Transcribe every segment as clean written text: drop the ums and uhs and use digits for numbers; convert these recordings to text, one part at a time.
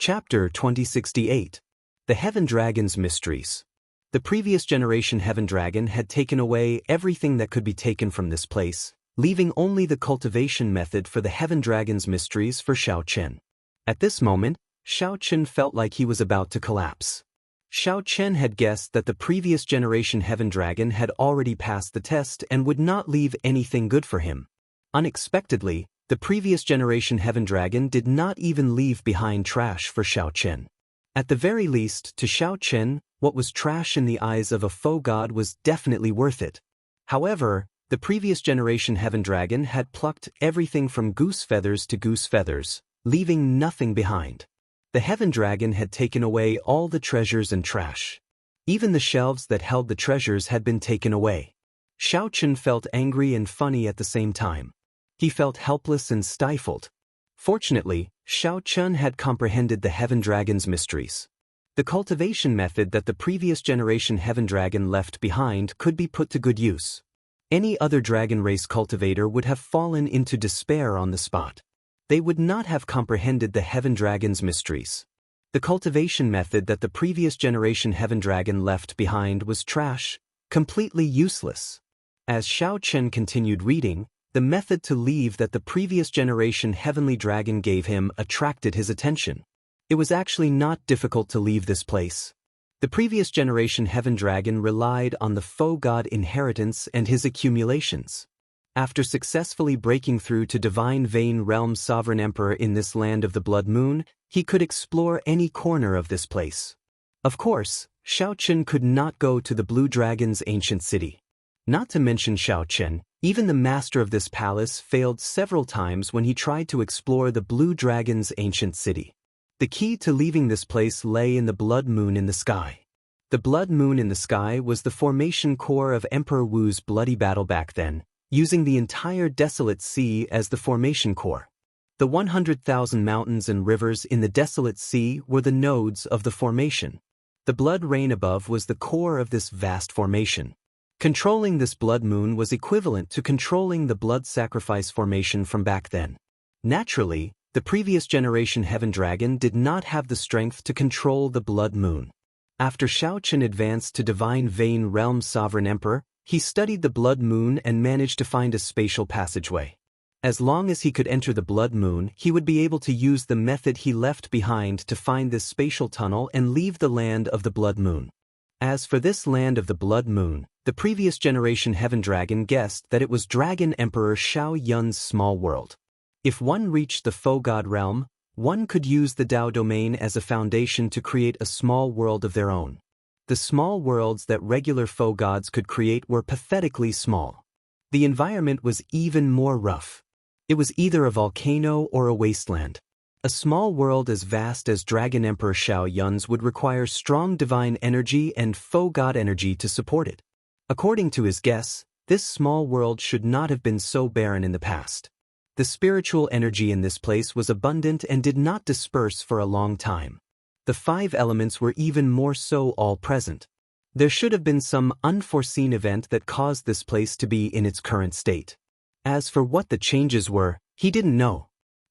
Chapter 2068. The Heaven Dragon's Mysteries. The previous generation Heaven Dragon had taken away everything that could be taken from this place, leaving only the cultivation method for the Heaven Dragon's Mysteries for Xiao Chen. At this moment, Xiao Chen felt like he was about to collapse. Xiao Chen had guessed that the previous generation Heaven Dragon had already passed the test and would not leave anything good for him. Unexpectedly, the previous generation Heaven Dragon did not even leave behind trash for Xiao Chen. At the very least, to Xiao Chen, what was trash in the eyes of a faux god was definitely worth it. However, the previous generation Heaven Dragon had plucked everything from goose feathers to goose feathers, leaving nothing behind. The Heaven Dragon had taken away all the treasures and trash. Even the shelves that held the treasures had been taken away. Xiao Chen felt angry and funny at the same time. He felt helpless and stifled. Fortunately, Xiao Chen had comprehended the Heaven Dragon's mysteries. The cultivation method that the previous generation Heaven Dragon left behind could be put to good use. Any other dragon race cultivator would have fallen into despair on the spot. They would not have comprehended the Heaven Dragon's mysteries. The cultivation method that the previous generation Heaven Dragon left behind was trash, completely useless. As Xiao Chen continued reading, the method to leave that the previous generation Heavenly Dragon gave him attracted his attention. It was actually not difficult to leave this place. The previous generation Heaven Dragon relied on the faux god inheritance and his accumulations. After successfully breaking through to Divine Vein Realm's Sovereign Emperor in this land of the Blood Moon, he could explore any corner of this place. Of course, Xiao Chen could not go to the Blue Dragon's ancient city. Not to mention Xiao Chen, even the master of this palace failed several times when he tried to explore the Blue Dragon's ancient city. The key to leaving this place lay in the Blood Moon in the sky. The Blood Moon in the sky was the formation core of Emperor Wu's bloody battle back then, using the entire desolate sea as the formation core. The 100,000 mountains and rivers in the desolate sea were the nodes of the formation. The blood rain above was the core of this vast formation. Controlling this blood moon was equivalent to controlling the blood sacrifice formation from back then. Naturally, the previous generation Heaven Dragon did not have the strength to control the blood moon. After Xiao Chen advanced to Divine Vein Realm's Sovereign Emperor, he studied the blood moon and managed to find a spatial passageway. As long as he could enter the blood moon, he would be able to use the method he left behind to find this spatial tunnel and leave the land of the blood moon. As for this land of the blood moon, the previous generation Heaven Dragon guessed that it was Dragon Emperor Xiao Yun's small world. If one reached the faux god realm, one could use the Dao domain as a foundation to create a small world of their own. The small worlds that regular faux gods could create were pathetically small. The environment was even more rough. It was either a volcano or a wasteland. A small world as vast as Dragon Emperor Xiao Yun's would require strong divine energy and faux god energy to support it. According to his guess, this small world should not have been so barren in the past. The spiritual energy in this place was abundant and did not disperse for a long time. The 5 elements were even more so all present. There should have been some unforeseen event that caused this place to be in its current state. As for what the changes were, he didn't know.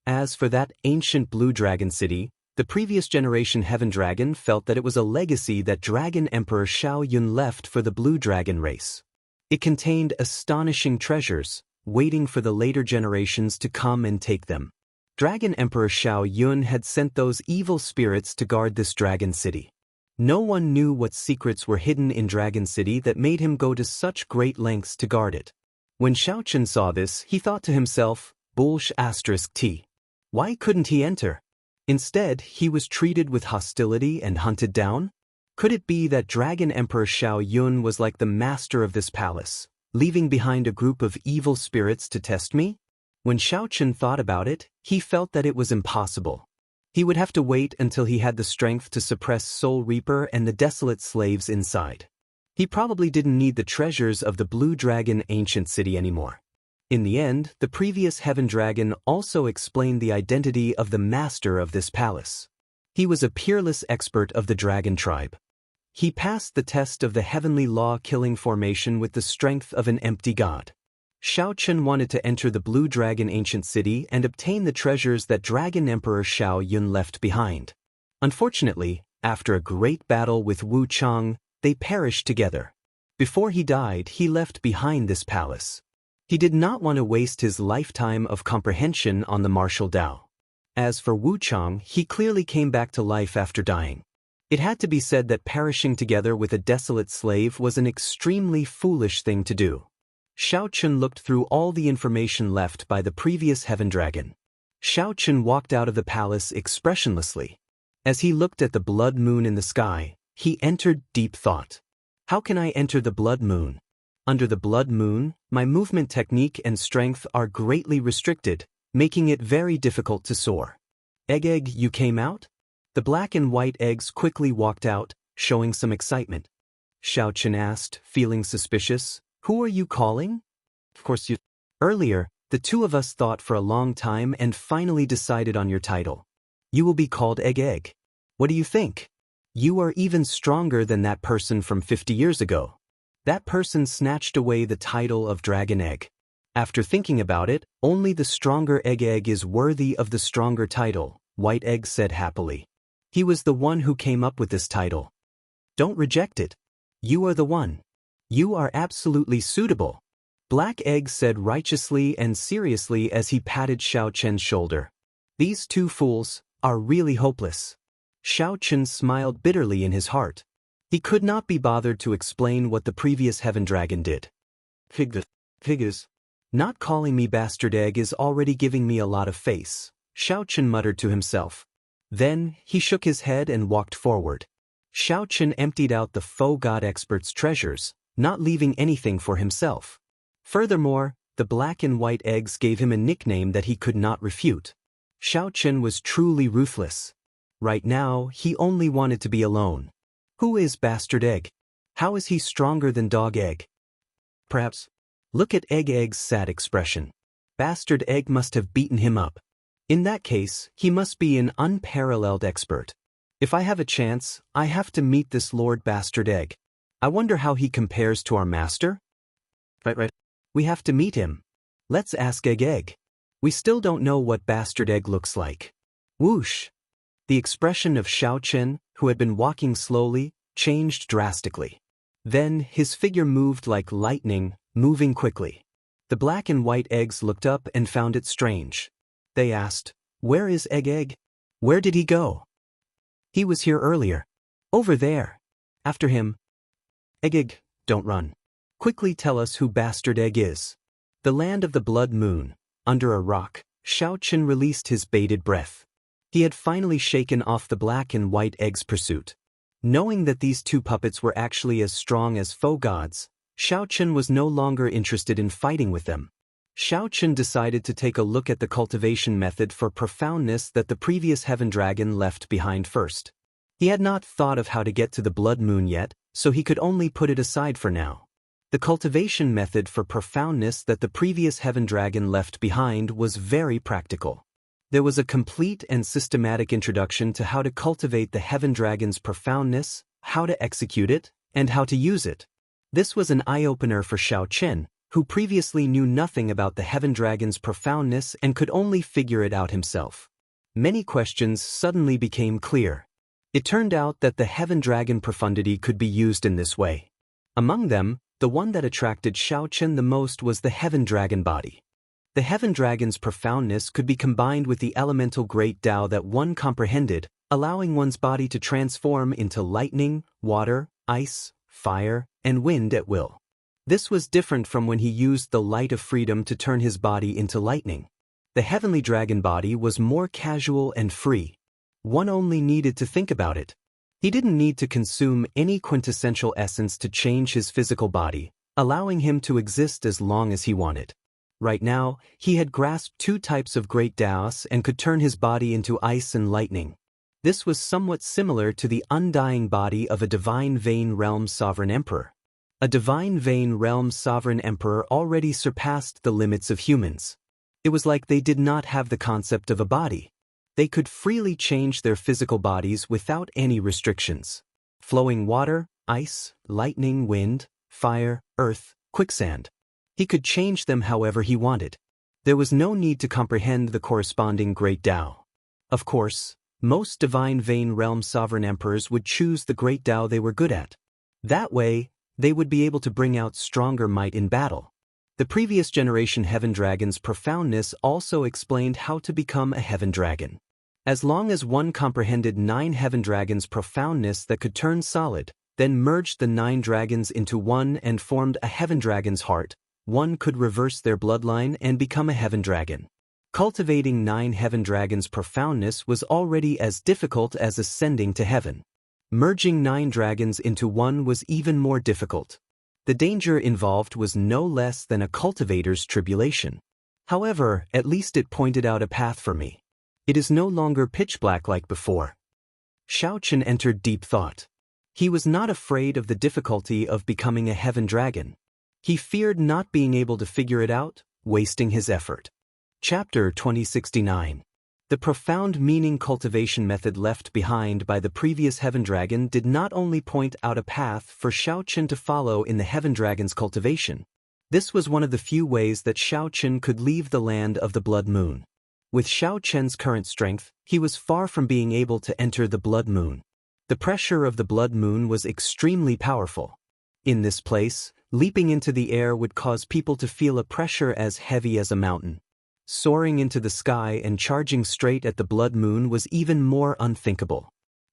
As for that ancient Blue Dragon city, the previous generation Heaven Dragon felt that it was a legacy that Dragon Emperor Xiao Yun left for the Blue Dragon race. It contained astonishing treasures, waiting for the later generations to come and take them. Dragon Emperor Xiao Yun had sent those evil spirits to guard this dragon city. No one knew what secrets were hidden in Dragon City that made him go to such great lengths to guard it. When Xiao Chen saw this, he thought to himself, "T. Why couldn't he enter?" Instead, he was treated with hostility and hunted down? Could it be that Dragon Emperor Xiao Yun was like the master of this palace, leaving behind a group of evil spirits to test me? When Xiao Chen thought about it, he felt that it was impossible. He would have to wait until he had the strength to suppress Soul Reaper and the desolate slaves inside. He probably didn't need the treasures of the Blue Dragon ancient city anymore. In the end, the previous Heaven Dragon also explained the identity of the master of this palace. He was a peerless expert of the dragon tribe. He passed the test of the heavenly law-killing formation with the strength of an empty god. Xiao Chen wanted to enter the Blue Dragon ancient city and obtain the treasures that Dragon Emperor Xiao Yun left behind. Unfortunately, after a great battle with Wu Chang, they perished together. Before he died, he left behind this palace. He did not want to waste his lifetime of comprehension on the martial Tao. As for Wu Chang, he clearly came back to life after dying. It had to be said that perishing together with a desolate slave was an extremely foolish thing to do. Shao Chun looked through all the information left by the previous Heaven Dragon. Shao Chun walked out of the palace expressionlessly. As he looked at the blood moon in the sky, he entered deep thought. How can I enter the blood moon? Under the blood moon, my movement technique and strength are greatly restricted, making it very difficult to soar. Egg, you came out? The black and white eggs quickly walked out, showing some excitement. Shao Chun asked, feeling suspicious, "Who are you calling?" "Of course you." "Earlier, the two of us thought for a long time and finally decided on your title. You will be called Egg. What do you think? You are even stronger than that person from 50 years ago." That person snatched away the title of Dragon Egg. After thinking about it, only the stronger Egg is worthy of the stronger title, White Egg said happily. He was the one who came up with this title. Don't reject it. You are the one. You are absolutely suitable. Black Egg said righteously and seriously as he patted Shao Chun's shoulder. These two fools are really hopeless. Shao Chun smiled bitterly in his heart. He could not be bothered to explain what the previous Heaven Dragon did. Figures. Not calling me Bastard Egg is already giving me a lot of face, Shao Chun muttered to himself. Then, he shook his head and walked forward. Shao Chun emptied out the faux god expert's treasures, not leaving anything for himself. Furthermore, the black and white eggs gave him a nickname that he could not refute. Shao Chun was truly ruthless. Right now, he only wanted to be alone. Who is Bastard Egg? How is he stronger than Dog Egg? Perhaps. Look at Egg's sad expression. Bastard Egg must have beaten him up. In that case, he must be an unparalleled expert. If I have a chance, I have to meet this Lord Bastard Egg. I wonder how he compares to our master? Right. We have to meet him. Let's ask Egg. We still don't know what Bastard Egg looks like. Whoosh! The expression of Shao Chun, who had been walking slowly, changed drastically. Then, his figure moved like lightning, moving quickly. The black and white eggs looked up and found it strange. They asked, "Where is Egg? Where did he go?" "He was here earlier. Over there. After him." "Egg, don't run. Quickly tell us who Bastard Egg is." The land of the blood moon, under a rock, Shao Chun released his bated breath. He had finally shaken off the black and white eggs' pursuit. Knowing that these two puppets were actually as strong as faux gods, Shao Chun was no longer interested in fighting with them. Shao Chun decided to take a look at the cultivation method for profoundness that the previous Heaven Dragon left behind first. He had not thought of how to get to the blood moon yet, so he could only put it aside for now. The cultivation method for profoundness that the previous Heaven Dragon left behind was very practical. There was a complete and systematic introduction to how to cultivate the Heaven Dragon's profoundness, how to execute it, and how to use it. This was an eye-opener for Shao Chun, who previously knew nothing about the Heaven Dragon's profoundness and could only figure it out himself. Many questions suddenly became clear. It turned out that the Heaven Dragon profundity could be used in this way. Among them, the one that attracted Shao Chun the most was the Heaven Dragon body. The Heaven Dragon's profoundness could be combined with the elemental great Tao that one comprehended, allowing one's body to transform into lightning, water, ice, fire, and wind at will. This was different from when he used the light of freedom to turn his body into lightning. The Heavenly Dragon body was more casual and free. One only needed to think about it. He didn't need to consume any quintessential essence to change his physical body, allowing him to exist as long as he wanted. Right now, he had grasped two types of great Taos and could turn his body into ice and lightning. This was somewhat similar to the undying body of a divine Vein Realm Sovereign Emperor. A divine Vein Realm Sovereign Emperor already surpassed the limits of humans. It was like they did not have the concept of a body. They could freely change their physical bodies without any restrictions. Flowing water, ice, lightning, wind, fire, earth, quicksand. He could change them however he wanted. There was no need to comprehend the corresponding great Tao. Of course, Most divine vein realm sovereign emperors would choose the great Tao they were good at. That way, they would be able to bring out stronger might in battle. The previous generation Heaven Dragon's profoundness also explained how to become a Heaven Dragon. As long as one comprehended 9 Heaven Dragons' profoundness that could turn solid, then merged the 9 dragons into one and formed a Heaven Dragon's heart, one could reverse their bloodline and become a Heaven Dragon. Cultivating 9 Heaven Dragons' profoundness was already as difficult as ascending to heaven. Merging 9 dragons into one was even more difficult. The danger involved was no less than a cultivator's tribulation. However, at least it pointed out a path for me. It is no longer pitch black like before. Shao Chen entered deep thought. He was not afraid of the difficulty of becoming a Heaven Dragon. He feared not being able to figure it out, wasting his effort. Chapter 2069. The profound meaning cultivation method left behind by the previous Heaven Dragon did not only point out a path for Shao Chen to follow in the Heaven Dragon's cultivation. This was one of the few ways that Shao Chen could leave the land of the Blood Moon. With Shao Chen's current strength, he was far from being able to enter the Blood Moon. The pressure of the Blood Moon was extremely powerful. In this place, leaping into the air would cause people to feel a pressure as heavy as a mountain. Soaring into the sky and charging straight at the Blood Moon was even more unthinkable.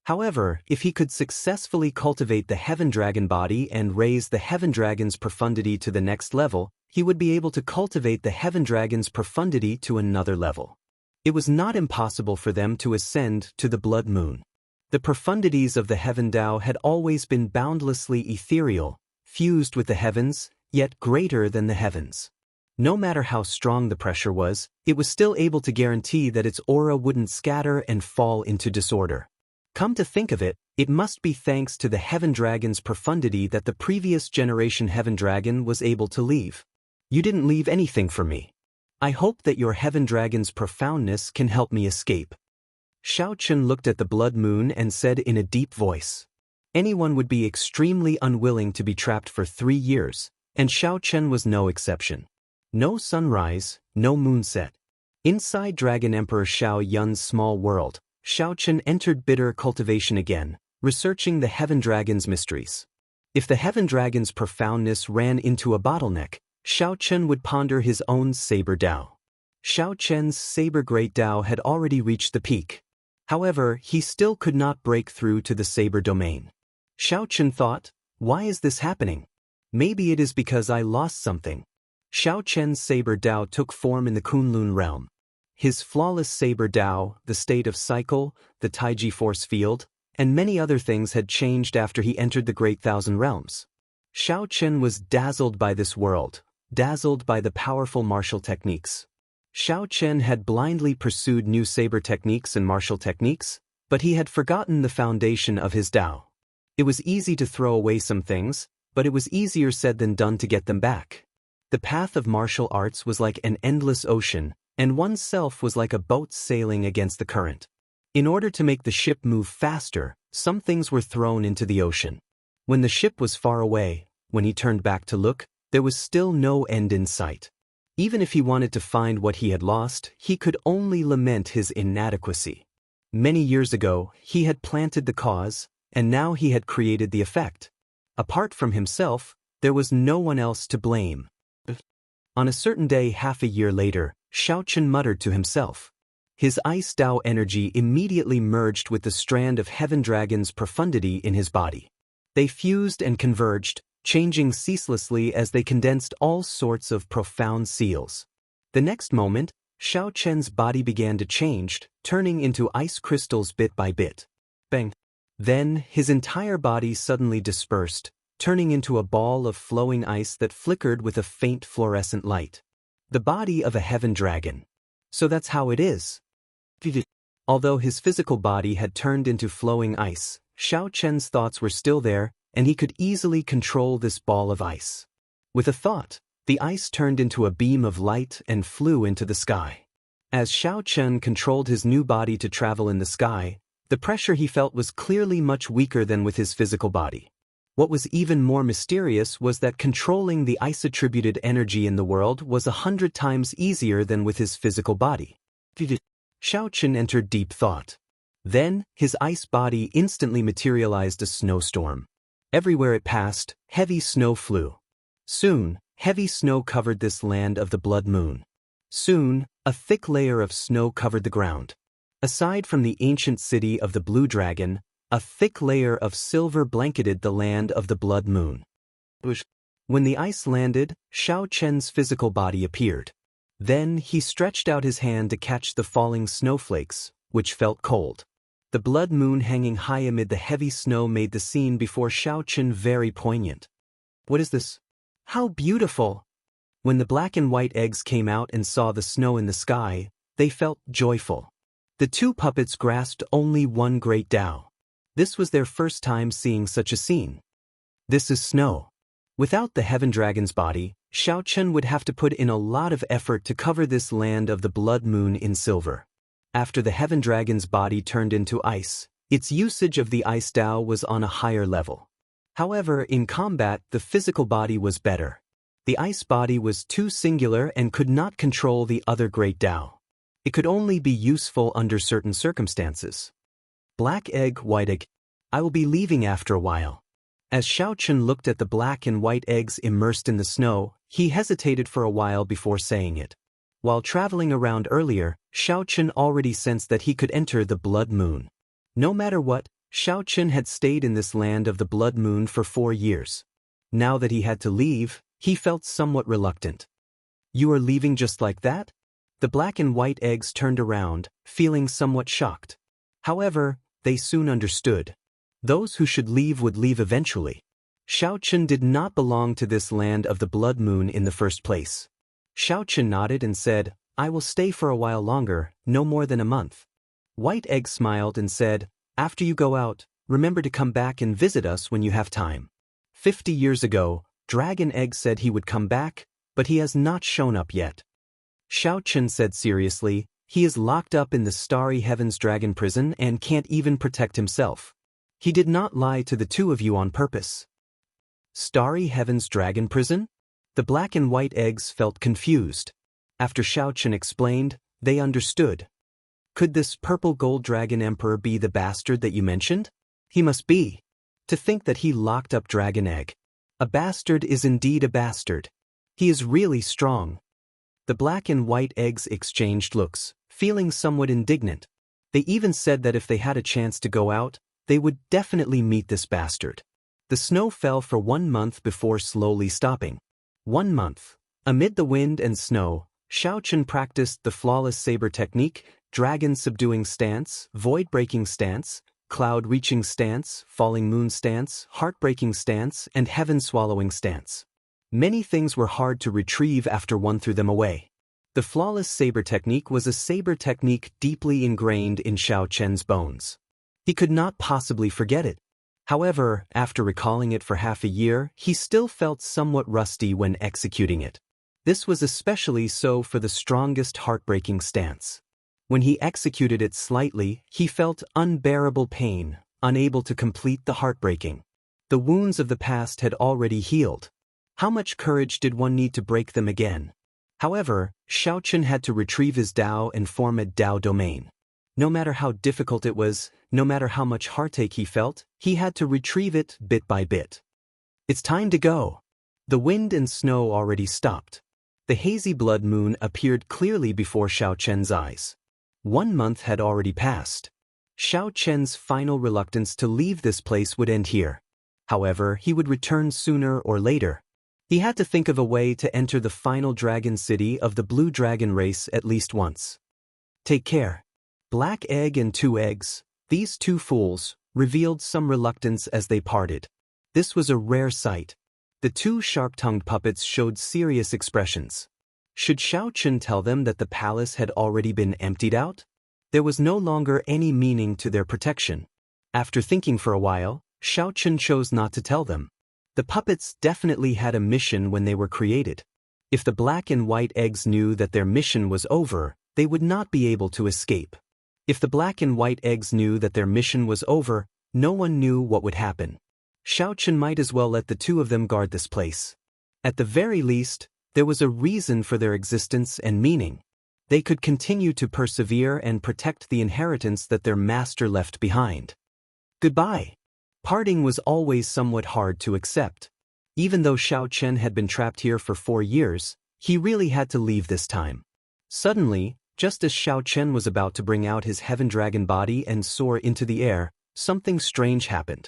However, if he could successfully cultivate the Heaven Dragon body and raise the Heaven Dragon's profundity to the next level, he would be able to cultivate the Heaven Dragon's profundity to another level. It was not impossible for them to ascend to the Blood Moon. The profundities of the Heaven Tao had always been boundlessly ethereal, fused with the heavens, yet greater than the heavens. No matter how strong the pressure was, it was still able to guarantee that its aura wouldn't scatter and fall into disorder. Come to think of it, it must be thanks to the Heaven Dragon's profundity that the previous generation Heaven Dragon was able to leave. You didn't leave anything for me. I hope that your Heaven Dragon's profoundness can help me escape. Shao Chen looked at the Blood Moon and said in a deep voice. Anyone would be extremely unwilling to be trapped for 3 years, and Shao Chen was no exception. No sunrise, no moonset. Inside Dragon Emperor Shao Yun's small world, Shao Chen entered bitter cultivation again, researching the Heaven Dragon's mysteries. If the Heaven Dragon's profoundness ran into a bottleneck, Shao Chen would ponder his own Saber Tao. Shao Chen's Saber Great Tao had already reached the peak. However, he still could not break through to the Saber domain. Shao Chen thought, why is this happening? Maybe it is because I lost something. Shao Chen's Saber Tao took form in the Kunlun realm. His flawless Saber Tao, the state of cycle, the Taiji force field, and many other things had changed after he entered the Great Thousand Realms. Shao Chen was dazzled by this world, dazzled by the powerful martial techniques. Shao Chen had blindly pursued new saber techniques and martial techniques, but he had forgotten the foundation of his Tao. It was easy to throw away some things, but it was easier said than done to get them back. The path of martial arts was like an endless ocean, and oneself was like a boat sailing against the current. In order to make the ship move faster, some things were thrown into the ocean. When the ship was far away, when he turned back to look, there was still no end in sight. Even if he wanted to find what he had lost, he could only lament his inadequacy. Many years ago, he had planted the cause, and now he had created the effect. Apart from himself, there was no one else to blame. On a certain day half a year later, Shao Chen muttered to himself. His Ice Tao energy immediately merged with the strand of Heaven Dragon's profundity in his body. They fused and converged, changing ceaselessly as they condensed all sorts of profound seals. The next moment, Shao Chen's body began to change, turning into ice crystals bit by bit. Bang! Then, his entire body suddenly dispersed, turning into a ball of flowing ice that flickered with a faint fluorescent light. The body of a Heaven Dragon. So that's how it is. Although his physical body had turned into flowing ice, Shao Chen's thoughts were still there, and he could easily control this ball of ice. With a thought, the ice turned into a beam of light and flew into the sky. As Shao Chen controlled his new body to travel in the sky, the pressure he felt was clearly much weaker than with his physical body. What was even more mysterious was that controlling the ice-attributed energy in the world was 100 times easier than with his physical body. Shao Chen entered deep thought. Then, his ice body instantly materialized a snowstorm. Everywhere it passed, heavy snow flew. Soon, heavy snow covered this land of the blood moon. Soon, a thick layer of snow covered the ground. Aside from the ancient city of the blue dragon, a thick layer of silver blanketed the land of the blood moon. When the ice landed, Xiao Chen's physical body appeared. Then he stretched out his hand to catch the falling snowflakes, which felt cold. The blood moon hanging high amid the heavy snow made the scene before Xiao Chen very poignant. What is this? How beautiful! When the black and white eggs came out and saw the snow in the sky, they felt joyful. The two puppets grasped only one great Tao. This was their first time seeing such a scene. This is snow. Without the heaven dragon's body, Xiao Chen would have to put in a lot of effort to cover this land of the blood moon in silver. After the heaven dragon's body turned into ice, its usage of the ice Tao was on a higher level. However, in combat, the physical body was better. The ice body was too singular and could not control the other great Tao. It could only be useful under certain circumstances. Black egg, white egg. I will be leaving after a while. As Xiao Chen looked at the black and white eggs immersed in the snow, he hesitated for a while before saying it. While traveling around earlier, Xiao Chen already sensed that he could enter the blood moon. No matter what, Xiao Chen had stayed in this land of the blood moon for 4 years. Now that he had to leave, he felt somewhat reluctant. You are leaving just like that? The black and white eggs turned around, feeling somewhat shocked. However, they soon understood. Those who should leave would leave eventually. Xiao Chen did not belong to this land of the blood moon in the first place. Xiao Chen nodded and said, I will stay for a while longer, no more than a month. White Egg smiled and said, after you go out, remember to come back and visit us when you have time. 50 years ago, Dragon Egg said he would come back, but he has not shown up yet. Xiao Chen said seriously, he is locked up in the Starry Heavens Dragon prison and can't even protect himself. He did not lie to the two of you on purpose. Starry Heavens Dragon prison? The black and white eggs felt confused. After Xiao Chen explained, they understood. Could this purple gold dragon emperor be the bastard that you mentioned? He must be. To think that he locked up Dragon Egg. A bastard is indeed a bastard. He is really strong. The black and white eggs exchanged looks, feeling somewhat indignant. They even said that if they had a chance to go out, they would definitely meet this bastard. The snow fell for 1 month before slowly stopping. 1 month. Amid the wind and snow, Xiao Chen practiced the flawless saber technique, dragon subduing stance, void breaking stance, cloud reaching stance, falling moon stance, heartbreaking stance, and heaven swallowing stance. Many things were hard to retrieve after one threw them away. The flawless saber technique was a saber technique deeply ingrained in Xiao Chen's bones. He could not possibly forget it. However, after recalling it for half a year, he still felt somewhat rusty when executing it. This was especially so for the strongest heartbreaking stance. When he executed it slightly, he felt unbearable pain, unable to complete the heartbreaking. The wounds of the past had already healed. How much courage did one need to break them again? However, Xiao Chen had to retrieve his Tao and form a Tao domain. No matter how difficult it was, no matter how much heartache he felt, he had to retrieve it bit by bit. It's time to go. The wind and snow already stopped. The hazy blood moon appeared clearly before Xiao Chen's eyes. 1 month had already passed. Xiao Chen's final reluctance to leave this place would end here. However, he would return sooner or later. He had to think of a way to enter the final dragon city of the blue dragon race at least once. Take care. Black Egg and 2 eggs, these 2 fools, revealed some reluctance as they parted. This was a rare sight. The 2 sharp-tongued puppets showed serious expressions. Should Xiao Chen tell them that the palace had already been emptied out? There was no longer any meaning to their protection. After thinking for a while, Xiao Chen chose not to tell them. The puppets definitely had a mission when they were created. If the black and white eggs knew that their mission was over, they would not be able to escape. If the black and white eggs knew that their mission was over, no one knew what would happen. Xiao Chen might as well let the 2 of them guard this place. At the very least, there was a reason for their existence and meaning. they could continue to persevere and protect the inheritance that their master left behind. Goodbye. Parting was always somewhat hard to accept. Even though Xiao Chen had been trapped here for 4 years, he really had to leave this time. Suddenly, just as Xiao Chen was about to bring out his heaven dragon body and soar into the air, something strange happened.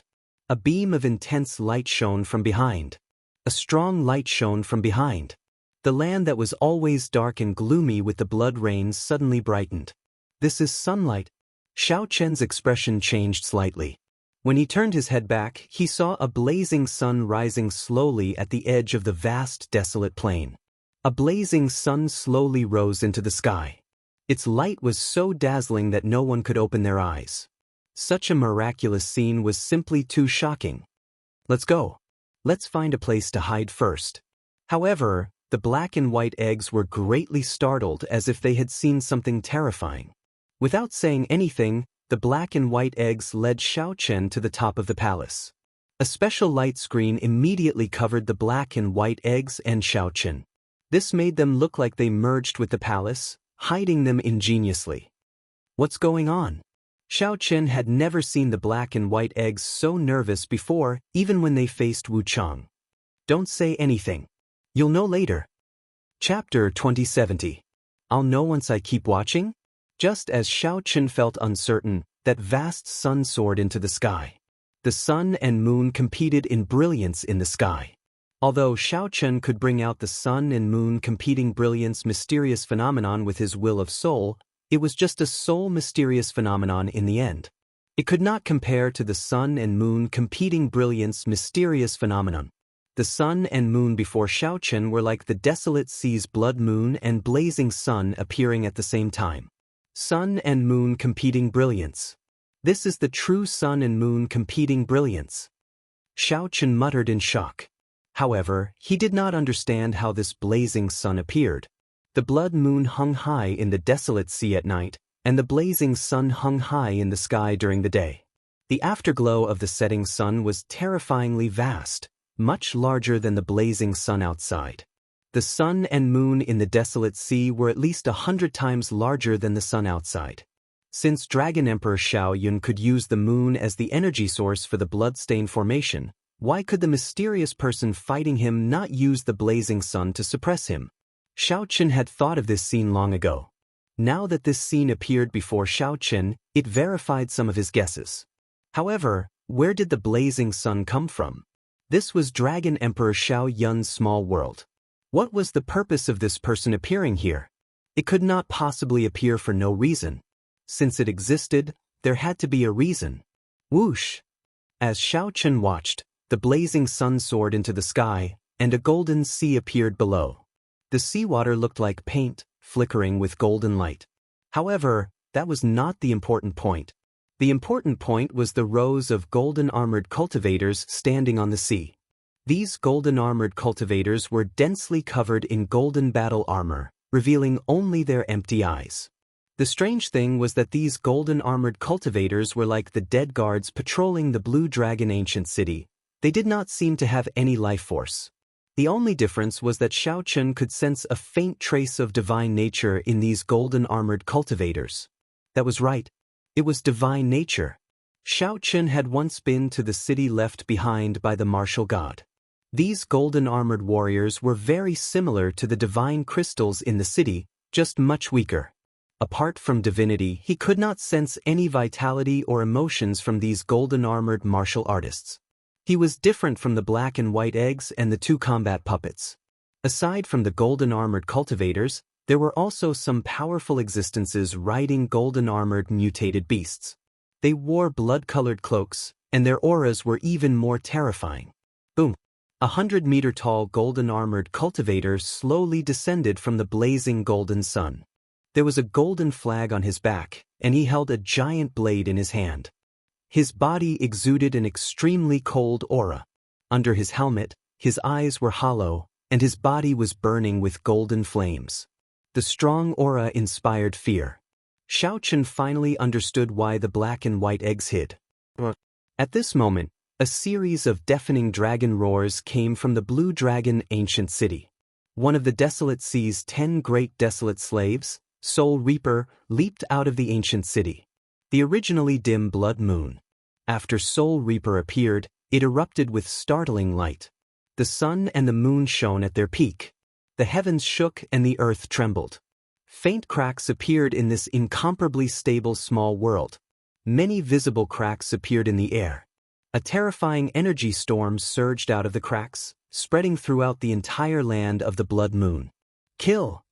A beam of intense light shone from behind. A strong light shone from behind. The land that was always dark and gloomy with the blood rains suddenly brightened. This is sunlight. Xiao Chen's expression changed slightly. When he turned his head back, he saw a blazing sun rising slowly at the edge of the vast desolate plain. A blazing sun slowly rose into the sky. Its light was so dazzling that no one could open their eyes. Such a miraculous scene was simply too shocking. Let's go. Let's find a place to hide first. However, the black and white eggs were greatly startled as if they had seen something terrifying. Without saying anything, the black and white eggs led Xiao Chen to the top of the palace. A special light screen immediately covered the black and white eggs and Xiao Chen. This made them look like they merged with the palace, hiding them ingeniously. What's going on? Xiao Chen had never seen the black and white eggs so nervous before, even when they faced Wu Chang. Don't say anything. You'll know later. Chapter 2070. I'll know once I keep watching? Just as Xiao Chen felt uncertain, that vast sun soared into the sky. The sun and moon competed in brilliance in the sky. Although Xiao Chen could bring out the sun and moon competing brilliance mysterious phenomenon with his will of soul, it was just a soul mysterious phenomenon in the end. It could not compare to the sun and moon competing brilliance mysterious phenomenon. The sun and moon before Xiao Chen were like the desolate sea's blood moon and blazing sun appearing at the same time. Sun and moon competing brilliance. This is the true sun and moon competing brilliance. Xiao Chen muttered in shock. However, he did not understand how this blazing sun appeared. The blood moon hung high in the desolate sea at night, and the blazing sun hung high in the sky during the day. The afterglow of the setting sun was terrifyingly vast, much larger than the blazing sun outside. The sun and moon in the desolate sea were at least 100 times larger than the sun outside. Since Dragon Emperor Xiao Yun could use the moon as the energy source for the bloodstain formation, why could the mysterious person fighting him not use the blazing sun to suppress him? Xiao Chen had thought of this scene long ago. Now that this scene appeared before Xiao Chen, it verified some of his guesses. However, where did the blazing sun come from? This was Dragon Emperor Xiao Yun's small world. What was the purpose of this person appearing here? It could not possibly appear for no reason. Since it existed, there had to be a reason. Whoosh! As Xiao Chen watched, the blazing sun soared into the sky, and a golden sea appeared below. The seawater looked like paint, flickering with golden light. However, that was not the important point. The important point was the rows of golden-armored cultivators standing on the sea. These golden-armored cultivators were densely covered in golden battle armor, revealing only their empty eyes. The strange thing was that these golden-armored cultivators were like the dead guards patrolling the Blue Dragon ancient city. They did not seem to have any life force. The only difference was that Xiao Chen could sense a faint trace of divine nature in these golden-armored cultivators. That was right. It was divine nature. Xiao Chen had once been to the city left behind by the martial god. These golden-armored warriors were very similar to the divine crystals in the city, just much weaker. Apart from divinity, he could not sense any vitality or emotions from these golden-armored martial artists. He was different from the black and white eggs and the 2 combat puppets. Aside from the golden-armored cultivators, there were also some powerful existences riding golden-armored mutated beasts. They wore blood-colored cloaks, and their auras were even more terrifying. Boom! 100-meter-tall golden-armored cultivator slowly descended from the blazing golden sun. There was a golden flag on his back, and he held a giant blade in his hand. His body exuded an extremely cold aura. Under his helmet, his eyes were hollow, and his body was burning with golden flames. The strong aura inspired fear. Xiao Chen finally understood why the black and white eggs hid. At this moment, a series of deafening dragon roars came from the Blue Dragon ancient city. One of the desolate sea's 10 great desolate slaves, Soul Reaper, leaped out of the ancient city. The originally dim blood moon. After Soul Reaper appeared, it erupted with startling light. The sun and the moon shone at their peak. The heavens shook and the earth trembled. Faint cracks appeared in this incomparably stable small world. Many visible cracks appeared in the air. A terrifying energy storm surged out of the cracks, spreading throughout the entire land of the blood moon. Kill!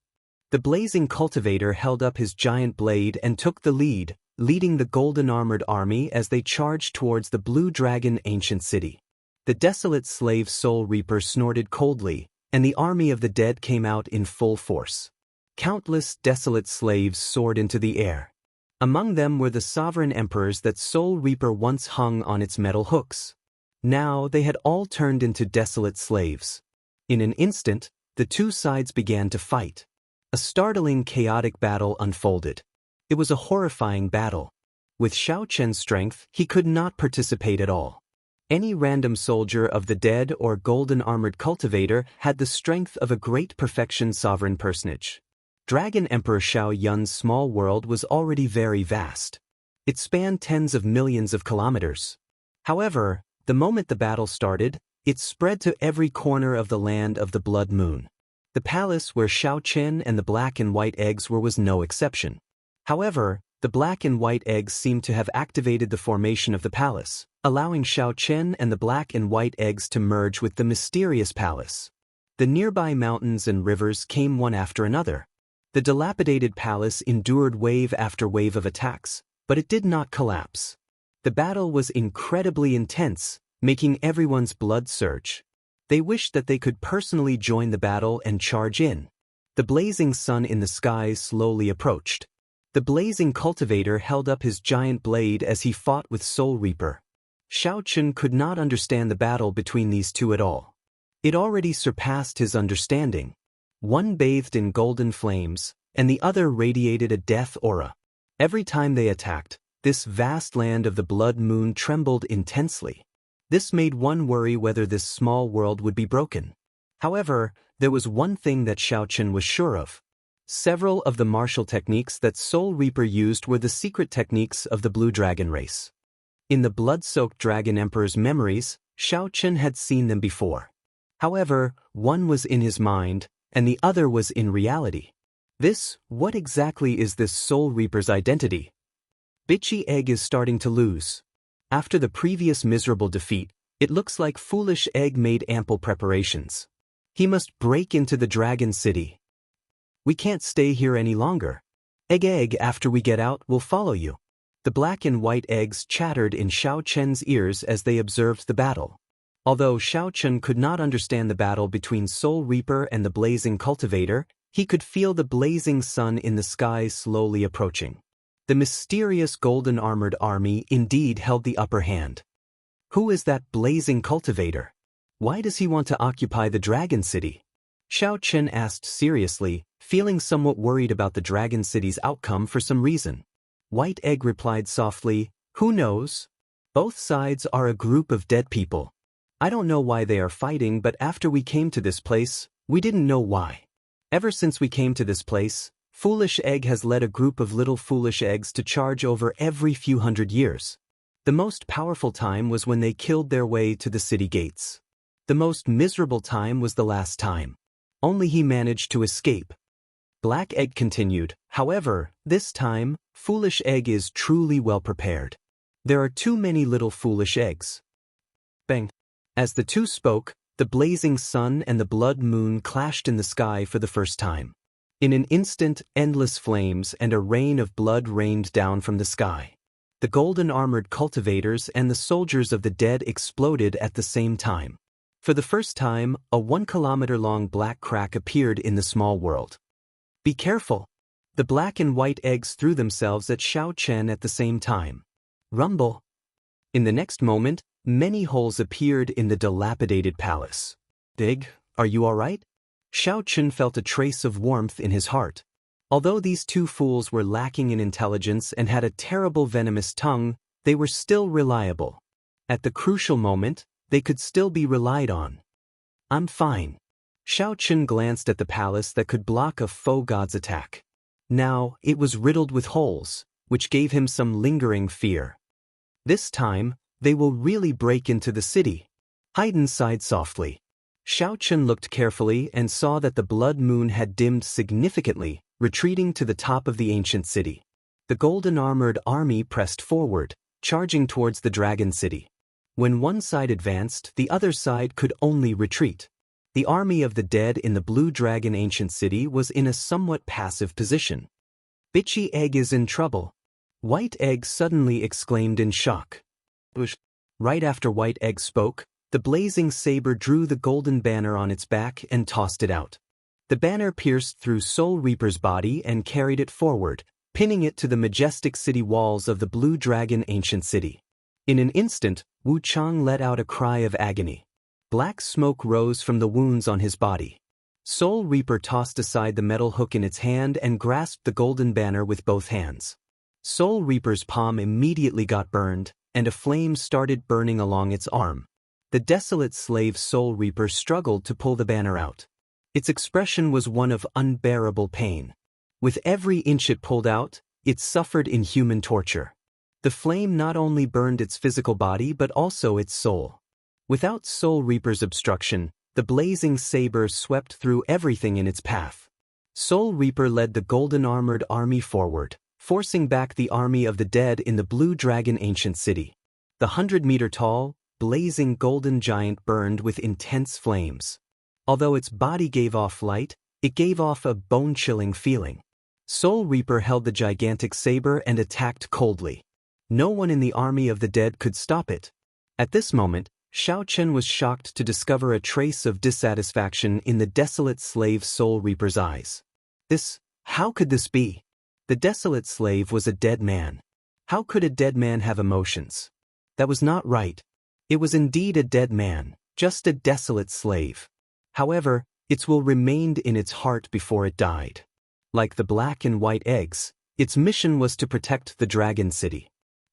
The blazing cultivator held up his giant blade and took the lead, leading the golden-armored army as they charged towards the Blue Dragon ancient city. The desolate slave Soul Reaper snorted coldly, and the army of the dead came out in full force. Countless desolate slaves soared into the air. Among them were the sovereign emperors that Soul Reaper once hung on its metal hooks. Now they had all turned into desolate slaves. In an instant, the two sides began to fight. A startling, chaotic battle unfolded. It was a horrifying battle. With Xiao Chen's strength, he could not participate at all. Any random soldier of the dead or golden-armored cultivator had the strength of a great perfection sovereign personage. Dragon Emperor Xiao Yun's small world was already very vast. It spanned tens of millions of kilometers. However, the moment the battle started, it spread to every corner of the land of the Blood Moon. The palace where Xiao Chen and the black and white eggs were was no exception. However, the black and white eggs seemed to have activated the formation of the palace, allowing Xiao Chen and the black and white eggs to merge with the mysterious palace. The nearby mountains and rivers came one after another. The dilapidated palace endured wave after wave of attacks, but it did not collapse. The battle was incredibly intense, making everyone's blood surge. They wished that they could personally join the battle and charge in. The blazing sun in the sky slowly approached. The blazing cultivator held up his giant blade as he fought with Soul Reaper. Xiao Chen could not understand the battle between these two at all. It already surpassed his understanding. One bathed in golden flames, and the other radiated a death aura. Every time they attacked, this vast land of the Blood Moon trembled intensely. This made one worry whether this small world would be broken. However, there was one thing that Xiao Chen was sure of. Several of the martial techniques that Soul Reaper used were the secret techniques of the Blue Dragon race. In the blood-soaked Dragon Emperor's memories, Xiao Chen had seen them before. However, one was in his mind, and the other was in reality. What exactly is this Soul Reaper's identity? Bitchy Egg is starting to lose. After the previous miserable defeat, it looks like Foolish Egg made ample preparations. He must break into the Dragon City. We can't stay here any longer. Egg, after we get out, we'll follow you. The black and white eggs chattered in Xiao Chen's ears as they observed the battle. Although Xiao Chen could not understand the battle between Soul Reaper and the blazing cultivator, he could feel the blazing sun in the sky slowly approaching. The mysterious golden-armored army indeed held the upper hand. Who is that blazing cultivator? Why does he want to occupy the Dragon City? Xiao Chen asked seriously, feeling somewhat worried about the Dragon City's outcome for some reason. White Egg replied softly, "Who knows? Both sides are a group of dead people. I don't know why they are fighting, but after we came to this place, we didn't know why. Ever since we came to this place, Foolish Egg has led a group of little foolish eggs to charge over every few hundred years. The most powerful time was when they killed their way to the city gates. The most miserable time was the last time. Only he managed to escape." Black Egg continued, "However, this time, Foolish Egg is truly well prepared. There are too many little foolish eggs." Bang! As the two spoke, the blazing sun and the blood moon clashed in the sky for the first time. In an instant, endless flames and a rain of blood rained down from the sky. The golden-armored cultivators and the soldiers of the dead exploded at the same time. For the first time, a 1-kilometer-long black crack appeared in the small world. "Be careful!" The black and white eggs threw themselves at Xiao Chen at the same time. Rumble! In the next moment, many holes appeared in the dilapidated palace. "Dig, are you all right?" Xiao Chen felt a trace of warmth in his heart. Although these two fools were lacking in intelligence and had a terrible venomous tongue, they were still reliable. At the crucial moment, they could still be relied on. "I'm fine." Xiao Chen glanced at the palace that could block a foe god's attack. Now, it was riddled with holes, which gave him some lingering fear. This time, they will really break into the city. Haydn sighed softly. Xiao Chen looked carefully and saw that the blood moon had dimmed significantly, retreating to the top of the ancient city. The golden-armored army pressed forward, charging towards the dragon city. When one side advanced, the other side could only retreat. The army of the dead in the blue dragon ancient city was in a somewhat passive position. Bitchy Egg is in trouble. White Egg suddenly exclaimed in shock. Right after White Egg spoke, the blazing saber drew the golden banner on its back and tossed it out. The banner pierced through Soul Reaper's body and carried it forward, pinning it to the majestic city walls of the blue dragon ancient city. In an instant, Wu Chang let out a cry of agony. Black smoke rose from the wounds on his body. Soul Reaper tossed aside the metal hook in its hand and grasped the golden banner with both hands. Soul Reaper's palm immediately got burned, and a flame started burning along its arm. The desolate slave Soul Reaper struggled to pull the banner out. Its expression was one of unbearable pain. With every inch it pulled out, it suffered inhuman torture. The flame not only burned its physical body but also its soul. Without Soul Reaper's obstruction, the blazing saber swept through everything in its path. Soul Reaper led the golden-armored army forward, forcing back the army of the dead in the blue dragon ancient city. The 100-meter-tall, blazing golden giant burned with intense flames. Although its body gave off light, it gave off a bone-chilling feeling. Soul Reaper held the gigantic saber and attacked coldly. No one in the army of the dead could stop it. At this moment, Xiao Chen was shocked to discover a trace of dissatisfaction in the desolate slave Soul Reaper's eyes. How could this be? The desolate slave was a dead man. How could a dead man have emotions? That was not right. It was indeed a dead man, just a desolate slave. However, its will remained in its heart before it died. Like the black and white eggs, its mission was to protect the dragon city.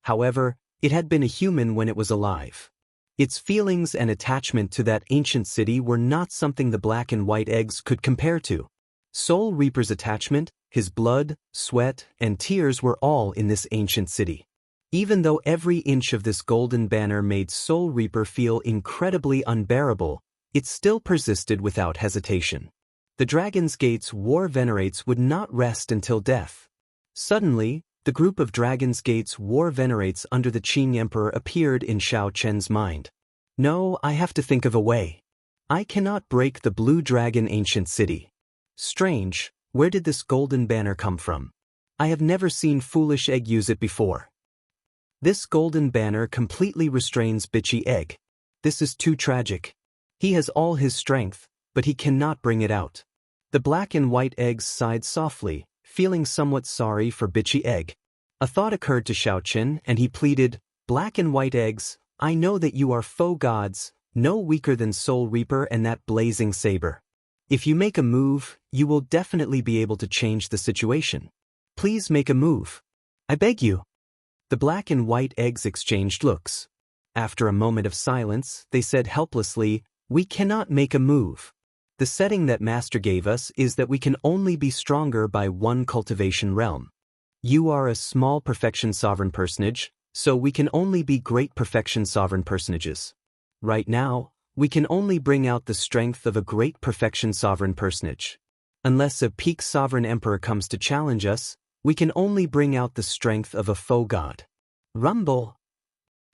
However, it had been a human when it was alive. Its feelings and attachment to that ancient city were not something the black and white eggs could compare to. Soul Reaper's attachment, his blood, sweat, and tears were all in this ancient city. Even though every inch of this golden banner made Soul Reaper feel incredibly unbearable, it still persisted without hesitation. The Dragon's Gate's war venerates would not rest until death. Suddenly, the group of Dragon's Gate's war venerates under the Qing Emperor appeared in Xiao Chen's mind. No, I have to think of a way. I cannot break the blue dragon ancient city. Strange, where did this golden banner come from? I have never seen Foolish Egg use it before. This golden banner completely restrains Bitchy Egg. This is too tragic. He has all his strength, but he cannot bring it out. The black and white eggs sighed softly, feeling somewhat sorry for Bitchy Egg. A thought occurred to Xiao Chen and he pleaded, "Black and white eggs, I know that you are foe gods, no weaker than Soul Reaper and that blazing saber. If you make a move, you will definitely be able to change the situation. Please make a move. I beg you." The black and white eggs exchanged looks. After a moment of silence, they said helplessly, "We cannot make a move. The setting that Master gave us is that we can only be stronger by one cultivation realm. You are a small perfection sovereign personage, so we can only be great perfection sovereign personages. Right now, we can only bring out the strength of a great perfection sovereign personage. Unless a peak sovereign emperor comes to challenge us, we can only bring out the strength of a foe god." Rumble!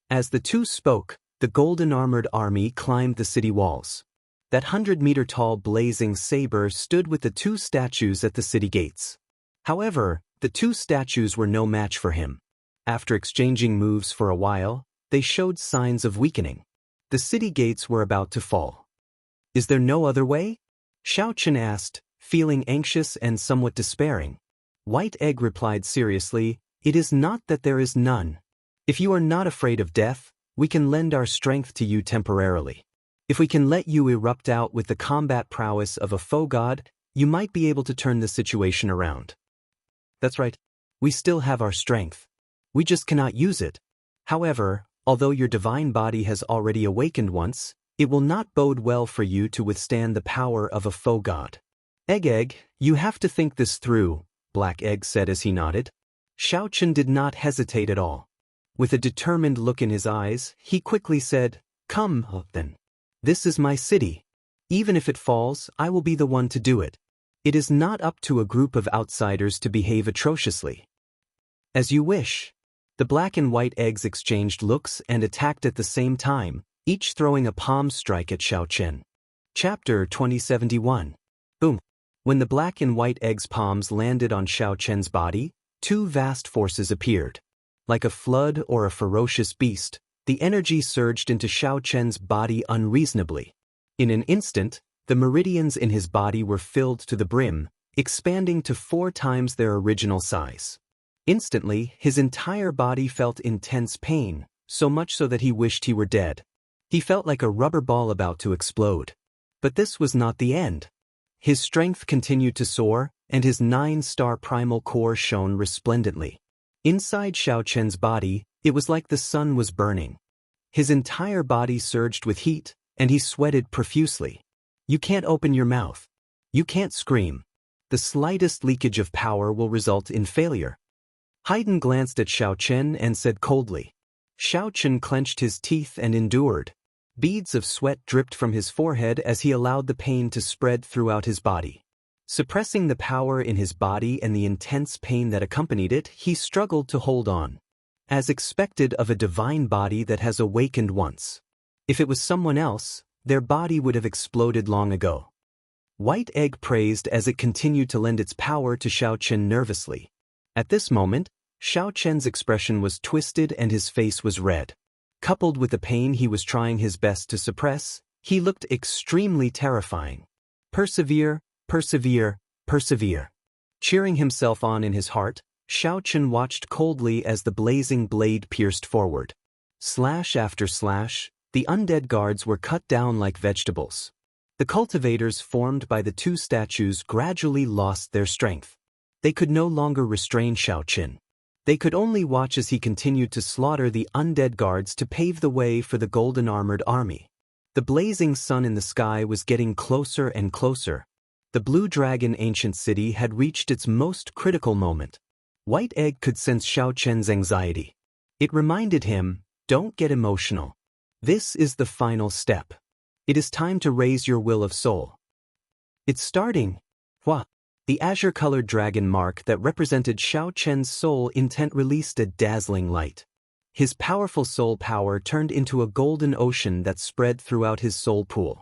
As the two spoke, the golden-armored army climbed the city walls. That 100-meter-tall blazing saber stood with the two statues at the city gates. However, the two statues were no match for him. After exchanging moves for a while, they showed signs of weakening. The city gates were about to fall. "Is there no other way?" Xiao Chen asked, feeling anxious and somewhat despairing. White Egg replied seriously, "It is not that there is none. If you are not afraid of death, we can lend our strength to you temporarily. If we can let you erupt out with the combat prowess of a foe god, you might be able to turn the situation around." "That's right. We still have our strength. We just cannot use it. However, although your divine body has already awakened once, it will not bode well for you to withstand the power of a foe god. Egg, you have to think this through. black egg said as he nodded. Xiao Chen did not hesitate at all. With a determined look in his eyes, he quickly said, "Come, then. This is my city. Even if it falls, I will be the one to do it. It is not up to a group of outsiders to behave atrociously." "As you wish." The black and white eggs exchanged looks and attacked at the same time, each throwing a palm strike at Xiao Chen. Chapter 2071. Boom. When the black and white eggs' palms landed on Xiao Chen's body, two vast forces appeared. Like a flood or a ferocious beast, the energy surged into Xiao Chen's body unreasonably. In an instant, the meridians in his body were filled to the brim, expanding to 4 times their original size. Instantly, his entire body felt intense pain, so much so that he wished he were dead. He felt like a rubber ball about to explode. But this was not the end. His strength continued to soar, and his 9-star primal core shone resplendently. Inside Xiao Chen's body, it was like the sun was burning. His entire body surged with heat, and he sweated profusely. You can't open your mouth. You can't scream. The slightest leakage of power will result in failure. Haydn glanced at Xiao Chen and said coldly. Xiao Chen clenched his teeth and endured. Beads of sweat dripped from his forehead as he allowed the pain to spread throughout his body. Suppressing the power in his body and the intense pain that accompanied it, he struggled to hold on. As expected of a divine body that has awakened once. If it was someone else, their body would have exploded long ago. White Egg praised as it continued to lend its power to Xiao Chen nervously. At this moment, Xiao Chen's expression was twisted and his face was red. Coupled with the pain he was trying his best to suppress, he looked extremely terrifying. Persevere, persevere, persevere. Cheering himself on in his heart, Xiao Chen watched coldly as the blazing blade pierced forward. Slash after slash, the undead guards were cut down like vegetables. The cultivators formed by the 2 statues gradually lost their strength. They could no longer restrain Xiao Chen. They could only watch as he continued to slaughter the undead guards to pave the way for the golden-armored army. The blazing sun in the sky was getting closer and closer. The Blue Dragon ancient city had reached its most critical moment. White Egg could sense Xiao Chen's anxiety. It reminded him, don't get emotional. This is the final step. It is time to raise your will of soul. It's starting. Hua. The azure-colored dragon mark that represented Xiao Chen's soul intent released a dazzling light. His powerful soul power turned into a golden ocean that spread throughout his soul pool.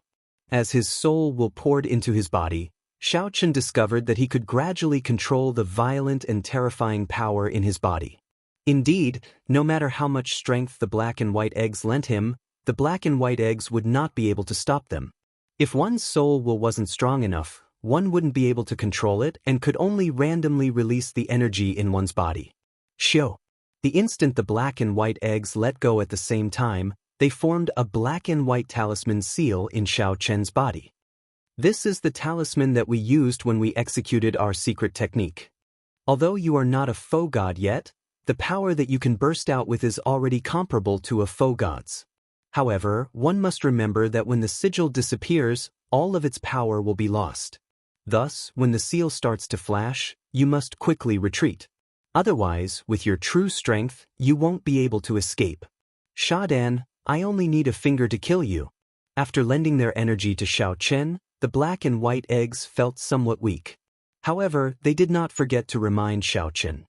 As his soul will poured into his body, Xiao Chen discovered that he could gradually control the violent and terrifying power in his body. Indeed, no matter how much strength the black and white eggs lent him, the black and white eggs would not be able to stop them. If one's soul will wasn't strong enough, one wouldn't be able to control it and could only randomly release the energy in one's body. Shio. The instant the black and white eggs let go at the same time, they formed a black and white talisman seal in Xiao Chen's body. This is the talisman that we used when we executed our secret technique. Although you are not a faux god yet, the power that you can burst out with is already comparable to a faux god's. However, one must remember that when the sigil disappears, all of its power will be lost. Thus, when the seal starts to flash, you must quickly retreat. Otherwise, with your true strength, you won't be able to escape. Shadan, I only need a finger to kill you. After lending their energy to Xiao Chen, the black and white eggs felt somewhat weak. However, they did not forget to remind Xiao Chen.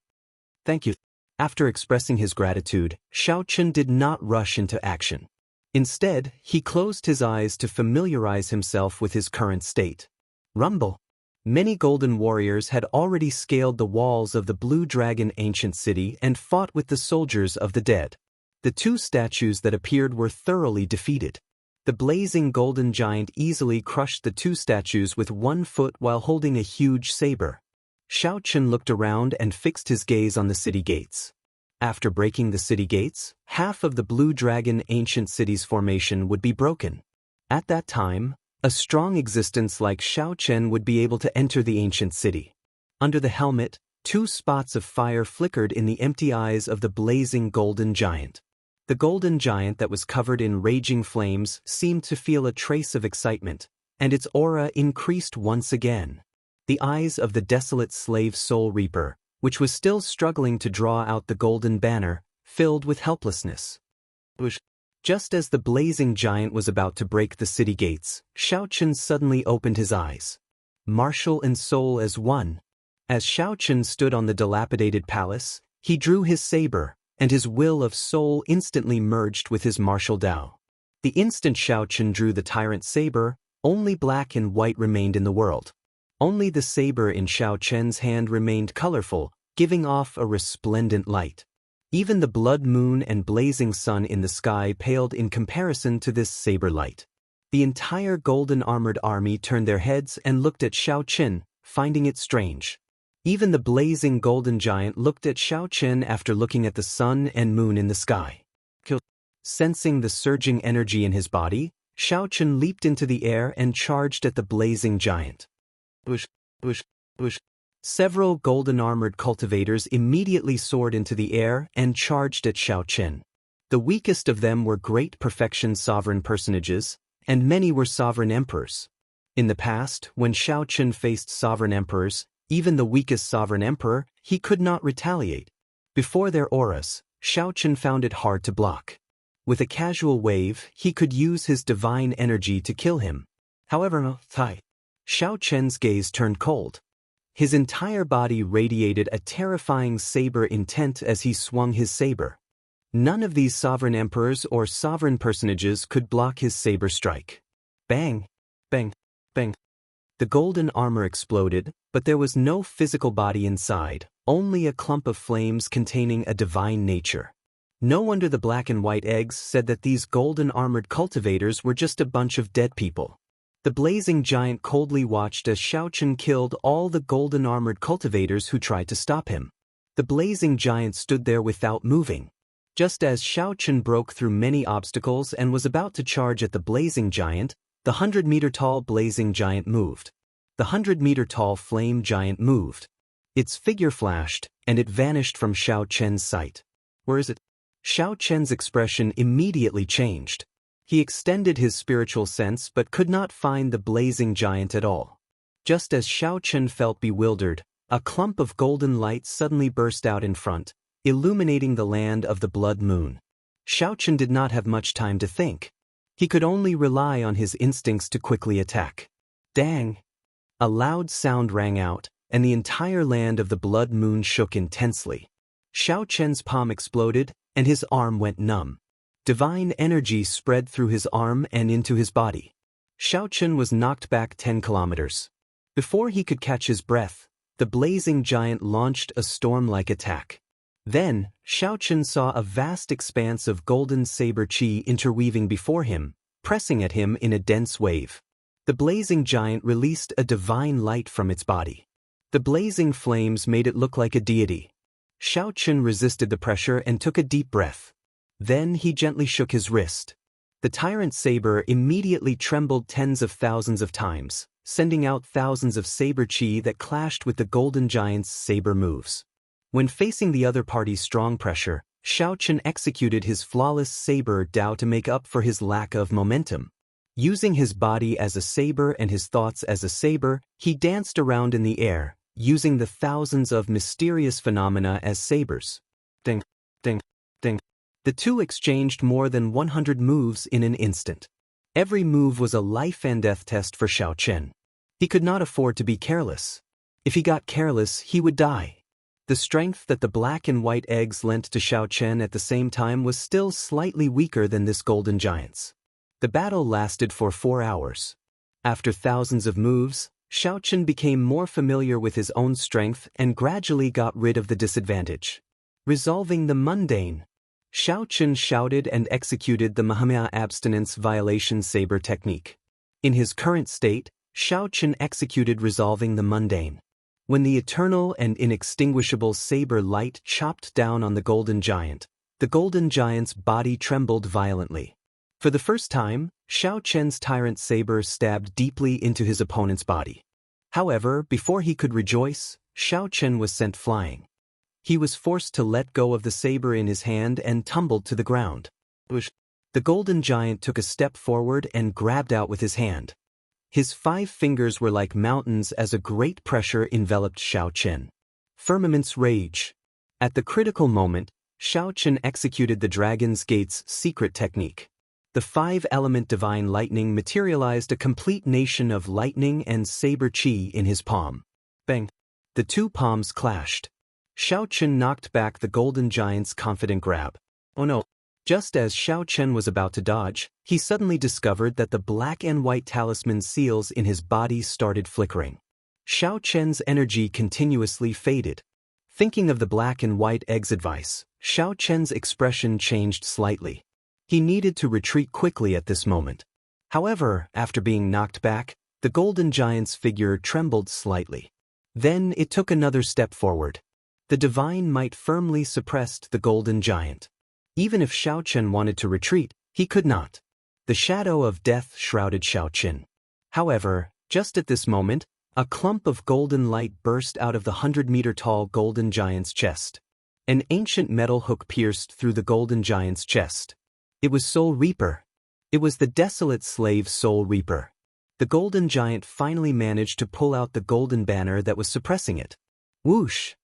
Thank you. After expressing his gratitude, Xiao Chen did not rush into action. Instead, he closed his eyes to familiarize himself with his current state. Rumble. Many golden warriors had already scaled the walls of the Blue Dragon ancient city and fought with the soldiers of the dead. The 2 statues that appeared were thoroughly defeated. The blazing golden giant easily crushed the 2 statues with 1 foot while holding a huge saber. Xiao Chen looked around and fixed his gaze on the city gates. After breaking the city gates, half of the Blue Dragon ancient city's formation would be broken. At that time, a strong existence like Xiao Chen would be able to enter the ancient city. Under the helmet, 2 spots of fire flickered in the empty eyes of the blazing golden giant. The golden giant that was covered in raging flames seemed to feel a trace of excitement, and its aura increased once again. The eyes of the desolate slave soul reaper, which was still struggling to draw out the golden banner, filled with helplessness. Just as the blazing giant was about to break the city gates, Xiaochen suddenly opened his eyes. Martial and soul as one. As Xiaochen stood on the dilapidated palace, he drew his saber, and his will of soul instantly merged with his martial Dao. The instant Xiaochen drew the tyrant saber, only black and white remained in the world. Only the saber in Xiaochen's hand remained colorful, giving off a resplendent light. Even the blood moon and blazing sun in the sky paled in comparison to this saber light. The entire golden-armored army turned their heads and looked at Xiaochen, finding it strange. Even the blazing golden giant looked at Xiaochen after looking at the sun and moon in the sky. Sensing the surging energy in his body, Xiaochen leaped into the air and charged at the blazing giant. Several golden-armored cultivators immediately soared into the air and charged at Xiaochen. The weakest of them were great perfection sovereign personages, and many were sovereign emperors. In the past, when Xiaochen faced sovereign emperors, even the weakest sovereign emperor, he could not retaliate. Before their auras, Xiaochen found it hard to block. With a casual wave, he could use his divine energy to kill him. However, Xiaochen's gaze turned cold. His entire body radiated a terrifying saber intent as he swung his saber. None of these sovereign emperors or sovereign personages could block his saber strike. Bang! Bang! Bang! The golden armor exploded, but there was no physical body inside, only a clump of flames containing a divine nature. No wonder the black and white eggs said that these golden-armored cultivators were just a bunch of dead people. The blazing giant coldly watched as Xiaochen killed all the golden-armored cultivators who tried to stop him. The blazing giant stood there without moving. Just as Xiaochen broke through many obstacles and was about to charge at the blazing giant, the 100-meter-tall blazing giant moved. The 100-meter-tall flame giant moved. Its figure flashed, and it vanished from Xiaochen's sight. Where is it? Xiaochen's expression immediately changed. He extended his spiritual sense but could not find the blazing giant at all. Just as Xiaochen felt bewildered, a clump of golden light suddenly burst out in front, illuminating the land of the blood moon. Xiaochen did not have much time to think. He could only rely on his instincts to quickly attack. Dang! A loud sound rang out, and the entire land of the blood moon shook intensely. Xiaochen's palm exploded, and his arm went numb. Divine energy spread through his arm and into his body. Xiaochen was knocked back 10 kilometers. Before he could catch his breath, the blazing giant launched a storm-like attack. Then, Xiaochen saw a vast expanse of golden saber chi interweaving before him, pressing at him in a dense wave. The blazing giant released a divine light from its body. The blazing flames made it look like a deity. Xiaochen resisted the pressure and took a deep breath. Then he gently shook his wrist. The tyrant saber immediately trembled tens of thousands of times, sending out thousands of saber chi that clashed with the golden giant's saber moves. When facing the other party's strong pressure, Xiaochen executed his flawless saber Dao to make up for his lack of momentum. Using his body as a saber and his thoughts as a saber, he danced around in the air, using the thousands of mysterious phenomena as sabers. Ding, ding, ding. The two exchanged more than 100 moves in an instant. Every move was a life and death test for Xiaochen. He could not afford to be careless. If he got careless, he would die. The strength that the black and white eggs lent to Xiaochen at the same time was still slightly weaker than this golden giant's. The battle lasted for 4 hours. After thousands of moves, Xiaochen became more familiar with his own strength and gradually got rid of the disadvantage. Resolving the mundane. Xiaochen shouted and executed the Mahamaya abstinence violation saber technique. In his current state, Xiaochen executed resolving the mundane. When the eternal and inextinguishable saber light chopped down on the golden giant's body trembled violently. For the first time, Xiaochen's tyrant saber stabbed deeply into his opponent's body. However, before he could rejoice, Xiaochen was sent flying. He was forced to let go of the saber in his hand and tumbled to the ground. The golden giant took a step forward and grabbed out with his hand. His 5 fingers were like mountains as a great pressure enveloped Xiao Chen. Firmament's rage. At the critical moment, Xiao Chen executed the Dragon's Gate's secret technique. The 5-element divine lightning materialized a complete nation of lightning and saber chi in his palm. Bang! The 2 palms clashed. Xiao Chen knocked back the golden giant's confident grab. Oh no! Just as Xiao Chen was about to dodge, he suddenly discovered that the black and white talisman seals in his body started flickering. Xiao Chen's energy continuously faded. Thinking of the black and white egg's advice, Xiao Chen's expression changed slightly. He needed to retreat quickly at this moment. However, after being knocked back, the golden giant's figure trembled slightly. Then it took another step forward. The divine might firmly suppressed the golden giant. Even if Xiao Chen wanted to retreat, he could not. The shadow of death shrouded Xiao Chen. However, just at this moment, a clump of golden light burst out of the 100-meter-tall golden giant's chest. An ancient metal hook pierced through the golden giant's chest. It was Soul Reaper. It was the desolate slave Soul Reaper. The golden giant finally managed to pull out the golden banner that was suppressing it. Whoosh!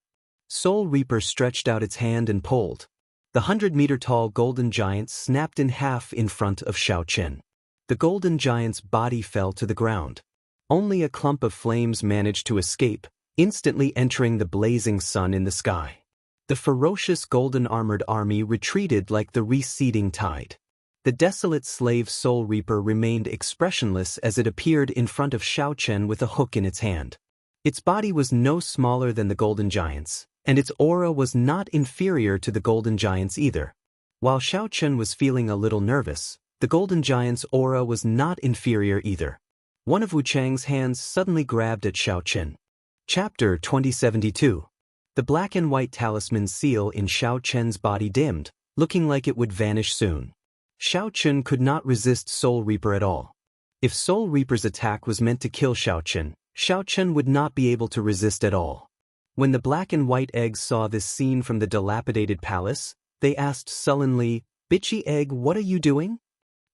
Soul Reaper stretched out its hand and pulled. The 100-meter-tall golden giant snapped in half in front of Xiao Chen. The golden giant's body fell to the ground. Only a clump of flames managed to escape, instantly entering the blazing sun in the sky. The ferocious golden-armored army retreated like the receding tide. The desolate slave Soul Reaper remained expressionless as it appeared in front of Xiao Chen with a hook in its hand. Its body was no smaller than the golden giant's, and its aura was not inferior to the golden giant's either. While Xiao Chen was feeling a little nervous, the golden giant's aura was not inferior either. One of Wu Chang's hands suddenly grabbed at Xiao Chen. Chapter 2072. The black and white talisman seal in Xiao Chen's body dimmed, looking like it would vanish soon. Xiao Chen could not resist Soul Reaper at all. If Soul Reaper's attack was meant to kill Xiao Chen would not be able to resist at all. When the black and white eggs saw this scene from the dilapidated palace, they asked sullenly, "Bitchy egg, what are you doing?"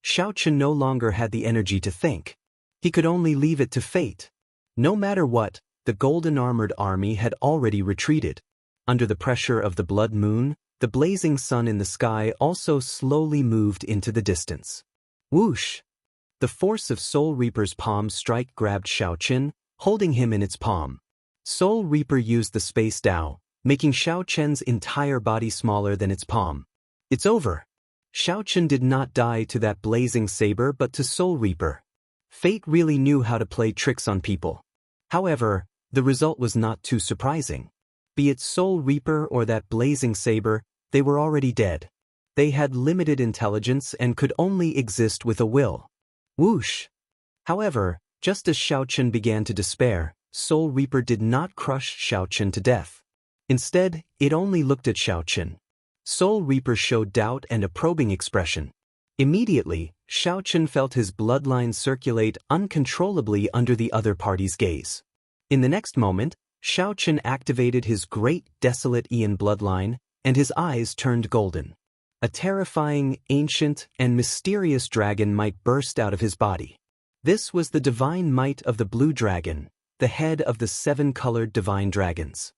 Xiao Chen no longer had the energy to think. He could only leave it to fate. No matter what, the golden-armored army had already retreated. Under the pressure of the blood moon, the blazing sun in the sky also slowly moved into the distance. Whoosh! The force of Soul Reaper's palm strike grabbed Xiao Chen, holding him in its palm. Soul Reaper used the Space Dao, making Xiao Chen's entire body smaller than its palm. It's over. Xiao Chen did not die to that blazing saber but to Soul Reaper. Fate really knew how to play tricks on people. However, the result was not too surprising. Be it Soul Reaper or that blazing saber, they were already dead. They had limited intelligence and could only exist with a will. Whoosh! However, just as Xiao Chen began to despair, Soul Reaper did not crush Xiao Chen to death. Instead, it only looked at Xiao Chen. Soul Reaper showed doubt and a probing expression. Immediately, Xiao Chen felt his bloodline circulate uncontrollably under the other party's gaze. In the next moment, Xiao Chen activated his great desolate Aeon bloodline, and his eyes turned golden. A terrifying, ancient, and mysterious dragon might burst out of his body. This was the divine might of the blue dragon, the head of the 7-colored divine dragons.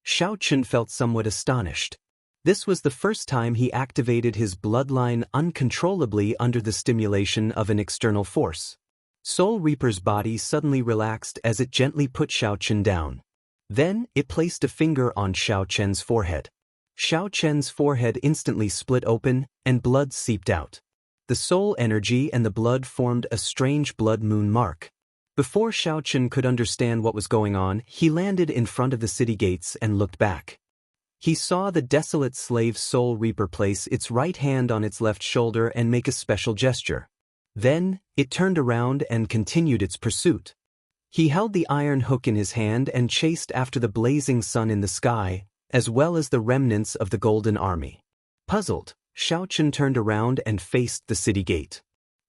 Xiao Chen felt somewhat astonished. This was the first time he activated his bloodline uncontrollably under the stimulation of an external force. Soul Reaper's body suddenly relaxed as it gently put Xiao Chen down. Then, it placed a finger on Xiao Chen's forehead. Xiao Chen's forehead instantly split open, and blood seeped out. The soul energy and the blood formed a strange blood moon mark. Before Xiao Chen could understand what was going on, he landed in front of the city gates and looked back. He saw the desolate slave Soul Reaper place its right hand on its left shoulder and make a special gesture. Then, it turned around and continued its pursuit. He held the iron hook in his hand and chased after the blazing sun in the sky, as well as the remnants of the golden army. Puzzled, Xiao Chen turned around and faced the city gate.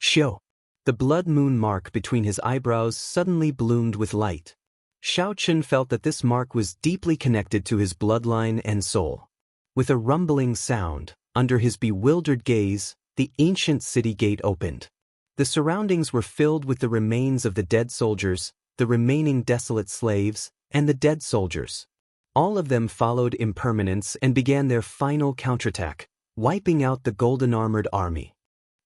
Xiao! The blood moon mark between his eyebrows suddenly bloomed with light. Xiao Chen felt that this mark was deeply connected to his bloodline and soul. With a rumbling sound, under his bewildered gaze, the ancient city gate opened. The surroundings were filled with the remains of the dead soldiers, the remaining desolate slaves, and the dead soldiers. All of them followed impermanence and began their final counterattack, wiping out the golden-armored army.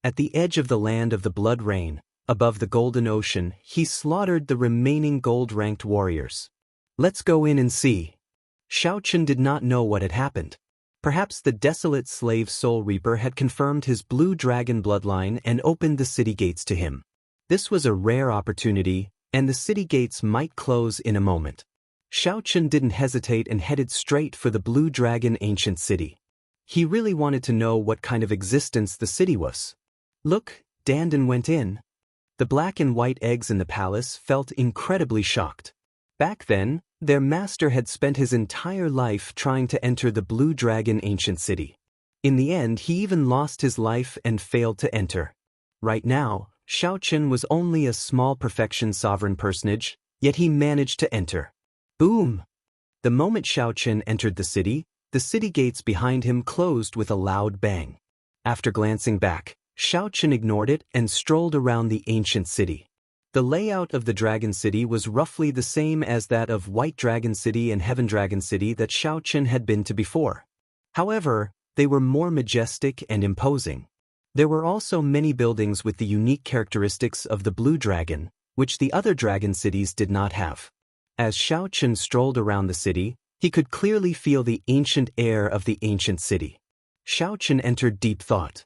At the edge of the land of the blood rain, above the golden ocean, he slaughtered the remaining gold-ranked warriors. "Let's go in and see." Shao Chun did not know what had happened. Perhaps the desolate slave Soul Reaper had confirmed his blue dragon bloodline and opened the city gates to him. This was a rare opportunity, and the city gates might close in a moment. Shao Chun didn't hesitate and headed straight for the blue dragon ancient city. He really wanted to know what kind of existence the city was. "Look," Dandan went in. The black and white eggs in the palace felt incredibly shocked. Back then, their master had spent his entire life trying to enter the blue dragon ancient city. In the end, he even lost his life and failed to enter. Right now, Shao Chun was only a small perfection sovereign personage, yet he managed to enter. Boom! The moment Shao Chun entered the city gates behind him closed with a loud bang. After glancing back, Shao Chun ignored it and strolled around the ancient city. The layout of the Dragon City was roughly the same as that of White Dragon City and Heaven Dragon City that Shao Chun had been to before. However, they were more majestic and imposing. There were also many buildings with the unique characteristics of the Blue Dragon, which the other dragon cities did not have. As Shao Chun strolled around the city, he could clearly feel the ancient air of the ancient city. Shao Chun entered deep thought.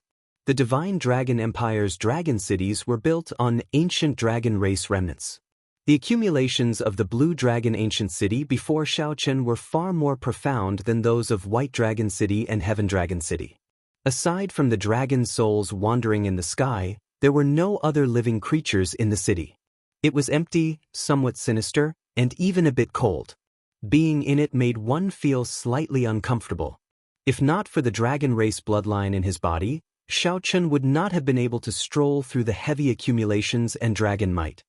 The Divine Dragon Empire's dragon cities were built on ancient dragon race remnants. The accumulations of the Blue Dragon Ancient City before Shao Chun were far more profound than those of White Dragon City and Heaven Dragon City. Aside from the dragon souls wandering in the sky, there were no other living creatures in the city. It was empty, somewhat sinister, and even a bit cold. Being in it made one feel slightly uncomfortable. If not for the dragon race bloodline in his body, Shao Chun would not have been able to stroll through the heavy accumulations and dragon might.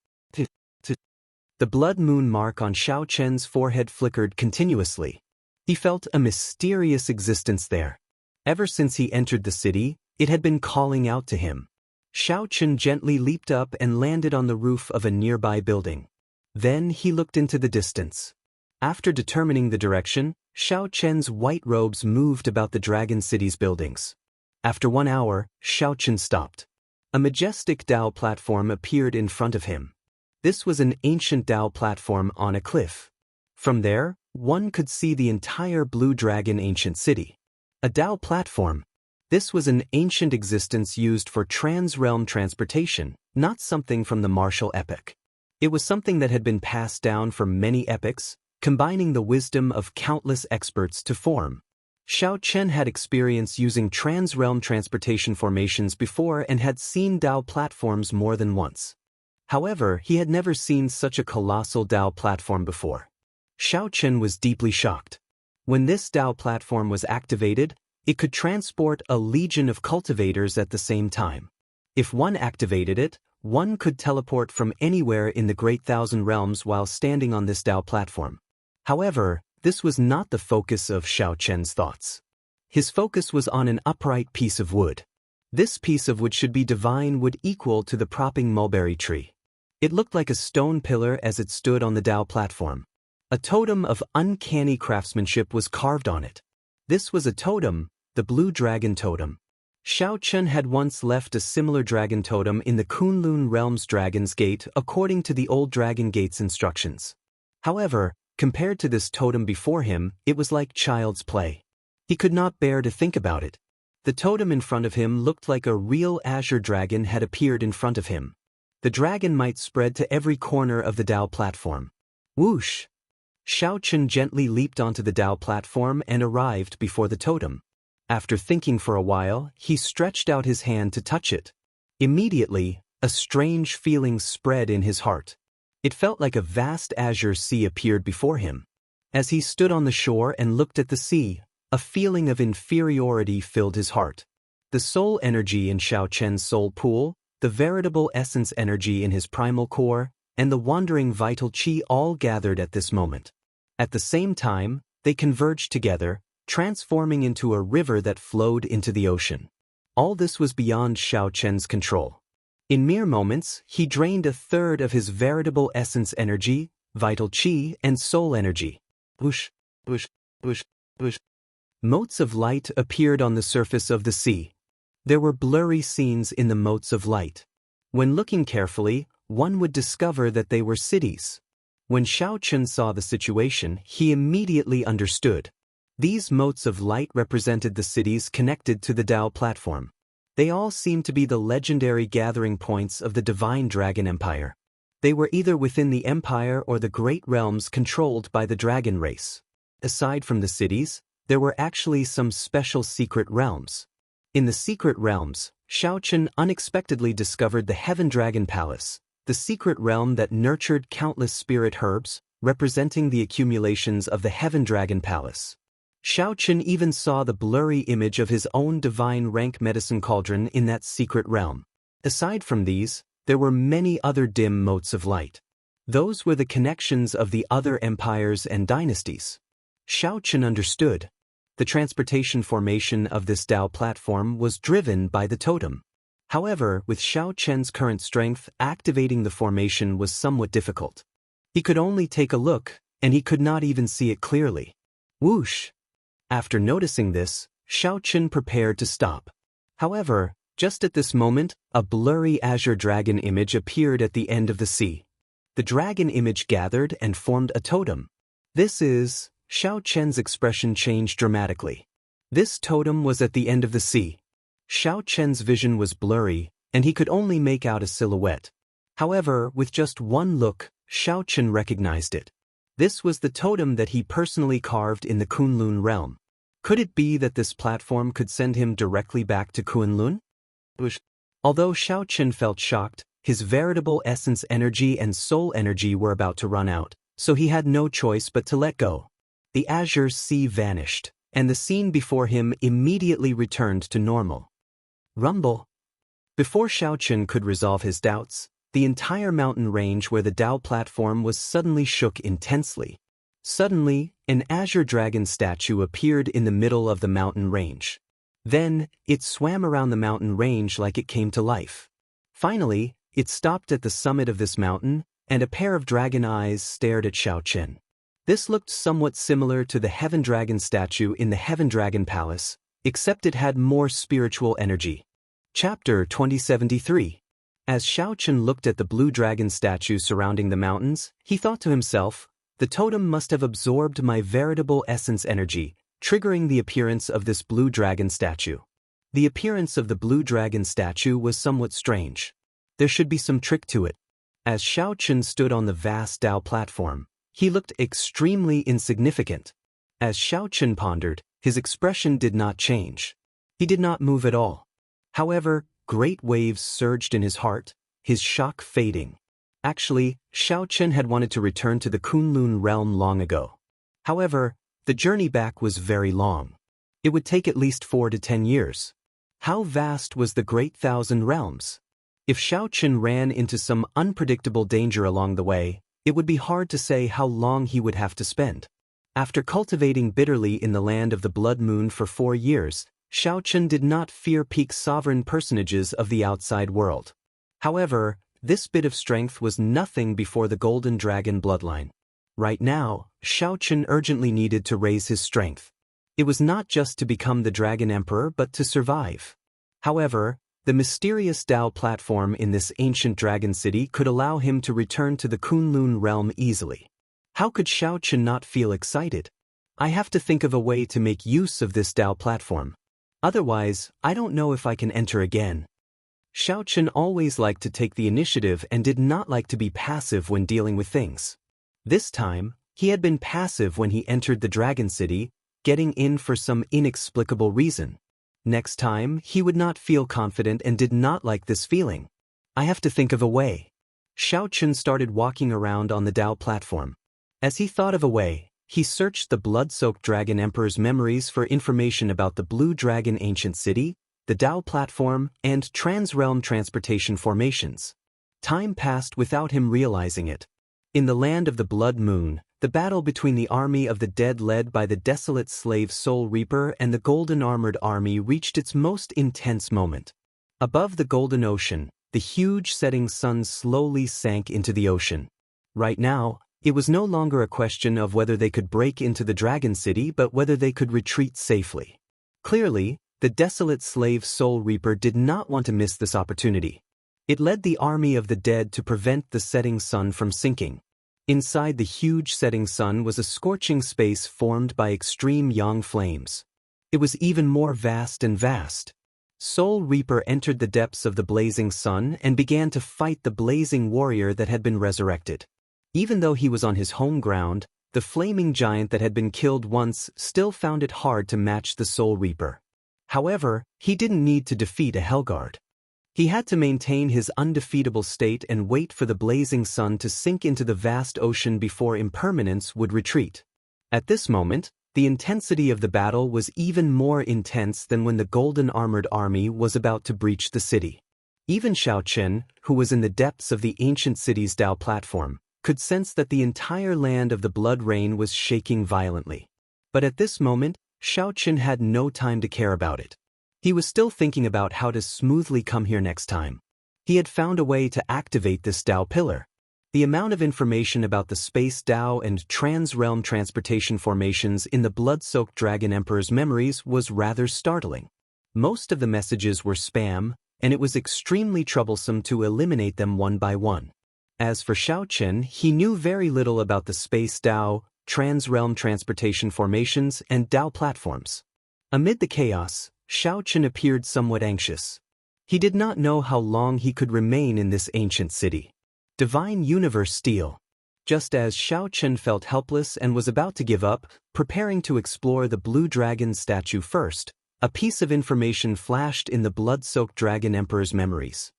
The blood moon mark on Shao Chun's forehead flickered continuously. He felt a mysterious existence there. Ever since he entered the city, it had been calling out to him. Shao Chun gently leaped up and landed on the roof of a nearby building. Then he looked into the distance. After determining the direction, Shao Chun's white robes moved about the Dragon City's buildings. After 1 hour, Shao Chun stopped. A majestic Dao platform appeared in front of him. This was an ancient Dao platform on a cliff. From there, one could see the entire Blue Dragon ancient city. A Dao platform. This was an ancient existence used for trans-realm transportation, not something from the martial epic. It was something that had been passed down from many epics, combining the wisdom of countless experts to form. Shao Chun had experience using trans-realm transportation formations before and had seen Dao platforms more than once. However, he had never seen such a colossal Dao platform before. Shao Chun was deeply shocked. When this Dao platform was activated, it could transport a legion of cultivators at the same time. If one activated it, one could teleport from anywhere in the Great Thousand Realms while standing on this Dao platform. However, this was not the focus of Shao Chun's thoughts. His focus was on an upright piece of wood. This piece of wood should be divine wood equal to the propping mulberry tree. It looked like a stone pillar as it stood on the Dao platform. A totem of uncanny craftsmanship was carved on it. This was a totem, the Blue Dragon Totem. Shao Chun had once left a similar dragon totem in the Kunlun Realm's Dragon's Gate according to the old Dragon Gate's instructions. However, compared to this totem before him, it was like child's play. He could not bear to think about it. The totem in front of him looked like a real azure dragon had appeared in front of him. The dragon might spread to every corner of the Dao platform. Whoosh! Shao Chun gently leaped onto the Dao platform and arrived before the totem. After thinking for a while, he stretched out his hand to touch it. Immediately, a strange feeling spread in his heart. It felt like a vast azure sea appeared before him. As he stood on the shore and looked at the sea, a feeling of inferiority filled his heart. The soul energy in Shao Chun's soul pool, the veritable essence energy in his primal core, and the wandering vital qi all gathered at this moment. At the same time, they converged together, transforming into a river that flowed into the ocean. All this was beyond Shao Chun's control. In mere moments, he drained a third of his veritable essence energy, vital chi, and soul energy. Whoosh, whoosh, whoosh, whoosh. Motes of light appeared on the surface of the sea. There were blurry scenes in the motes of light. When looking carefully, one would discover that they were cities. When Xiao Chen saw the situation, he immediately understood. These motes of light represented the cities connected to the Tao platform. They all seemed to be the legendary gathering points of the Divine Dragon Empire. They were either within the empire or the great realms controlled by the dragon race. Aside from the cities, there were actually some special secret realms. In the secret realms, Xiao Chen unexpectedly discovered the Heaven Dragon Palace, the secret realm that nurtured countless spirit herbs, representing the accumulations of the Heaven Dragon Palace. Xiao Chen even saw the blurry image of his own divine rank medicine cauldron in that secret realm. Aside from these, there were many other dim motes of light. Those were the connections of the other empires and dynasties. Xiao Chen understood. The transportation formation of this Tao platform was driven by the totem. However, with Xiao Chen's current strength, activating the formation was somewhat difficult. He could only take a look, and he could not even see it clearly. Whoosh! After noticing this, Xiao Chen prepared to stop. However, just at this moment, a blurry azure dragon image appeared at the end of the sea. The dragon image gathered and formed a totem. Xiao Chen's expression changed dramatically. This totem was at the end of the sea. Xiao Chen's vision was blurry, and he could only make out a silhouette. However, with just one look, Xiao Chen recognized it. This was the totem that he personally carved in the Kunlun realm. Could it be that this platform could send him directly back to Kunlun? Although Xiao Chen felt shocked, his veritable essence energy and soul energy were about to run out, so he had no choice but to let go. The azure sea vanished, and the scene before him immediately returned to normal. Rumble. Before Xiao Chen could resolve his doubts, the entire mountain range where the Tao platform was suddenly shook intensely. Suddenly, an azure dragon statue appeared in the middle of the mountain range. Then, it swam around the mountain range like it came to life. Finally, it stopped at the summit of this mountain, and a pair of dragon eyes stared at Xiao Chen. This looked somewhat similar to the Heaven Dragon statue in the Heaven Dragon Palace, except it had more spiritual energy. Chapter 2073. As Xiao Chen looked at the blue dragon statue surrounding the mountains, he thought to himself, the totem must have absorbed my veritable essence energy, triggering the appearance of this blue dragon statue. The appearance of the blue dragon statue was somewhat strange. There should be some trick to it. As Xiao Chen stood on the vast Tao platform, he looked extremely insignificant. As Xiao Chen pondered, his expression did not change. He did not move at all. However, great waves surged in his heart, his shock fading. Actually, Xiao Chen had wanted to return to the Kunlun realm long ago. However, the journey back was very long. It would take at least 4 to 10 years. How vast was the Great Thousand Realms? If Xiao Chen ran into some unpredictable danger along the way, it would be hard to say how long he would have to spend. After cultivating bitterly in the land of the Blood Moon for 4 years, Xiao Chen did not fear peak sovereign personages of the outside world. However, this bit of strength was nothing before the Golden Dragon bloodline. Right now, Xiao Chen urgently needed to raise his strength. It was not just to become the Dragon Emperor but to survive. However, the mysterious Tao platform in this ancient dragon city could allow him to return to the Kunlun realm easily. How could Xiao Chen not feel excited? I have to think of a way to make use of this Tao platform. Otherwise, I don't know if I can enter again. Xiao Chen always liked to take the initiative and did not like to be passive when dealing with things. This time, he had been passive when he entered the Dragon City, getting in for some inexplicable reason. Next time, he would not feel confident and did not like this feeling. I have to think of a way. Xiao Chen started walking around on the Tao platform. As he thought of a way, he searched the blood-soaked Dragon Emperor's memories for information about the Blue Dragon Ancient City, the Tao platform, and trans-realm transportation formations. Time passed without him realizing it. In the land of the Blood Moon, the battle between the army of the dead led by the desolate slave Soul Reaper and the golden armored army reached its most intense moment. Above the Golden Ocean, the huge setting sun slowly sank into the ocean. Right now, it was no longer a question of whether they could break into the Dragon City but whether they could retreat safely. Clearly, the desolate slave Soul Reaper did not want to miss this opportunity. It led the army of the dead to prevent the setting sun from sinking. Inside the huge setting sun was a scorching space formed by extreme yang flames. It was even more vast and vast. Soul Reaper entered the depths of the blazing sun and began to fight the blazing warrior that had been resurrected. Even though he was on his home ground, the flaming giant that had been killed once still found it hard to match the Soul Reaper. However, he didn't need to defeat a Hellguard. He had to maintain his undefeatable state and wait for the blazing sun to sink into the vast ocean before impermanence would retreat. At this moment, the intensity of the battle was even more intense than when the golden armored army was about to breach the city. Even Xiao Chen, who was in the depths of the ancient city's Dao platform, could sense that the entire land of the Blood Rain was shaking violently. But at this moment, Xiao Chen had no time to care about it. He was still thinking about how to smoothly come here next time. He had found a way to activate this Dao pillar. The amount of information about the space Dao and trans-realm transportation formations in the blood-soaked Dragon Emperor's memories was rather startling. Most of the messages were spam, and it was extremely troublesome to eliminate them one by one. As for Xiao Chen, he knew very little about the space Dao, trans-realm transportation formations, and Dao platforms. Amid the chaos, Xiao Chen appeared somewhat anxious. He did not know how long he could remain in this ancient city. Divine Universe Steel. Just as Xiao Chen felt helpless and was about to give up, preparing to explore the Blue Dragon statue first, a piece of information flashed in the blood-soaked Dragon Emperor's memories.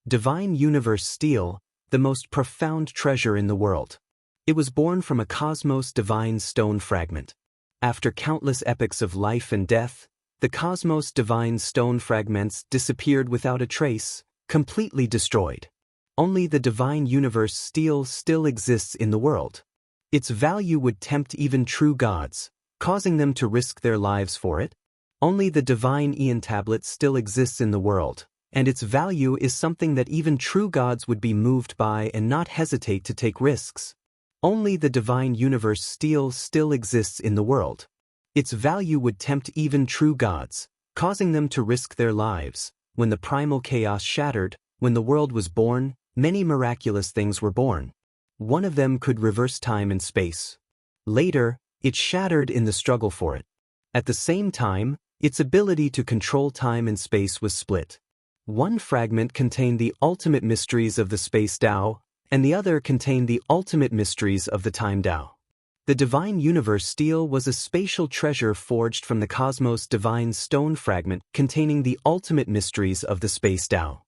Divine Universe Steel, the most profound treasure in the world. It was born from a cosmos divine stone fragment. After countless epochs of life and death, the cosmos divine stone fragments disappeared without a trace, completely destroyed. Only the divine universe steel still exists in the world. Its value would tempt even true gods, causing them to risk their lives for it. Only the divine Aeon tablet still exists in the world, and its value is something that even true gods would be moved by and not hesitate to take risks. Only the divine universe steel still exists in the world. Its value would tempt even true gods, causing them to risk their lives. When the primal chaos shattered, when the world was born, many miraculous things were born. One of them could reverse time and space. Later, it shattered in the struggle for it. At the same time, its ability to control time and space was split. One fragment contained the ultimate mysteries of the space Dao, and the other contained the ultimate mysteries of the time Dao. The divine universe steel was a spatial treasure forged from the cosmos divine stone fragment containing the ultimate mysteries of the space Dao.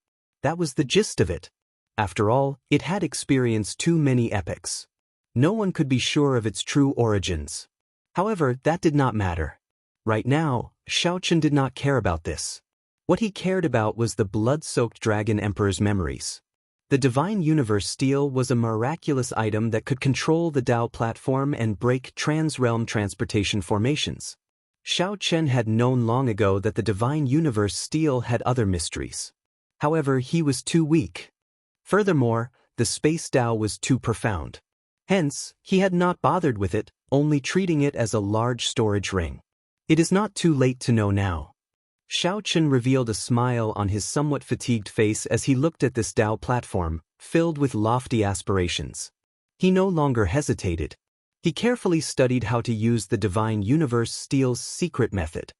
That was the gist of it. After all, it had experienced too many epochs. No one could be sure of its true origins. However, that did not matter. Right now, Xiao Chen did not care about this. What he cared about was the blood-soaked Dragon Emperor's memories. The Divine Universe Steel was a miraculous item that could control the Dao platform and break trans-realm transportation formations. Xiao Chen had known long ago that the Divine Universe Steel had other mysteries. However, he was too weak. Furthermore, the Space Dao was too profound. Hence, he had not bothered with it, only treating it as a large storage ring. It is not too late to know now. Xiao Chen revealed a smile on his somewhat fatigued face as he looked at this Dao platform, filled with lofty aspirations. He no longer hesitated. He carefully studied how to use the Divine Universe Steel's secret method.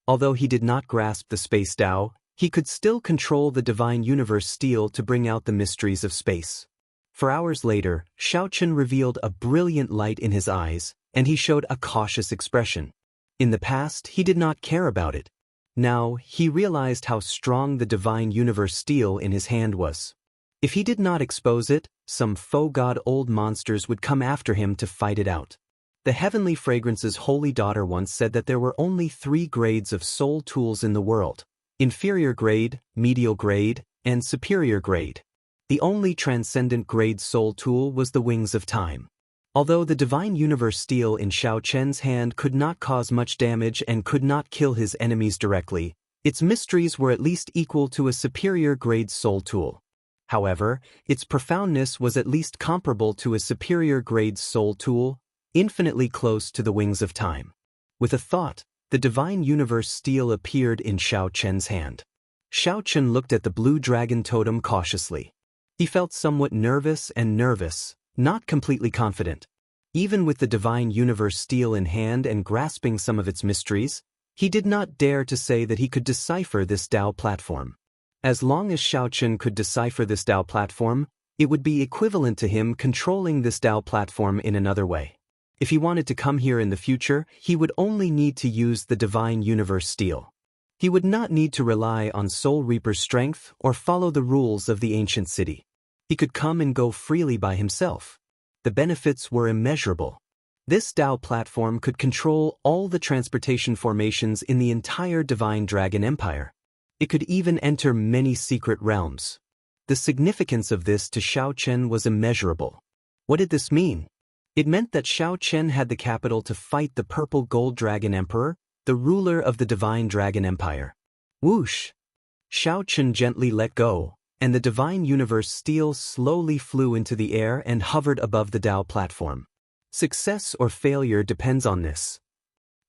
Although he did not grasp the Space Dao, he could still control the Divine Universe Steel to bring out the mysteries of space. For hours later, Xiao Chen revealed a brilliant light in his eyes, and he showed a cautious expression. In the past, he did not care about it. Now, he realized how strong the Divine Universe Steel in his hand was. If he did not expose it, some faux god old monsters would come after him to fight it out. The Heavenly Fragrance's holy daughter once said that there were only 3 grades of soul tools in the world: inferior grade, medial grade, and superior grade. The only transcendent grade soul tool was the Wings of Time. Although the Divine Universe Steel in Xiao Chen's hand could not cause much damage and could not kill his enemies directly, its mysteries were at least equal to a superior grade soul tool. However, its profoundness was at least comparable to a superior-grade soul tool, infinitely close to the wings of time. With a thought, the divine universe steel appeared in Xiao Chen's hand. Xiao Chen looked at the blue dragon totem cautiously. He felt somewhat nervous, not completely confident. Even with the divine universe steel in hand and grasping some of its mysteries, he did not dare to say that he could decipher this Dao platform. As long as Xiao Chen could decipher this Dao platform, it would be equivalent to him controlling this Dao platform in another way. If he wanted to come here in the future, he would only need to use the divine universe steel. He would not need to rely on Soul Reaper's strength or follow the rules of the ancient city. He could come and go freely by himself. The benefits were immeasurable. This Dao platform could control all the transportation formations in the entire Divine Dragon Empire. It could even enter many secret realms. The significance of this to Xiao Chen was immeasurable. What did this mean? It meant that Xiao Chen had the capital to fight the Purple Gold Dragon Emperor, the ruler of the Divine Dragon Empire. Whoosh! Xiao Chen gently let go, and the Divine Universe steel slowly flew into the air and hovered above the Dao platform. Success or failure depends on this.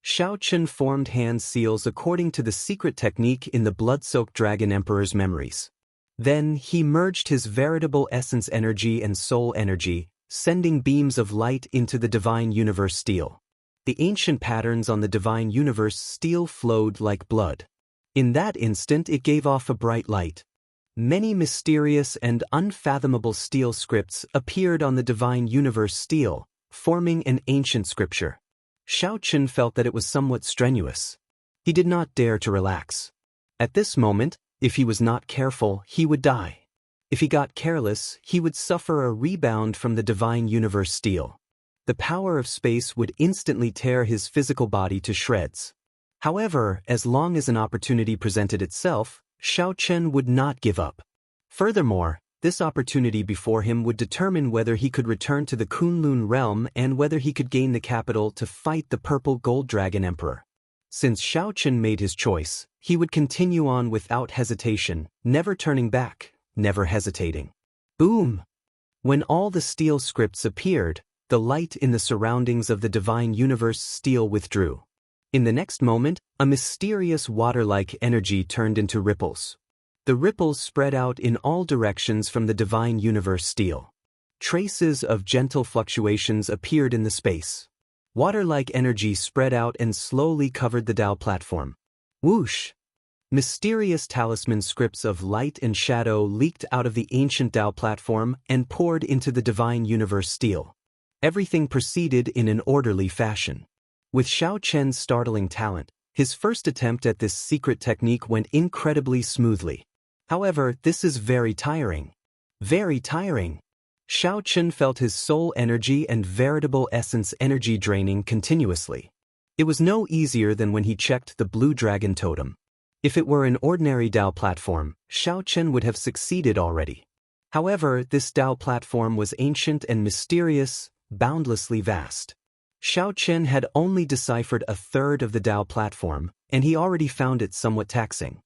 Xiao Chen formed hand seals according to the secret technique in the blood-soaked Dragon Emperor's memories. Then he merged his veritable essence energy and soul energy, sending beams of light into the Divine Universe steel. The ancient patterns on the Divine Universe steel flowed like blood. In that instant it gave off a bright light. Many mysterious and unfathomable steel scripts appeared on the Divine Universe steel, forming an ancient scripture. Xiao Chen felt that it was somewhat strenuous. He did not dare to relax. At this moment, if he was not careful, he would die. If he got careless, he would suffer a rebound from the Divine Universe steel. The power of space would instantly tear his physical body to shreds. However, as long as an opportunity presented itself, Xiao Chen would not give up. Furthermore, this opportunity before him would determine whether he could return to the Kunlun realm and whether he could gain the capital to fight the Purple Gold Dragon Emperor. Since Xiao Chen made his choice, he would continue on without hesitation, never turning back, never hesitating. Boom! When all the steel scripts appeared, the light in the surroundings of the Divine Universe steel withdrew. In the next moment, a mysterious water-like energy turned into ripples. The ripples spread out in all directions from the Divine Universe steel. Traces of gentle fluctuations appeared in the space. Water-like energy spread out and slowly covered the Dao platform. Whoosh! Mysterious talisman scripts of light and shadow leaked out of the ancient Dao platform and poured into the Divine Universe steel. Everything proceeded in an orderly fashion. With Xiao Chen's startling talent, his first attempt at this secret technique went incredibly smoothly. However, this is very tiring. Very tiring. Xiao Chen felt his soul energy and veritable essence energy draining continuously. It was no easier than when he checked the blue dragon totem. If it were an ordinary Dao platform, Xiao Chen would have succeeded already. However, this Dao platform was ancient and mysterious, boundlessly vast. Xiao Chen had only deciphered a third of the Dao platform, and he already found it somewhat taxing.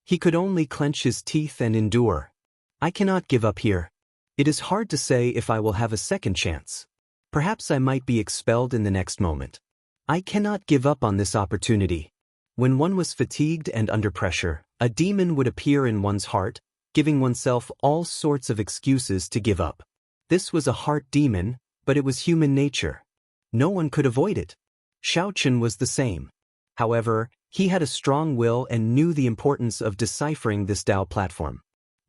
He could only clench his teeth and endure. I cannot give up here. It is hard to say if I will have a second chance. Perhaps I might be expelled in the next moment. I cannot give up on this opportunity. When one was fatigued and under pressure, a demon would appear in one's heart, giving oneself all sorts of excuses to give up. This was a heart demon, but it was human nature. No one could avoid it. Xiao Chen was the same. However, he had a strong will and knew the importance of deciphering this Dao platform.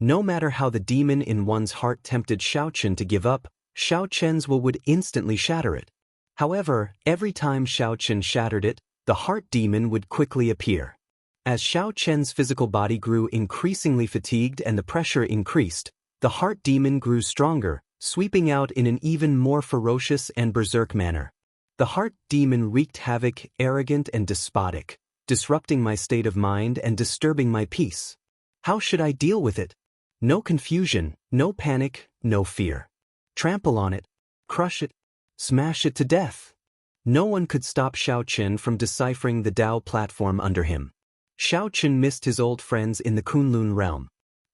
No matter how the demon in one's heart tempted Xiao Chen to give up, Xiao Chen's will would instantly shatter it. However, every time Xiao Chen shattered it, the heart demon would quickly appear. As Xiao Chen's physical body grew increasingly fatigued and the pressure increased, the heart demon grew stronger, sweeping out in an even more ferocious and berserk manner. The heart demon wreaked havoc, arrogant and despotic, disrupting my state of mind and disturbing my peace. How should I deal with it? No confusion, no panic, no fear. Trample on it, crush it, smash it to death. No one could stop Xiao Chen from deciphering the Dao platform under him. Xiao Chen missed his old friends in the Kunlun realm.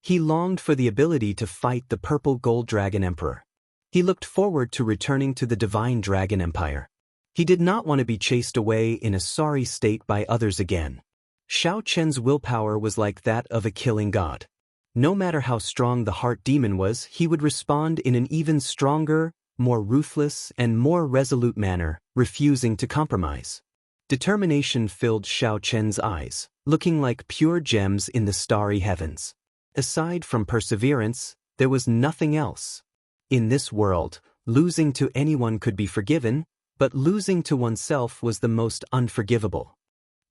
He longed for the ability to fight the purple gold dragon emperor. He looked forward to returning to the divine dragon empire. He did not want to be chased away in a sorry state by others again. Xiao Chen's willpower was like that of a killing god. No matter how strong the heart demon was, he would respond in an even stronger, more ruthless, and more resolute manner, refusing to compromise. Determination filled Xiao Chen's eyes, looking like pure gems in the starry heavens. Aside from perseverance, there was nothing else. In this world, losing to anyone could be forgiven, but losing to oneself was the most unforgivable.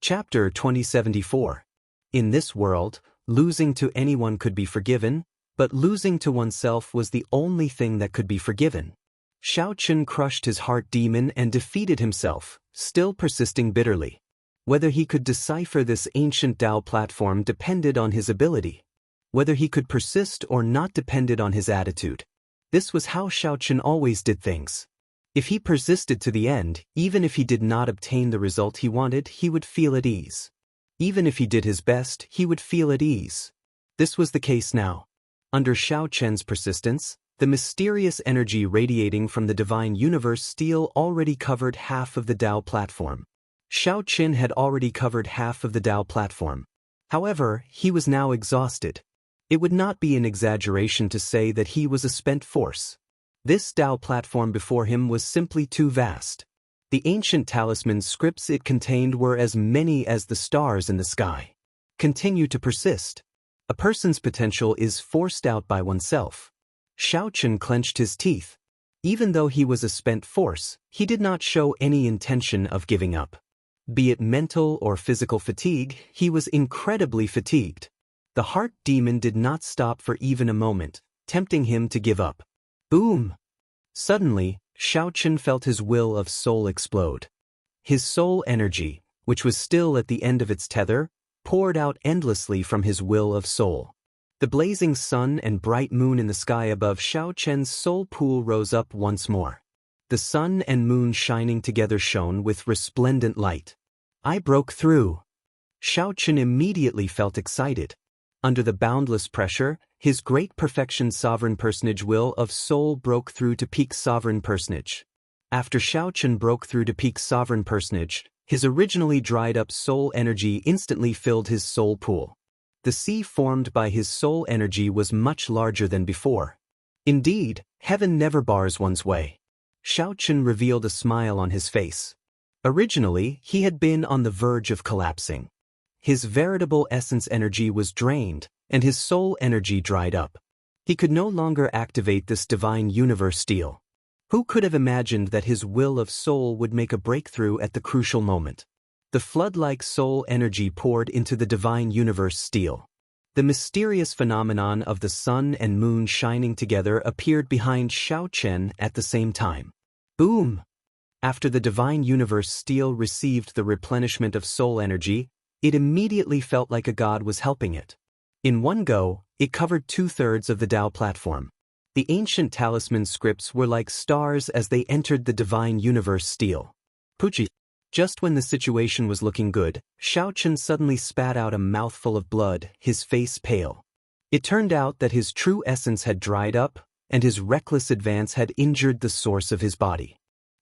Chapter 2074. In this world, losing to anyone could be forgiven, but losing to oneself was the only thing that could be forgiven. Xiao Chen crushed his heart demon and defeated himself, still persisting bitterly. Whether he could decipher this ancient Tao platform depended on his ability. Whether he could persist or not depended on his attitude. This was how Xiao Chen always did things. If he persisted to the end, even if he did not obtain the result he wanted, he would feel at ease. Even if he did his best, he would feel at ease. This was the case now. Under Xiao Chen's persistence, the mysterious energy radiating from the divine universe steel already covered half of the Tao platform. Xiao Chen had already covered half of the Tao platform. However, he was now exhausted. It would not be an exaggeration to say that he was a spent force. This Tao platform before him was simply too vast. The ancient talisman scripts it contained were as many as the stars in the sky. Continue to persist. A person's potential is forced out by oneself. Xiao Chen clenched his teeth. Even though he was a spent force, he did not show any intention of giving up. Be it mental or physical fatigue, he was incredibly fatigued. The heart demon did not stop for even a moment, tempting him to give up. Boom! Suddenly, Xiao Chen felt his will of soul explode. His soul energy, which was still at the end of its tether, poured out endlessly from his will of soul. The blazing sun and bright moon in the sky above Xiao Chen's soul pool rose up once more. The sun and moon shining together shone with resplendent light. I broke through. Xiao Chen immediately felt excited. Under the boundless pressure, his great perfection sovereign personage will of soul broke through to peak sovereign personage. After Xiao Chen broke through to peak sovereign personage, his originally dried up soul energy instantly filled his soul pool. The sea formed by his soul energy was much larger than before. Indeed, heaven never bars one's way. Xiao Chen revealed a smile on his face. Originally, he had been on the verge of collapsing. His veritable essence energy was drained, and his soul energy dried up. He could no longer activate this divine universe steel. Who could have imagined that his will of soul would make a breakthrough at the crucial moment? The flood-like soul energy poured into the divine universe steel. The mysterious phenomenon of the sun and moon shining together appeared behind Xiao Chen at the same time. Boom! After the divine universe steel received the replenishment of soul energy, it immediately felt like a god was helping it. In one go, it covered 2/3 of the Tao platform. The ancient talisman scripts were like stars as they entered the divine universe steel. Puchi. Just when the situation was looking good, Xiao Chen suddenly spat out a mouthful of blood, his face pale. It turned out that his true essence had dried up, and his reckless advance had injured the source of his body.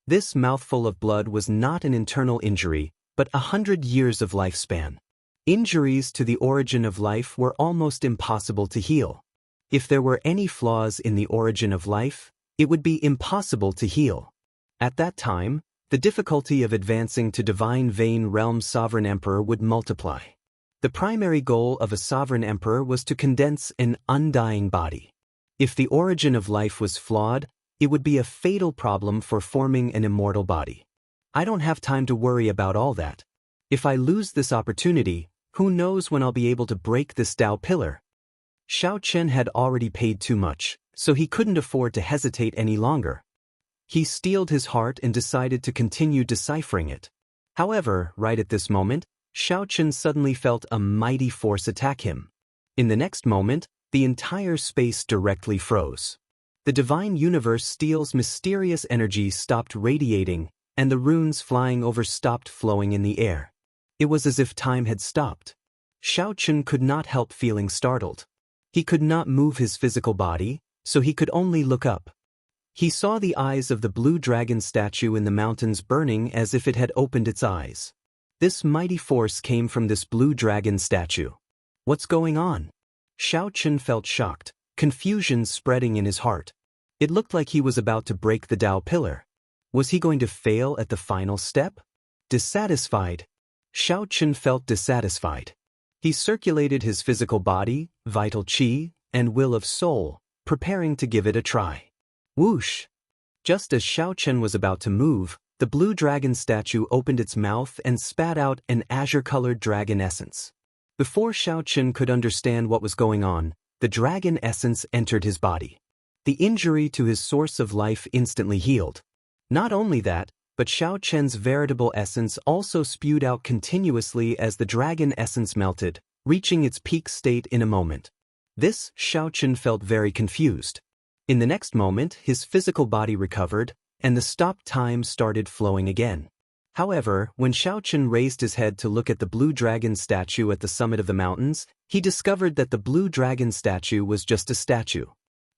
This mouthful of blood was not an internal injury, but 100 years of lifespan. Injuries to the origin of life were almost impossible to heal. If there were any flaws in the origin of life, it would be impossible to heal. At that time, the difficulty of advancing to divine vein realm sovereign emperor would multiply. The primary goal of a sovereign emperor was to condense an undying body. If the origin of life was flawed, it would be a fatal problem for forming an immortal body. I don't have time to worry about all that. If I lose this opportunity, who knows when I'll be able to break this Tao pillar? Xiao Chen had already paid too much, so he couldn't afford to hesitate any longer. He steeled his heart and decided to continue deciphering it. However, right at this moment, Xiao Chen suddenly felt a mighty force attack him. In the next moment, the entire space directly froze. The divine universe steel's mysterious energy stopped radiating, and the runes flying over stopped flowing in the air. It was as if time had stopped. Xiao Chen could not help feeling startled. He could not move his physical body, so he could only look up. He saw the eyes of the blue dragon statue in the mountains burning as if it had opened its eyes. This mighty force came from this blue dragon statue. What's going on? Xiao Chen felt shocked, confusion spreading in his heart. It looked like he was about to break the Tao pillar. Was he going to fail at the final step? Dissatisfied. Xiao Chen felt dissatisfied. He circulated his physical body, vital qi, and will of soul, preparing to give it a try. Whoosh! Just as Xiao Chen was about to move, the blue dragon statue opened its mouth and spat out an azure-colored dragon essence. Before Xiao Chen could understand what was going on, the dragon essence entered his body. The injury to his source of life instantly healed. Not only that, but Xiao Chen's veritable essence also spewed out continuously as the dragon essence melted, reaching its peak state in a moment. This, Xiao Chen felt very confused. In the next moment, his physical body recovered, and the stopped time started flowing again. However, when Xiao Chen raised his head to look at the blue dragon statue at the summit of the mountains, he discovered that the blue dragon statue was just a statue.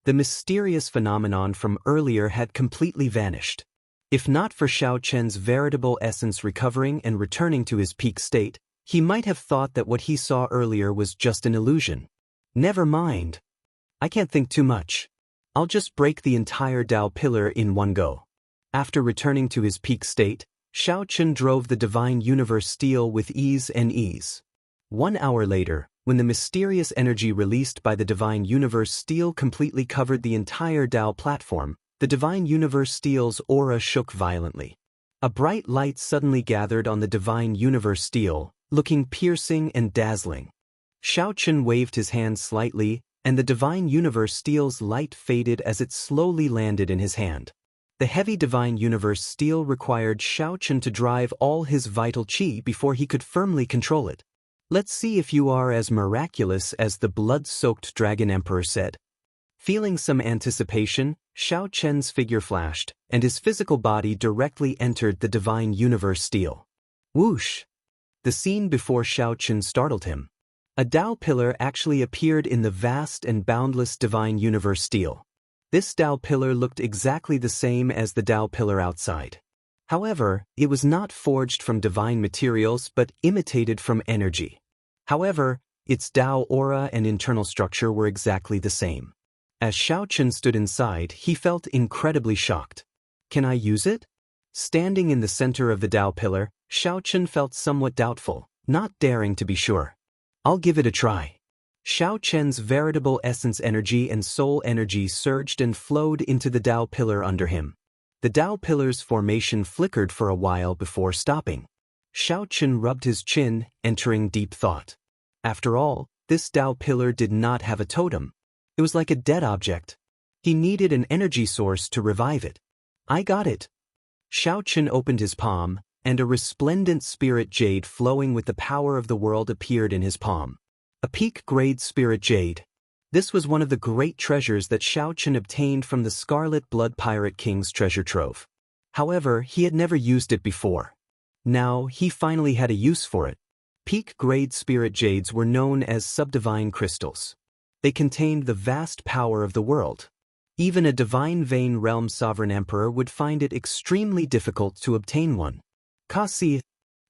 The mysterious phenomenon from earlier had completely vanished. If not for Xiao Chen's veritable essence recovering and returning to his peak state, he might have thought that what he saw earlier was just an illusion. Never mind. I can't think too much. I'll just break the entire Tao pillar in one go. After returning to his peak state, Xiao Chen drove the divine universe steel with ease and ease. 1 hour later, when the mysterious energy released by the divine universe steel completely covered the entire Tao platform, the divine universe steel's aura shook violently. A bright light suddenly gathered on the divine universe steel, looking piercing and dazzling. Xiao Chen waved his hand slightly, and the divine universe steel's light faded as it slowly landed in his hand. The heavy divine universe steel required Xiao Chen to drive all his vital qi before he could firmly control it. Let's see if you are as miraculous as the blood-soaked dragon emperor said. Feeling some anticipation, Xiao Chen's figure flashed, and his physical body directly entered the divine universe steel. Whoosh! The scene before Xiao Chen startled him. A Tao pillar actually appeared in the vast and boundless divine universe steel. This Tao pillar looked exactly the same as the Tao pillar outside. However, it was not forged from divine materials but imitated from energy. However, its Tao aura and internal structure were exactly the same. As Xiao Chen stood inside, he felt incredibly shocked. Can I use it? Standing in the center of the Tao pillar, Xiao Chen felt somewhat doubtful, not daring to be sure. I'll give it a try. Xiao Chen's veritable essence energy and soul energy surged and flowed into the Tao pillar under him. The Tao pillar's formation flickered for a while before stopping. Xiao Chen rubbed his chin, entering deep thought. After all, this Tao pillar did not have a totem. It was like a dead object. He needed an energy source to revive it. I got it. Xiao Chen opened his palm, and a resplendent spirit jade flowing with the power of the world appeared in his palm. A peak-grade spirit jade. This was one of the great treasures that Xiao Chen obtained from the Scarlet Blood Pirate King's treasure trove. However, he had never used it before. Now, he finally had a use for it. Peak-grade spirit jades were known as subdivine crystals. They contained the vast power of the world. Even a divine vein realm sovereign emperor would find it extremely difficult to obtain one. Kasi.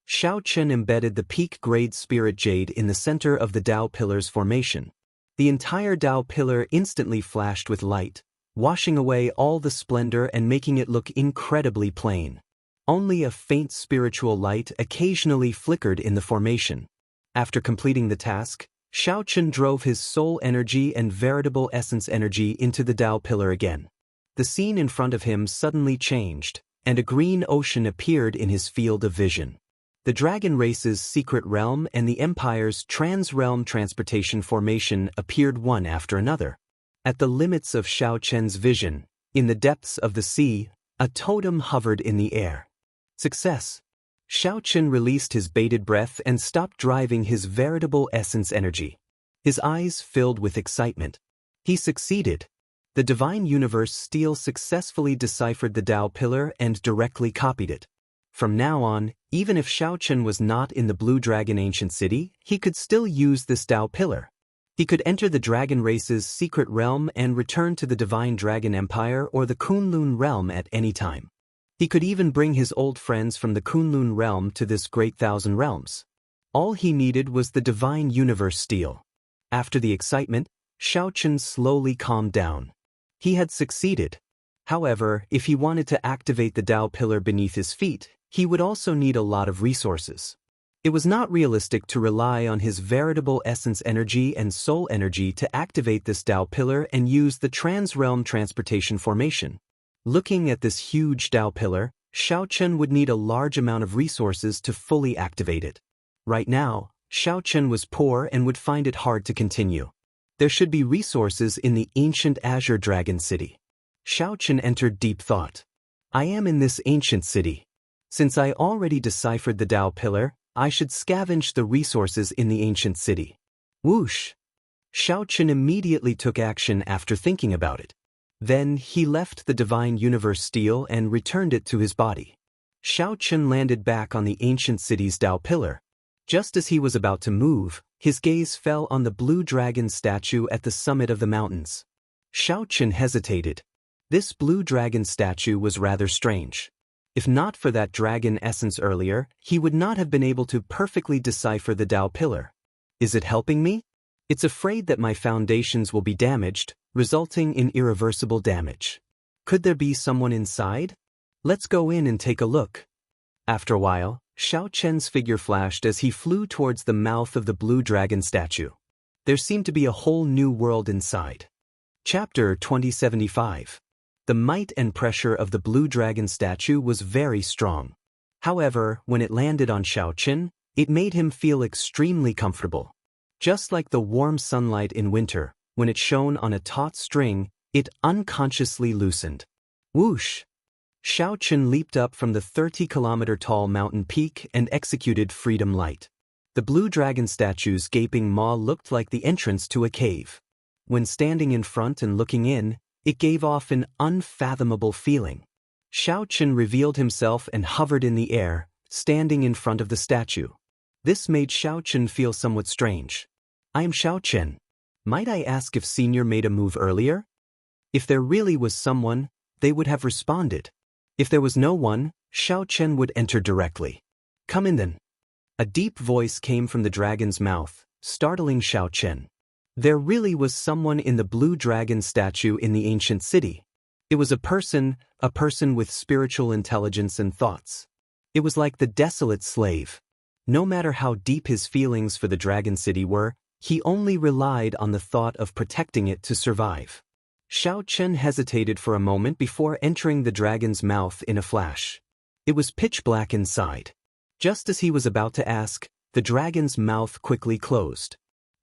Xiao Chen embedded the peak-grade spirit jade in the center of the Tao pillar's formation. The entire Tao pillar instantly flashed with light, washing away all the splendor and making it look incredibly plain. Only a faint spiritual light occasionally flickered in the formation. After completing the task, Xiao Chen drove his soul energy and veritable essence energy into the Tao pillar again. The scene in front of him suddenly changed, and a green ocean appeared in his field of vision. The dragon race's secret realm and the empire's trans-realm transportation formation appeared one after another. At the limits of Xiao Chen's vision, in the depths of the sea, a totem hovered in the air. Success! Xiao Chen released his bated breath and stopped driving his veritable essence energy. His eyes filled with excitement. He succeeded. The divine universe steel successfully deciphered the Tao pillar and directly copied it. From now on, even if Xiao Chen was not in the Blue Dragon Ancient City, he could still use this Tao pillar. He could enter the dragon race's secret realm and return to the divine dragon empire or the Kunlun realm at any time. He could even bring his old friends from the Kunlun realm to this great thousand realms. All he needed was the divine universe steel. After the excitement, Xiao Chen slowly calmed down. He had succeeded. However, if he wanted to activate the Tao pillar beneath his feet, he would also need a lot of resources. It was not realistic to rely on his veritable essence energy and soul energy to activate this Tao pillar and use the trans-realm transportation formation. Looking at this huge Tao pillar, Xiao Chen would need a large amount of resources to fully activate it. Right now, Xiao Chen was poor and would find it hard to continue. There should be resources in the ancient Azure Dragon City. Xiao Chen entered deep thought. I am in this ancient city. Since I already deciphered the Tao pillar, I should scavenge the resources in the ancient city. Whoosh! Xiao Chen immediately took action after thinking about it. Then he left the divine universe steel and returned it to his body. Xiao Chen landed back on the ancient city's Tao pillar. Just as he was about to move, his gaze fell on the blue dragon statue at the summit of the mountains. Xiao Chen hesitated. This blue dragon statue was rather strange. If not for that dragon essence earlier, he would not have been able to perfectly decipher the Tao pillar. Is it helping me? It's afraid that my foundations will be damaged, resulting in irreversible damage. Could there be someone inside? Let's go in and take a look. After a while, Xiao Chen's figure flashed as he flew towards the mouth of the blue dragon statue. There seemed to be a whole new world inside. Chapter 2075. The might and pressure of the blue dragon statue was very strong. However, when it landed on Xiao Chen, it made him feel extremely comfortable. Just like the warm sunlight in winter, when it shone on a taut string, it unconsciously loosened. Whoosh! Xiao Chen leaped up from the 30-kilometer-tall mountain peak and executed Freedom Light. The blue dragon statue's gaping maw looked like the entrance to a cave. When standing in front and looking in, it gave off an unfathomable feeling. Xiao Chen revealed himself and hovered in the air, standing in front of the statue. This made Xiao Chen feel somewhat strange. I am Xiao Chen. Might I ask if Senior made a move earlier? If there really was someone, they would have responded. If there was no one, Xiao Chen would enter directly. Come in then. A deep voice came from the dragon's mouth, startling Xiao Chen. There really was someone in the blue dragon statue in the ancient city. It was a person with spiritual intelligence and thoughts. It was like the desolate slave. No matter how deep his feelings for the dragon city were, he only relied on the thought of protecting it to survive. Xiao Chen hesitated for a moment before entering the dragon's mouth in a flash. It was pitch black inside. Just as he was about to ask, the dragon's mouth quickly closed.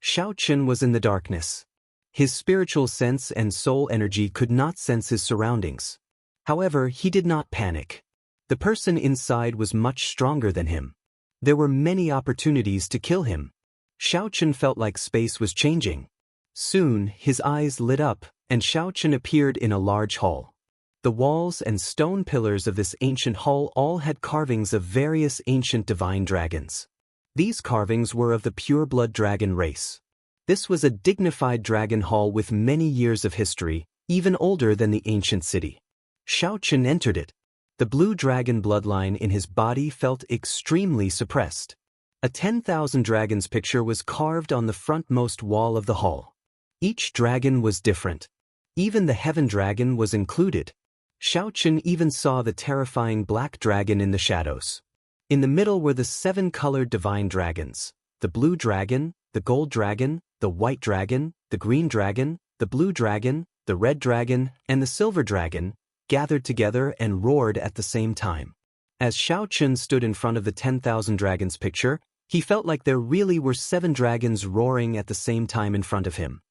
Xiao Chen was in the darkness. His spiritual sense and soul energy could not sense his surroundings. However, he did not panic. The person inside was much stronger than him. There were many opportunities to kill him. Xiao Chen felt like space was changing. Soon, his eyes lit up, and Xiao Chen appeared in a large hall. The walls and stone pillars of this ancient hall all had carvings of various ancient divine dragons. These carvings were of the pure-blood dragon race. This was a dignified dragon hall with many years of history, even older than the ancient city. Xiao Chen entered it. The blue dragon bloodline in his body felt extremely suppressed. A 10,000 dragons picture was carved on the frontmost wall of the hall. Each dragon was different. Even the heaven dragon was included. Xiao Chen even saw the terrifying black dragon in the shadows. In the middle were the 7-colored divine dragons: the blue dragon, the gold dragon, the white dragon, the green dragon, the blue dragon, the red dragon, and the silver dragon, gathered together and roared at the same time. As Xiao Chen stood in front of the 10,000 dragons picture, he felt like there really were 7 dragons roaring at the same time in front of him.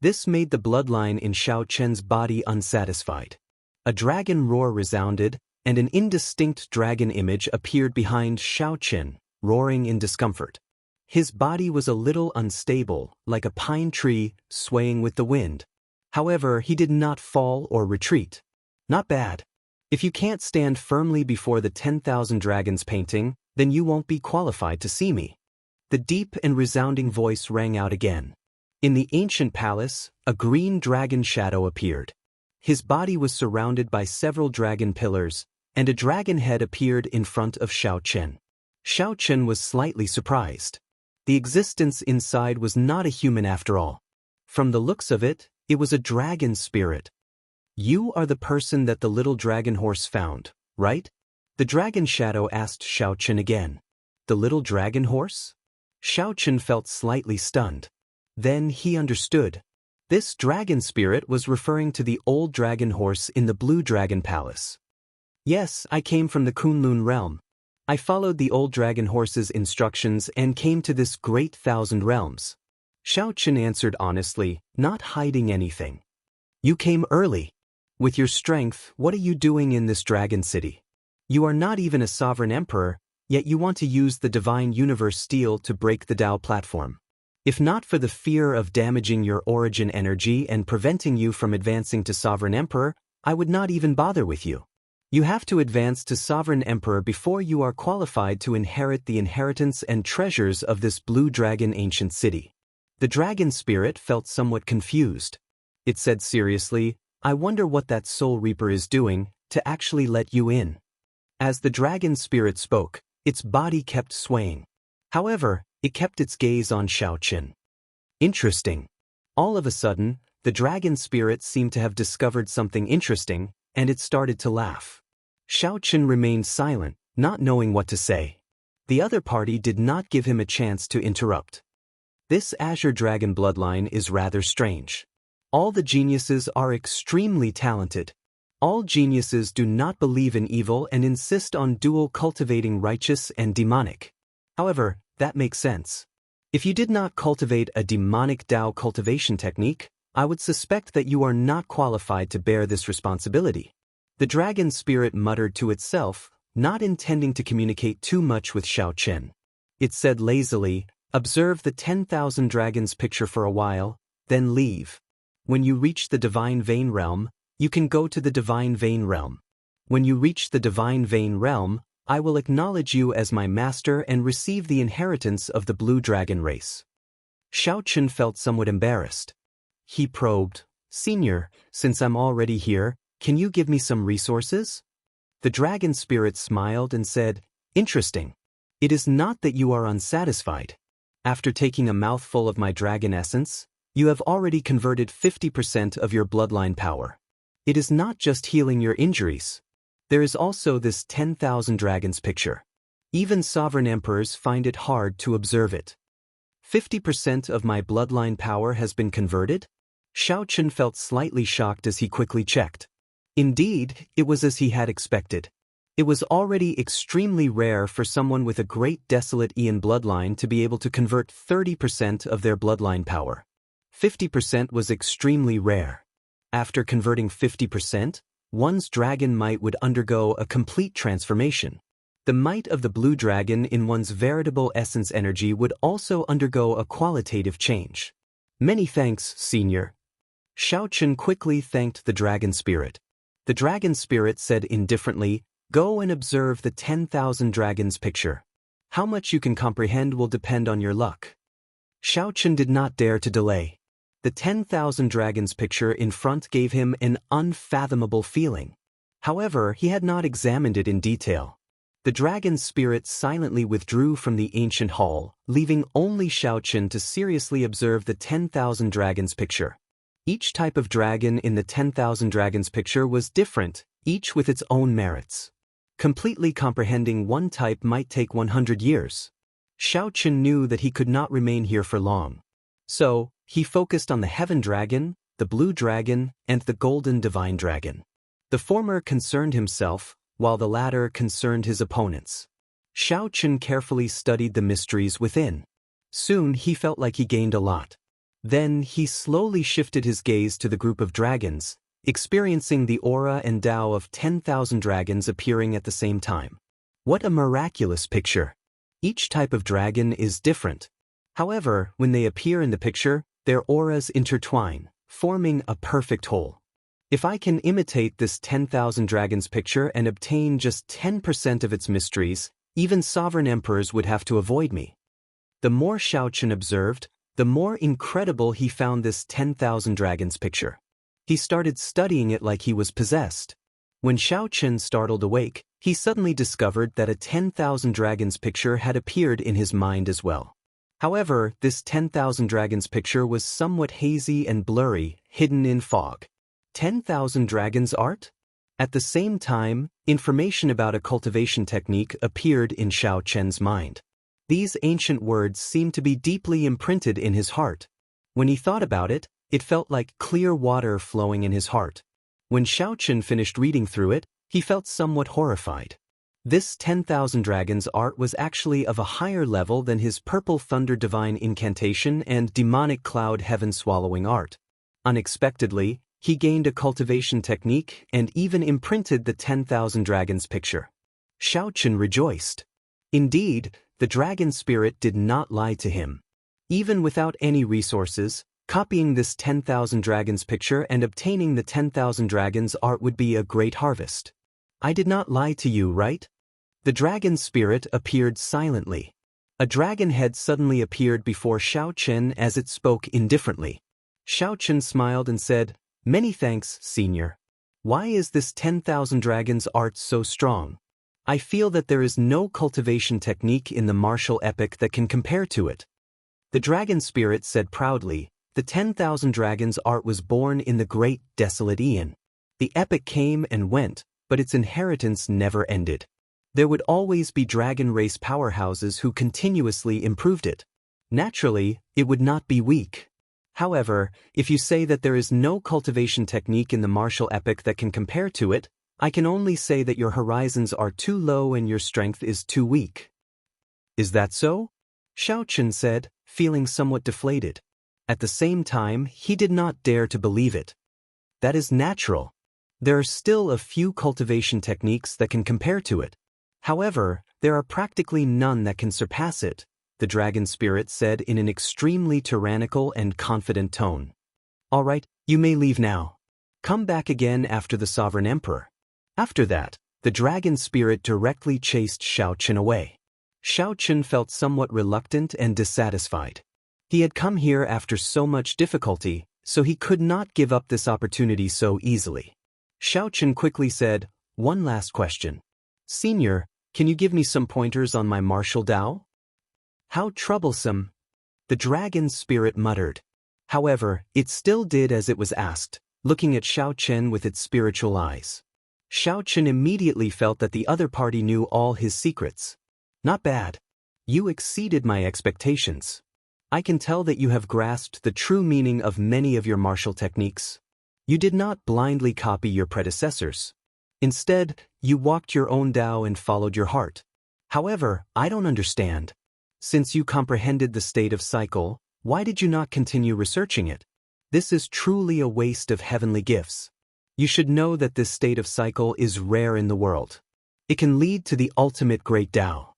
This made the bloodline in Xiao Chen's body unsatisfied. A dragon roar resounded, and an indistinct dragon image appeared behind Xiao Chen, roaring in discomfort. His body was a little unstable, like a pine tree swaying with the wind. However, he did not fall or retreat. Not bad. If you can't stand firmly before the 10,000 dragons painting, then you won't be qualified to see me. The deep and resounding voice rang out again. In the ancient palace, a green dragon shadow appeared. His body was surrounded by several dragon pillars, and a dragon head appeared in front of Xiao Chen. Xiao Chen was slightly surprised. The existence inside was not a human after all. From the looks of it, it was a dragon spirit. You are the person that the little dragon horse found, right? The dragon shadow asked Xiao Chen again. The little dragon horse? Xiao Chen felt slightly stunned. Then he understood. This dragon spirit was referring to the old dragon horse in the Blue Dragon Palace. Yes, I came from the Kunlun realm. I followed the old dragon horse's instructions and came to this great 1,000 realms. Xiao Chen answered honestly, not hiding anything. You came early. With your strength, what are you doing in this dragon city? You are not even a sovereign emperor, yet you want to use the divine universe steel to break the Tao platform. If not for the fear of damaging your origin energy and preventing you from advancing to sovereign emperor, I would not even bother with you. You have to advance to sovereign emperor before you are qualified to inherit the inheritance and treasures of this blue dragon ancient city. The dragon spirit felt somewhat confused. It said seriously, I wonder what that soul reaper is doing to actually let you in. As the dragon spirit spoke, its body kept swaying. However, it kept its gaze on Xiao Chen. Interesting. All of a sudden, the dragon spirit seemed to have discovered something interesting, and it started to laugh. Xiao Chen remained silent, not knowing what to say. The other party did not give him a chance to interrupt. This Azure Dragon bloodline is rather strange. All the geniuses are extremely talented. All geniuses do not believe in evil and insist on dual cultivating righteous and demonic. However, that makes sense. If you did not cultivate a demonic Tao cultivation technique, I would suspect that you are not qualified to bear this responsibility. The dragon spirit muttered to itself, not intending to communicate too much with Xiao Chen. It said lazily, observe the 10,000 dragons picture for a while, then leave. When you reach the divine vein realm, you can go to the divine vein realm. When you reach the divine vein realm, I will acknowledge you as my master and receive the inheritance of the blue dragon race. Xiao Chen felt somewhat embarrassed. He probed, Senior, since I'm already here, can you give me some resources? The dragon spirit smiled and said, Interesting. It is not that you are unsatisfied. After taking a mouthful of my dragon essence, you have already converted 50% of your bloodline power. It is not just healing your injuries. There is also this 10,000 dragons picture. Even sovereign emperors find it hard to observe it. 50% of my bloodline power has been converted? Xiao Chen felt slightly shocked as he quickly checked. Indeed, it was as he had expected. It was already extremely rare for someone with a great desolate Aeon bloodline to be able to convert 30% of their bloodline power. 50% was extremely rare. After converting 50%, one's dragon might would undergo a complete transformation. The might of the blue dragon in one's veritable essence energy would also undergo a qualitative change. Many thanks, Senior. Xiao Chen quickly thanked the dragon spirit. The dragon spirit said indifferently, Go and observe the 10,000 dragons picture. How much you can comprehend will depend on your luck. Xiao Chen did not dare to delay. The 10,000 dragons picture in front gave him an unfathomable feeling. However, he had not examined it in detail. The dragon spirit silently withdrew from the ancient hall, leaving only Xiao Chen to seriously observe the 10,000 dragons picture. Each type of dragon in the 10,000 dragons picture was different, each with its own merits. Completely comprehending one type might take 100 years. Xiao Chen knew that he could not remain here for long. So, he focused on the Heaven Dragon, the Blue Dragon, and the Golden Divine Dragon. The former concerned himself, while the latter concerned his opponents. Xiao Chen carefully studied the mysteries within. Soon he felt like he gained a lot. Then he slowly shifted his gaze to the group of dragons, experiencing the aura and Tao of 10,000 dragons appearing at the same time. What a miraculous picture! Each type of dragon is different. However, when they appear in the picture, their auras intertwine, forming a perfect whole. If I can imitate this 10,000 dragons picture and obtain just 10% of its mysteries, even sovereign emperors would have to avoid me. The more Xiao Chen observed, the more incredible he found this 10,000 dragons picture. He started studying it like he was possessed. When Xiao Chen startled awake, he suddenly discovered that a 10,000 dragons picture had appeared in his mind as well. However, this 10,000 dragons picture was somewhat hazy and blurry, hidden in fog. 10,000 dragons art? At the same time, information about a cultivation technique appeared in Xiao Chen's mind. These ancient words seemed to be deeply imprinted in his heart. When he thought about it, it felt like clear water flowing in his heart. When Xiao Chen finished reading through it, he felt somewhat horrified. This 10,000 dragons art was actually of a higher level than his purple thunder divine incantation and demonic cloud heaven swallowing art. Unexpectedly, he gained a cultivation technique and even imprinted the 10,000 dragons picture. Xiao Chen rejoiced. Indeed, the dragon spirit did not lie to him. Even without any resources, copying this 10,000 dragons picture and obtaining the 10,000 dragons art would be a great harvest. I did not lie to you, right? The dragon spirit appeared silently. A dragon head suddenly appeared before Xiao Chen as it spoke indifferently. Xiao Chen smiled and said, "Many thanks, senior. Why is this 10,000 dragons art so strong? I feel that there is no cultivation technique in the martial epic that can compare to it." The dragon spirit said proudly, "The 10,000 dragons art was born in the great desolate Aeon. The epic came and went, but its inheritance never ended. There would always be dragon race powerhouses who continuously improved it. Naturally, it would not be weak. However, if you say that there is no cultivation technique in the martial epic that can compare to it, I can only say that your horizons are too low and your strength is too weak." "Is that so?" Xiao Chen said, feeling somewhat deflated. At the same time, he did not dare to believe it. That is natural. There are still a few cultivation techniques that can compare to it. However, there are practically none that can surpass it, the dragon spirit said in an extremely tyrannical and confident tone. "All right, you may leave now. Come back again after the sovereign emperor." After that, the dragon spirit directly chased Xiao Chen away. Xiao Chen felt somewhat reluctant and dissatisfied. He had come here after so much difficulty, so he could not give up this opportunity so easily. Xiao Chen quickly said, "One last question. Senior, can you give me some pointers on my martial Dao?" "How troublesome," the dragon spirit muttered. However, it still did as it was asked, looking at Xiao Chen with its spiritual eyes. Xiao Chen immediately felt that the other party knew all his secrets. "Not bad. You exceeded my expectations. I can tell that you have grasped the true meaning of many of your martial techniques. You did not blindly copy your predecessors. Instead, you walked your own Dao and followed your heart. However, I don't understand. Since you comprehended the state of cycle, why did you not continue researching it? This is truly a waste of heavenly gifts. You should know that this state of cycle is rare in the world. It can lead to the ultimate great Dao."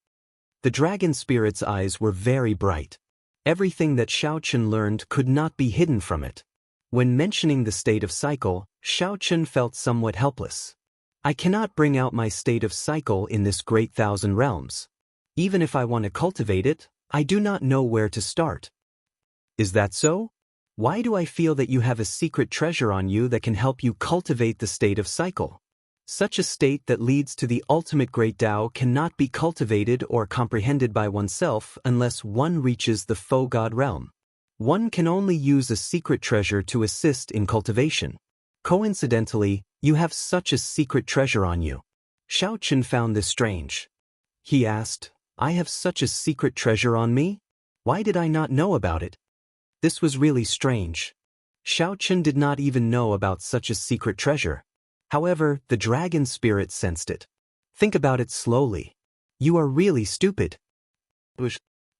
The dragon spirit's eyes were very bright. Everything that Xiao Chen learned could not be hidden from it. When mentioning the state of cycle, Xiao Chen felt somewhat helpless. "I cannot bring out my state of cycle in this great thousand realms. Even if I want to cultivate it, I do not know where to start." "Is that so? Why do I feel that you have a secret treasure on you that can help you cultivate the state of cycle? Such a state that leads to the ultimate great Tao cannot be cultivated or comprehended by oneself unless one reaches the faux God realm. One can only use a secret treasure to assist in cultivation. Coincidentally, you have such a secret treasure on you." Xiao Chen found this strange. He asked, "I have such a secret treasure on me? Why did I not know about it?" This was really strange. Xiao Chen did not even know about such a secret treasure. However, the dragon spirit sensed it. "Think about it slowly. You are really stupid."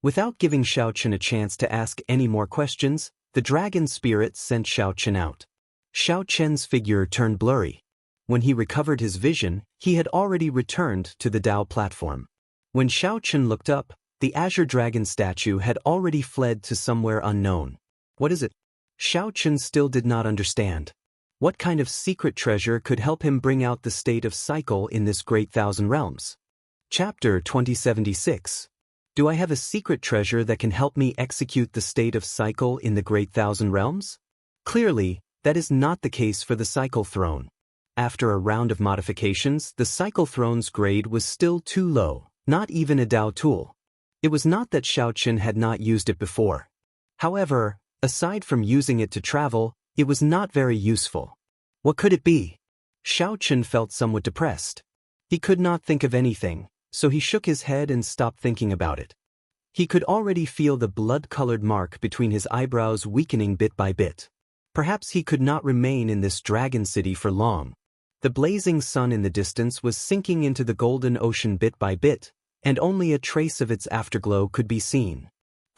Without giving Xiao Chen a chance to ask any more questions, the dragon spirit sent Xiao Chen out. Xiao Chen's figure turned blurry. When he recovered his vision, he had already returned to the Dao platform. When Xiao Chen looked up, the azure dragon statue had already fled to somewhere unknown. What is it? Xiao Chen still did not understand. What kind of secret treasure could help him bring out the state of cycle in this great thousand realms? Chapter 2076. Do I have a secret treasure that can help me execute the state of cycle in the Great Thousand Realms? Clearly, that is not the case for the Cycle Throne. After a round of modifications, the Cycle Throne's grade was still too low, not even a Dao tool. It was not that Xiao Qin had not used it before. However, aside from using it to travel, it was not very useful. What could it be? Xiao Qin felt somewhat depressed. He could not think of anything, so he shook his head and stopped thinking about it. He could already feel the blood-colored mark between his eyebrows weakening bit by bit. Perhaps he could not remain in this dragon city for long. The blazing sun in the distance was sinking into the golden ocean bit by bit, and only a trace of its afterglow could be seen.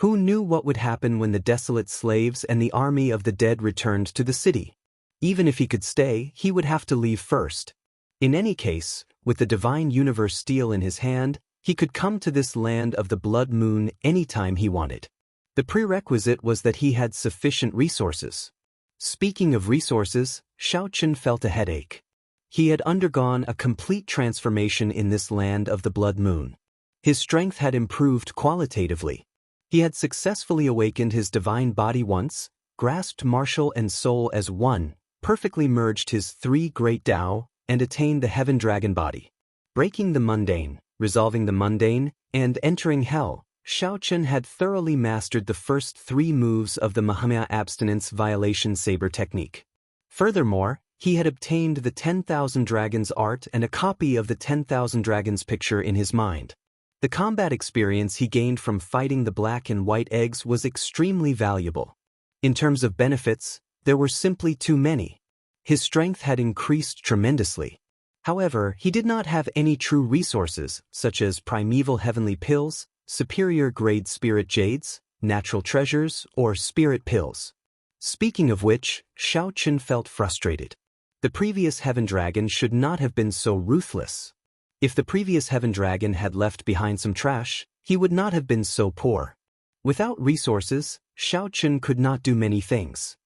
Who knew what would happen when the desolate slaves and the army of the dead returned to the city? Even if he could stay, he would have to leave first. In any case, with the divine universe steel in his hand, he could come to this land of the blood moon anytime he wanted. The prerequisite was that he had sufficient resources. Speaking of resources, Xiao Qin felt a headache. He had undergone a complete transformation in this land of the blood moon. His strength had improved qualitatively. He had successfully awakened his divine body once, grasped martial and soul as one, perfectly merged his three great Tao, and attained the heaven dragon body. Breaking the mundane, resolving the mundane, and entering hell, Xiao Qin had thoroughly mastered the first three moves of the Mahamaya abstinence violation saber technique. Furthermore, he had obtained the 10,000 Dragons art and a copy of the 10,000 Dragons picture in his mind. The combat experience he gained from fighting the black and white eggs was extremely valuable. In terms of benefits, there were simply too many. His strength had increased tremendously. However, he did not have any true resources, such as primeval heavenly pills, superior grade spirit jades, natural treasures, or spirit pills. Speaking of which, Xiao Qin felt frustrated. The previous heaven dragon should not have been so ruthless. If the previous heaven dragon had left behind some trash, he would not have been so poor. Without resources, Xiao Qin could not do many things.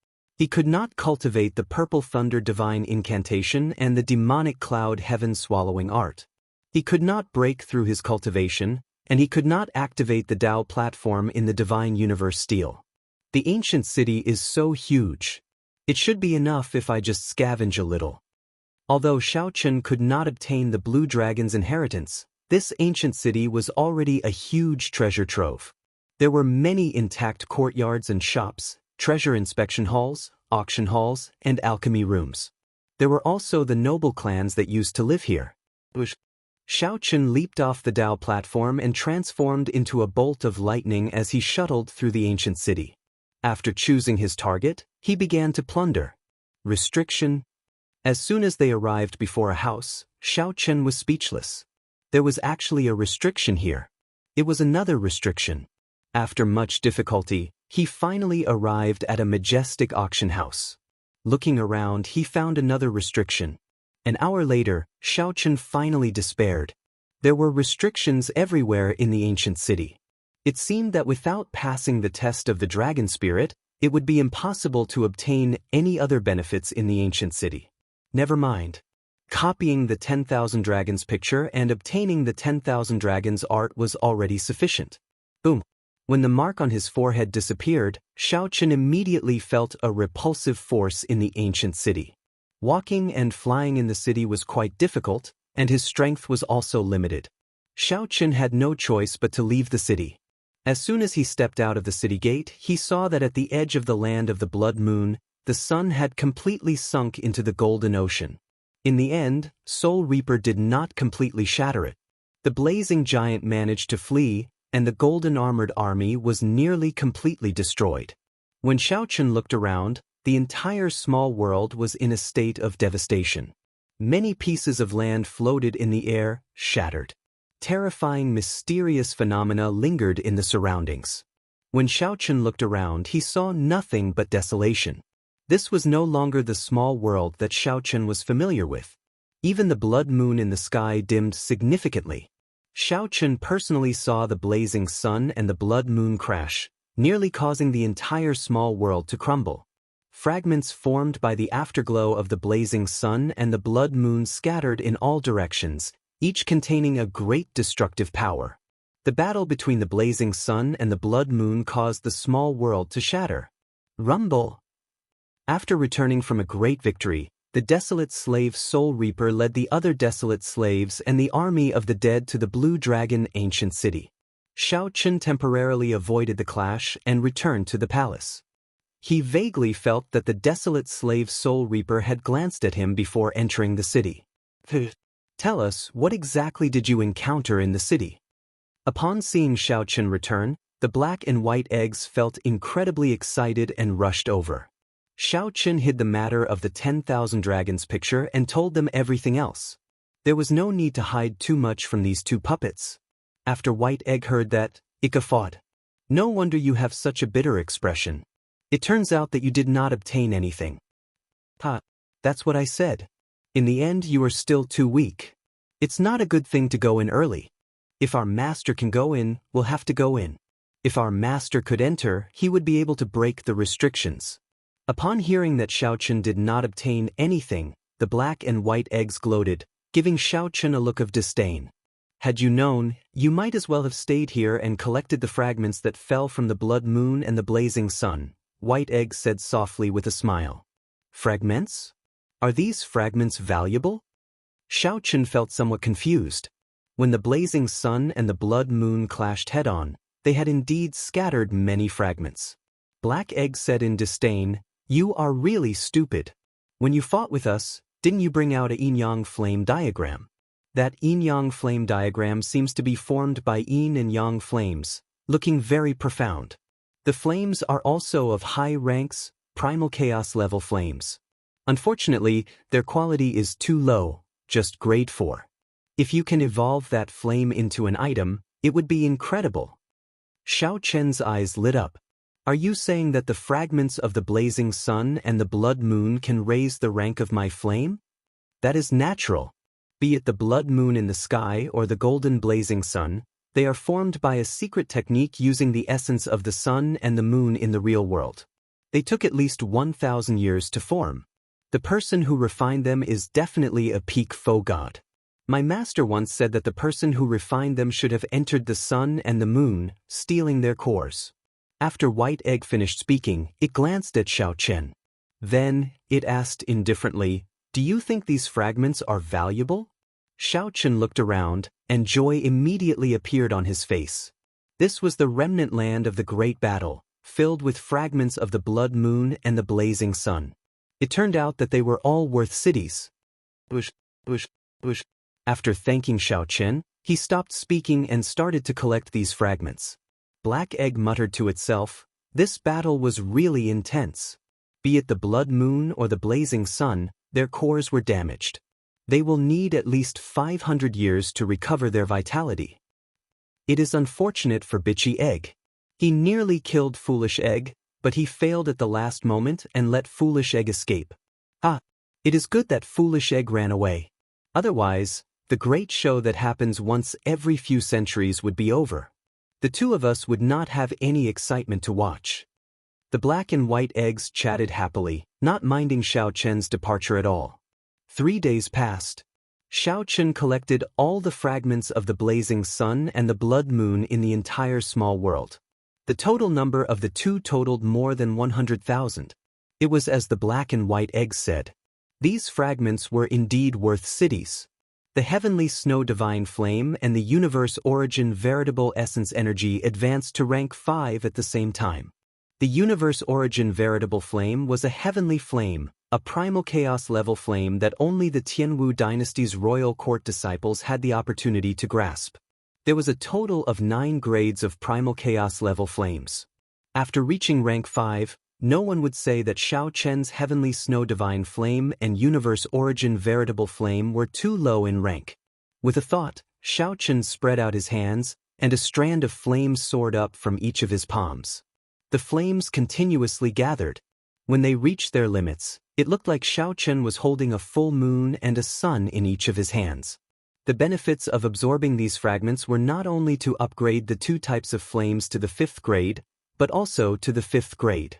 He could not cultivate the purple thunder divine incantation and the demonic cloud heaven swallowing art. He could not break through his cultivation, and he could not activate the Tao platform in the divine universe steel. The ancient city is so huge. It should be enough if I just scavenge a little. Although Xiao Qin could not obtain the blue dragon's inheritance, this ancient city was already a huge treasure trove. There were many intact courtyards and shops, treasure inspection halls, auction halls, and alchemy rooms. There were also the noble clans that used to live here. Xiao Qin leaped off the Tao platform and transformed into a bolt of lightning as he shuttled through the ancient city. After choosing his target, he began to plunder. Restriction. As soon as they arrived before a house, Xiao Qin was speechless. There was actually a restriction here. It was another restriction. After much difficulty, he finally arrived at a majestic auction house. Looking around, he found another restriction. An hour later, Xiao Qin finally despaired. There were restrictions everywhere in the ancient city. It seemed that without passing the test of the dragon spirit, it would be impossible to obtain any other benefits in the ancient city. Never mind. Copying the 10,000 Dragons picture and obtaining the 10,000 Dragons art was already sufficient. Boom. When the mark on his forehead disappeared, Xiao Qin immediately felt a repulsive force in the ancient city. Walking and flying in the city was quite difficult, and his strength was also limited. Xiao Qin had no choice but to leave the city. As soon as he stepped out of the city gate, he saw that at the edge of the land of the blood moon, the sun had completely sunk into the golden ocean. In the end, Soul Reaper did not completely shatter it. The blazing giant managed to flee, and the golden armored army was nearly completely destroyed. When Xiao Qin looked around, the entire small world was in a state of devastation. Many pieces of land floated in the air, shattered. Terrifying, mysterious phenomena lingered in the surroundings. When Xiao Qin looked around, he saw nothing but desolation. This was no longer the small world that Xiao Qin was familiar with. Even the blood moon in the sky dimmed significantly. Xiao Qin personally saw the blazing sun and the blood moon crash, nearly causing the entire small world to crumble. Fragments formed by the afterglow of the blazing sun and the blood moon scattered in all directions, each containing a great destructive power. The battle between the blazing sun and the blood moon caused the small world to shatter. Rumble. After returning from a great victory, the desolate slave Soul Reaper led the other desolate slaves and the army of the dead to the Blue Dragon ancient city. Shao Chun temporarily avoided the clash and returned to the palace. He vaguely felt that the desolate slave Soul Reaper had glanced at him before entering the city. Tell us, what exactly did you encounter in the city? Upon seeing Shao Chun return, the black and white eggs felt incredibly excited and rushed over. Shao Chun hid the matter of the 10,000 dragons picture and told them everything else. There was no need to hide too much from these two puppets. After White Egg heard that, it guffawed. No wonder you have such a bitter expression. It turns out that you did not obtain anything. That's what I said. In the end you are still too weak. It's not a good thing to go in early. If our master can go in, we'll have to go in. If our master could enter, he would be able to break the restrictions. Upon hearing that Shao Chun did not obtain anything, the black and white eggs gloated, giving Shao Chun a look of disdain. Had you known, you might as well have stayed here and collected the fragments that fell from the blood moon and the blazing sun, White Egg said softly with a smile. Fragments? Are these fragments valuable? Shao Chun felt somewhat confused. When the blazing sun and the blood moon clashed head-on, they had indeed scattered many fragments. Black Egg said in disdain, "You are really stupid. When you fought with us, didn't you bring out a yin-yang flame diagram? That yin-yang flame diagram seems to be formed by yin and yang flames, looking very profound. The flames are also of high ranks, primal chaos level flames. Unfortunately, their quality is too low, just grade 4. If you can evolve that flame into an item, it would be incredible." Shao Chen's eyes lit up. Are you saying that the fragments of the blazing sun and the blood moon can raise the rank of my flame? That is natural. Be it the blood moon in the sky or the golden blazing sun, they are formed by a secret technique using the essence of the sun and the moon in the real world. They took at least 1,000 years to form. The person who refined them is definitely a peak faux god. My master once said that the person who refined them should have entered the sun and the moon, stealing their cores. After White Egg finished speaking, it glanced at Shao Chen. Then, it asked indifferently, "Do you think these fragments are valuable?" Shao Chen looked around, and joy immediately appeared on his face. This was the remnant land of the great battle, filled with fragments of the blood moon and the blazing sun. It turned out that they were all worth cities. Bush. After thanking Shao Chen, he stopped speaking and started to collect these fragments. Black Egg muttered to itself, "This battle was really intense. Be it the blood moon or the blazing sun, their cores were damaged. They will need at least 500 years to recover their vitality. It is unfortunate for Bitchy Egg. He nearly killed Foolish Egg, but he failed at the last moment and let Foolish Egg escape. It is good that Foolish Egg ran away. Otherwise, the great show that happens once every few centuries would be over. The two of us would not have any excitement to watch." The black and white eggs chatted happily, not minding Shao Chen's departure at all. 3 days passed. Shao Chen collected all the fragments of the blazing sun and the blood moon in the entire small world. The total number of the two totaled more than 100,000. It was as the black and white eggs said. These fragments were indeed worth cities. The heavenly snow divine flame and the universe origin veritable essence energy advanced to rank 5 at the same time. The universe origin veritable flame was a heavenly flame, a primal chaos level flame that only the Tianwu dynasty's royal court disciples had the opportunity to grasp. There was a total of 9 grades of primal chaos level flames. After reaching rank 5, no one would say that Shao Chen's heavenly snow divine flame and universe origin veritable flame were too low in rank. With a thought, Shao Chen spread out his hands, and a strand of flames soared up from each of his palms. The flames continuously gathered. When they reached their limits, it looked like Shao Chen was holding a full moon and a sun in each of his hands. The benefits of absorbing these fragments were not only to upgrade the 2 types of flames to the 5th grade, but also to the 5th grade.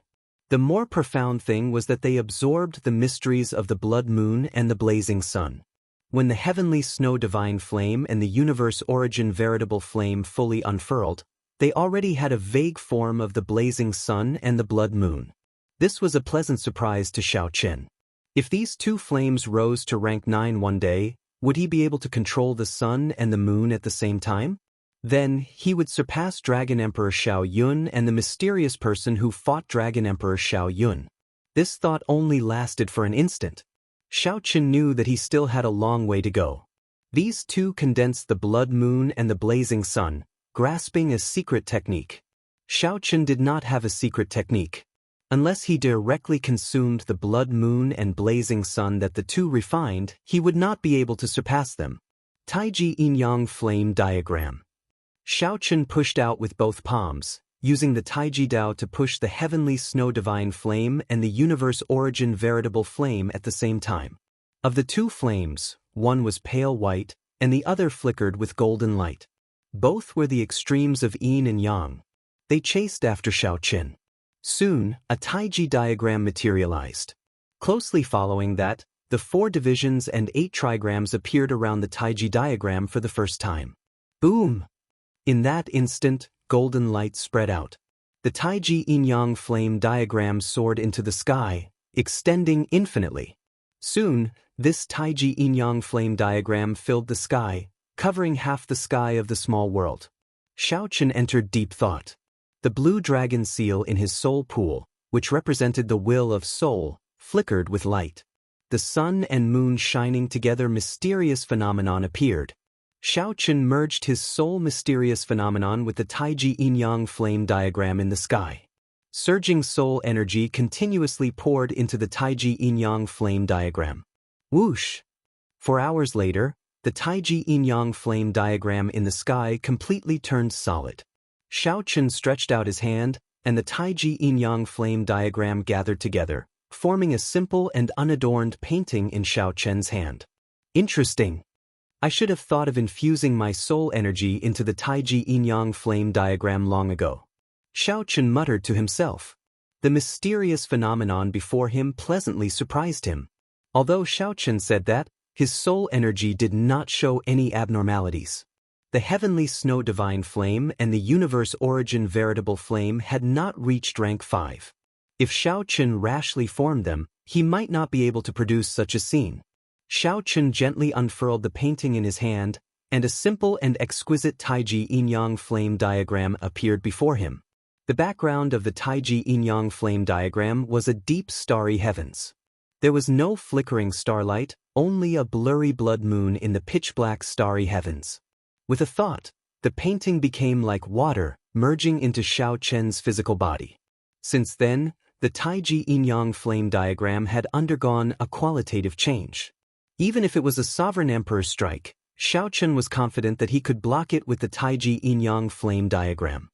The more profound thing was that they absorbed the mysteries of the blood moon and the blazing sun. When the heavenly snow divine flame and the universe origin veritable flame fully unfurled, they already had a vague form of the blazing sun and the blood moon. This was a pleasant surprise to Xiao Chen. If these two flames rose to rank 9 one day, would he be able to control the sun and the moon at the same time? Then, he would surpass Dragon Emperor Xiao Yun and the mysterious person who fought Dragon Emperor Xiao Yun. This thought only lasted for an instant. Xiao Chen knew that he still had a long way to go. These two condensed the blood moon and the blazing sun, grasping a secret technique. Xiao Chen did not have a secret technique. Unless he directly consumed the blood moon and blazing sun that the two refined, he would not be able to surpass them. Taiji Yin-Yang Flame Diagram. Xiao Chen pushed out with both palms, using the Taiji Dao to push the heavenly snow divine flame and the universe origin veritable flame at the same time. Of the two flames, one was pale white, and the other flickered with golden light. Both were the extremes of yin and yang. They chased after Xiao Chen. Soon, a Taiji diagram materialized. Closely following that, the 4 divisions and 8 trigrams appeared around the Taiji diagram for the first time. Boom! In that instant, golden light spread out. The Taiji Yin-Yang flame diagram soared into the sky, extending infinitely. Soon, this Taiji Yin-Yang flame diagram filled the sky, covering half the sky of the small world. Xiao Chen entered deep thought. The blue dragon seal in his soul pool, which represented the will of soul, flickered with light. The sun and moon shining together mysterious phenomenon appeared. Xiao Chen merged his soul mysterious phenomenon with the Taiji Yin-Yang flame diagram in the sky. Surging soul energy continuously poured into the Taiji Yin-Yang flame diagram. Whoosh! 4 hours later, the Taiji Yin-Yang flame diagram in the sky completely turned solid. Xiao Chen stretched out his hand, and the Taiji Yin-Yang flame diagram gathered together, forming a simple and unadorned painting in Xiao Chen's hand. Interesting. I should have thought of infusing my soul energy into the Taiji Yin-Yang flame diagram long ago. Xiao Chen muttered to himself. The mysterious phenomenon before him pleasantly surprised him. Although Xiao Chen said that, his soul energy did not show any abnormalities. The heavenly snow divine flame and the universe origin veritable flame had not reached rank 5. If Xiao Chen rashly formed them, he might not be able to produce such a scene. Xiao Chen gently unfurled the painting in his hand, and a simple and exquisite Taiji Yin-Yang flame diagram appeared before him. The background of the Taiji Yin-Yang flame diagram was a deep starry heavens. There was no flickering starlight, only a blurry blood moon in the pitch-black starry heavens. With a thought, the painting became like water, merging into Xiao Chen's physical body. Since then, the Taiji Yin-Yang flame diagram had undergone a qualitative change. Even if it was a sovereign emperor's strike, Xiao Chen was confident that he could block it with the Taiji Yin-Yang flame diagram.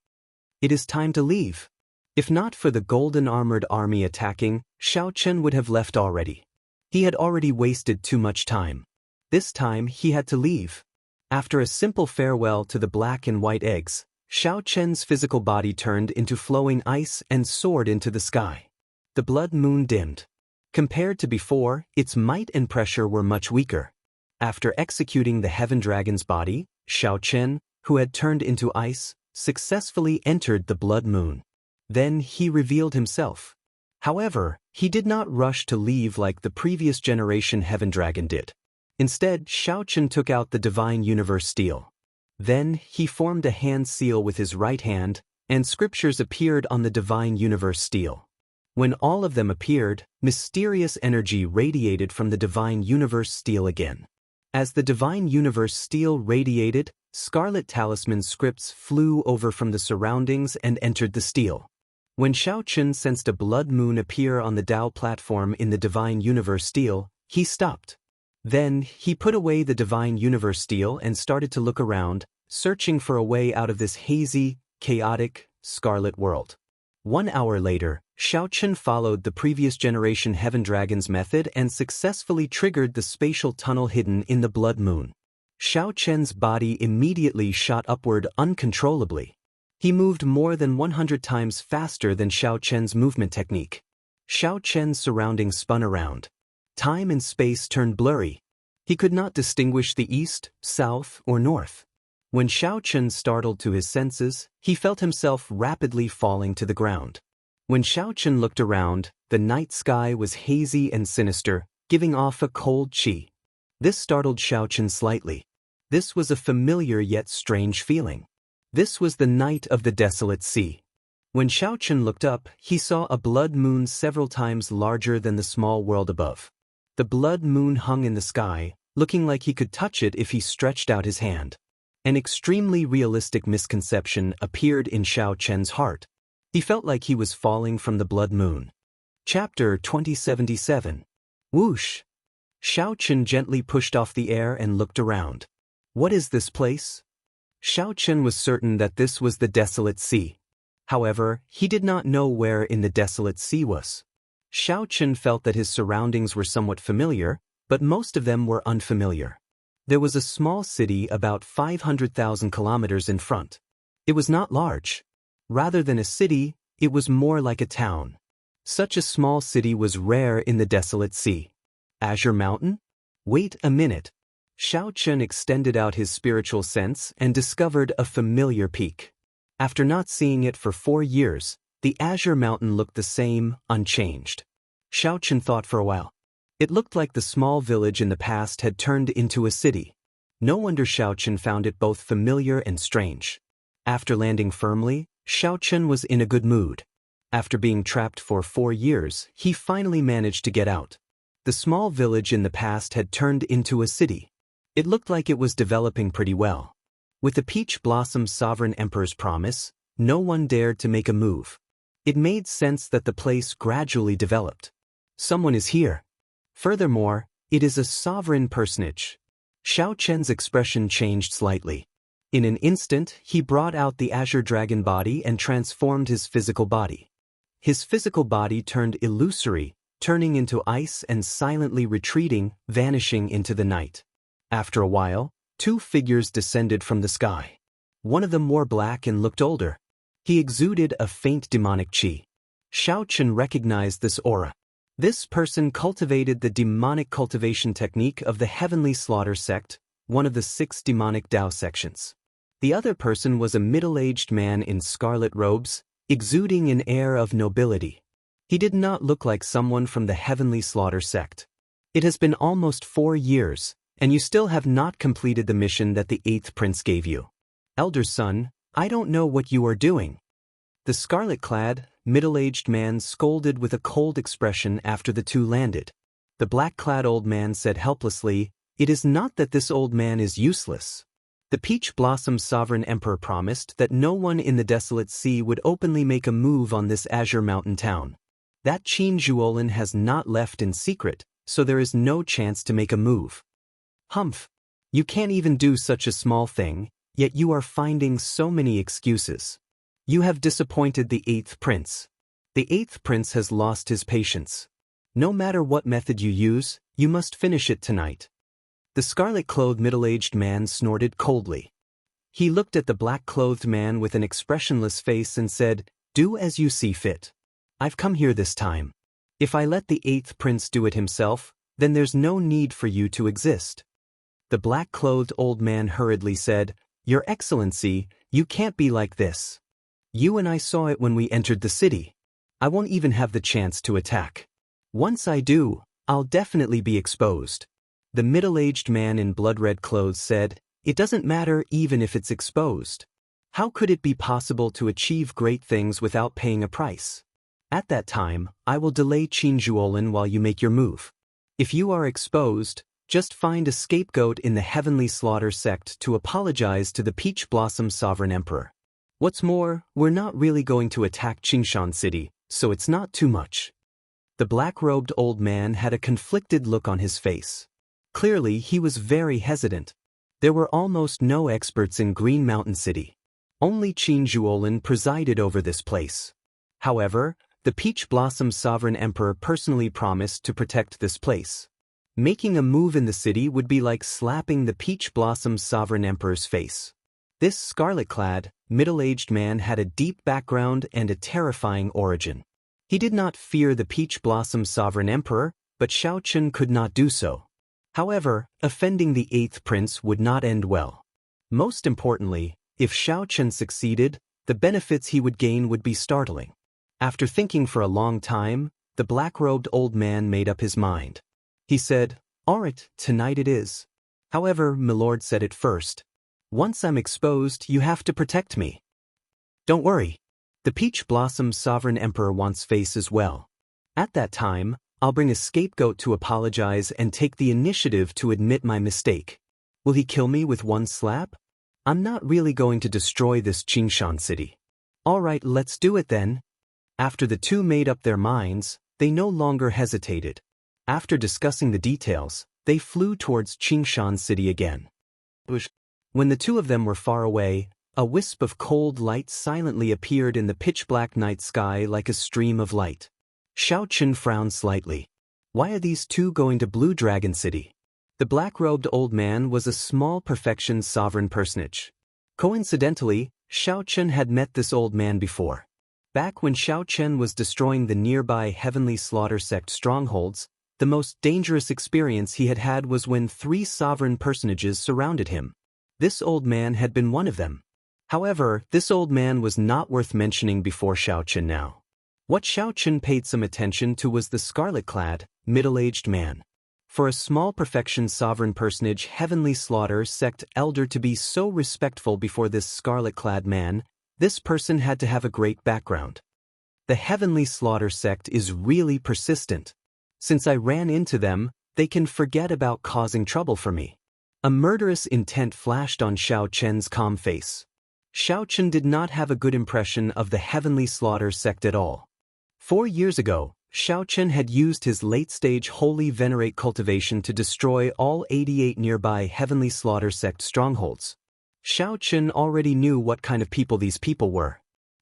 It is time to leave. If not for the golden armored army attacking, Xiao Chen would have left already. He had already wasted too much time. This time he had to leave. After a simple farewell to the black and white eggs, Xiao Chen's physical body turned into flowing ice and soared into the sky. The blood moon dimmed. Compared to before, its might and pressure were much weaker. After executing the heaven dragon's body, Xiao Chen, who had turned into ice, successfully entered the blood moon. Then he revealed himself. However, he did not rush to leave like the previous generation heaven dragon did. Instead, Xiao Chen took out the divine universe steel. Then, he formed a hand seal with his right hand, and scriptures appeared on the divine universe steel. When all of them appeared, mysterious energy radiated from the divine universe steel again. As the divine universe steel radiated, scarlet talisman scripts flew over from the surroundings and entered the steel. When Xiao Chen sensed a blood moon appear on the Tao platform in the divine universe steel, he stopped. Then, he put away the divine universe steel and started to look around, searching for a way out of this hazy, chaotic, scarlet world. 1 hour later, Xiao Chen followed the previous generation heaven dragon's method and successfully triggered the spatial tunnel hidden in the blood moon. Xiao Chen's body immediately shot upward uncontrollably. He moved more than 100 times faster than Xiao Chen's movement technique. Xiao Chen's surroundings spun around. Time and space turned blurry. He could not distinguish the east, south, or north. When Xiao Chen startled to his senses, he felt himself rapidly falling to the ground. When Xiao Chen looked around, the night sky was hazy and sinister, giving off a cold qi. This startled Xiao Chen slightly. This was a familiar yet strange feeling. This was the night of the desolate sea. When Xiao Chen looked up, he saw a blood moon several times larger than the small world above. The blood moon hung in the sky, looking like he could touch it if he stretched out his hand. An extremely realistic misconception appeared in Xiao Chen's heart. He felt like he was falling from the blood moon. Chapter 2077. Whoosh! Xiao Chen gently pushed off the air and looked around. What is this place? Xiao Chen was certain that this was the desolate sea. However, he did not know where in the desolate sea was. Xiao Chen felt that his surroundings were somewhat familiar, but most of them were unfamiliar. There was a small city about 500,000 kilometers in front. It was not large. Rather than a city, it was more like a town. Such a small city was rare in the desolate sea. Azure Mountain? Wait a minute. Xiao Chen extended out his spiritual sense and discovered a familiar peak. After not seeing it for 4 years, the Azure Mountain looked the same, unchanged. Xiao Chen thought for a while. It looked like the small village in the past had turned into a city. No wonder Xiao Chen found it both familiar and strange. After landing firmly, Xiao Chen was in a good mood. After being trapped for 4 years, he finally managed to get out. The small village in the past had turned into a city. It looked like it was developing pretty well. With the Peach Blossom Sovereign Emperor's promise, no one dared to make a move. It made sense that the place gradually developed. Someone is here. Furthermore, it is a sovereign personage. Xiao Chen's expression changed slightly. In an instant, he brought out the Azure Dragon body and transformed his physical body. His physical body turned illusory, turning into ice and silently retreating, vanishing into the night. After a while, 2 figures descended from the sky. One of them wore black and looked older. He exuded a faint demonic qi. Xiao Chen recognized this aura. This person cultivated the demonic cultivation technique of the Heavenly Slaughter sect, one of the 6 demonic Tao sections. The other person was a middle-aged man in scarlet robes, exuding an air of nobility. He did not look like someone from the Heavenly Slaughter sect. It has been almost 4 years, and you still have not completed the mission that the 8th prince gave you. Elder son, I don't know what you are doing. The scarlet-clad, middle-aged man scolded with a cold expression after the 2 landed. The black-clad old man said helplessly, "It is not that this old man is useless." The Peach Blossom Sovereign Emperor promised that no one in the desolate sea would openly make a move on this Azure Mountain town. That Qin Zhuolin has not left in secret, so there is no chance to make a move. Humph! You can't even do such a small thing, yet you are finding so many excuses. You have disappointed the 8th prince. The 8th prince has lost his patience. No matter what method you use, you must finish it tonight. The scarlet-clothed middle-aged man snorted coldly. He looked at the black-clothed man with an expressionless face and said, "Do as you see fit. I've come here this time. If I let the 8th prince do it himself, then there's no need for you to exist." The black-clothed old man hurriedly said, "Your Excellency, you can't be like this. You and I saw it when we entered the city. I won't even have the chance to attack. Once I do, I'll definitely be exposed." The middle-aged man in blood-red clothes said, "It doesn't matter even if it's exposed. How could it be possible to achieve great things without paying a price? At that time, I will delay Qin Zhuolin while you make your move. If you are exposed, just find a scapegoat in the Heavenly Slaughter sect to apologize to the Peach Blossom Sovereign Emperor. What's more, we're not really going to attack Qingshan City, so it's not too much." The black-robed old man had a conflicted look on his face. Clearly, he was very hesitant. There were almost no experts in Green Mountain City. Only Qin Zhuolin presided over this place. However, the Peach Blossom Sovereign Emperor personally promised to protect this place. Making a move in the city would be like slapping the Peach Blossom Sovereign Emperor's face. This scarlet-clad, middle-aged man had a deep background and a terrifying origin. He did not fear the Peach Blossom Sovereign Emperor, but Xiao Chen could not do so. However, offending the 8th prince would not end well. Most importantly, if Xiao Chen succeeded, the benefits he would gain would be startling. After thinking for a long time, the black-robed old man made up his mind. He said, "All right, tonight it is. However, Milord said it first. Once I'm exposed, you have to protect me." "Don't worry. The Peach Blossom Sovereign Emperor wants face as well. At that time, I'll bring a scapegoat to apologize and take the initiative to admit my mistake. Will he kill me with one slap? I'm not really going to destroy this Qingshan city." "All right, let's do it then." After the two made up their minds, they no longer hesitated. After discussing the details, they flew towards Qingshan city again. When the two of them were far away, a wisp of cold light silently appeared in the pitch-black night sky like a stream of light. Xiao Chen frowned slightly. Why are these two going to Blue Dragon City? The black-robed old man was a small perfection sovereign personage. Coincidentally, Xiao Chen had met this old man before. Back when Xiao Chen was destroying the nearby Heavenly Slaughter Sect strongholds, the most dangerous experience he had had was when 3 sovereign personages surrounded him. This old man had been one of them. However, this old man was not worth mentioning before Xiao Chen now. What Xiao Chen paid some attention to was the scarlet-clad, middle-aged man. For a small perfection sovereign personage Heavenly Slaughter Sect elder to be so respectful before this scarlet-clad man, this person had to have a great background. The Heavenly Slaughter Sect is really persistent. Since I ran into them, they can forget about causing trouble for me. A murderous intent flashed on Xiao Chen's calm face. Xiao Chen did not have a good impression of the Heavenly Slaughter Sect at all. 4 years ago, Xiao Chen had used his late-stage Holy Venerate cultivation to destroy all 88 nearby Heavenly Slaughter Sect strongholds. Xiao Chen already knew what kind of people these people were.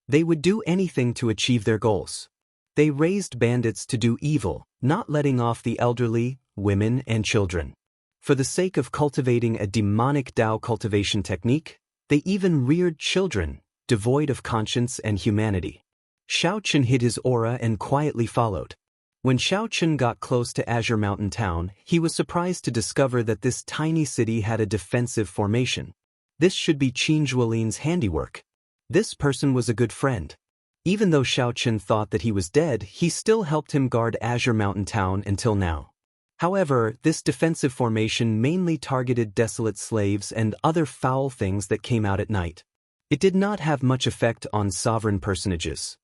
They would do anything to achieve their goals. They raised bandits to do evil, not letting off the elderly, women, and children. For the sake of cultivating a demonic Dao cultivation technique, they even reared children, devoid of conscience and humanity. Xiao Chen hid his aura and quietly followed. When Xiao Chen got close to Azure Mountain Town, he was surprised to discover that this tiny city had a defensive formation. This should be Qin Zhuolin's handiwork. This person was a good friend. Even though Xiao Chen thought that he was dead, he still helped him guard Azure Mountain Town until now. However, this defensive formation mainly targeted desolate slaves and other foul things that came out at night. It did not have much effect on sovereign personages.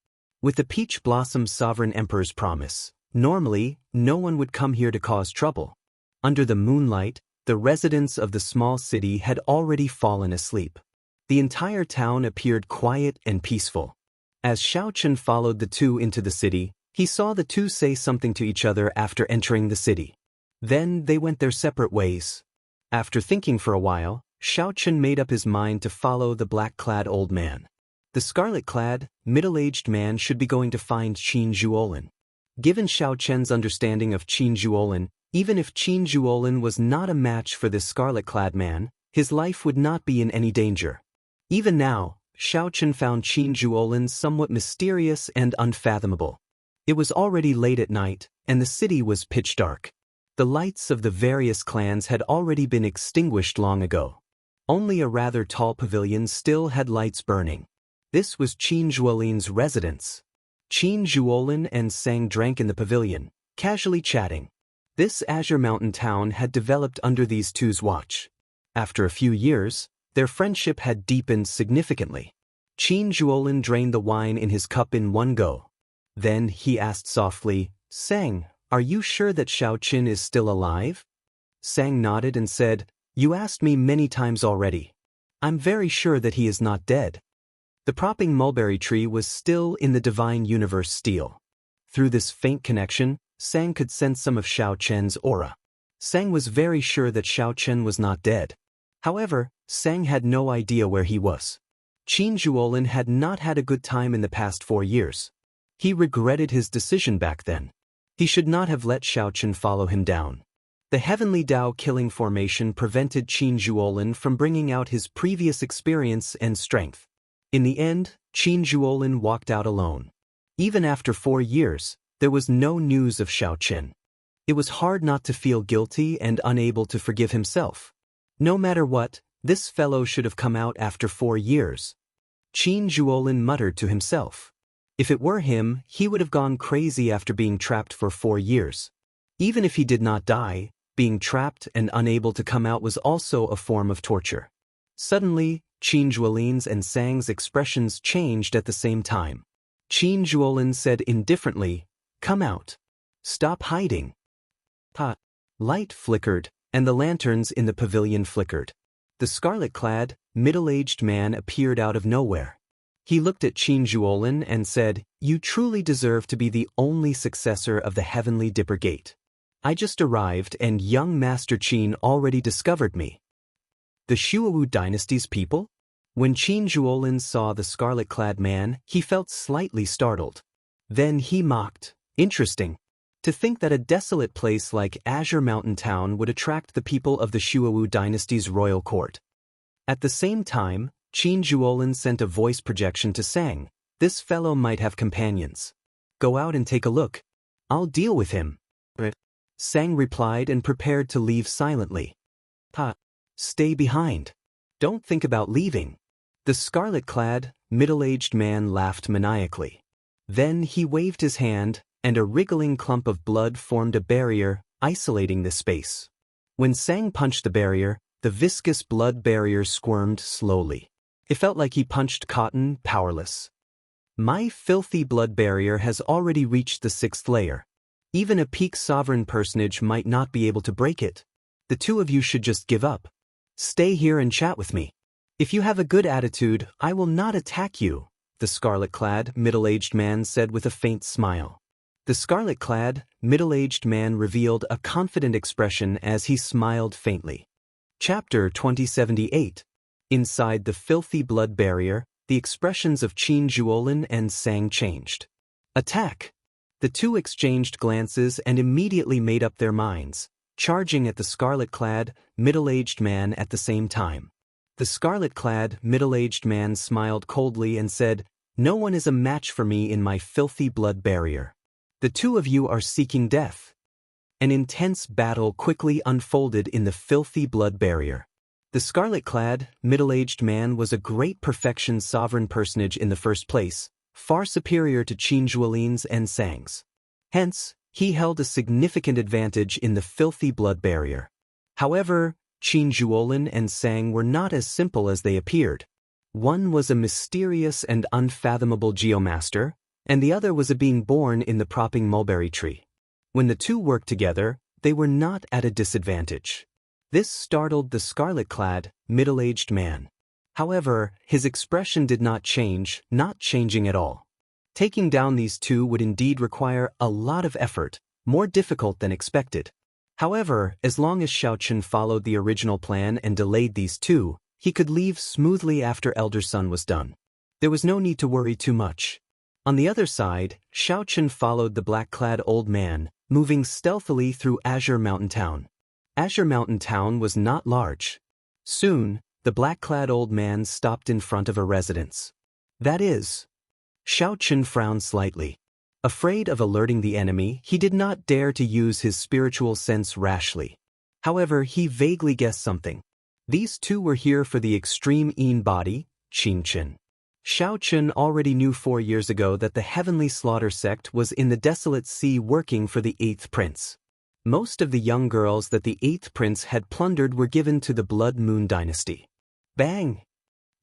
With the Peach Blossom Sovereign Emperor's promise, normally, no one would come here to cause trouble. Under the moonlight, the residents of the small city had already fallen asleep. The entire town appeared quiet and peaceful. As Xiao Chen followed the two into the city, he saw the two say something to each other after entering the city. Then they went their separate ways. After thinking for a while, Xiao Chen made up his mind to follow the black-clad old man. The scarlet-clad, middle-aged man should be going to find Qin Zhuolin. Given Xiao Chen's understanding of Qin Zhuolin, even if Qin Zhuolin was not a match for this scarlet-clad man, his life would not be in any danger. Even now, Xiao Chen found Qin Zhuolin somewhat mysterious and unfathomable. It was already late at night, and the city was pitch dark. The lights of the various clans had already been extinguished long ago. Only a rather tall pavilion still had lights burning. This was Qin Zhuolin's residence. Qin Zhuolin and Sang drank in the pavilion, casually chatting. This Azure Mountain town had developed under these two's watch. After a few years, their friendship had deepened significantly. Qin Zhuolin drained the wine in his cup in one go. Then he asked softly, "Sang, are you sure that Xiao Chen is still alive?" Sang nodded and said, "You asked me many times already. I'm very sure that he is not dead." The propping mulberry tree was still in the Divine Universe steel. Through this faint connection, Sang could sense some of Xiao Chen's aura. Sang was very sure that Xiao Chen was not dead. However, Sang had no idea where he was. Qin Zhuolin had not had a good time in the past 4 years. He regretted his decision back then. He should not have let Xiao Chen follow him down. The Heavenly Dao killing formation prevented Qin Zhuolin from bringing out his previous experience and strength. In the end, Qin Zhuolin walked out alone. Even after 4 years, there was no news of Xiao Chen. It was hard not to feel guilty and unable to forgive himself. No matter what, this fellow should have come out after 4 years. Qin Zhuolin muttered to himself. If it were him, he would have gone crazy after being trapped for 4 years. Even if he did not die, being trapped and unable to come out was also a form of torture. Suddenly, Qin Zhuolin's and Sang's expressions changed at the same time. Qin Zhuolin said indifferently, "Come out. Stop hiding." Light flickered, and the lanterns in the pavilion flickered. The scarlet-clad, middle-aged man appeared out of nowhere. He looked at Qin Zhuolin and said, "You truly deserve to be the only successor of the Heavenly Dipper Gate. I just arrived and young Master Qin already discovered me." The Shuowu dynasty's people? When Qin Zhuolin saw the scarlet-clad man, he felt slightly startled. Then he mocked, "Interesting. To think that a desolate place like Azure Mountain Town would attract the people of the Shuowu dynasty's royal court." At the same time, Qin Zhuolin sent a voice projection to Sang. "This fellow might have companions. Go out and take a look. I'll deal with him." Sang replied and prepared to leave silently. Stay behind. Don't think about leaving." The scarlet-clad, middle-aged man laughed maniacally. Then he waved his hand, and a wriggling clump of blood formed a barrier, isolating the space. When Sang punched the barrier, the viscous blood barrier squirmed slowly. It felt like he punched cotton, powerless. "My filthy blood barrier has already reached the 6th layer. Even a peak sovereign personage might not be able to break it. The two of you should just give up. Stay here and chat with me. If you have a good attitude, I will not attack you," the scarlet-clad, middle-aged man said with a faint smile. The scarlet-clad, middle-aged man revealed a confident expression as he smiled faintly. Chapter 2078. Inside the filthy blood barrier, the expressions of Qin Zhuolin and Sang changed. "Attack!" The two exchanged glances and immediately made up their minds, charging at the scarlet-clad, middle-aged man at the same time. The scarlet-clad, middle-aged man smiled coldly and said, "No one is a match for me in my filthy blood barrier. The two of you are seeking death." An intense battle quickly unfolded in the filthy blood barrier. The scarlet-clad, middle-aged man was a great perfection sovereign personage in the first place, far superior to Qin Zhuolin's and Sang's. Hence, he held a significant advantage in the filthy blood barrier. However, Qin Zhuolin and Sang were not as simple as they appeared. One was a mysterious and unfathomable geomaster, and the other was a being born in the propping mulberry tree. When the two worked together, they were not at a disadvantage. This startled the scarlet-clad, middle-aged man. However, his expression did not change, not changing at all. Taking down these two would indeed require a lot of effort, more difficult than expected. However, as long as Xiaochen followed the original plan and delayed these two, he could leave smoothly after Elder Sun was done. There was no need to worry too much. On the other side, Xiaochen followed the black-clad old man, moving stealthily through Azure Mountain Town. Azure Mountain Town was not large. Soon, the black-clad old man stopped in front of a residence. "That is." Xiaochen frowned slightly. Afraid of alerting the enemy, he did not dare to use his spiritual sense rashly. However, he vaguely guessed something. These two were here for the extreme Yin body, Qin. Xiaochen already knew 4 years ago that the Heavenly Slaughter sect was in the Desolate Sea working for the 8th Prince. Most of the young girls that the 8th Prince had plundered were given to the Blood Moon dynasty. Bang!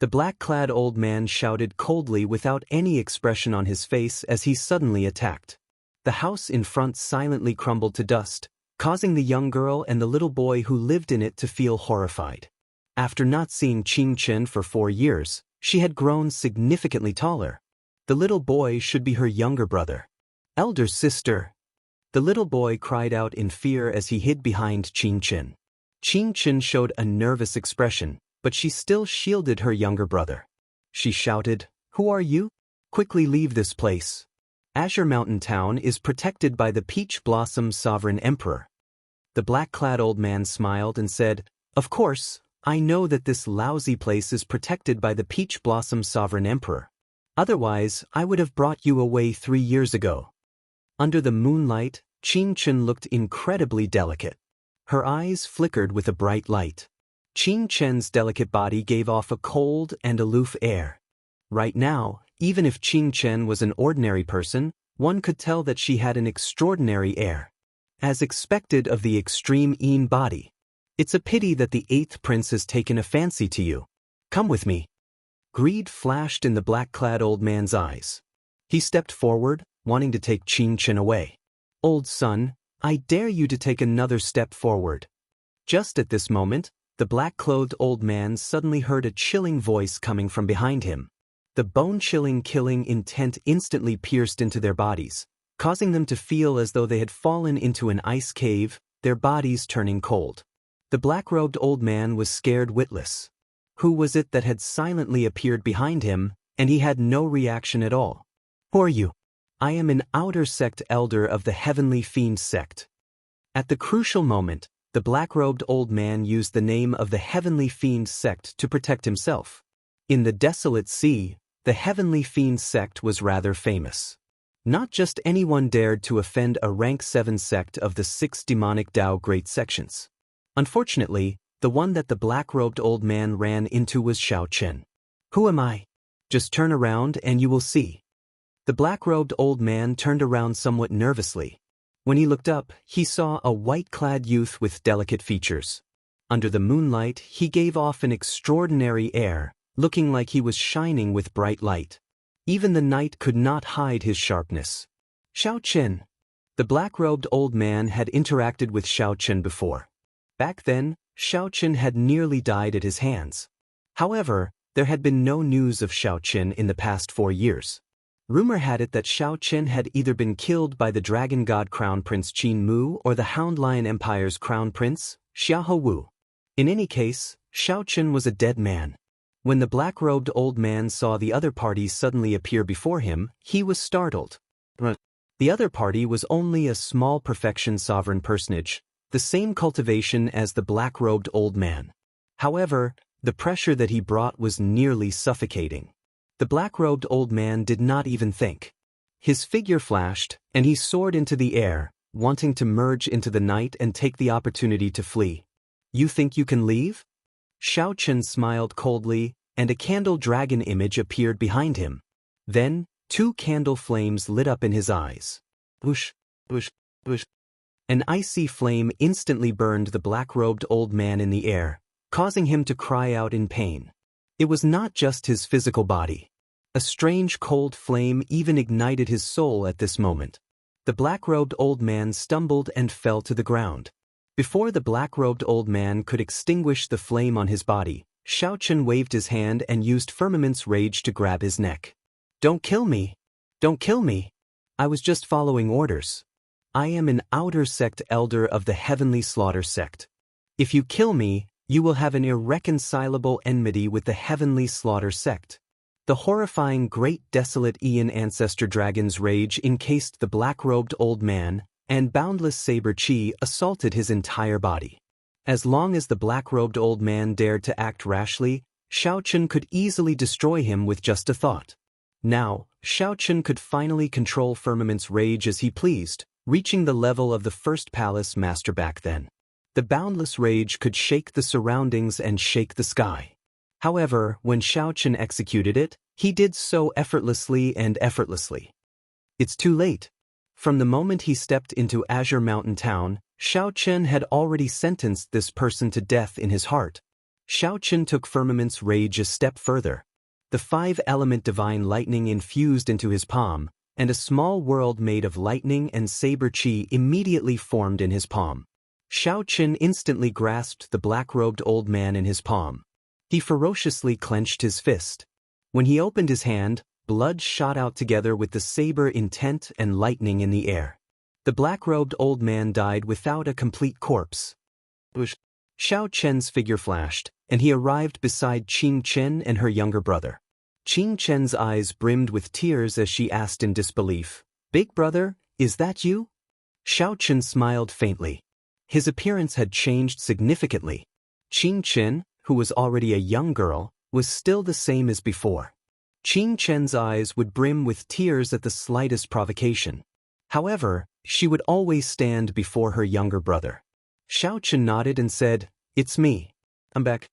The black-clad old man shouted coldly without any expression on his face as he suddenly attacked. The house in front silently crumbled to dust, causing the young girl and the little boy who lived in it to feel horrified. After not seeing Qing Chen for 4 years, she had grown significantly taller. The little boy should be her younger brother. "Elder sister!" The little boy cried out in fear as he hid behind Qing Chen. Qing Chen showed a nervous expression, but she still shielded her younger brother. She shouted, "Who are you? Quickly leave this place. Azure Mountain Town is protected by the Peach Blossom Sovereign Emperor." The black-clad old man smiled and said, "Of course, I know that this lousy place is protected by the Peach Blossom Sovereign Emperor. Otherwise, I would have brought you away 3 years ago." Under the moonlight, Qing Chen looked incredibly delicate. Her eyes flickered with a bright light. Qing Chen's delicate body gave off a cold and aloof air. Right now, even if Qing Chen was an ordinary person, one could tell that she had an extraordinary air. As expected of the extreme Yin body. It's a pity that the 8th prince has taken a fancy to you. Come with me. Greed flashed in the black-clad old man's eyes. He stepped forward, wanting to take Qing Chen away. Old son, I dare you to take another step forward. Just at this moment, the black-clothed old man suddenly heard a chilling voice coming from behind him. The bone-chilling killing intent instantly pierced into their bodies, causing them to feel as though they had fallen into an ice cave, their bodies turning cold. The black-robed old man was scared witless. Who was it that had silently appeared behind him, and he had no reaction at all? Who are you? I am an outer sect elder of the Heavenly Fiend sect. At the crucial moment, the black-robed old man used the name of the Heavenly Fiend sect to protect himself. In the desolate sea, the Heavenly Fiend sect was rather famous. Not just anyone dared to offend a rank 7 sect of the 6 demonic Tao great sections. Unfortunately, the one that the black-robed old man ran into was Xiao Chen. Who am I? Just turn around and you will see. The black-robed old man turned around somewhat nervously. When he looked up, he saw a white-clad youth with delicate features. Under the moonlight, he gave off an extraordinary air, looking like he was shining with bright light. Even the night could not hide his sharpness. Xiao Chen. The black-robed old man had interacted with Xiao Chen before. Back then, Xiao Chen had nearly died at his hands. However, there had been no news of Xiao Chen in the past 4 years. Rumor had it that Xiao Chen had either been killed by the Dragon God Crown Prince Qin Mu or the Hound Lion Empire's Crown Prince, Xiahou Wu. In any case, Xiao Chen was a dead man. When the black-robed old man saw the other party suddenly appear before him, he was startled. The other party was only a small perfection sovereign personage, the same cultivation as the black-robed old man. However, the pressure that he brought was nearly suffocating. The black-robed old man did not even think. His figure flashed, and he soared into the air, wanting to merge into the night and take the opportunity to flee. You think you can leave? Xiao Chen smiled coldly, and a candle dragon image appeared behind him. Then, 2 candle flames lit up in his eyes. Whoosh, whoosh, whoosh. An icy flame instantly burned the black-robed old man in the air, causing him to cry out in pain. It was not just his physical body. A strange cold flame even ignited his soul at this moment. The black-robed old man stumbled and fell to the ground. Before the black-robed old man could extinguish the flame on his body, Xiao Chen waved his hand and used Firmament's rage to grab his neck. Don't kill me! Don't kill me! I was just following orders. I am an outer sect elder of the Heavenly Slaughter sect. If you kill me, you will have an irreconcilable enmity with the Heavenly Slaughter sect. The horrifying great desolate Ian ancestor dragon's rage encased the black-robed old man, and boundless saber chi assaulted his entire body. As long as the black-robed old man dared to act rashly, Xiao Chen could easily destroy him with just a thought. Now, Xiao Chen could finally control Firmament's rage as he pleased, reaching the level of the first palace master back then. The boundless rage could shake the surroundings and shake the sky. However, when Xiao Chen executed it, he did so effortlessly. It's too late. From the moment he stepped into Azure Mountain Town, Xiao Chen had already sentenced this person to death in his heart. Xiao Chen took Firmament's rage a step further. The 5-element divine lightning infused into his palm, and a small world made of lightning and saber chi immediately formed in his palm. Xiao Chen instantly grasped the black-robed old man in his palm. He ferociously clenched his fist. When he opened his hand, blood shot out together with the saber intent and lightning in the air. The black-robed old man died without a complete corpse. Xiao Chen's figure flashed, and he arrived beside Qing Chen and her younger brother. Qing Chen's eyes brimmed with tears as she asked in disbelief, "Big brother, is that you?" Xiao Chen smiled faintly. His appearance had changed significantly. Qing Chen, who was already a young girl, was still the same as before. Qing Chen's eyes would brim with tears at the slightest provocation. However, she would always stand before her younger brother. Xiao Chen nodded and said, "It's me. I'm back."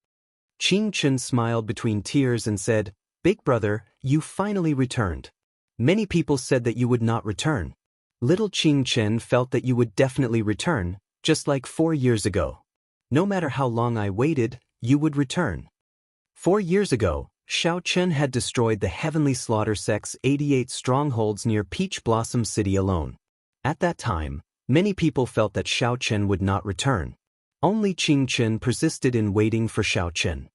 Qing Chen smiled between tears and said, "Big brother, you finally returned. Many people said that you would not return. Little Qing Chen felt that you would definitely return, just like 4 years ago. No matter how long I waited, you would return." 4 years ago, Xiao Chen had destroyed the Heavenly Slaughter Sect's 88 strongholds near Peach Blossom City alone. At that time, many people felt that Xiao Chen would not return. Only Qing Chen persisted in waiting for Xiao Chen.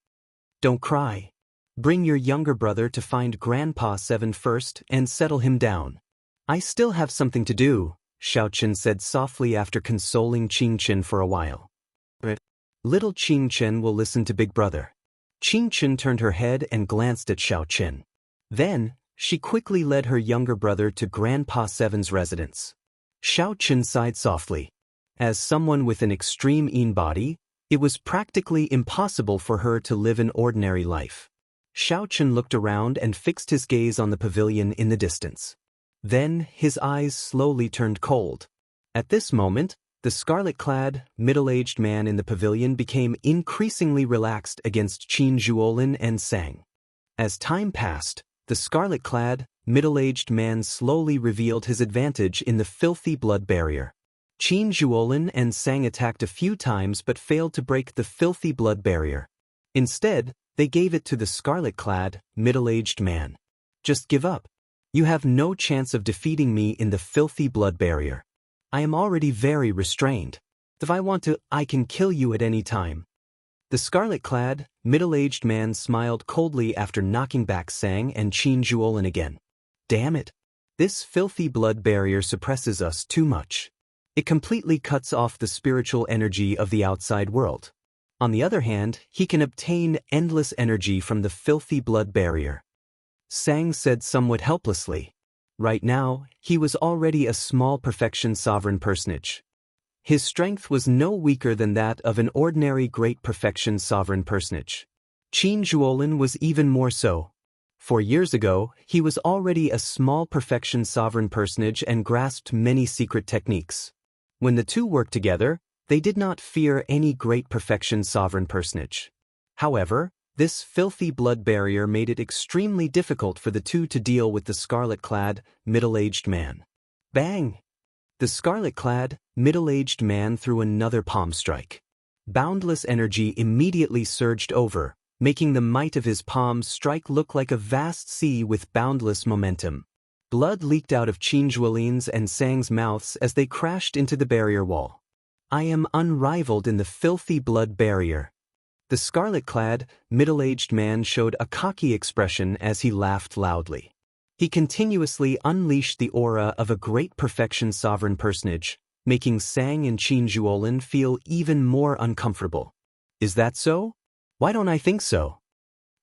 "Don't cry. Bring your younger brother to find Grandpa 7 first and settle him down. I still have something to do," Xiao Chen said softly after consoling Qing Chen for a while. "But little Qing Chen will listen to Big Brother." Qing Chen turned her head and glanced at Xiao Chen. Then, she quickly led her younger brother to Grandpa 7's residence. Xiao Chen sighed softly. As someone with an extreme Yin body, it was practically impossible for her to live an ordinary life. Xiao Chen looked around and fixed his gaze on the pavilion in the distance. Then, his eyes slowly turned cold. At this moment, the scarlet-clad, middle-aged man in the pavilion became increasingly relaxed against Qin Zhuolin and Sang. As time passed, the scarlet-clad, middle-aged man slowly revealed his advantage in the filthy blood barrier. Qin Zhuolin and Sang attacked a few times but failed to break the filthy blood barrier. Instead, they gave it to the scarlet-clad, middle-aged man. "Just give up. You have no chance of defeating me in the filthy blood barrier. I am already very restrained. If I want to, I can kill you at any time." The scarlet-clad, middle-aged man smiled coldly after knocking back Sang and Qin Zhuolin again. "Damn it. This filthy blood barrier suppresses us too much. It completely cuts off the spiritual energy of the outside world. On the other hand, he can obtain endless energy from the filthy blood barrier." Sang said somewhat helplessly. Right now, he was already a small perfection sovereign personage. His strength was no weaker than that of an ordinary great perfection sovereign personage. Qin Zhuolin was even more so. 4 years ago, he was already a small perfection sovereign personage and grasped many secret techniques. When the two worked together, they did not fear any great perfection sovereign personage. However, this filthy blood barrier made it extremely difficult for the two to deal with the scarlet-clad, middle-aged man. Bang! The scarlet-clad, middle-aged man threw another palm strike. Boundless energy immediately surged over, making the might of his palm strike look like a vast sea with boundless momentum. Blood leaked out of Qin Zhuolin's and Sang's mouths as they crashed into the barrier wall. "I am unrivaled in the filthy blood barrier." The scarlet-clad, middle-aged man showed a cocky expression as he laughed loudly. He continuously unleashed the aura of a great perfection sovereign personage, making Sang and Qin Zhuolin feel even more uncomfortable. "Is that so? Why don't I think so?"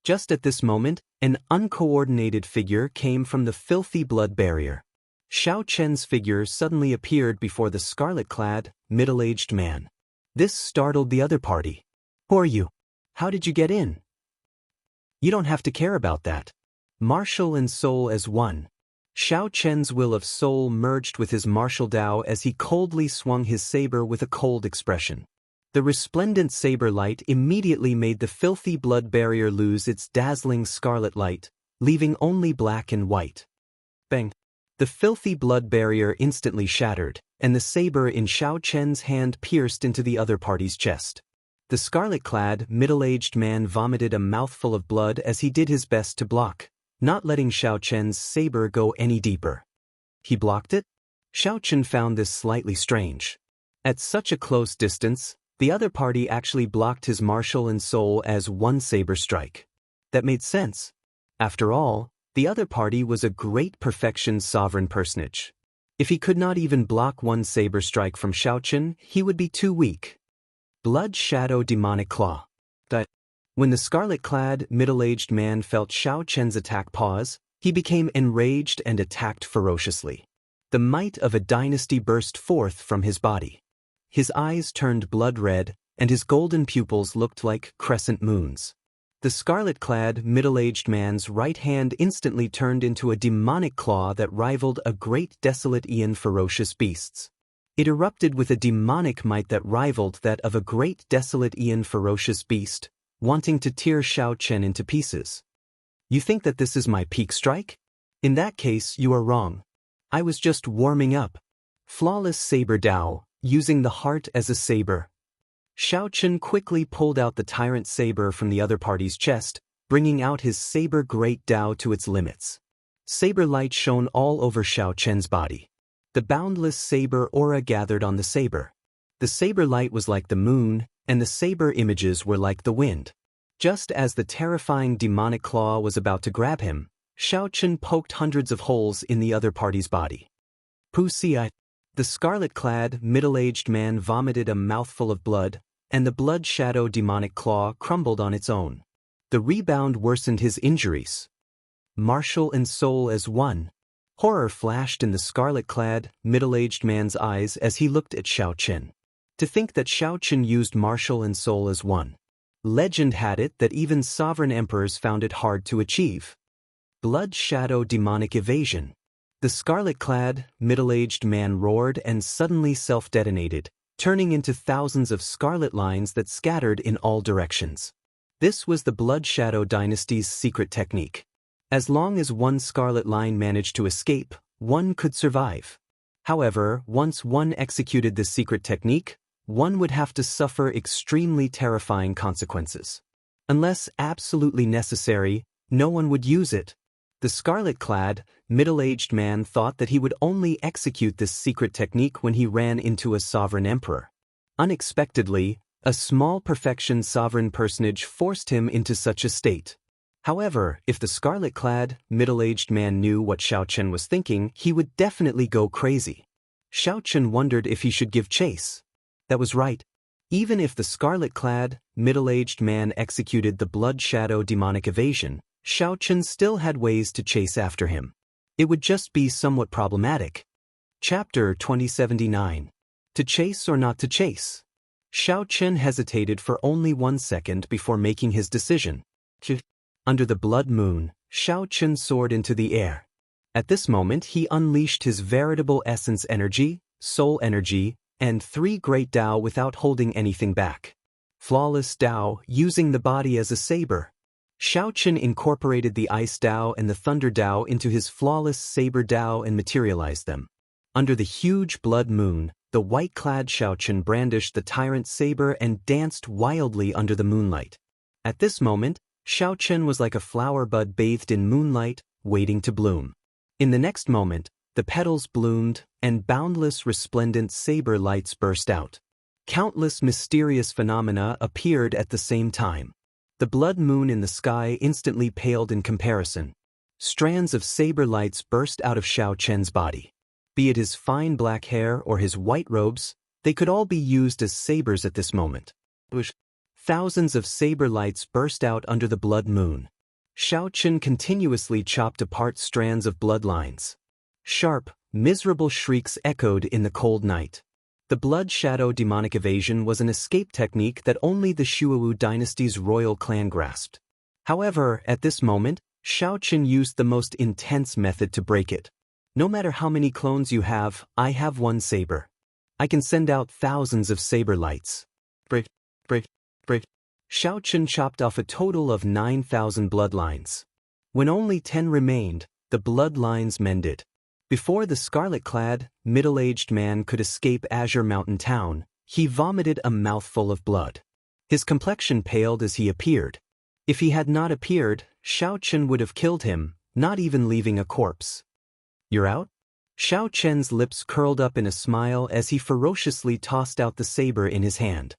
Just at this moment, an uncoordinated figure came from the filthy blood barrier. Xiao Chen's figure suddenly appeared before the scarlet-clad, middle-aged man. This startled the other party. "Who are you? How did you get in?" "You don't have to care about that. Martial and soul as one." Xiao Chen's will of soul merged with his martial Dao as he coldly swung his saber with a cold expression. The resplendent saber light immediately made the filthy blood barrier lose its dazzling scarlet light, leaving only black and white. Bang! The filthy blood barrier instantly shattered, and the saber in Xiao Chen's hand pierced into the other party's chest. The scarlet-clad, middle-aged man vomited a mouthful of blood as he did his best to block, not letting Xiao Chen's saber go any deeper. He blocked it? Xiao Chen found this slightly strange. At such a close distance, the other party actually blocked his martial and soul as one saber strike. That made sense. After all, the other party was a great perfection sovereign personage. If he could not even block one saber strike from Xiao Chen, he would be too weak. Blood Shadow Demonic Claw. When the scarlet-clad, middle-aged man felt Xiao Chen's attack pause, he became enraged and attacked ferociously. The might of a dynasty burst forth from his body. His eyes turned blood red, and his golden pupils looked like crescent moons. The scarlet-clad, middle-aged man's right hand instantly turned into a demonic claw that rivaled a great desolate aeon ferocious beasts. It erupted with a demonic might that rivaled that of a great desolate aeon ferocious beast, wanting to tear Xiao Chen into pieces. You think that this is my peak strike? In that case, you are wrong. I was just warming up. Flawless saber Dao, using the heart as a saber. Xiao Chen quickly pulled out the tyrant saber from the other party's chest, bringing out his saber great Dao to its limits. Saber light shone all over Xiao Chen's body. The boundless saber aura gathered on the saber. The saber light was like the moon, and the saber images were like the wind. Just as the terrifying demonic claw was about to grab him, Xiao Chen poked hundreds of holes in the other party's body. Pusia. The scarlet-clad, middle-aged man vomited a mouthful of blood, and the blood shadow demonic claw crumbled on its own. The rebound worsened his injuries. Martial and soul as one. Horror flashed in the scarlet-clad, middle-aged man's eyes as he looked at Xiao Chen. To think that Xiao Chen used martial and soul as one. Legend had it that even sovereign emperors found it hard to achieve. Blood shadow demonic evasion. The scarlet-clad, middle-aged man roared and suddenly self-detonated, turning into thousands of scarlet lines that scattered in all directions. This was the Blood Shadow Dynasty's secret technique. As long as one scarlet line managed to escape, one could survive. However, once one executed this secret technique, one would have to suffer extremely terrifying consequences. Unless absolutely necessary, no one would use it. The scarlet-clad, middle-aged man thought that he would only execute this secret technique when he ran into a sovereign emperor. Unexpectedly, a small perfection sovereign personage forced him into such a state. However, if the scarlet-clad, middle-aged man knew what Xiao Chen was thinking, he would definitely go crazy. Xiao Chen wondered if he should give chase. That was right. Even if the scarlet-clad, middle-aged man executed the blood shadow demonic evasion, Xiao Chen still had ways to chase after him. It would just be somewhat problematic. Chapter 2079. To chase or not to chase? Xiao Chen hesitated for only 1 second before making his decision. Under the blood moon, Xiao Chen soared into the air. At this moment he unleashed his veritable essence energy, soul energy, and 3 great Dao without holding anything back. Flawless Dao, using the body as a saber. Xiao Chen incorporated the Ice Dao and the Thunder Dao into his flawless Saber Dao and materialized them. Under the huge blood moon, the white-clad Xiao Chen brandished the tyrant saber and danced wildly under the moonlight. At this moment, Xiao Chen was like a flower bud bathed in moonlight, waiting to bloom. In the next moment, the petals bloomed, and boundless resplendent saber lights burst out. Countless mysterious phenomena appeared at the same time. The blood moon in the sky instantly paled in comparison. Strands of saber lights burst out of Xiao Chen's body. Be it his fine black hair or his white robes, they could all be used as sabers at this moment. Thousands of saber lights burst out under the blood moon. Xiao Chen continuously chopped apart strands of bloodlines. Sharp, miserable shrieks echoed in the cold night. The blood shadow demonic evasion was an escape technique that only the Shuowu dynasty's royal clan grasped. However, at this moment, Xiao Chen used the most intense method to break it. No matter how many clones you have, I have one saber. I can send out thousands of saber lights. Break. Xiao Chen chopped off a total of 9,000 bloodlines. When only 10 remained, the bloodlines mended. Before the scarlet-clad, middle-aged man could escape Azure Mountain Town, he vomited a mouthful of blood. His complexion paled as he appeared. If he had not appeared, Xiao Chen would have killed him, not even leaving a corpse. You're out? Xiao Chen's lips curled up in a smile as he ferociously tossed out the saber in his hand.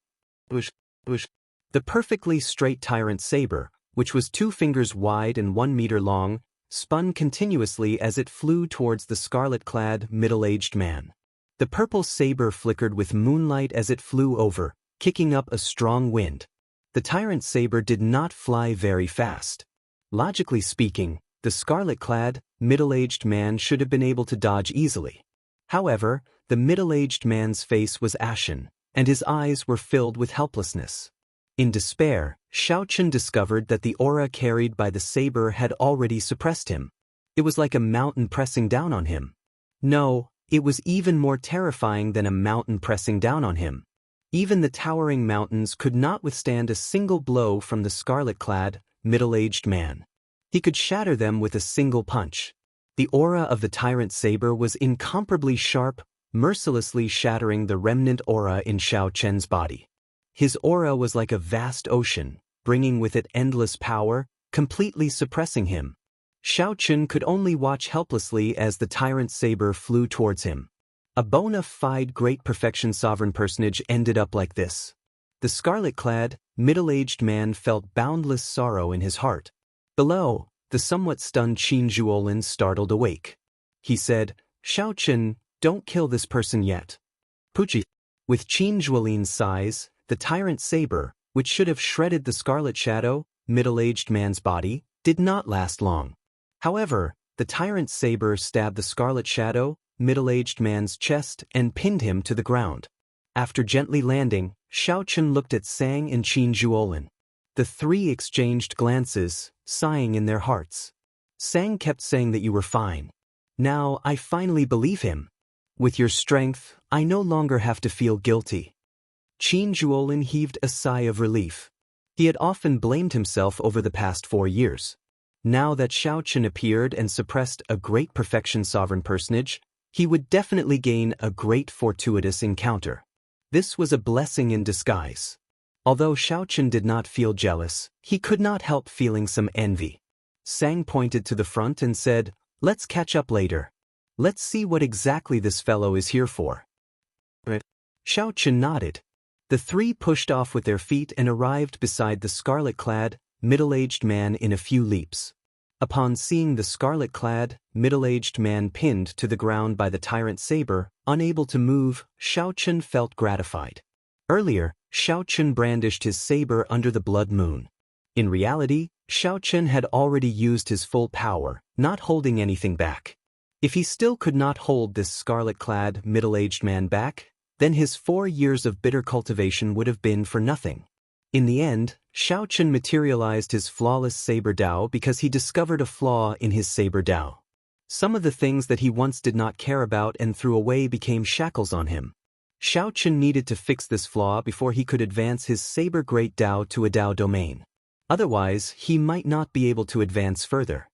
The perfectly straight tyrant saber, which was 2 fingers wide and 1 meter long, spun continuously as it flew towards the scarlet-clad, middle-aged man. The purple saber flickered with moonlight as it flew over, kicking up a strong wind. The tyrant saber did not fly very fast. Logically speaking, the scarlet-clad, middle-aged man should have been able to dodge easily. However, the middle-aged man's face was ashen, and his eyes were filled with helplessness. In despair, Xiaochen discovered that the aura carried by the saber had already suppressed him. It was like a mountain pressing down on him. No, it was even more terrifying than a mountain pressing down on him. Even the towering mountains could not withstand a single blow from the scarlet-clad, middle-aged man. He could shatter them with a single punch. The aura of the tyrant saber was incomparably sharp, mercilessly shattering the remnant aura in Xiaochen's body. His aura was like a vast ocean, bringing with it endless power, completely suppressing him. Xiaochen could only watch helplessly as the tyrant saber flew towards him. A bona fide great perfection sovereign personage ended up like this. The scarlet-clad, middle-aged man felt boundless sorrow in his heart. Below, the somewhat stunned Qin Zhuolin startled awake. He said, "Xiaochen, don't kill this person yet." Pucci. With Qin Zhuolin's size, the tyrant saber, which should have shredded the scarlet shadow, middle-aged man's body, did not last long. However, the tyrant saber stabbed the scarlet shadow, middle-aged man's chest and pinned him to the ground. After gently landing, Xiaochen looked at Sang and Qin Zhuolin. The three exchanged glances, sighing in their hearts. Sang kept saying that you were fine. Now I finally believe him. With your strength, I no longer have to feel guilty. Qin Zhuolin heaved a sigh of relief. He had often blamed himself over the past 4 years. Now that Xiaochen appeared and suppressed a great perfection sovereign personage, he would definitely gain a great fortuitous encounter. This was a blessing in disguise. Although Xiaochen did not feel jealous, he could not help feeling some envy. Sang pointed to the front and said, "Let's catch up later. Let's see what exactly this fellow is here for." Xiaochen nodded. The three pushed off with their feet and arrived beside the scarlet-clad, middle-aged man in a few leaps. Upon seeing the scarlet-clad, middle-aged man pinned to the ground by the tyrant saber, unable to move, Xiaochen felt gratified. Earlier, Xiaochen brandished his saber under the blood moon. In reality, Xiaochen had already used his full power, not holding anything back. If he still could not hold this scarlet-clad, middle-aged man back, then his 4 years of bitter cultivation would have been for nothing. In the end, Xiaochen materialized his flawless saber Dao because he discovered a flaw in his saber Dao. Some of the things that he once did not care about and threw away became shackles on him. Xiaochen needed to fix this flaw before he could advance his saber great Dao to a Dao domain. Otherwise, he might not be able to advance further.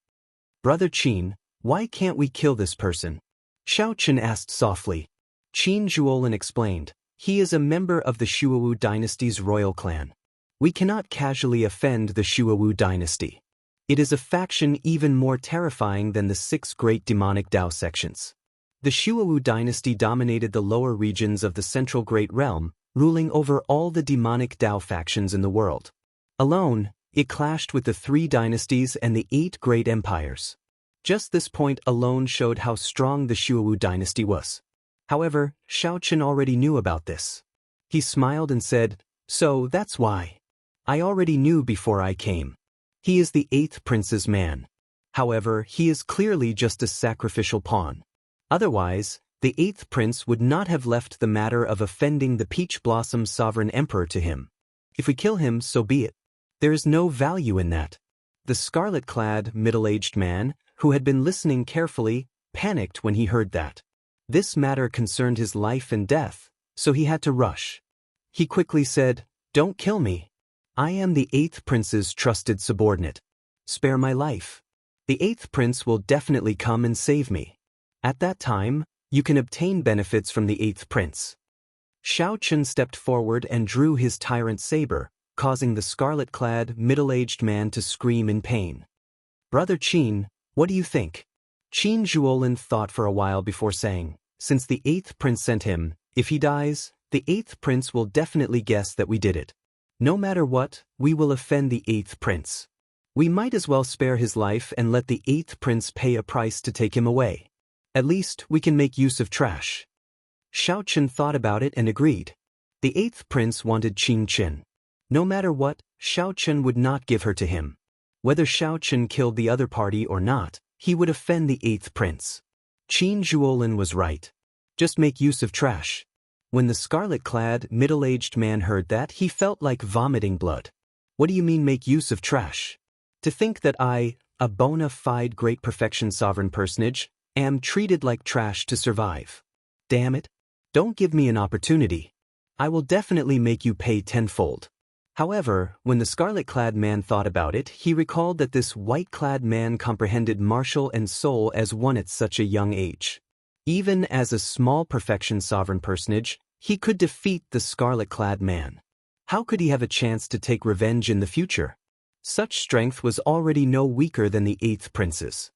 "Brother Qin, why can't we kill this person?" Xiaochen asked softly. Qin Zhuolin explained, "He is a member of the Shuowu dynasty's royal clan. We cannot casually offend the Shuowu dynasty. It is a faction even more terrifying than the 6 great demonic Dao sections. The Shuowu dynasty dominated the lower regions of the central Great Realm, ruling over all the demonic Dao factions in the world. Alone, it clashed with the 3 dynasties and the 8 great empires. Just this point alone showed how strong the Shuowu dynasty was. However, Xiaochen already knew about this. He smiled and said, "So that's why. I already knew before I came. He is the 8th prince's man. However, he is clearly just a sacrificial pawn. Otherwise, the 8th prince would not have left the matter of offending the Peach Blossom sovereign emperor to him. If we kill him, so be it. There is no value in that." The scarlet-clad, middle-aged man, who had been listening carefully, panicked when he heard that. This matter concerned his life and death, so he had to rush. He quickly said, "Don't kill me. I am the 8th prince's trusted subordinate. Spare my life. The 8th prince will definitely come and save me. At that time, you can obtain benefits from the 8th prince." Xiaochen stepped forward and drew his tyrant saber, causing the scarlet-clad, middle-aged man to scream in pain. "Brother Qin, what do you think?" Qin Zhuolin thought for a while before saying, "Since the 8th prince sent him, if he dies, the 8th prince will definitely guess that we did it. No matter what, we will offend the 8th prince. We might as well spare his life and let the 8th prince pay a price to take him away. At least we can make use of trash." Xiaochen thought about it and agreed. The 8th prince wanted Qin Qin. No matter what, Xiaochen would not give her to him. Whether Xiaochen killed the other party or not, he would offend the 8th prince. Qin Zhuolin was right. Just make use of trash. When the scarlet-clad, middle-aged man heard that, he felt like vomiting blood. What do you mean make use of trash? To think that I, a bona fide great perfection sovereign personage, am treated like trash to survive. Damn it. Don't give me an opportunity. I will definitely make you pay tenfold. However, when the scarlet-clad man thought about it, he recalled that this white-clad man comprehended martial and soul as one at such a young age. Even as a small perfection sovereign personage, he could defeat the scarlet-clad man. How could he have a chance to take revenge in the future? Such strength was already no weaker than the 8th prince's.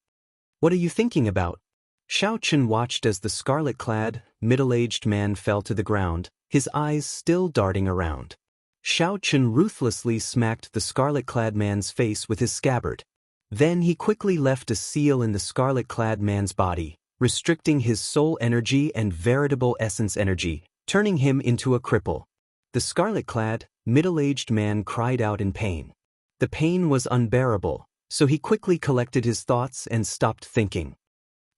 What are you thinking about? Shao Chen watched as the scarlet-clad, middle-aged man fell to the ground, his eyes still darting around. Shao Chen ruthlessly smacked the scarlet-clad man's face with his scabbard. Then he quickly left a seal in the scarlet-clad man's body, restricting his soul energy and veritable essence energy, turning him into a cripple. The scarlet-clad, middle-aged man cried out in pain. The pain was unbearable, so he quickly collected his thoughts and stopped thinking.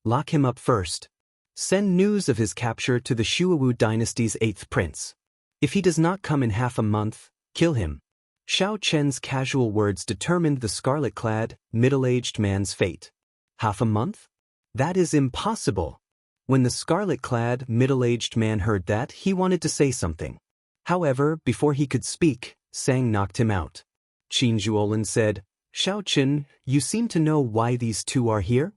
Lock him up first. Send news of his capture to the Shuowu dynasty's 8th prince. If he does not come in half a month, kill him. Shao Chen's casual words determined the scarlet-clad, middle-aged man's fate. Half a month? That is impossible. When the scarlet-clad, middle-aged man heard that, he wanted to say something. However, before he could speak, Sang knocked him out. Qin Zhuolin said, Shao Chen, you seem to know why these two are here?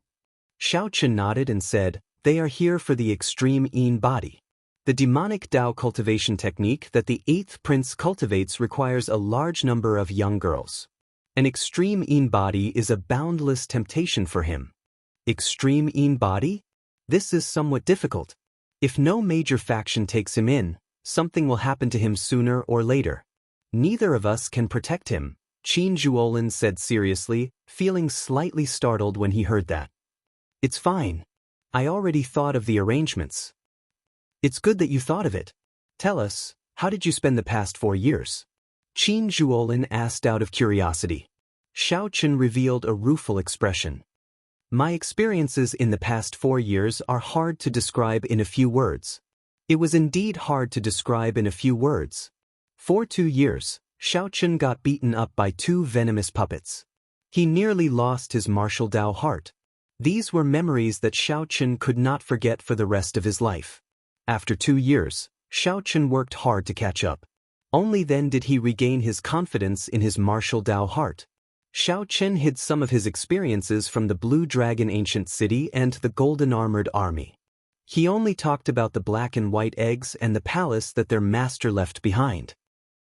Shao Chen nodded and said, they are here for the extreme Yin body. The demonic Dao cultivation technique that the 8th prince cultivates requires a large number of young girls. An extreme Yin body is a boundless temptation for him. Extreme Yin body? This is somewhat difficult. If no major faction takes him in, something will happen to him sooner or later. Neither of us can protect him, Qin Zhuolin said seriously, feeling slightly startled when he heard that. It's fine. I already thought of the arrangements. It's good that you thought of it. Tell us, how did you spend the past 4 years? Qin Zhuolin asked out of curiosity. Shao Chen revealed a rueful expression. My experiences in the past 4 years are hard to describe in a few words. It was indeed hard to describe in a few words. For 2 years, Shao Chen got beaten up by 2 venomous puppets. He nearly lost his martial Dao heart. These were memories that Shao Chen could not forget for the rest of his life. After 2 years, Shao Chen worked hard to catch up. Only then did he regain his confidence in his martial Dao heart. Shao Chen hid some of his experiences from the Blue Dragon Ancient City and the Golden Armored Army. He only talked about the black and white eggs and the palace that their master left behind.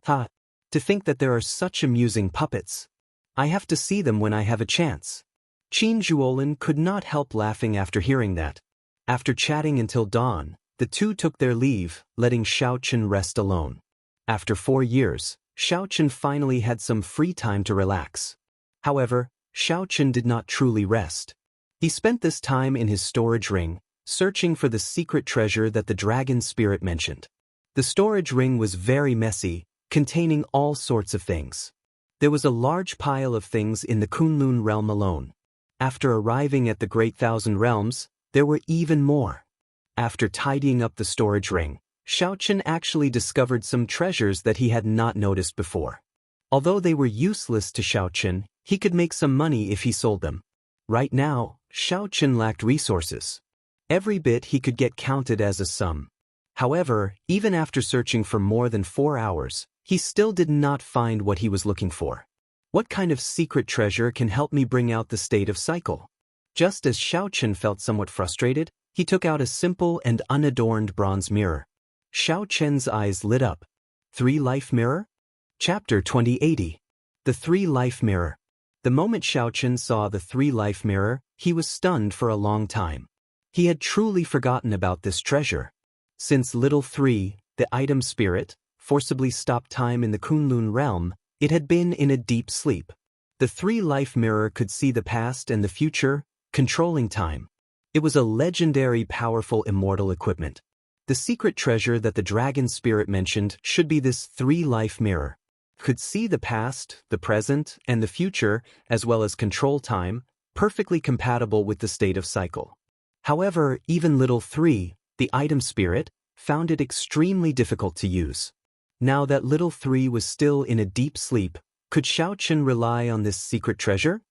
Ha! To think that there are such amusing puppets. I have to see them when I have a chance. Qin Zhuolin could not help laughing after hearing that. After chatting until dawn, the two took their leave, letting Shao Chen rest alone. After 4 years, Shao Chen finally had some free time to relax. However, Shao Chen did not truly rest. He spent this time in his storage ring, searching for the secret treasure that the dragon spirit mentioned. The storage ring was very messy, containing all sorts of things. There was a large pile of things in the Kunlun realm alone. After arriving at the Great Thousand Realms, there were even more. After tidying up the storage ring, Shao Chen actually discovered some treasures that he had not noticed before. Although they were useless to Shao Chen, he could make some money if he sold them. Right now, Shao Chen lacked resources. Every bit he could get counted as a sum. However, even after searching for more than 4 hours, he still did not find what he was looking for. What kind of secret treasure can help me bring out the state of cycle? Just as Shao Chen felt somewhat frustrated, he took out a simple and unadorned bronze mirror. Shao Chen's eyes lit up. 3-Life Mirror? Chapter 2080. The 3-Life Mirror. The moment Shao Chen saw the 3-Life Mirror, he was stunned for a long time. He had truly forgotten about this treasure. Since Little 3, the item spirit, forcibly stopped time in the Kunlun realm, it had been in a deep sleep. The 3-Life Mirror could see the past and the future, controlling time. It was a legendary, powerful, immortal equipment. The secret treasure that the dragon spirit mentioned should be this 3-Life Mirror. Could see the past, the present, and the future, as well as control time, perfectly compatible with the state of cycle. However, even Little 3, the item spirit, found it extremely difficult to use. Now that little 3 was still in a deep sleep, could Xiao Chen rely on this secret treasure?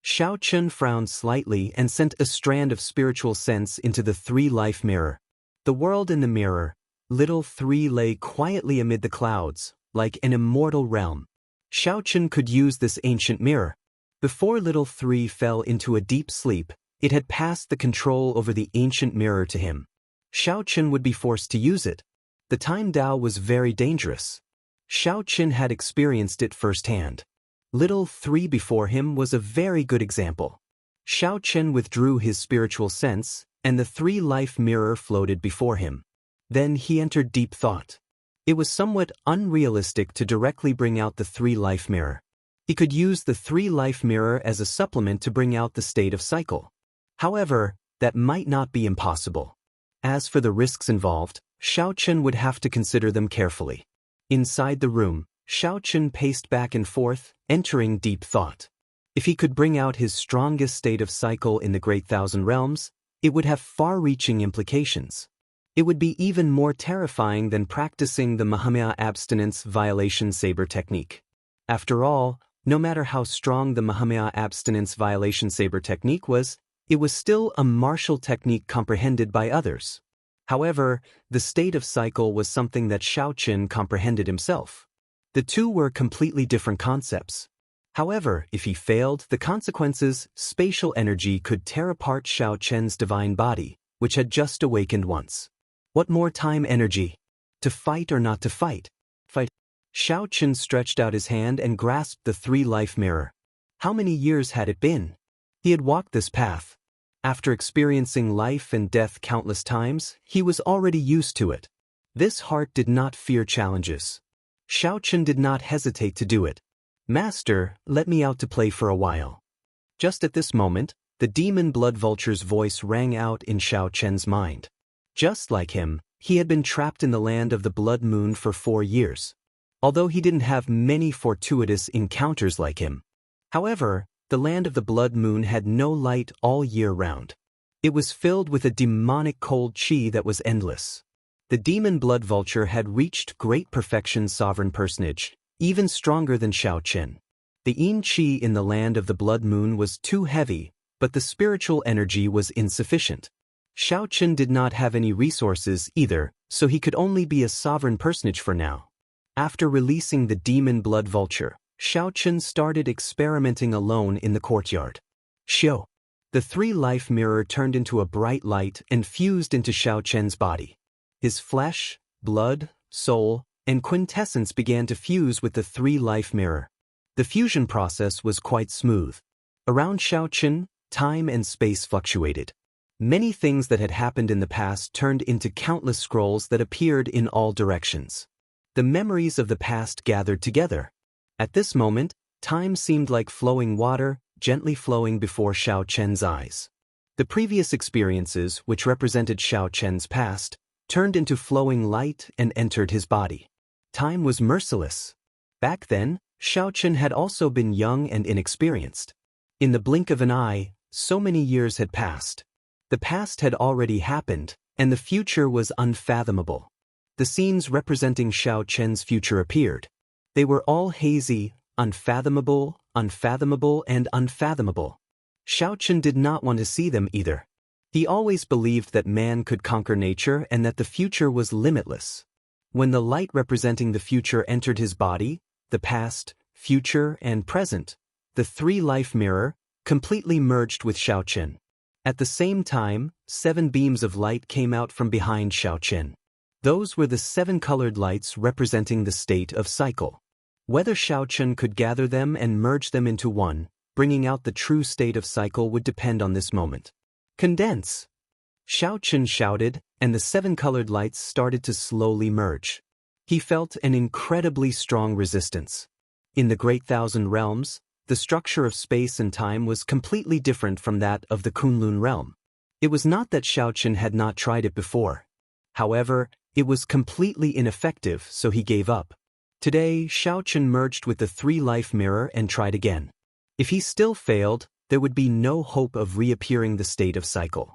Xiao Chen frowned slightly and sent a strand of spiritual sense into the 3-life mirror. The world in the mirror, little 3 lay quietly amid the clouds, like an immortal realm. Xiao Chen could use this ancient mirror. Before little 3 fell into a deep sleep, it had passed the control over the ancient mirror to him. Xiao Chen would be forced to use it. The time Dao was very dangerous. Xiao Chen had experienced it firsthand. Little 3 before him was a very good example. Xiao Chen withdrew his spiritual sense, and the 3-life mirror floated before him. Then he entered deep thought. It was somewhat unrealistic to directly bring out the 3-life mirror. He could use the 3-life mirror as a supplement to bring out the state of cycle. However, that might not be impossible. As for the risks involved, Xiao Chen would have to consider them carefully. Inside the room, Xiao Chen paced back and forth, entering deep thought. If he could bring out his strongest state of cycle in the Great Thousand Realms, it would have far-reaching implications. It would be even more terrifying than practicing the Mahamaya abstinence violation saber technique. After all, no matter how strong the Mahamaya abstinence violation saber technique was, it was still a martial technique comprehended by others. However, the state of cycle was something that Xiao Chen comprehended himself. The two were completely different concepts. However, if he failed, the consequences, spatial energy could tear apart Xiao Chen's divine body, which had just awakened once. What more time energy? To fight or not to fight? Fight. Xiao Chen stretched out his hand and grasped the 3-life mirror. How many years had it been? He had walked this path. After experiencing life and death countless times, he was already used to it. This heart did not fear challenges. Xiao Chen did not hesitate to do it. Master, let me out to play for a while. Just at this moment, the demon blood vulture's voice rang out in Xiao Chen's mind. Just like him, he had been trapped in the land of the blood moon for 4 years. Although he didn't have many fortuitous encounters like him. However, the land of the blood moon had no light all year round. It was filled with a demonic cold qi that was endless. The demon blood vulture had reached great perfection sovereign personage, even stronger than Xiao Chen. The yin qi in the land of the blood moon was too heavy, but the spiritual energy was insufficient. Xiao Chen did not have any resources either, so he could only be a sovereign personage for now. After releasing the demon blood vulture, Xiao Chen started experimenting alone in the courtyard. Xiao. The 3-life mirror turned into a bright light and fused into Xiao Chen's body. His flesh, blood, soul, and quintessence began to fuse with the 3-life mirror. The fusion process was quite smooth. Around Xiao Chen, time and space fluctuated. Many things that had happened in the past turned into countless scrolls that appeared in all directions. The memories of the past gathered together. At this moment, time seemed like flowing water, gently flowing before Xiao Chen's eyes. The previous experiences, which represented Xiao Chen's past, turned into flowing light and entered his body. Time was merciless. Back then, Xiao Chen had also been young and inexperienced. In the blink of an eye, so many years had passed. The past had already happened, and the future was unfathomable. The scenes representing Xiao Chen's future appeared. They were all hazy, unfathomable, and unfathomable. Xiao Chen did not want to see them either. He always believed that man could conquer nature and that the future was limitless. When the light representing the future entered his body, the past, future, and present, the 3-life mirror, completely merged with Xiao Chen. At the same time, 7 beams of light came out from behind Xiao Chen. Those were the 7 colored lights representing the state of cycle. Whether Xiao Chen could gather them and merge them into one, bringing out the true state of cycle would depend on this moment. Condense! Xiao Chen shouted, and the 7 colored lights started to slowly merge. He felt an incredibly strong resistance. In the Great Thousand Realms, the structure of space and time was completely different from that of the Kunlun realm. It was not that Xiao Chen had not tried it before. However, it was completely ineffective, so he gave up. Today, Xiao Chen merged with the 3-life mirror and tried again. If he still failed, there would be no hope of reappearing the state of cycle.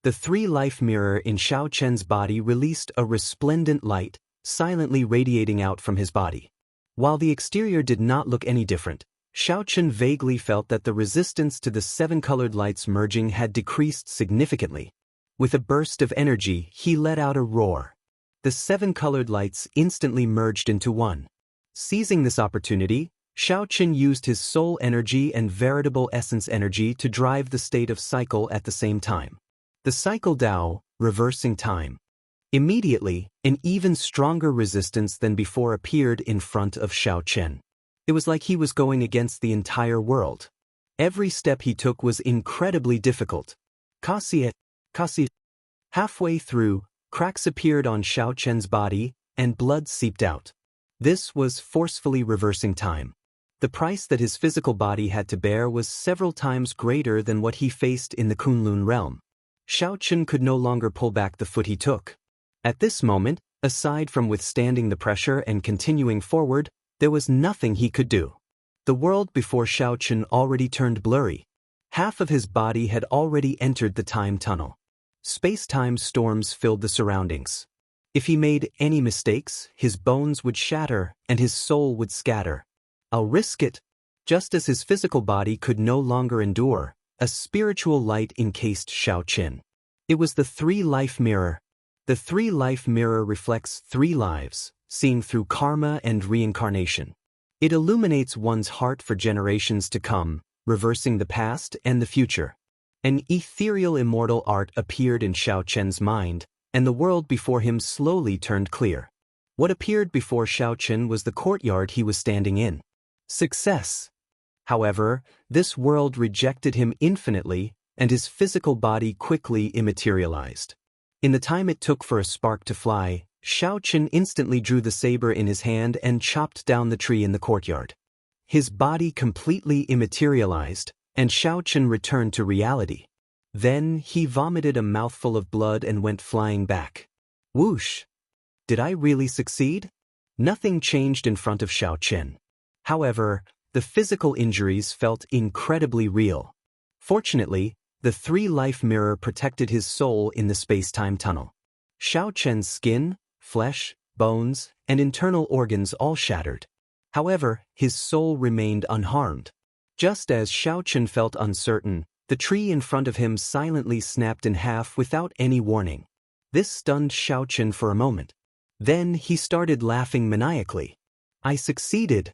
The three-life mirror in Xiao Chen's body released a resplendent light, silently radiating out from his body. While the exterior did not look any different, Xiao Chen vaguely felt that the resistance to the seven-colored lights merging had decreased significantly. With a burst of energy, he let out a roar. The seven-colored lights instantly merged into one. Seizing this opportunity, Xiao Chen used his soul energy and veritable essence energy to drive the state of cycle at the same time. The cycle Dao, reversing time. Immediately, an even stronger resistance than before appeared in front of Xiao Chen. It was like he was going against the entire world. Every step he took was incredibly difficult. Kasi. Halfway through, cracks appeared on Xiao Chen's body, and blood seeped out. This was forcefully reversing time. The price that his physical body had to bear was several times greater than what he faced in the Kunlun realm. Xiao Chen could no longer pull back the foot he took. At this moment, aside from withstanding the pressure and continuing forward, there was nothing he could do. The world before Xiao Chen already turned blurry. Half of his body had already entered the time tunnel. Space-time storms filled the surroundings. If he made any mistakes, his bones would shatter and his soul would scatter. I'll risk it. Just as his physical body could no longer endure, a spiritual light encased Xiao Chen. It was the three-life mirror. The three-life mirror reflects three lives, seeing through karma and reincarnation. It illuminates one's heart for generations to come, reversing the past and the future. An ethereal immortal art appeared in Xiao Chen's mind, and the world before him slowly turned clear. What appeared before Xiao Chen was the courtyard he was standing in. Success. However, this world rejected him infinitely, and his physical body quickly immaterialized. In the time it took for a spark to fly, Xiao Chen instantly drew the saber in his hand and chopped down the tree in the courtyard. His body completely immaterialized, and Xiao Chen returned to reality. Then he vomited a mouthful of blood and went flying back. Whoosh! Did I really succeed? Nothing changed in front of Xiao Chen. However, the physical injuries felt incredibly real. Fortunately, the three-life mirror protected his soul in the space-time tunnel. Xiao Chen's skin, flesh, bones, and internal organs all shattered. However, his soul remained unharmed. Just as Xiao Chen felt uncertain, the tree in front of him silently snapped in half without any warning. This stunned Xiao Chen for a moment. Then he started laughing maniacally. I succeeded.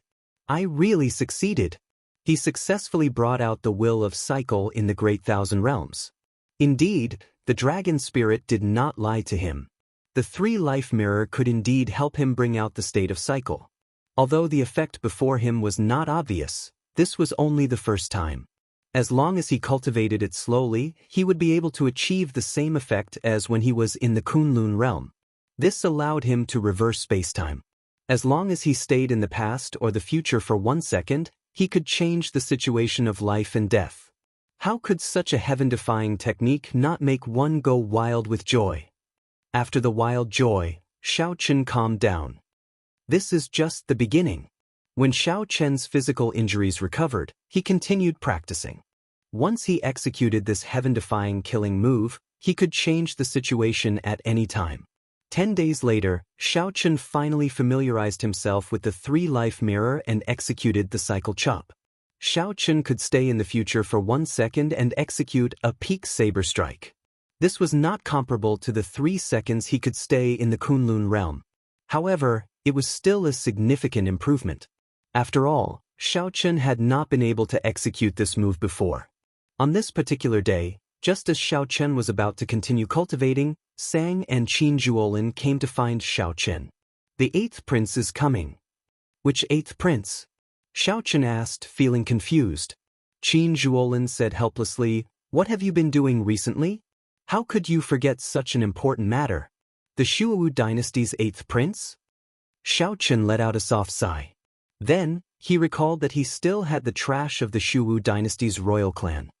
I really succeeded. He successfully brought out the will of cycle in the Great Thousand Realms. Indeed, the dragon spirit did not lie to him. The three-life mirror could indeed help him bring out the state of cycle. Although the effect before him was not obvious, this was only the first time. As long as he cultivated it slowly, he would be able to achieve the same effect as when he was in the Kunlun realm. This allowed him to reverse space-time. As long as he stayed in the past or the future for 1 second, he could change the situation of life and death. How could such a heaven-defying technique not make one go wild with joy? After the wild joy, Xiao Chen calmed down. This is just the beginning. When Xiao Chen's physical injuries recovered, he continued practicing. Once he executed this heaven-defying killing move, he could change the situation at any time. 10 days later, Xiao Chen finally familiarized himself with the three-life mirror and executed the cycle chop. Xiao Chen could stay in the future for 1 second and execute a peak saber strike. This was not comparable to the 3 seconds he could stay in the Kunlun realm. However, it was still a significant improvement. After all, Xiao Chen had not been able to execute this move before. On this particular day, just as Xiao Chen was about to continue cultivating, Sang and Qin Zhuolin came to find Xiao Chen. The 8th prince is coming. Which 8th prince? Xiao Chen asked, feeling confused. Qin Zhuolin said helplessly, What have you been doing recently? How could you forget such an important matter? The Shuowu dynasty's 8th prince? Xiao Chen let out a soft sigh. Then, he recalled that he still had the trash of the Shuowu dynasty's royal clan.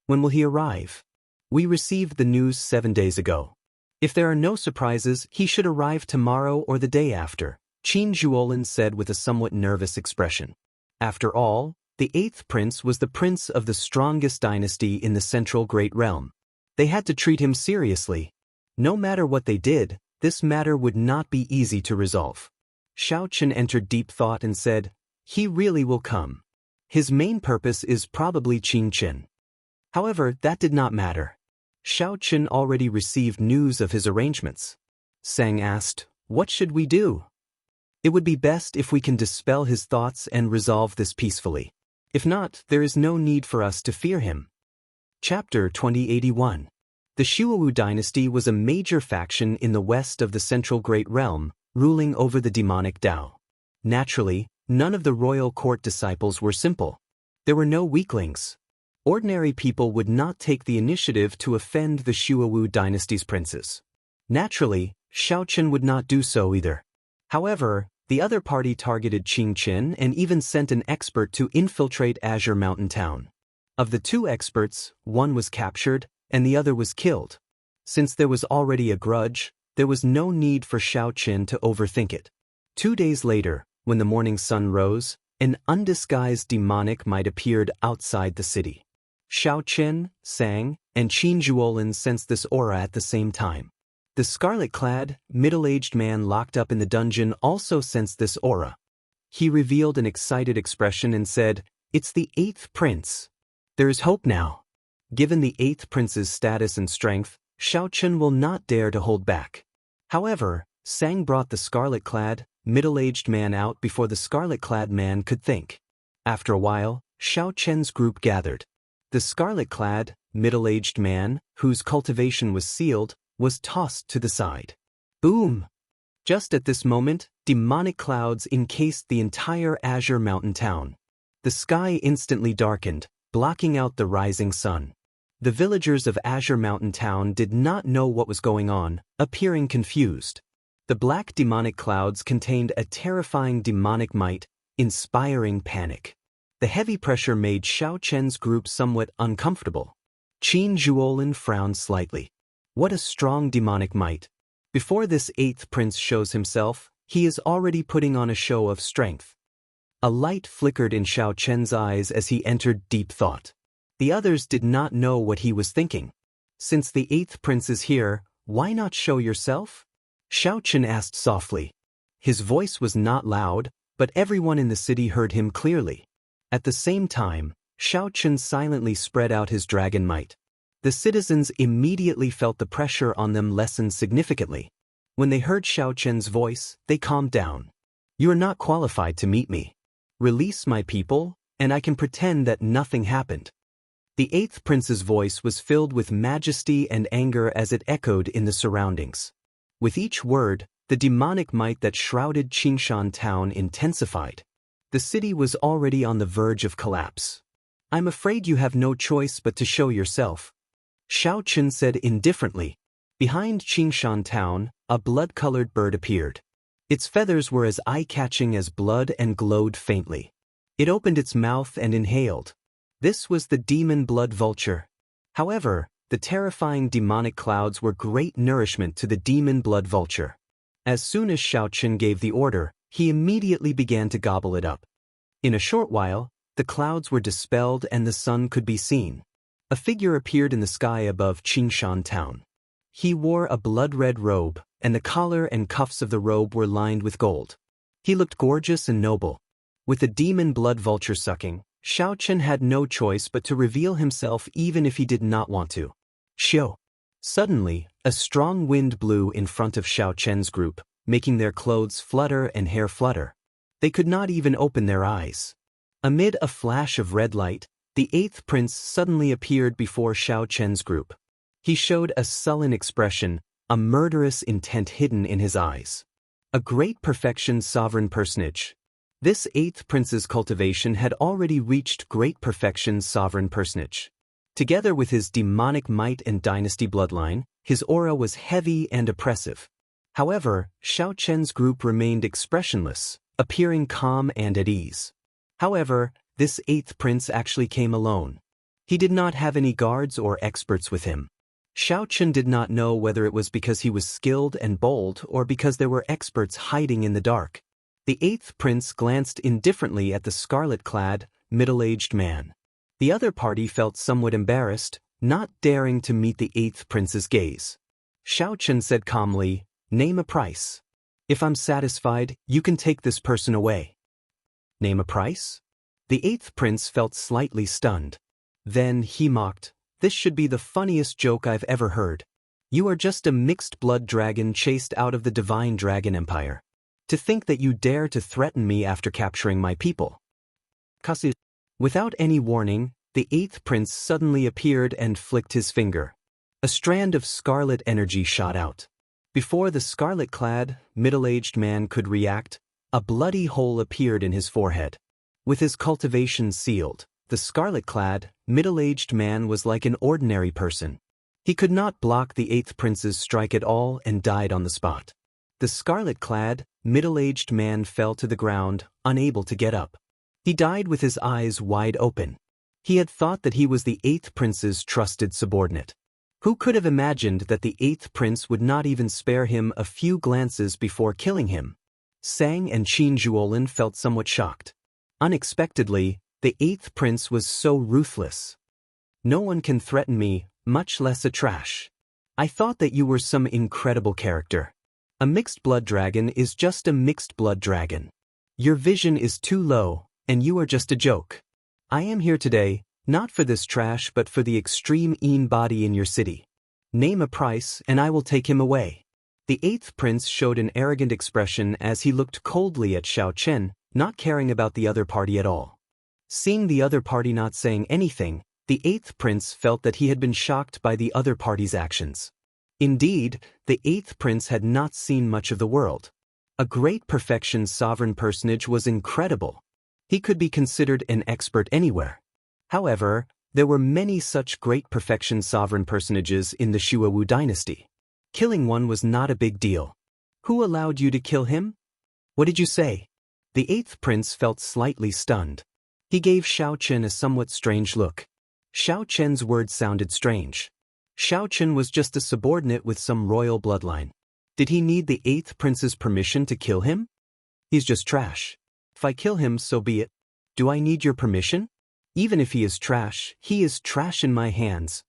When will he arrive? We received the news 7 days ago. If there are no surprises, he should arrive tomorrow or the day after, Qin Zhuolin said with a somewhat nervous expression. After all, the 8th prince was the prince of the strongest dynasty in the central Great Realm. They had to treat him seriously. No matter what they did, this matter would not be easy to resolve. Xiao Chen entered deep thought and said, "He really will come. His main purpose is probably Qing Chen." However, that did not matter. Xiao Chen already received news of his arrangements. Sang asked, "What should we do?" "It would be best if we can dispel his thoughts and resolve this peacefully. If not, there is no need for us to fear him." Chapter 2081. The Shuowu dynasty was a major faction in the west of the Central Great Realm, ruling over the demonic Tao. Naturally, none of the royal court disciples were simple. There were no weaklings. Ordinary people would not take the initiative to offend the Shuowu dynasty's princes. Naturally, Xiao Chen would not do so either. However, the other party targeted Qing Chen and even sent an expert to infiltrate Azure Mountain Town. Of the two experts, one was captured and the other was killed. Since there was already a grudge, there was no need for Xiao Chen to overthink it. 2 days later, when the morning sun rose, an undisguised demonic might appeared outside the city. Xiao Chen, Sang, and Qin Zhuolin sensed this aura at the same time. The scarlet-clad, middle-aged man locked up in the dungeon also sensed this aura. He revealed an excited expression and said, "It's the 8th prince. There is hope now." Given the 8th prince's status and strength, Xiao Chen will not dare to hold back. However, Sang brought the scarlet-clad, middle-aged man out before the scarlet-clad man could think. After a while, Xiao Chen's group gathered. The scarlet-clad, middle-aged man, whose cultivation was sealed, was tossed to the side. Boom! Just at this moment, demonic clouds encased the entire Azure Mountain Town. The sky instantly darkened, blocking out the rising sun. The villagers of Azure Mountain Town did not know what was going on, appearing confused. The black demonic clouds contained a terrifying demonic might, inspiring panic. The heavy pressure made Xiao Chen's group somewhat uncomfortable. Qin Zhuolin frowned slightly. What a strong demonic might. Before this 8th prince shows himself, he is already putting on a show of strength. A light flickered in Xiao Chen's eyes as he entered deep thought. The others did not know what he was thinking. Since the 8th prince is here, why not show yourself? Xiao Chen asked softly. His voice was not loud, but everyone in the city heard him clearly. At the same time, Xiao Chen silently spread out his dragon might. The citizens immediately felt the pressure on them lessen significantly. When they heard Xiao Chen's voice, they calmed down. "You are not qualified to meet me. Release my people, and I can pretend that nothing happened." The 8th prince's voice was filled with majesty and anger as it echoed in the surroundings. With each word, the demonic might that shrouded Qingshan town intensified. The city was already on the verge of collapse. "I'm afraid you have no choice but to show yourself," Xiao Chen said indifferently. Behind Qingshan town, a blood-colored bird appeared. Its feathers were as eye-catching as blood and glowed faintly. It opened its mouth and inhaled. This was the demon blood vulture. However, the terrifying demonic clouds were great nourishment to the demon blood vulture. As soon as Xiao Chen gave the order, he immediately began to gobble it up. In a short while, the clouds were dispelled and the sun could be seen. A figure appeared in the sky above Qingshan town. He wore a blood-red robe, and the collar and cuffs of the robe were lined with gold. He looked gorgeous and noble. With the demon blood vulture sucking, Xiao Chen had no choice but to reveal himself even if he did not want to. Xiao. Suddenly, a strong wind blew in front of Xiao Chen's group, making their clothes flutter and hair flutter. They could not even open their eyes. Amid a flash of red light, the 8th prince suddenly appeared before Xiao Chen's group. He showed a sullen expression, a murderous intent hidden in his eyes. A great perfection sovereign personage. This 8th prince's cultivation had already reached great perfection sovereign personage. Together with his demonic might and dynasty bloodline, his aura was heavy and oppressive. However, Xiao Chen's group remained expressionless, appearing calm and at ease. However, this 8th prince actually came alone. He did not have any guards or experts with him. Xiao Chen did not know whether it was because he was skilled and bold or because there were experts hiding in the dark. The 8th prince glanced indifferently at the scarlet-clad, middle-aged man. The other party felt somewhat embarrassed, not daring to meet the 8th prince's gaze. Xiao Chen said calmly, "Name a price. If I'm satisfied, you can take this person away." Name a price? The 8th prince felt slightly stunned. Then he mocked, "This should be the funniest joke I've ever heard. You are just a mixed-blood dragon chased out of the divine dragon empire. To think that you dare to threaten me after capturing my people." Kasu. Without any warning, the 8th prince suddenly appeared and flicked his finger. A strand of scarlet energy shot out. Before the scarlet-clad, middle-aged man could react, a bloody hole appeared in his forehead. With his cultivation sealed, the scarlet-clad, middle-aged man was like an ordinary person. He could not block the 8th prince's strike at all and died on the spot. The scarlet-clad, middle-aged man fell to the ground, unable to get up. He died with his eyes wide open. He had thought that he was the 8th prince's trusted subordinate. Who could have imagined that the 8th prince would not even spare him a few glances before killing him? Sang and Qin Zhuolin felt somewhat shocked. Unexpectedly, the 8th prince was so ruthless. "No one can threaten me, much less a trash. I thought that you were some incredible character. A mixed-blood dragon is just a mixed-blood dragon. Your vision is too low, and you are just a joke. I am here today, not for this trash but for the extreme Yin body in your city. Name a price and I will take him away." The 8th prince showed an arrogant expression as he looked coldly at Xiao Chen, not caring about the other party at all. Seeing the other party not saying anything, the 8th prince felt that he had been shocked by the other party's actions. Indeed, the 8th prince had not seen much of the world. A great perfection sovereign personage was incredible. He could be considered an expert anywhere. However, there were many such great perfection sovereign personages in the Shuowu dynasty. Killing one was not a big deal. "Who allowed you to kill him? What did you say?" The 8th prince felt slightly stunned. He gave Xiao Chen a somewhat strange look. Xiao Chen's words sounded strange. Xiao Chen was just a subordinate with some royal bloodline. Did he need the 8th prince's permission to kill him? "He's just trash. If I kill him, so be it. Do I need your permission? Even if he is trash in my hands."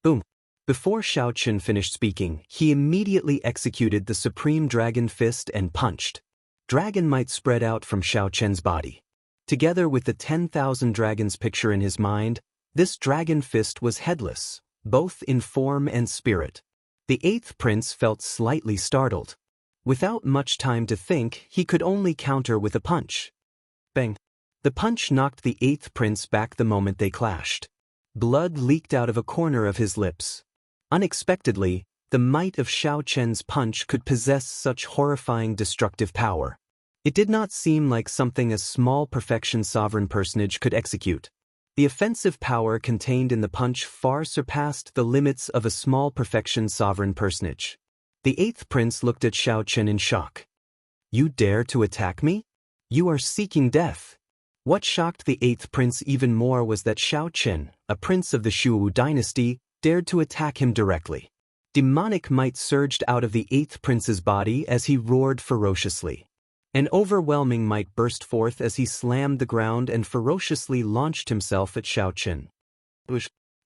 Boom. Before Xiao Chen finished speaking, he immediately executed the Supreme Dragon Fist and punched. Dragon might spread out from Xiao Chen's body. Together with the 10,000 dragons picture in his mind, this dragon fist was headless, both in form and spirit. The 8th prince felt slightly startled. Without much time to think, he could only counter with a punch. Bang! The punch knocked the 8th prince back the moment they clashed. Blood leaked out of a corner of his lips. Unexpectedly, the might of Xiao Chen's punch could possess such horrifying destructive power. It did not seem like something a small perfection sovereign personage could execute. The offensive power contained in the punch far surpassed the limits of a small perfection sovereign personage. The 8th prince looked at Xiao Chen in shock. "You dare to attack me? You are seeking death." What shocked the 8th prince even more was that Xiao Chen, a prince of the Shuowu dynasty, dared to attack him directly. Demonic might surged out of the 8th prince's body as he roared ferociously. An overwhelming might burst forth as he slammed the ground and ferociously launched himself at Xiao Chen.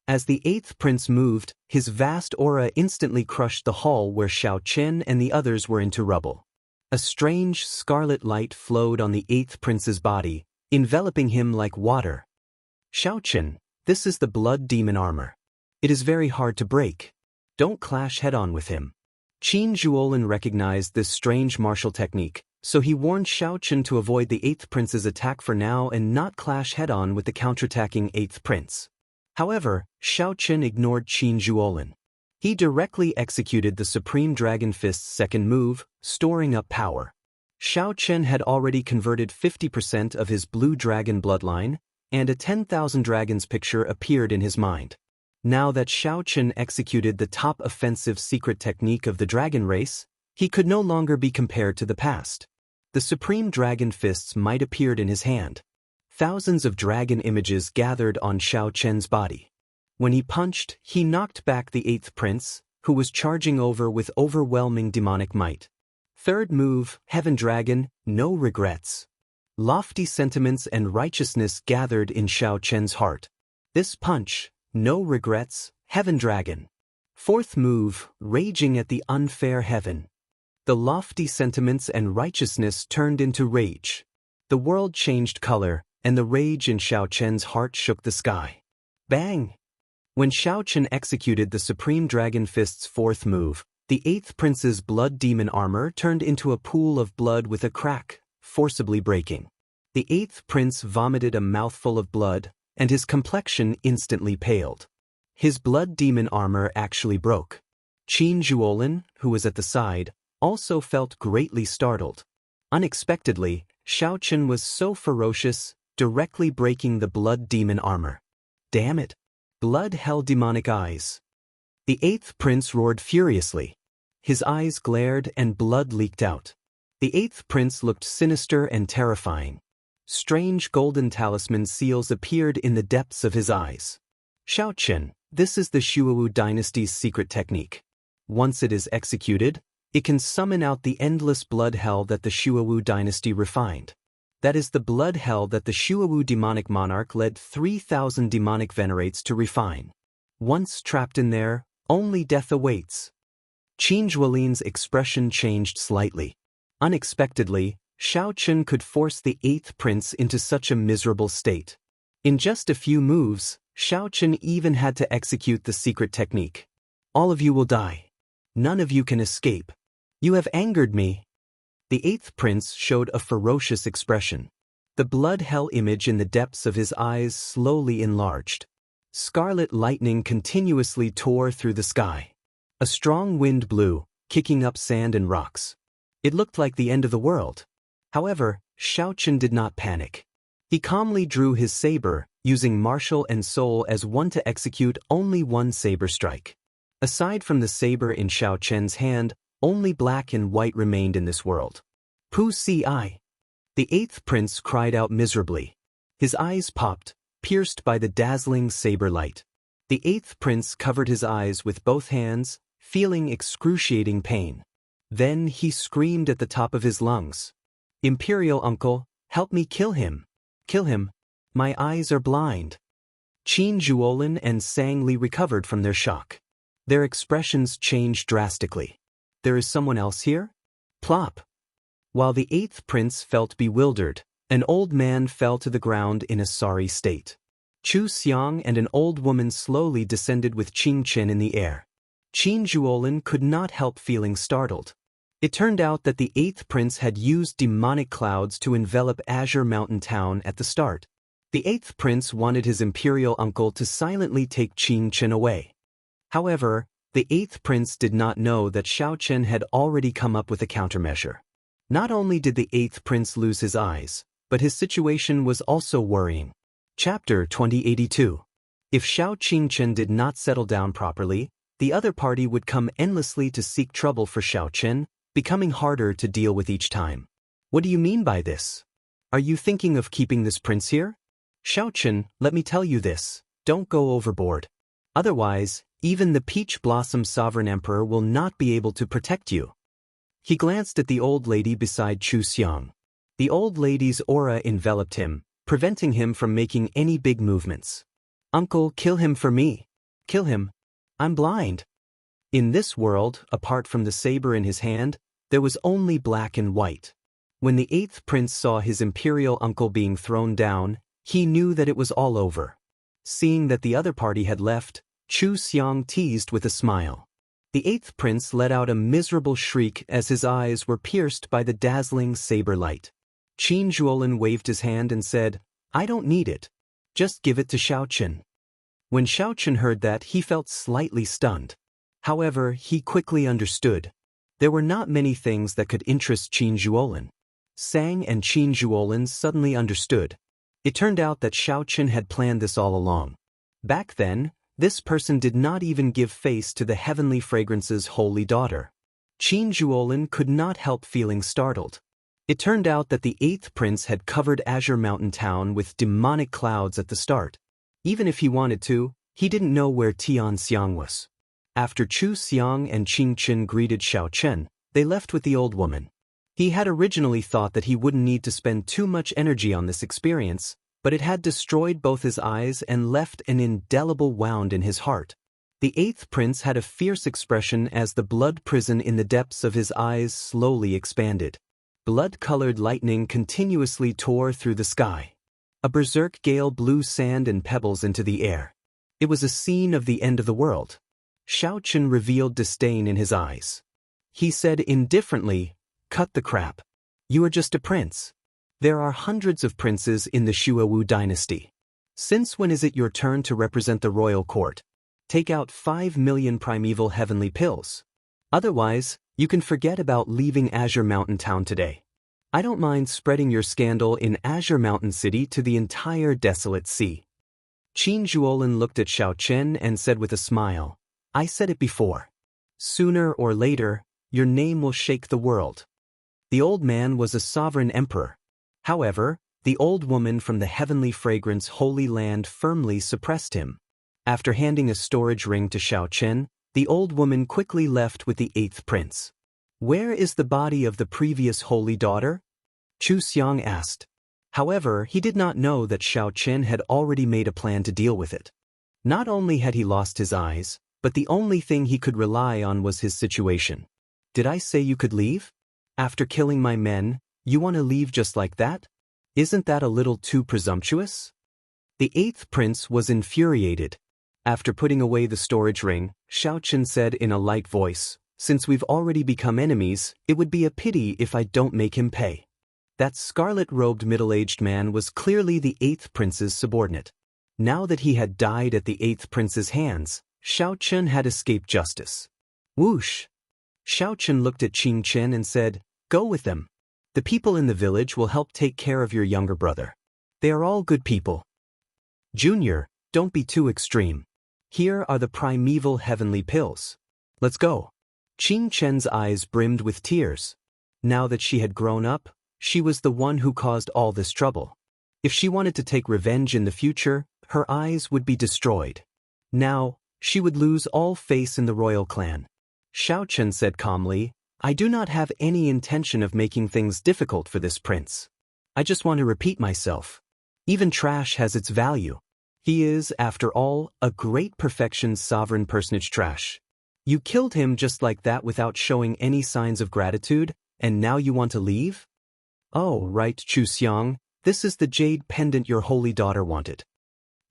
As the 8th prince moved, his vast aura instantly crushed the hall where Xiao Chen and the others were into rubble. A strange scarlet light flowed on the 8th prince's body, enveloping him like water. "Xiao Chen, this is the blood demon armor. It is very hard to break. Don't clash head-on with him." Qin Zhuolin recognized this strange martial technique, so he warned Xiao Chen to avoid the 8th prince's attack for now and not clash head-on with the counterattacking 8th prince. However, Xiao Chen ignored Qin Zhuolin. He directly executed the Supreme Dragon Fist's second move, storing up power. Xiao Chen had already converted 50% of his blue dragon bloodline, and a 10,000 dragons picture appeared in his mind. Now that Xiao Chen executed the top offensive secret technique of the dragon race, he could no longer be compared to the past. The Supreme Dragon Fist's might appeared in his hand. Thousands of dragon images gathered on Xiao Chen's body. When he punched, he knocked back the 8th prince, who was charging over with overwhelming demonic might. Third move, Heaven Dragon, no regrets. Lofty sentiments and righteousness gathered in Xiao Chen's heart. This punch, no regrets, Heaven Dragon. Fourth move, raging at the unfair heaven. The lofty sentiments and righteousness turned into rage. The world changed color, and the rage in Xiao Chen's heart shook the sky. Bang! When Xiao Chen executed the Supreme Dragon Fist's fourth move, the eighth prince's blood demon armor turned into a pool of blood with a crack, forcibly breaking. The eighth prince vomited a mouthful of blood, and his complexion instantly paled. His blood demon armor actually broke. Qin Zhuolin, who was at the side, also felt greatly startled. Unexpectedly, Xiao Chen was so ferocious, directly breaking the blood demon armor. Damn it! Blood held demonic eyes. The eighth prince roared furiously. His eyes glared and blood leaked out. The eighth prince looked sinister and terrifying. Strange golden talisman seals appeared in the depths of his eyes. Xiao Chen, this is the Shuowu dynasty's secret technique. Once it is executed, it can summon out the endless blood hell that the Shuowu dynasty refined. That is the blood hell that the Shuowu demonic monarch led 3,000 demonic venerates to refine. Once trapped in there, only death awaits. Qin Zhuolin's expression changed slightly. Unexpectedly, Xiao Chen could force the eighth prince into such a miserable state. In just a few moves, Xiao Chen even had to execute the secret technique. All of you will die. None of you can escape. You have angered me. The eighth prince showed a ferocious expression. The blood hell image in the depths of his eyes slowly enlarged. Scarlet lightning continuously tore through the sky. A strong wind blew, kicking up sand and rocks. It looked like the end of the world. However, Xiao Chen did not panic. He calmly drew his saber, using martial and soul as one to execute only one saber strike. Aside from the saber in Xiao Chen's hand, only black and white remained in this world. Pu Si. The eighth prince cried out miserably. His eyes popped, pierced by the dazzling saber light. The eighth prince covered his eyes with both hands, feeling excruciating pain. Then he screamed at the top of his lungs. Imperial uncle, help me kill him. Kill him. My eyes are blind. Qin Zhuolin and Sang Li recovered from their shock. Their expressions changed drastically. There is someone else here? Plop. While the eighth prince felt bewildered, an old man fell to the ground in a sorry state. Chu Xiang and an old woman slowly descended with Qing Chen in the air. Qin Zhuolin could not help feeling startled. It turned out that the eighth prince had used demonic clouds to envelop Azure Mountain Town at the start. The eighth prince wanted his imperial uncle to silently take Qing Chen away. However, the eighth prince did not know that Xiao Chen had already come up with a countermeasure. Not only did the eighth prince lose his eyes, but his situation was also worrying. Chapter 2082. If Xiao Qingchen did not settle down properly, the other party would come endlessly to seek trouble for Xiao Chen, becoming harder to deal with each time. What do you mean by this? Are you thinking of keeping this prince here? Xiao Chen, let me tell you this, don't go overboard. Otherwise, even the Peach Blossom Sovereign Emperor will not be able to protect you. He glanced at the old lady beside Chu Xiang. The old lady's aura enveloped him, preventing him from making any big movements. Uncle, kill him for me. Kill him. I'm blind. In this world, apart from the saber in his hand, there was only black and white. When the eighth prince saw his imperial uncle being thrown down, he knew that it was all over. Seeing that the other party had left, Chu Xiang teased with a smile. The eighth prince let out a miserable shriek as his eyes were pierced by the dazzling saber light. Qin Zhuolin waved his hand and said, I don't need it. Just give it to Xiao Chen. When Xiao Chen heard that, he felt slightly stunned. However, he quickly understood. There were not many things that could interest Qin Zhuolin. Sang and Qin Zhuolin suddenly understood. It turned out that Xiao Chen had planned this all along. Back then, this person did not even give face to the heavenly fragrance's holy daughter. Qin Zhuolin could not help feeling startled. It turned out that the eighth prince had covered Azure Mountain Town with demonic clouds at the start. Even if he wanted to, he didn't know where Tian Xiang was. After Chu Xiang and Qing Chen greeted Xiao Chen, they left with the old woman. He had originally thought that he wouldn't need to spend too much energy on this experience, but it had destroyed both his eyes and left an indelible wound in his heart. The eighth prince had a fierce expression as the blood prison in the depths of his eyes slowly expanded. Blood-colored lightning continuously tore through the sky. A berserk gale blew sand and pebbles into the air. It was a scene of the end of the world. Xiao Chen revealed disdain in his eyes. He said indifferently, "Cut the crap. You are just a prince. There are hundreds of princes in the Shuawu dynasty. Since when is it your turn to represent the royal court? Take out 5 million primeval heavenly pills. Otherwise, you can forget about leaving Azure Mountain Town today. I don't mind spreading your scandal in Azure Mountain City to the entire desolate sea." Qin Zhuolin looked at Xiao Chen and said with a smile, "I said it before. Sooner or later, your name will shake the world." The old man was a sovereign emperor. However, the old woman from the heavenly fragrance holy land firmly suppressed him. After handing a storage ring to Xiao Chen, the old woman quickly left with the eighth prince. "Where is the body of the previous holy daughter?" Chu Xiang asked. However, he did not know that Xiao Chen had already made a plan to deal with it. Not only had he lost his eyes, but the only thing he could rely on was his situation. "Did I say you could leave? After killing my men, you want to leave just like that? Isn't that a little too presumptuous?" The eighth prince was infuriated. After putting away the storage ring, Xiao Chen said in a light voice, "Since we've already become enemies, it would be a pity if I don't make him pay." That scarlet-robed middle-aged man was clearly the eighth prince's subordinate. Now that he had died at the eighth prince's hands, Xiao Chen had escaped justice. Whoosh! Xiao Chen looked at Qing Chen and said, "Go with them. The people in the village will help take care of your younger brother. They are all good people. Junior, don't be too extreme. Here are the primeval heavenly pills. Let's go." Qing Chen's eyes brimmed with tears. Now that she had grown up, she was the one who caused all this trouble. If she wanted to take revenge in the future, her eyes would be destroyed. Now, she would lose all faith in the royal clan. Xiao Chen said calmly, "I do not have any intention of making things difficult for this prince. I just want to repeat myself. Even trash has its value. He is, after all, a great perfection sovereign personage trash. You killed him just like that without showing any signs of gratitude, and now you want to leave? Oh, right, Chu Xiang, this is the jade pendant your holy daughter wanted."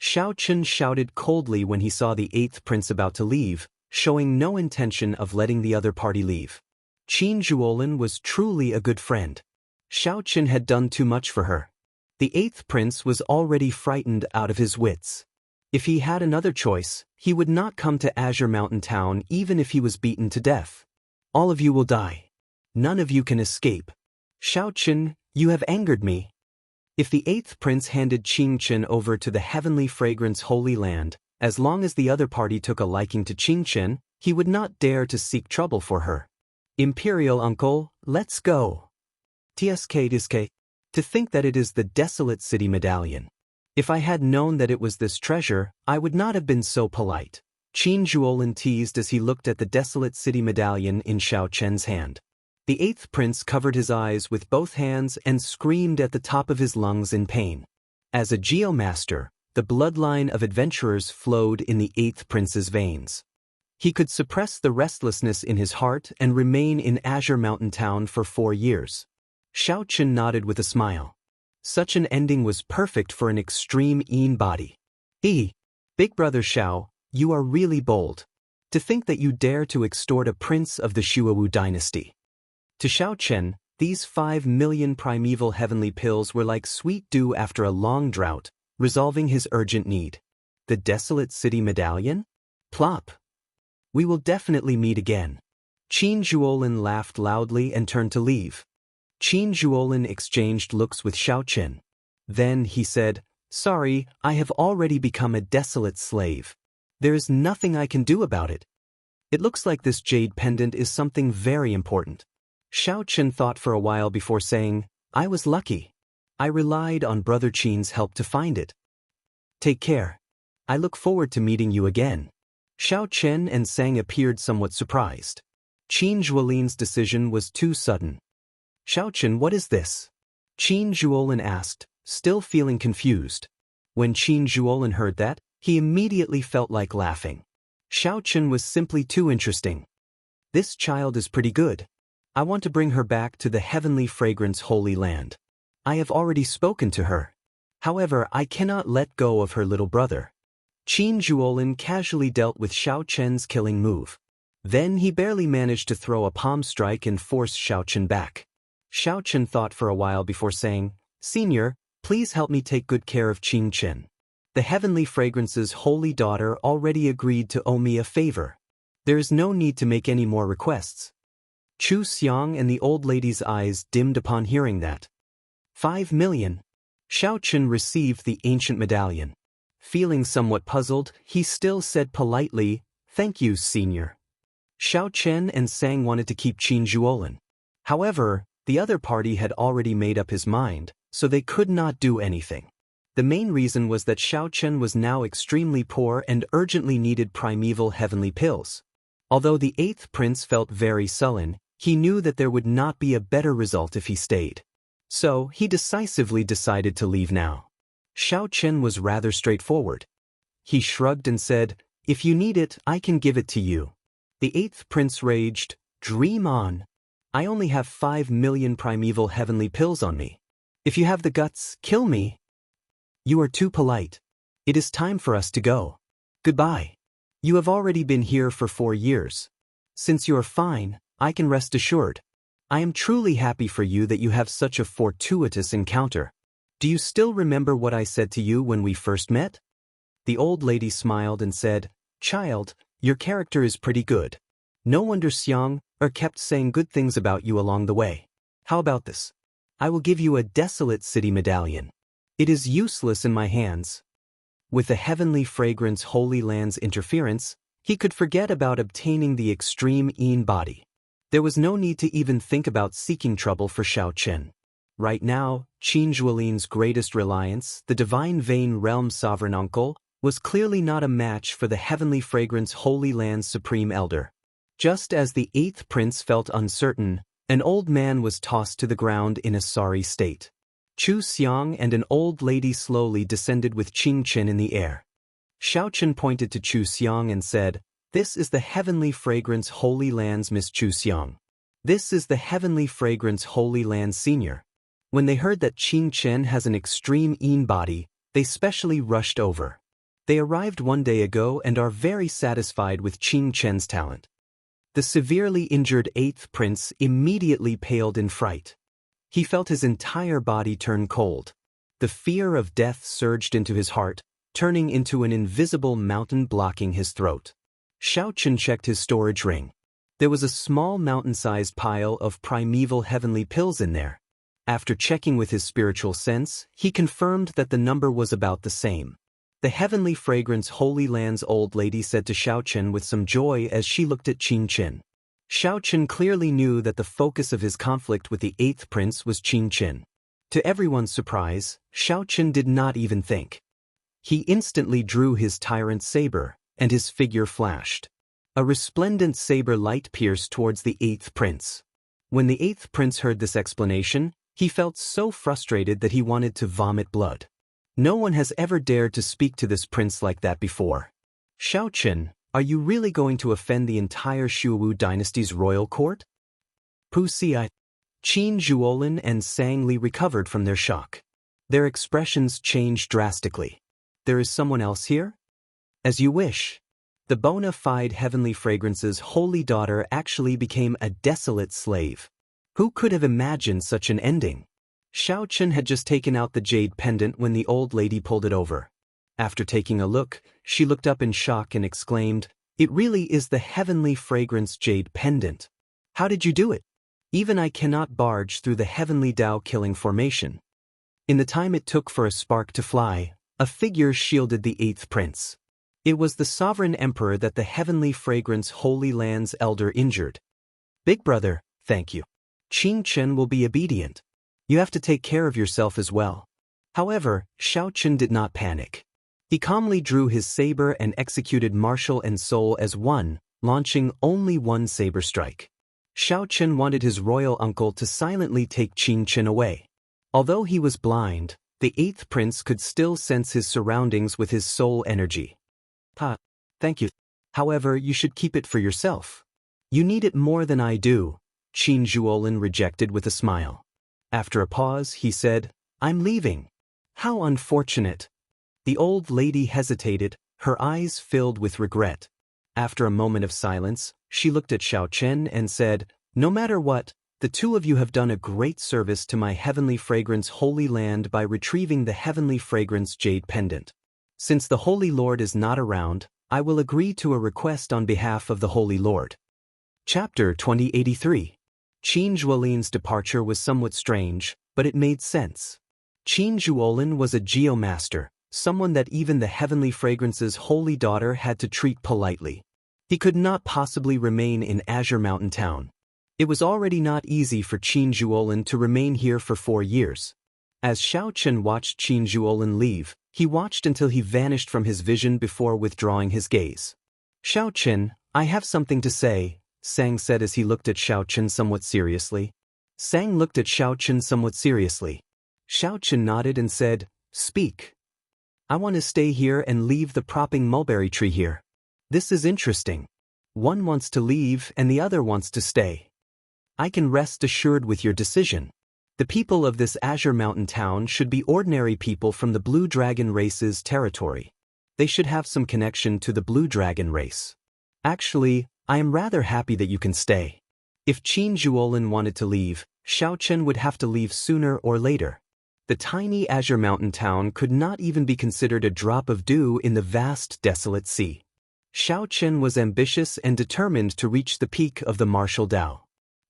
Xiao Chen shouted coldly when he saw the eighth prince about to leave, showing no intention of letting the other party leave. Qin Zhuolin was truly a good friend. Xiao Chen had done too much for her. The eighth prince was already frightened out of his wits. If he had another choice, he would not come to Azure Mountain Town even if he was beaten to death. "All of you will die. None of you can escape. Xiao Chen, you have angered me." If the eighth prince handed Qing Chen over to the heavenly fragrance holy land, as long as the other party took a liking to Qing Chen, he would not dare to seek trouble for her. "Imperial uncle, let's go. TSK. To think that it is the desolate city medallion. If I had known that it was this treasure, I would not have been so polite." Qin Zhuolin teased as he looked at the desolate city medallion in Xiao Chen's hand. The eighth prince covered his eyes with both hands and screamed at the top of his lungs in pain. As a geomaster, the bloodline of adventurers flowed in the eighth prince's veins. He could suppress the restlessness in his heart and remain in Azure Mountain Town for 4 years. Xiao Chen nodded with a smile. Such an ending was perfect for an extreme Yin body. Big brother Xiao, you are really bold. To think that you dare to extort a prince of the Shuawu dynasty. To Xiao Chen, these 5 million primeval heavenly pills were like sweet dew after a long drought, resolving his urgent need. The desolate city medallion? Plop. We will definitely meet again. Qin Zhuolin laughed loudly and turned to leave. Qin Zhuolin exchanged looks with Xiao Chen. Then he said, "Sorry, I have already become a desolate slave. There is nothing I can do about it. It looks like this jade pendant is something very important." Xiao Chen thought for a while before saying, "I was lucky. I relied on Brother Qin's help to find it. Take care. I look forward to meeting you again." Xiao Chen and Sang appeared somewhat surprised. Qin Zhuolin's decision was too sudden. "Xiao Chen, what is this?" Qin Zhuolin asked, still feeling confused. When Qin Zhuolin heard that, he immediately felt like laughing. Xiao Chen was simply too interesting. This child is pretty good. I want to bring her back to the heavenly fragrance holy land. I have already spoken to her. However, I cannot let go of her little brother. Qin Zhuolin casually dealt with Xiao Chen's killing move. Then he barely managed to throw a palm strike and force Xiao Chen back. Xiao Chen thought for a while before saying, "Senior, please help me take good care of Qin Chen. The heavenly fragrance's holy daughter already agreed to owe me a favor. There is no need to make any more requests." Chu Xiang and the old lady's eyes dimmed upon hearing that. 5 million. Xiao Chen received the ancient medallion. Feeling somewhat puzzled, he still said politely, "Thank you, senior." Xiao Chen and Sang wanted to keep Qin Zhuolin. However, the other party had already made up his mind, so they could not do anything. The main reason was that Xiao Chen was now extremely poor and urgently needed primeval heavenly pills. Although the 8th prince felt very sullen, he knew that there would not be a better result if he stayed. So, he decisively decided to leave now. Xiao Chen was rather straightforward. He shrugged and said, "If you need it, I can give it to you." The 8th prince raged, "Dream on. I only have 5 million primeval heavenly pills on me. If you have the guts, kill me." "You are too polite. It is time for us to go. Goodbye. You have already been here for 4 years. Since you are fine, I can rest assured. I am truly happy for you that you have such a fortuitous encounter. Do you still remember what I said to you when we first met?" The old lady smiled and said, "Child, your character is pretty good. No wonder Xiang kept saying good things about you along the way. How about this? I will give you a desolate city medallion. It is useless in my hands." With the heavenly fragrance holy land's interference, he could forget about obtaining the extreme Yin body. There was no need to even think about seeking trouble for Xiao Chen. Right now, Qin Zhuolin's greatest reliance, the divine vein realm sovereign uncle, was clearly not a match for the heavenly fragrance holy land's supreme elder. Just as the 8th prince felt uncertain, an old man was tossed to the ground in a sorry state. Chu Xiang and an old lady slowly descended with Qing Chen in the air. Xiao Chen pointed to Chu Xiang and said, "This is the heavenly fragrance holy land's Miss Chu Xiang. This is the heavenly fragrance holy land senior." When they heard that Qing Chen has an extreme Yin body, they specially rushed over. They arrived 1 day ago and are very satisfied with Qing Chen's talent. The severely injured 8th prince immediately paled in fright. He felt his entire body turn cold. The fear of death surged into his heart, turning into an invisible mountain blocking his throat. Xiao Chen checked his storage ring. There was a small mountain-sized pile of primeval heavenly pills in there. After checking with his spiritual sense, he confirmed that the number was about the same. The heavenly fragrance holy land's old lady said to Xiao Chen with some joy as she looked at Qin Chen. Xiao Chen clearly knew that the focus of his conflict with the 8th prince was Qin Chen. To everyone's surprise, Xiao Chen did not even think. He instantly drew his tyrant saber, and his figure flashed. A resplendent saber light pierced towards the 8th prince. When the 8th prince heard this explanation, he felt so frustrated that he wanted to vomit blood. No one has ever dared to speak to this prince like that before. "Xiao Chen, are you really going to offend the entire Shuwu dynasty's royal court?" Pu Xi. Qin Zhuolin and Sang Li recovered from their shock. Their expressions changed drastically. "There is someone else here?" "As you wish." The bona fide heavenly fragrance's holy daughter actually became a desolate slave. Who could have imagined such an ending? Xiao Chen had just taken out the jade pendant when the old lady pulled it over. After taking a look, she looked up in shock and exclaimed, "It really is the heavenly fragrance jade pendant. How did you do it? Even I cannot barge through the heavenly Tao killing formation." In the time it took for a spark to fly, a figure shielded the 8th prince. It was the sovereign emperor that the heavenly fragrance holy land's elder injured. "Big brother, thank you. Qing Chen will be obedient. You have to take care of yourself as well." However, Xiao Chen did not panic. He calmly drew his saber and executed martial and soul as one, launching only one saber strike. Xiao Chen wanted his royal uncle to silently take Qing Chen away. Although he was blind, the 8th prince could still sense his surroundings with his soul energy. "Ha, thank you. However, you should keep it for yourself. You need it more than I do, Qin Zhuolin rejected with a smile. After a pause, he said, I'm leaving. How unfortunate. The old lady hesitated, her eyes filled with regret. After a moment of silence, she looked at Xiao Chen and said, No matter what, the two of you have done a great service to my heavenly fragrance holy land by retrieving the heavenly fragrance jade pendant. Since the Holy Lord is not around, I will agree to a request on behalf of the Holy Lord. Chapter 2083. Qin Zhuolin's departure was somewhat strange, but it made sense. Qin Zhuolin was a geomaster, someone that even the heavenly fragrance's holy daughter had to treat politely. He could not possibly remain in Azure Mountain Town. It was already not easy for Qin Zhuolin to remain here for 4 years. As Xiao Chen watched Qin Zhuolin leave, he watched until he vanished from his vision before withdrawing his gaze. Xiao Chen, I have something to say, Sang said as he looked at Xiao Chen somewhat seriously. Sang looked at Xiao Chen somewhat seriously. Xiao Chen nodded and said, Speak. I want to stay here and leave the propping mulberry tree here. This is interesting. One wants to leave and the other wants to stay. I can rest assured with your decision. The people of this Azure Mountain town should be ordinary people from the Blue Dragon race's territory. They should have some connection to the Blue Dragon race. Actually, I am rather happy that you can stay. If Qin Zhuolin wanted to leave, Xiao Chen would have to leave sooner or later. The tiny Azure Mountain town could not even be considered a drop of dew in the vast desolate sea. Xiao Chen was ambitious and determined to reach the peak of the martial Dao.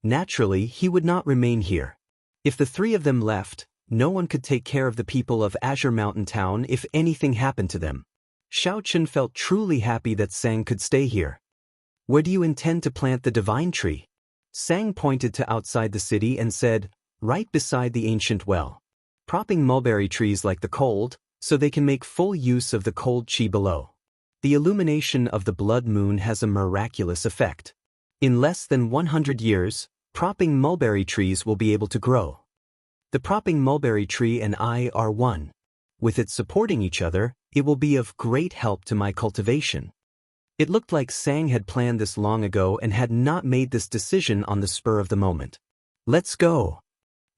Naturally, he would not remain here. If the three of them left, no one could take care of the people of Azure Mountain Town if anything happened to them. Xiao Chen felt truly happy that Sang could stay here. Where do you intend to plant the divine tree? Sang pointed to outside the city and said, Right beside the ancient well. Propping mulberry trees like the cold, so they can make full use of the cold qi below. The illumination of the blood moon has a miraculous effect. In less than 100 years, propping mulberry trees will be able to grow. The propping mulberry tree and I are one. With it supporting each other, it will be of great help to my cultivation. It looked like Sang had planned this long ago and had not made this decision on the spur of the moment. Let's go.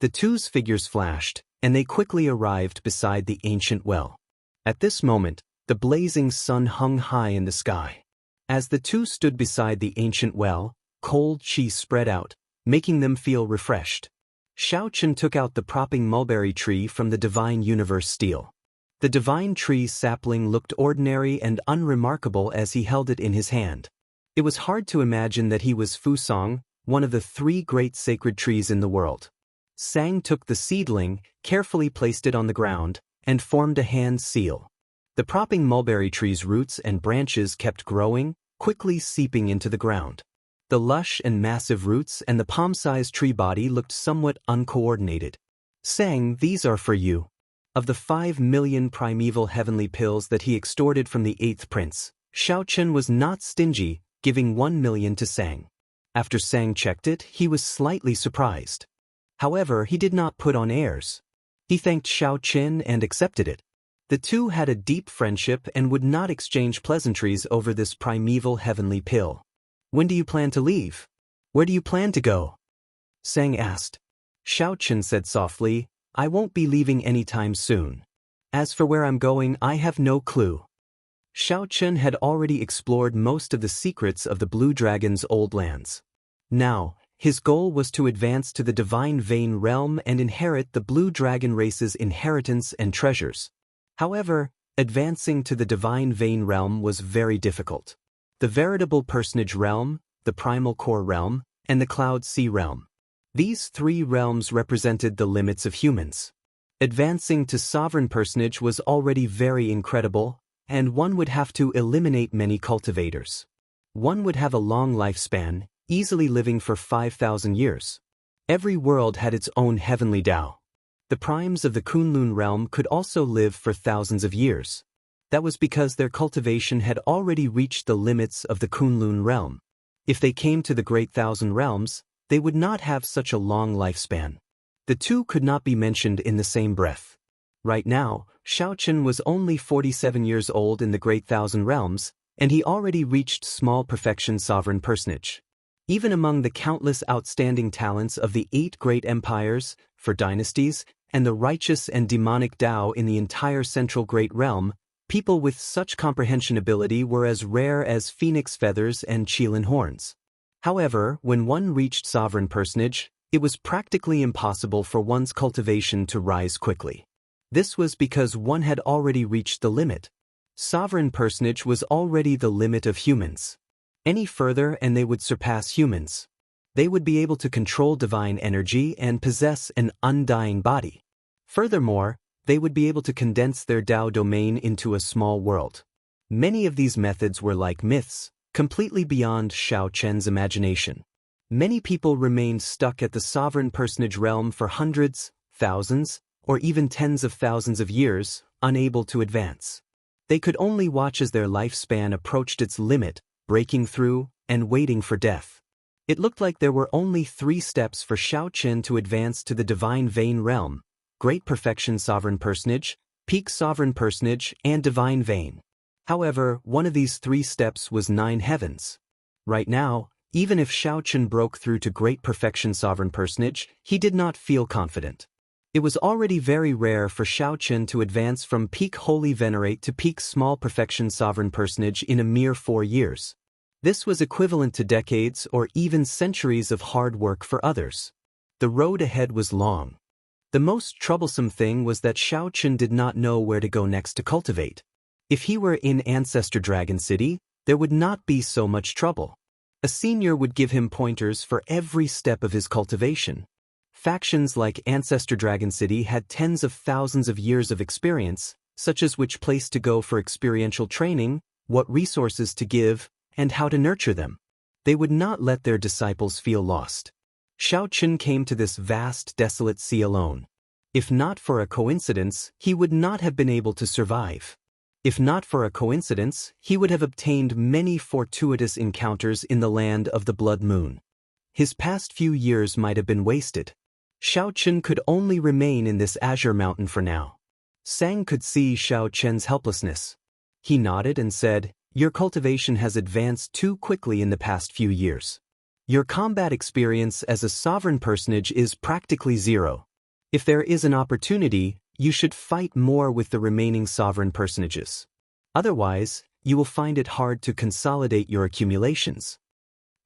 The two's figures flashed, and they quickly arrived beside the ancient well. At this moment, the blazing sun hung high in the sky. As the two stood beside the ancient well, cold qi spread out, making them feel refreshed. Xiao Chen took out the propping mulberry tree from the divine universe steel. The divine tree's sapling looked ordinary and unremarkable as he held it in his hand. It was hard to imagine that he was Fusong, one of the 3 great sacred trees in the world. Sang took the seedling, carefully placed it on the ground, and formed a hand seal. The propping mulberry tree's roots and branches kept growing, quickly seeping into the ground. The lush and massive roots and the palm-sized tree body looked somewhat uncoordinated. Sang, these are for you. Of the 5 million primeval heavenly pills that he extorted from the 8th prince, Xiao Chen was not stingy, giving 1 million to Sang. After Sang checked it, he was slightly surprised. However, he did not put on airs. He thanked Xiao Chen and accepted it. The two had a deep friendship and would not exchange pleasantries over this primeval heavenly pill. When do you plan to leave? Where do you plan to go? Sang asked. Xiao Chen said softly, I won't be leaving anytime soon. As for where I'm going, I have no clue. Xiao Chen had already explored most of the secrets of the Blue Dragon's old lands. Now, his goal was to advance to the Divine Vein realm and inherit the Blue Dragon race's inheritance and treasures. However, advancing to the Divine Vein realm was very difficult. The Veritable Personage realm, the Primal Core realm, and the Cloud Sea realm. These 3 realms represented the limits of humans. Advancing to Sovereign Personage was already very incredible, and one would have to eliminate many cultivators. One would have a long lifespan, easily living for 5,000 years. Every world had its own heavenly Tao. The primes of the Kunlun realm could also live for thousands of years. That was because their cultivation had already reached the limits of the Kunlun realm. If they came to the Great Thousand Realms, they would not have such a long lifespan. The two could not be mentioned in the same breath. Right now, Xiao Chen was only 47 years old in the Great Thousand Realms, and he already reached small perfection sovereign personage. Even among the countless outstanding talents of the 8 great empires, for dynasties, and the righteous and demonic Tao in the entire central great realm, people with such comprehension ability were as rare as phoenix feathers and Qilin horns. However, when one reached sovereign personage, it was practically impossible for one's cultivation to rise quickly. This was because one had already reached the limit. Sovereign personage was already the limit of humans. Any further and they would surpass humans. They would be able to control divine energy and possess an undying body. Furthermore, they would be able to condense their Tao domain into a small world. Many of these methods were like myths, completely beyond Xiao Chen's imagination. Many people remained stuck at the sovereign personage realm for hundreds, thousands, or even tens of thousands of years, unable to advance. They could only watch as their lifespan approached its limit, breaking through, and waiting for death. It looked like there were only 3 steps for Xiao Chen to advance to the divine vein realm: Great Perfection Sovereign Personage, Peak Sovereign Personage, and Divine Vein. However, one of these 3 steps was 9 heavens. Right now, even if Xiao Chen broke through to Great Perfection Sovereign Personage, he did not feel confident. It was already very rare for Xiao Chen to advance from Peak Holy Venerate to Peak Small Perfection Sovereign Personage in a mere 4 years. This was equivalent to decades or even centuries of hard work for others. The road ahead was long. The most troublesome thing was that Xiao Chen did not know where to go next to cultivate. If he were in Ancestor Dragon City, there would not be so much trouble. A senior would give him pointers for every step of his cultivation. Factions like Ancestor Dragon City had tens of thousands of years of experience, such as which place to go for experiential training, what resources to give, and how to nurture them. They would not let their disciples feel lost. Xiao Chen came to this vast, desolate sea alone. If not for a coincidence, he would not have been able to survive. If not for a coincidence, he would have obtained many fortuitous encounters in the land of the Blood Moon. His past few years might have been wasted. Xiao Chen could only remain in this azure mountain for now. Sang could see Xiao Chen's helplessness. He nodded and said, "Your cultivation has advanced too quickly in the past few years. Your combat experience as a sovereign personage is practically 0. If there is an opportunity, you should fight more with the remaining sovereign personages. Otherwise, you will find it hard to consolidate your accumulations."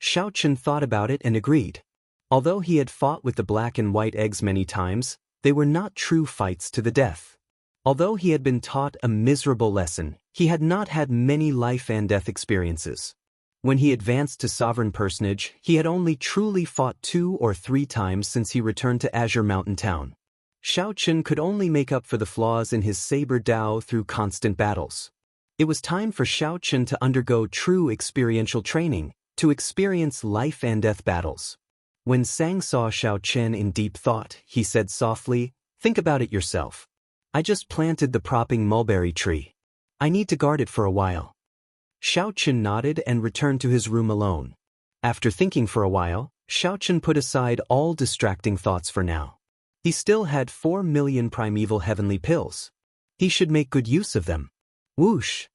Xiao Chen thought about it and agreed. Although he had fought with the black and white eggs many times, they were not true fights to the death. Although he had been taught a miserable lesson, he had not had many life and death experiences. When he advanced to sovereign personage, he had only truly fought 2 or 3 times since he returned to Azure Mountain Town. Xiao Chen could only make up for the flaws in his saber Dao through constant battles. It was time for Xiao Chen to undergo true experiential training, to experience life and death battles. When Sang saw Xiao Chen in deep thought, he said softly, "Think about it yourself. I just planted the propping mulberry tree. I need to guard it for a while." Xiao Chen nodded and returned to his room alone. After thinking for a while, Xiao Chen put aside all distracting thoughts for now. He still had 4 million primeval heavenly pills. He should make good use of them. Whoosh!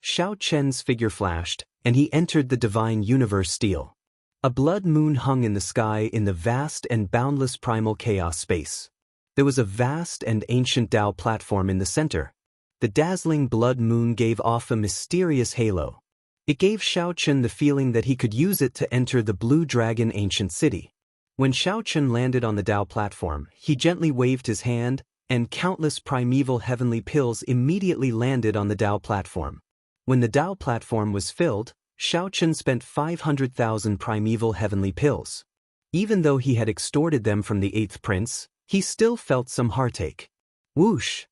Xiao Chen's figure flashed, and he entered the divine universe steel. A blood moon hung in the sky in the vast and boundless primal chaos space. There was a vast and ancient Tao platform in the center. The dazzling blood moon gave off a mysterious halo. It gave Xiao Chen the feeling that he could use it to enter the Blue Dragon ancient city. When Xiao Chen landed on the Tao platform, he gently waved his hand, and countless primeval heavenly pills immediately landed on the Tao platform. When the Tao platform was filled, Xiao Chen spent 500,000 primeval heavenly pills. Even though he had extorted them from the 8th prince, he still felt some heartache. Whoosh!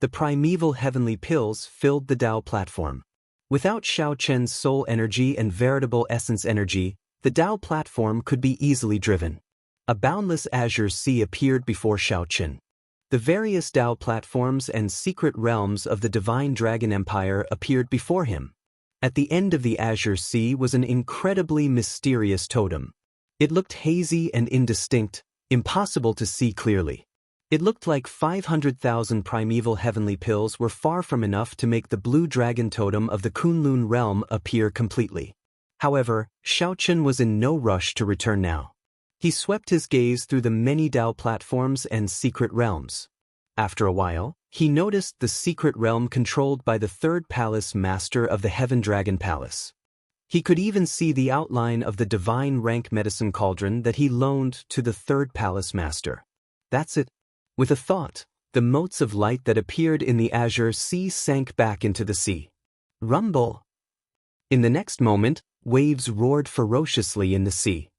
The primeval heavenly pills filled the Tao platform. Without Xiao Chen's soul energy and veritable essence energy, the Tao platform could be easily driven. A boundless azure sea appeared before Xiao Chen. The various Tao platforms and secret realms of the Divine Dragon Empire appeared before him. At the end of the azure sea was an incredibly mysterious totem. It looked hazy and indistinct, impossible to see clearly. It looked like 500,000 primeval heavenly pills were far from enough to make the blue dragon totem of the Kunlun realm appear completely. However, Xiaochen was in no rush to return now. He swept his gaze through the many Dao platforms and secret realms. After a while, he noticed the secret realm controlled by the third palace master of the Heaven Dragon Palace. He could even see the outline of the divine rank medicine cauldron that he loaned to the third palace master. That's it. With a thought, the motes of light that appeared in the azure sea sank back into the sea. Rumble! In the next moment, waves roared ferociously in the sea.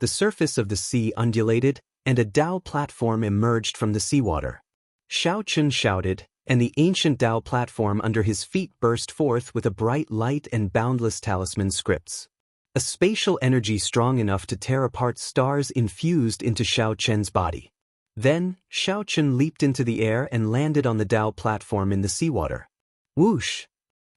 The surface of the sea undulated, and a Dao platform emerged from the seawater. Xiaochen shouted, and the ancient Dao platform under his feet burst forth with a bright light and boundless talisman scripts. A spatial energy strong enough to tear apart stars infused into Xiaochen's body. Then, Xiaochen leaped into the air and landed on the Dao platform in the seawater. Whoosh!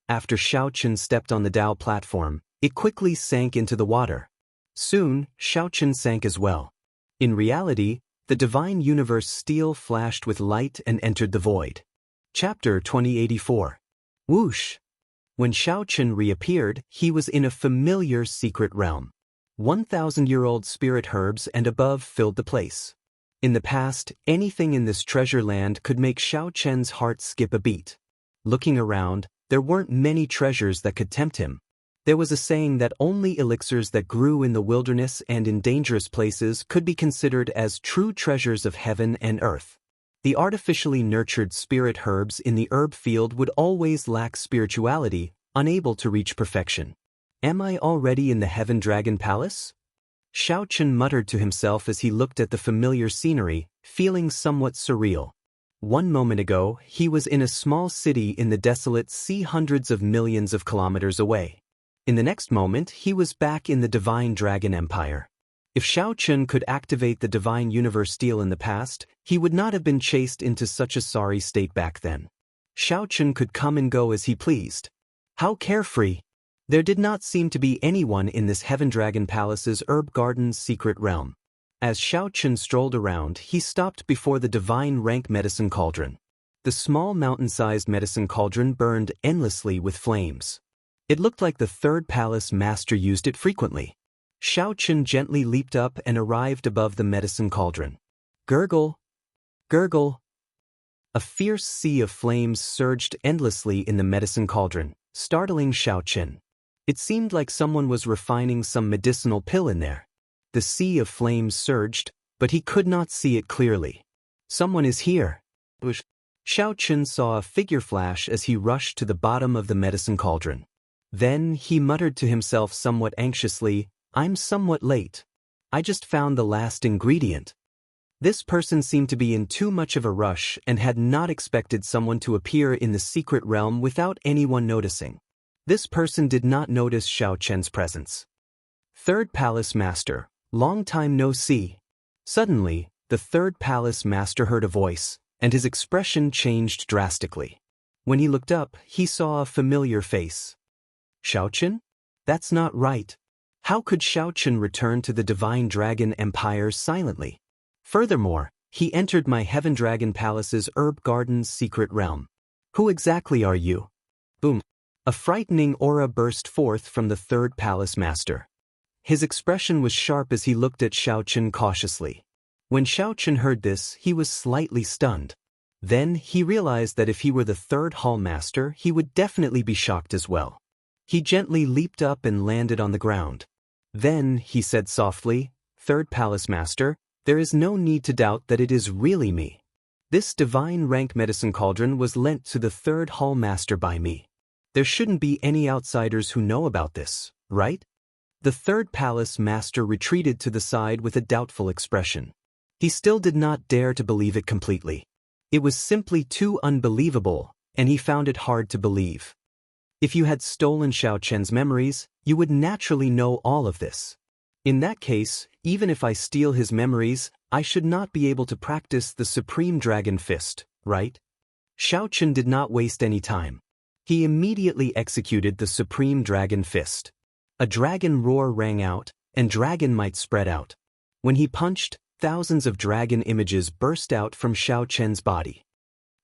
After Xiaochen stepped on the Dao platform, it quickly sank into the water. Soon, Xiaochen sank as well. In reality, the divine universe steel flashed with light and entered the void. Chapter 2084. Whoosh! When Xiaochen reappeared, he was in a familiar secret realm. 1,000-year-old spirit herbs and above filled the place. In the past, anything in this treasure land could make Xiaochen's heart skip a beat. Looking around, there weren't many treasures that could tempt him. There was a saying that only elixirs that grew in the wilderness and in dangerous places could be considered as true treasures of heaven and earth. The artificially nurtured spirit herbs in the herb field would always lack spirituality, unable to reach perfection. Am I already in the Heaven Dragon Palace? Xiaochen muttered to himself as he looked at the familiar scenery, feeling somewhat surreal. 1 moment ago, he was in a small city in the desolate sea hundreds of millions of kilometers away. In the next moment, he was back in the Divine Dragon Empire. If Xiaochen could activate the Divine Universe Steel in the past, he would not have been chased into such a sorry state back then. Xiaochen could come and go as he pleased. How carefree! There did not seem to be anyone in this Heaven Dragon Palace's herb garden's secret realm. As Xiaochen strolled around, he stopped before the divine rank medicine cauldron. The small mountain-sized medicine cauldron burned endlessly with flames. It looked like the third palace master used it frequently. Xiaochen gently leaped up and arrived above the medicine cauldron. Gurgle! Gurgle! A fierce sea of flames surged endlessly in the medicine cauldron, startling Xiaochen. It seemed like someone was refining some medicinal pill in there. The sea of flames surged, but he could not see it clearly. Someone is here. Xiaochen saw a figure flash as he rushed to the bottom of the medicine cauldron. Then he muttered to himself somewhat anxiously, I'm somewhat late. I just found the last ingredient. This person seemed to be in too much of a rush and had not expected someone to appear in the secret realm without anyone noticing. This person did not notice Xiaochen's presence. Third Palace Master, long time no see. Suddenly, the third palace master heard a voice, and his expression changed drastically. When he looked up, he saw a familiar face. Xiaochen? That's not right. How could Xiaochen return to the Divine Dragon Empire silently? Furthermore, he entered my Heaven Dragon Palace's herb garden's secret realm. Who exactly are you? Boom. A frightening aura burst forth from the third palace master. His expression was sharp as he looked at Xiaochen cautiously. When Xiaochen heard this, he was slightly stunned. Then he realized that if he were the third hall master, he would definitely be shocked as well. He gently leaped up and landed on the ground. Then, he said softly, Third Palace Master, there is no need to doubt that it is really me. This divine rank medicine cauldron was lent to the third hall master by me. There shouldn't be any outsiders who know about this, right? The third palace master retreated to the side with a doubtful expression. He still did not dare to believe it completely. It was simply too unbelievable, and he found it hard to believe. If you had stolen Xiaochen's memories, you would naturally know all of this. In that case, even if I steal his memories, I should not be able to practice the Supreme Dragon Fist, right? Xiaochen did not waste any time. He immediately executed the Supreme Dragon Fist. A dragon roar rang out, and dragon might spread out. When he punched, thousands of dragon images burst out from Xiao Chen's body.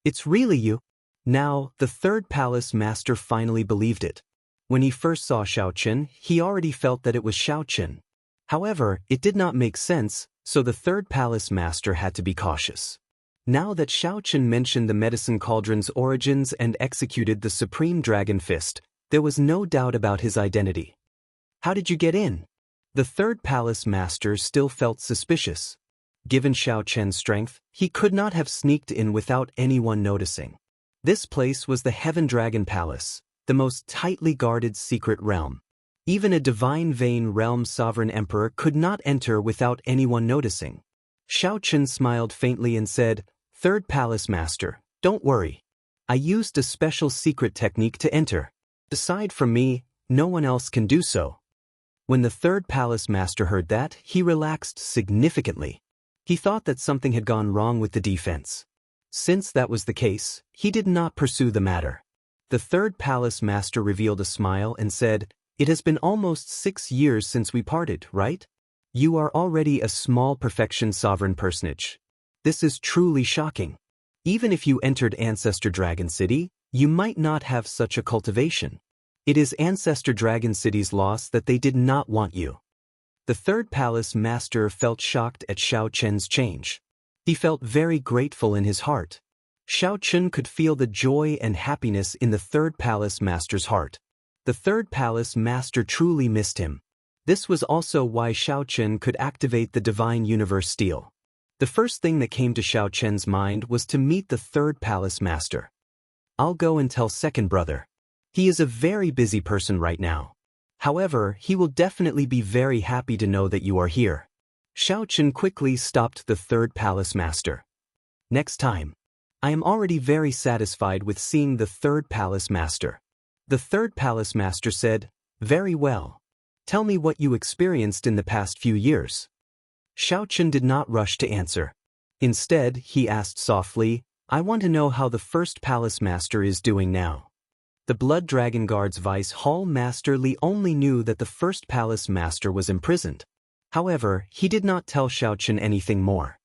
"It's really you." Now, the third palace master finally believed it. When he first saw Xiao Chen, he already felt that it was Xiao Chen. However, it did not make sense, so the third palace master had to be cautious. Now that Xiao Chen mentioned the medicine cauldron's origins and executed the supreme dragon fist, there was no doubt about his identity. "How did you get in?" The third palace master still felt suspicious. Given Xiao Chen's strength, he could not have sneaked in without anyone noticing. This place was the Heaven Dragon Palace, the most tightly guarded secret realm. Even a divine vein realm sovereign emperor could not enter without anyone noticing. Xiao Chen smiled faintly and said, "Third palace master, don't worry. I used a special secret technique to enter. Aside from me, no one else can do so." When the third palace master heard that, he relaxed significantly. He thought that something had gone wrong with the defense. Since that was the case, he did not pursue the matter. The third palace master revealed a smile and said, "It has been almost 6 years since we parted, right? You are already a small perfection sovereign personage. This is truly shocking. Even if you entered Ancestor Dragon City, you might not have such a cultivation. It is Ancestor Dragon City's loss that they did not want you." The third palace master felt shocked at Xiao Chen's change. He felt very grateful in his heart. Xiao Chen could feel the joy and happiness in the third palace master's heart. The third palace master truly missed him. This was also why Xiao Chen could activate the Divine Universe Steel. The first thing that came to Xiao Chen's mind was to meet the third palace master. "I'll go and tell second brother. He is a very busy person right now. However, he will definitely be very happy to know that you are here." Xiao Chen quickly stopped the third palace master. "Next time. I am already very satisfied with seeing the third palace master." The third palace master said, "Very well. Tell me what you experienced in the past few years." Xiao Chen did not rush to answer. Instead, he asked softly, "I want to know how the first palace master is doing now." The Blood Dragon Guard's Vice Hall Master Li only knew that the first palace master was imprisoned. However, he did not tell Xiao Chen anything more.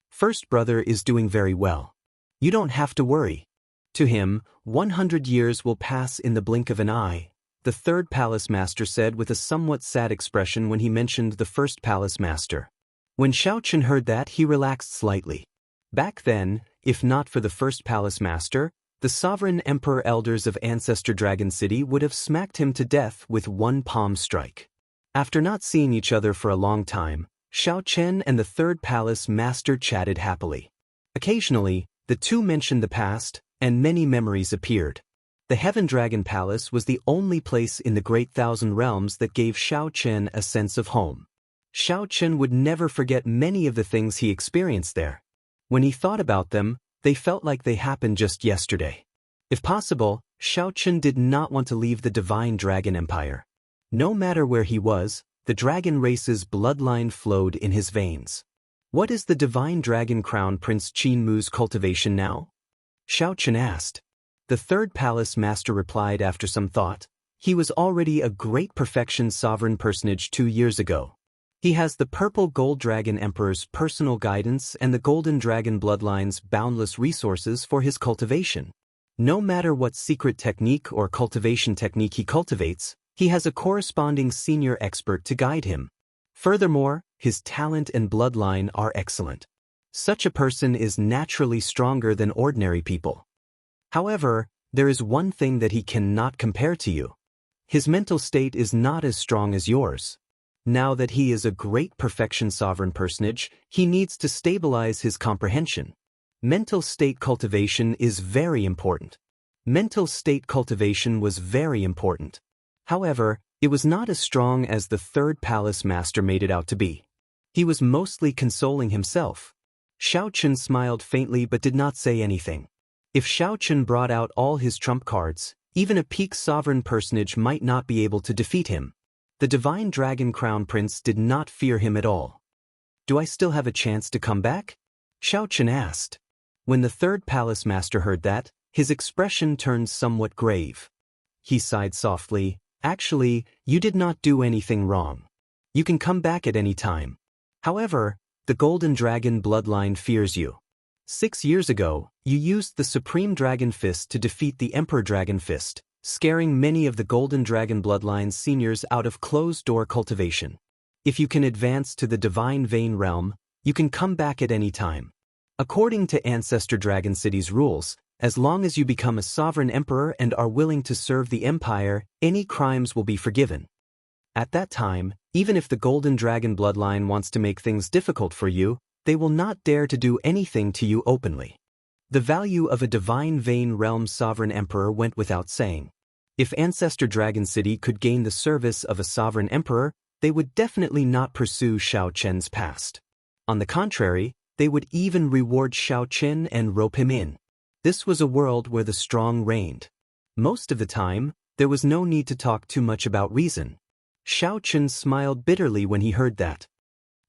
"First brother is doing very well. You don't have to worry." To him, 100 years will pass in the blink of an eye, the third palace master said with a somewhat sad expression when he mentioned the first palace master. When Xiao Chen heard that, he relaxed slightly. Back then, if not for the first palace master, the sovereign emperor elders of Ancestor Dragon City would have smacked him to death with one palm strike. After not seeing each other for a long time, Xiao Chen and the third palace master chatted happily. Occasionally, the two mentioned the past, and many memories appeared. The Heaven Dragon Palace was the only place in the Great Thousand Realms that gave Xiao Chen a sense of home. Xiao Chen would never forget many of the things he experienced there. When he thought about them, they felt like they happened just yesterday. If possible, Xiao Chen did not want to leave the Divine Dragon Empire. No matter where he was, the dragon race's bloodline flowed in his veins. "What is the Divine Dragon Crown Prince Qin Mu's cultivation now?" Xiao Chen asked. The third palace master replied after some thought, "He was already a great perfection sovereign personage 2 years ago. He has the Purple Gold Dragon Emperor's personal guidance and the Golden Dragon Bloodline's boundless resources for his cultivation. No matter what secret technique or cultivation technique he cultivates, he has a corresponding senior expert to guide him. Furthermore, his talent and bloodline are excellent. Such a person is naturally stronger than ordinary people. However, there is one thing that he cannot compare to you. His mental state is not as strong as yours. Now that he is a great perfection sovereign personage, he needs to stabilize his comprehension. Mental state cultivation is very important." Mental state cultivation was very important. However, it was not as strong as the third palace master made it out to be. He was mostly consoling himself. Xiao Chen smiled faintly but did not say anything. If Xiao Chen brought out all his trump cards, even a peak sovereign personage might not be able to defeat him. The Divine Dragon Crown Prince did not fear him at all. "Do I still have a chance to come back?" Xiao Chen asked. When the third palace master heard that, his expression turned somewhat grave. He sighed softly, "Actually, you did not do anything wrong. You can come back at any time. However, The Golden Dragon bloodline fears you. 6 years ago, you used the Supreme Dragon Fist to defeat the Emperor Dragon Fist, scaring many of the Golden Dragon bloodline's seniors out of closed-door cultivation. If you can advance to the Divine Vein realm, you can come back at any time. According to Ancestor Dragon City's rules, as long as you become a sovereign emperor and are willing to serve the empire, any crimes will be forgiven. At that time, even if the Golden Dragon bloodline wants to make things difficult for you, they will not dare to do anything to you openly. The value of a Divine Vein realm sovereign emperor went without saying. If Ancestor Dragon City could gain the service of a sovereign emperor, they would definitely not pursue Xiao Chen's past. On the contrary, they would even reward Xiao Chen and rope him in. This was a world where the strong reigned. Most of the time, there was no need to talk too much about reason. Xiao Chen smiled bitterly when he heard that.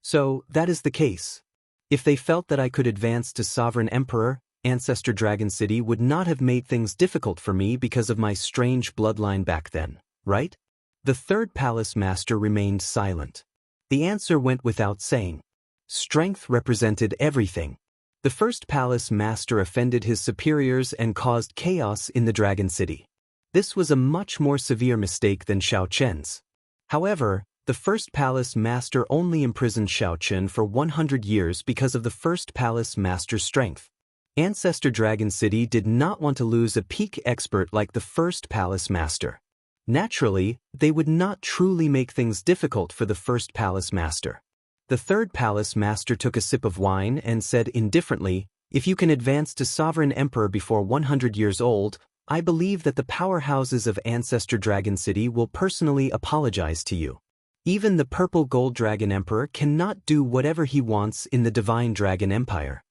So, that is the case. If they felt that I could advance to Sovereign Emperor, Ancestor Dragon City would not have made things difficult for me because of my strange bloodline back then, right? The third palace master remained silent. The answer went without saying. Strength represented everything. The first palace master offended his superiors and caused chaos in the Dragon City. This was a much more severe mistake than Xiao Chen's. However, the first palace master only imprisoned Xiao Chen for 100 years because of the first palace master's strength. Ancestor Dragon City did not want to lose a peak expert like the first palace master. Naturally, they would not truly make things difficult for the first palace master. The third palace master took a sip of wine and said indifferently, "If you can advance to Sovereign Emperor before 100 years old, I believe that the powerhouses of Ancestor Dragon City will personally apologize to you. Even the Purple Gold Dragon Emperor cannot do whatever he wants in the Divine Dragon Empire."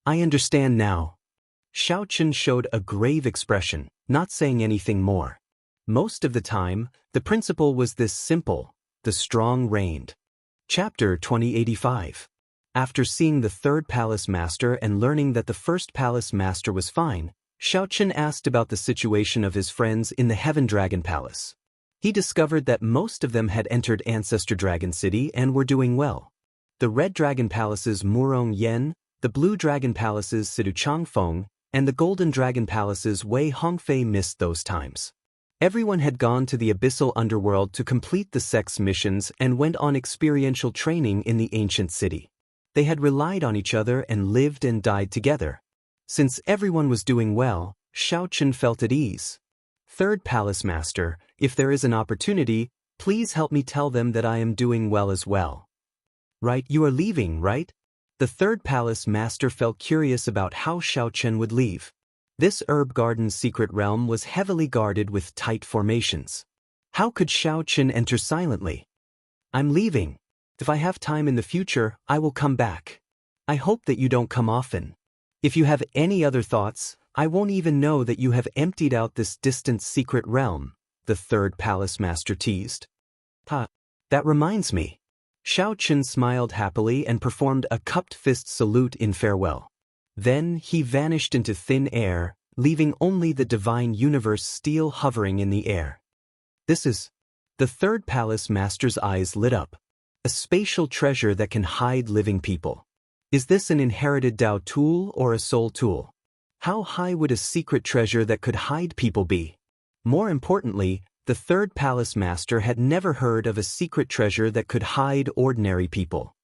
I understand now. Xiao Chen showed a grave expression, not saying anything more. Most of the time, the principle was this simple: the strong reigned. Chapter 2085. After seeing the third palace master and learning that the first palace master was fine, Xiao Chen asked about the situation of his friends in the Heaven Dragon Palace. He discovered that most of them had entered Ancestor Dragon City and were doing well. The Red Dragon Palace's Murong Yen, the Blue Dragon Palace's Sidu Changfeng, and the Golden Dragon Palace's Wei Hongfei missed those times. Everyone had gone to the abyssal underworld to complete the sex missions and went on experiential training in the ancient city. They had relied on each other and lived and died together. Since everyone was doing well, Xiao Chen felt at ease. Third Palace Master, if there is an opportunity, please help me tell them that I am doing well as well. Right, you are leaving, right? The third Palace Master felt curious about how Xiao Chen would leave. This herb garden's secret realm was heavily guarded with tight formations. How could Xiao Chen enter silently? I'm leaving. If I have time in the future, I will come back. I hope that you don't come often. If you have any other thoughts, I won't even know that you have emptied out this distant secret realm, the third palace master teased. That reminds me. Xiao Chen smiled happily and performed a cupped fist salute in farewell. Then he vanished into thin air, leaving only the divine universe steel hovering in the air. This is... The third palace master's eyes lit up. A spatial treasure that can hide living people. Is this an inherited Dao tool or a soul tool? How high would a secret treasure that could hide people be? More importantly, the third palace master had never heard of a secret treasure that could hide ordinary people.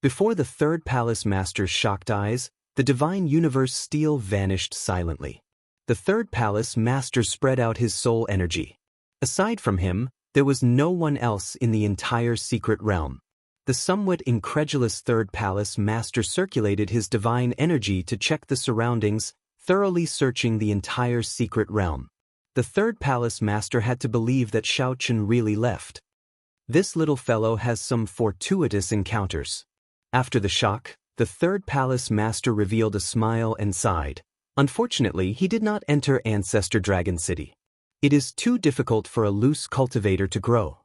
Before the third palace master's shocked eyes, the divine universe steel vanished silently. The third palace master spread out his soul energy. Aside from him, there was no one else in the entire secret realm. The somewhat incredulous third palace master circulated his divine energy to check the surroundings, thoroughly searching the entire secret realm. The third palace master had to believe that Xiao Chen really left. This little fellow has some fortuitous encounters. After the shock, the third palace master revealed a smile and sighed. Unfortunately, he did not enter Ancestor Dragon City. It is too difficult for a loose cultivator to grow.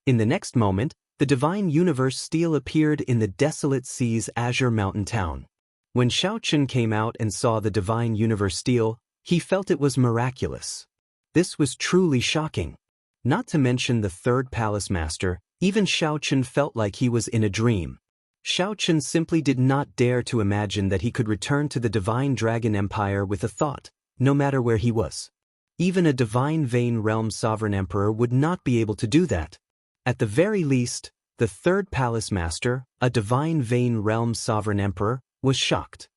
In the next moment, the divine universe steel appeared in the desolate sea's azure mountain town. When Xiao Chen came out and saw the divine universe steel, he felt it was miraculous. This was truly shocking. Not to mention the third palace master, even Xiao Chen felt like he was in a dream. Xiao Chen simply did not dare to imagine that he could return to the Divine Dragon Empire with a thought, no matter where he was. Even a Divine Vein Realm Sovereign Emperor would not be able to do that. At the very least, the third Palace Master, a Divine Vein Realm Sovereign Emperor, was shocked.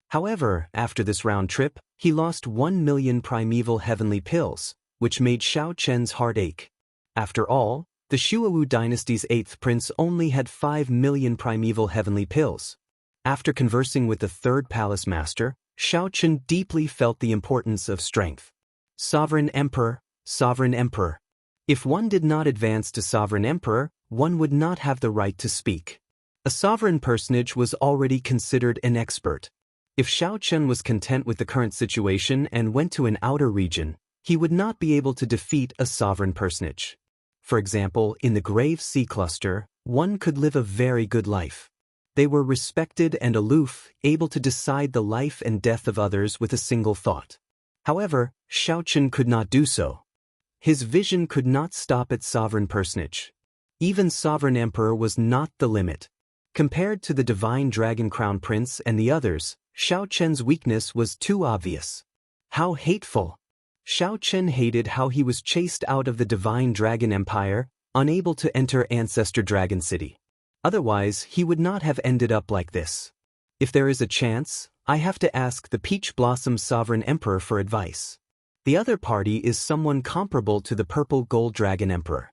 However, after this round trip, he lost 1 million primeval heavenly pills, which made Xiao Chen's heart ache. After all, the Shuawu dynasty's 8th prince only had 5 million primeval heavenly pills. After conversing with the third palace master, Xiao Chen deeply felt the importance of strength. Sovereign Emperor, Sovereign Emperor. If one did not advance to Sovereign Emperor, one would not have the right to speak. A sovereign personage was already considered an expert. If Xiao Chen was content with the current situation and went to an outer region, he would not be able to defeat a sovereign personage. For example, in the Grave Sea Cluster, one could live a very good life. They were respected and aloof, able to decide the life and death of others with a single thought. However, Xiao Chen could not do so. His vision could not stop at sovereign personage. Even Sovereign Emperor was not the limit. Compared to the Divine Dragon Crown Prince and the others, Xiao Chen's weakness was too obvious. How hateful! Xiao Chen hated how he was chased out of the Divine Dragon Empire, unable to enter Ancestor Dragon City. Otherwise, he would not have ended up like this. If there is a chance, I have to ask the Peach Blossom Sovereign Emperor for advice. The other party is someone comparable to the Purple Gold Dragon Emperor.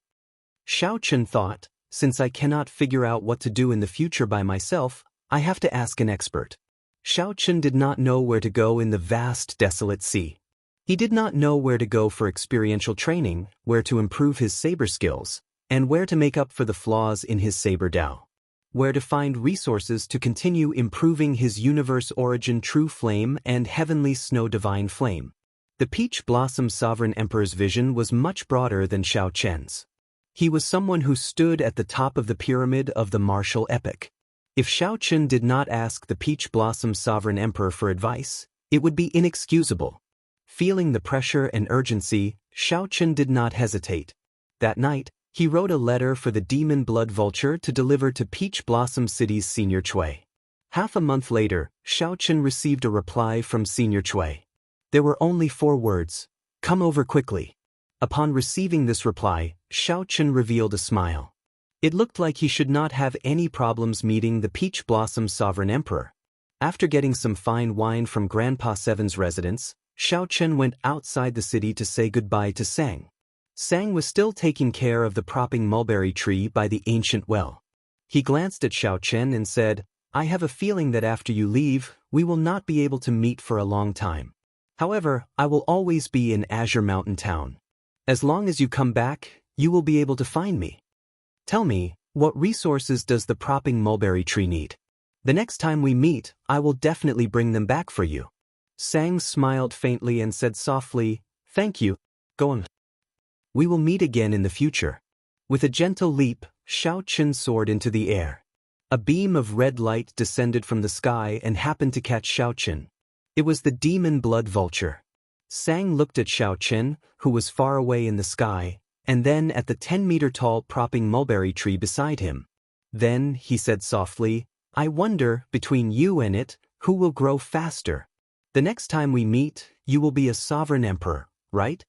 Xiao Chen thought, since I cannot figure out what to do in the future by myself, I have to ask an expert. Xiao Chen did not know where to go in the vast desolate sea. He did not know where to go for experiential training, where to improve his saber skills, and where to make up for the flaws in his saber Dao. Where to find resources to continue improving his universe origin True Flame and Heavenly Snow Divine Flame. The Peach Blossom Sovereign Emperor's vision was much broader than Xiao Chen's. He was someone who stood at the top of the pyramid of the martial epic. If Xiao Chen did not ask the Peach Blossom Sovereign Emperor for advice, it would be inexcusable. Feeling the pressure and urgency, Xiao Chen did not hesitate. That night, he wrote a letter for the Demon Blood Vulture to deliver to Peach Blossom City's Senior Chui. Half a month later, Xiao Chen received a reply from Senior Chui. There were only 4 words: "Come over quickly." Upon receiving this reply, Xiao Chen revealed a smile. It looked like he should not have any problems meeting the Peach Blossom Sovereign Emperor. After getting some fine wine from Grandpa Seven's residence, Xiao Chen went outside the city to say goodbye to Sang. Sang was still taking care of the propping mulberry tree by the ancient well. He glanced at Xiao Chen and said, "I have a feeling that after you leave, we will not be able to meet for a long time. However, I will always be in Azure Mountain Town. As long as you come back, you will be able to find me. Tell me, what resources does the propping mulberry tree need? The next time we meet, I will definitely bring them back for you." Sang smiled faintly and said softly, "Thank you, go on. We will meet again in the future." With a gentle leap, Xiao Chen soared into the air. A beam of red light descended from the sky and happened to catch Xiao Chen. It was the Demon Blood Vulture. Sang looked at Xiao Chen, who was far away in the sky, and then at the 10-meter-tall propping mulberry tree beside him. Then, he said softly, "I wonder, between you and it, who will grow faster? The next time we meet, you will be a sovereign emperor, right?"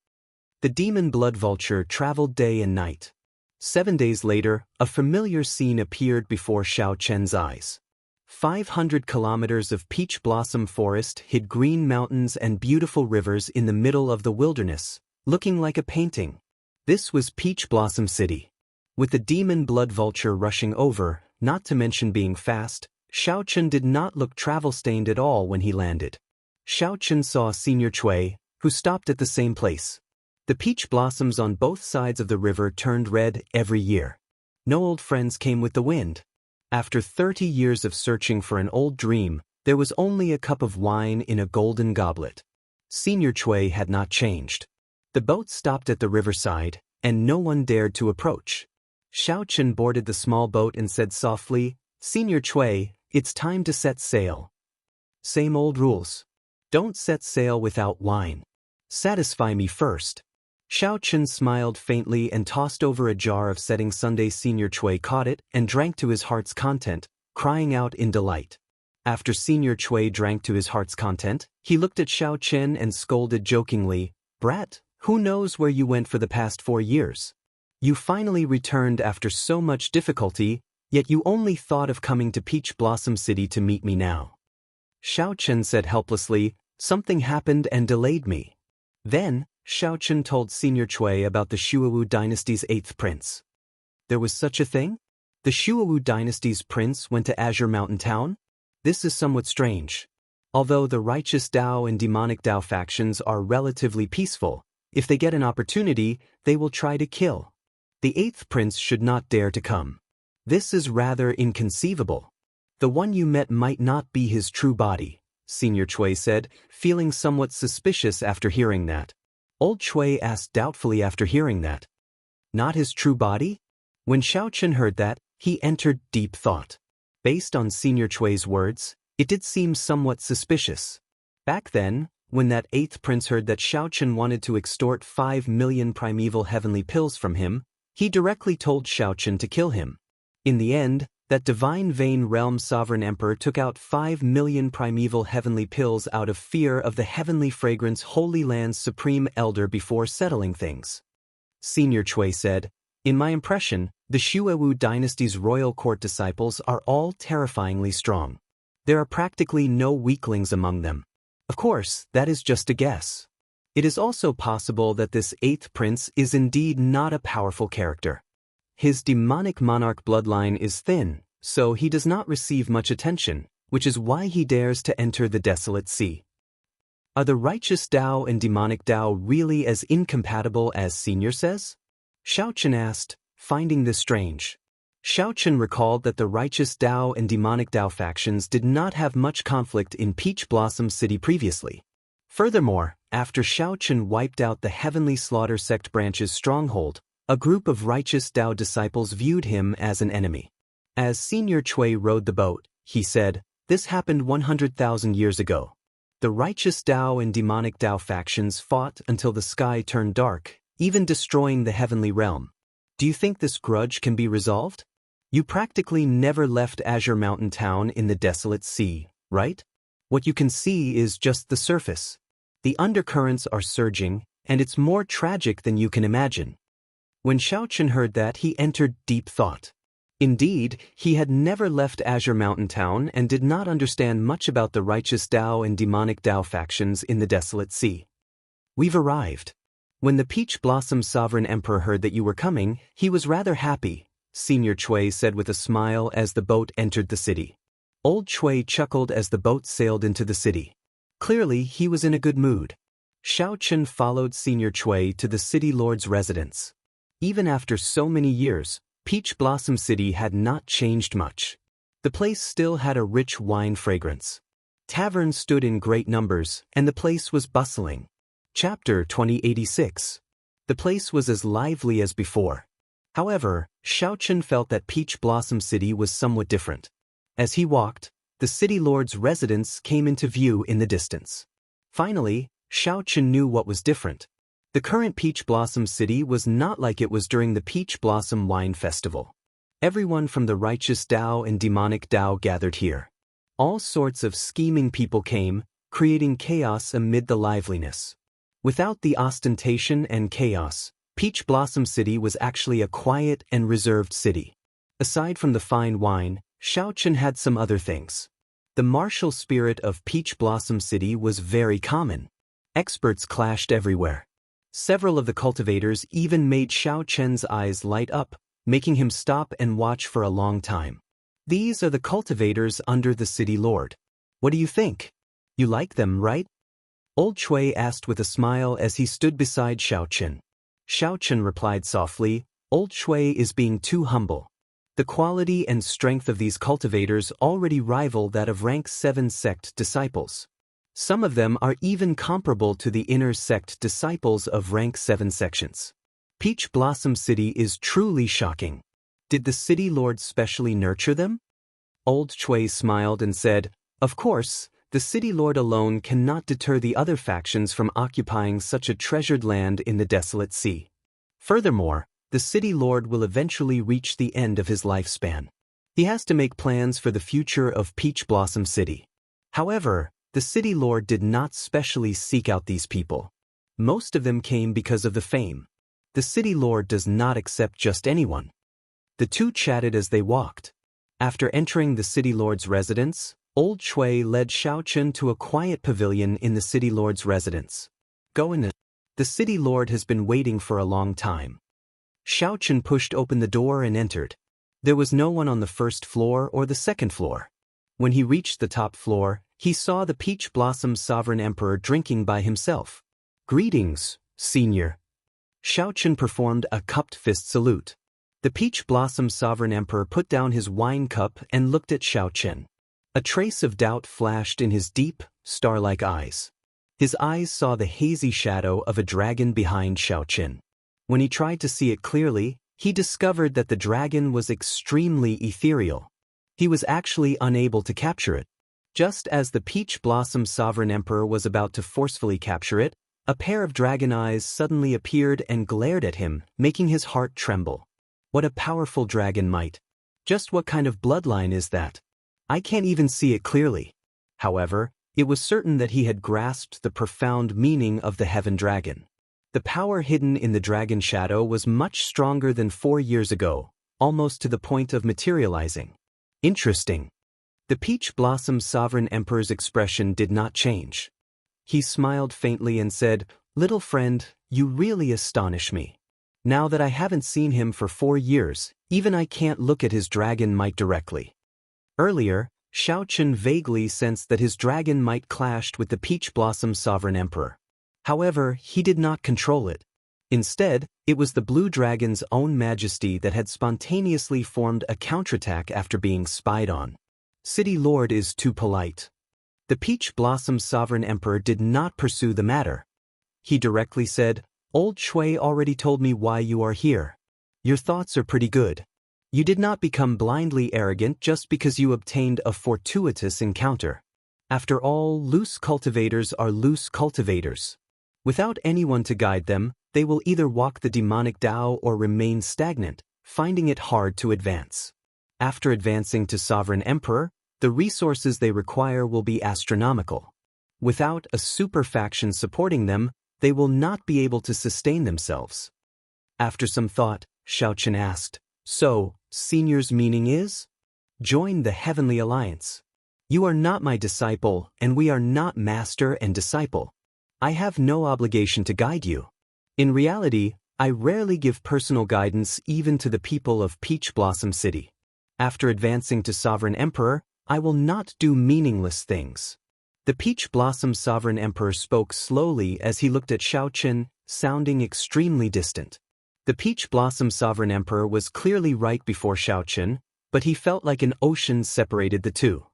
The Demon Blood Vulture traveled day and night. 7 days later, a familiar scene appeared before Xiao Chen's eyes. 500 kilometers of peach blossom forest hid green mountains and beautiful rivers in the middle of the wilderness, looking like a painting. This was Peach Blossom City. With the Demon Blood Vulture rushing over, not to mention being fast, Xiao Chen did not look travel-stained at all when he landed. Xiao Chen saw Senior Chui, who stopped at the same place. The peach blossoms on both sides of the river turned red every year. No old friends came with the wind. After 30 years of searching for an old dream, there was only a cup of wine in a golden goblet. Senior Chui had not changed. The boat stopped at the riverside, and no one dared to approach. Xiao Chen boarded the small boat and said softly, "Senior Chui, it's time to set sail." "Same old rules. Don't set sail without wine. Satisfy me first." Xiao Chen smiled faintly and tossed over a jar of setting sundae. Senior Chui caught it and drank to his heart's content, crying out in delight. After Senior Chui drank to his heart's content, he looked at Xiao Chen and scolded jokingly, "Brat, who knows where you went for the past 4 years? You finally returned after so much difficulty, yet you only thought of coming to Peach Blossom City to meet me now." Xiao Chen said helplessly, "Something happened and delayed me." Then, Xiao Chen told Senior Chui about the Shuawu dynasty's 8th prince. There was such a thing? The Shuawu dynasty's prince went to Azure Mountain Town? This is somewhat strange. Although the righteous Dao and demonic Dao factions are relatively peaceful, if they get an opportunity, they will try to kill. The 8th prince should not dare to come. This is rather inconceivable. The one you met might not be his true body, Senior Chui said, feeling somewhat suspicious after hearing that. Old Chui asked doubtfully after hearing that. Not his true body? When Xiao Chen heard that, he entered deep thought. Based on Senior Chui's words, it did seem somewhat suspicious. Back then, when that 8th prince heard that Xiao Chen wanted to extort 5 million primeval heavenly pills from him, he directly told Xiao Chen to kill him. In the end, that divine vein realm sovereign emperor took out 5 million primeval heavenly pills out of fear of the heavenly fragrance Holy Land's supreme elder before settling things. Senior Chui said, "In my impression, the Shuawu dynasty's royal court disciples are all terrifyingly strong. There are practically no weaklings among them. Of course, that is just a guess. It is also possible that this 8th prince is indeed not a powerful character. His demonic monarch bloodline is thin, so he does not receive much attention, which is why he dares to enter the desolate sea." Are the righteous Dao and demonic Dao really as incompatible as Senior says? Xiao Chen asked, finding this strange. Xiao Chen recalled that the righteous Dao and demonic Dao factions did not have much conflict in Peach Blossom City previously. Furthermore, after Xiao Chen wiped out the Heavenly Slaughter Sect branch's stronghold, a group of righteous Dao disciples viewed him as an enemy. As Senior Chui rowed the boat, he said, "This happened 100,000 years ago. The righteous Dao and demonic Dao factions fought until the sky turned dark, even destroying the heavenly realm. Do you think this grudge can be resolved? You practically never left Azure Mountain Town in the desolate sea, right? What you can see is just the surface. The undercurrents are surging, and it's more tragic than you can imagine." When Xiao Chen heard that, he entered deep thought. Indeed, he had never left Azure Mountain Town and did not understand much about the righteous Dao and demonic Dao factions in the desolate sea. "We've arrived. When the Peach Blossom Sovereign Emperor heard that you were coming, he was rather happy," Senior Chui said with a smile as the boat entered the city. Old Chui chuckled as the boat sailed into the city. Clearly, he was in a good mood. Xiao Chen followed Senior Chui to the city lord's residence. Even after so many years, Peach Blossom City had not changed much. The place still had a rich wine fragrance. Taverns stood in great numbers, and the place was bustling. Chapter 2086. The place was as lively as before. However, Xiao Chen felt that Peach Blossom City was somewhat different. As he walked, the city lord's residence came into view in the distance. Finally, Xiao Chen knew what was different. The current Peach Blossom City was not like it was during the Peach Blossom Wine Festival. Everyone from the righteous Dao and demonic Dao gathered here. All sorts of scheming people came, creating chaos amid the liveliness. Without the ostentation and chaos, Peach Blossom City was actually a quiet and reserved city. Aside from the fine wine, Xiao Chen had some other things. The martial spirit of Peach Blossom City was very common. Experts clashed everywhere. Several of the cultivators even made Xiao Chen's eyes light up, making him stop and watch for a long time. These are the cultivators under the city lord. What do you think? You like them, right? Old Chui asked with a smile as he stood beside Xiao Chen. Xiao Chen replied softly, "Old Chui is being too humble. The quality and strength of these cultivators already rival that of rank 7 sect disciples. Some of them are even comparable to the inner sect disciples of rank 7 sections. Peach Blossom City is truly shocking. Did the city lord specially nurture them?" Old Chui smiled and said, "Of course, the city lord alone cannot deter the other factions from occupying such a treasured land in the desolate sea. Furthermore, the city lord will eventually reach the end of his lifespan. He has to make plans for the future of Peach Blossom City. However, the city lord did not specially seek out these people. Most of them came because of the fame. The city lord does not accept just anyone. The two chatted as they walked. After entering the city lord's residence, Old Shui led Xiaochen to a quiet pavilion in the city lord's residence. Go in. The city lord has been waiting for a long time. Xiaochen pushed open the door and entered. There was no one on the first floor or the second floor. When he reached the top floor, he saw the Peach Blossom Sovereign Emperor drinking by himself. Greetings, Senior. Xiaochen performed a cupped fist salute. The Peach Blossom Sovereign Emperor put down his wine cup and looked at Xiaochen. A trace of doubt flashed in his deep, star-like eyes. His eyes saw the hazy shadow of a dragon behind Xiaochen. When he tried to see it clearly, he discovered that the dragon was extremely ethereal. He was actually unable to capture it. Just as the Peach Blossom Sovereign Emperor was about to forcefully capture it, a pair of dragon eyes suddenly appeared and glared at him, making his heart tremble. What a powerful dragon might. Just what kind of bloodline is that? I can't even see it clearly. However, it was certain that he had grasped the profound meaning of the Heaven Dragon. The power hidden in the dragon shadow was much stronger than 4 years ago, almost to the point of materializing. Interesting. The Peach Blossom Sovereign Emperor's expression did not change. He smiled faintly and said, "Little friend, you really astonish me. Now that I haven't seen him for 4 years, even I can't look at his dragon might directly." Earlier, Xiaochen vaguely sensed that his dragon might clashed with the Peach Blossom Sovereign Emperor. However, he did not control it. Instead, it was the blue dragon's own majesty that had spontaneously formed a counterattack after being spied on. City Lord is too polite. The Peach Blossom Sovereign Emperor did not pursue the matter. He directly said, "Old Shui already told me why you are here. Your thoughts are pretty good. You did not become blindly arrogant just because you obtained a fortuitous encounter. After all, loose cultivators are loose cultivators. Without anyone to guide them, they will either walk the demonic Tao or remain stagnant, finding it hard to advance. After advancing to Sovereign Emperor, the resources they require will be astronomical. Without a super faction supporting them, they will not be able to sustain themselves." After some thought, Xiaochen asked, "So, Senior's meaning is? Join the Heavenly Alliance. You are not my disciple, and we are not master and disciple. I have no obligation to guide you. In reality, I rarely give personal guidance even to the people of Peach Blossom City. After advancing to Sovereign Emperor, I will not do meaningless things." The Peach Blossom Sovereign Emperor spoke slowly as he looked at Xiaochen, sounding extremely distant. The Peach Blossom Sovereign Emperor was clearly right before Xiaochen, but he felt like an ocean separated the two.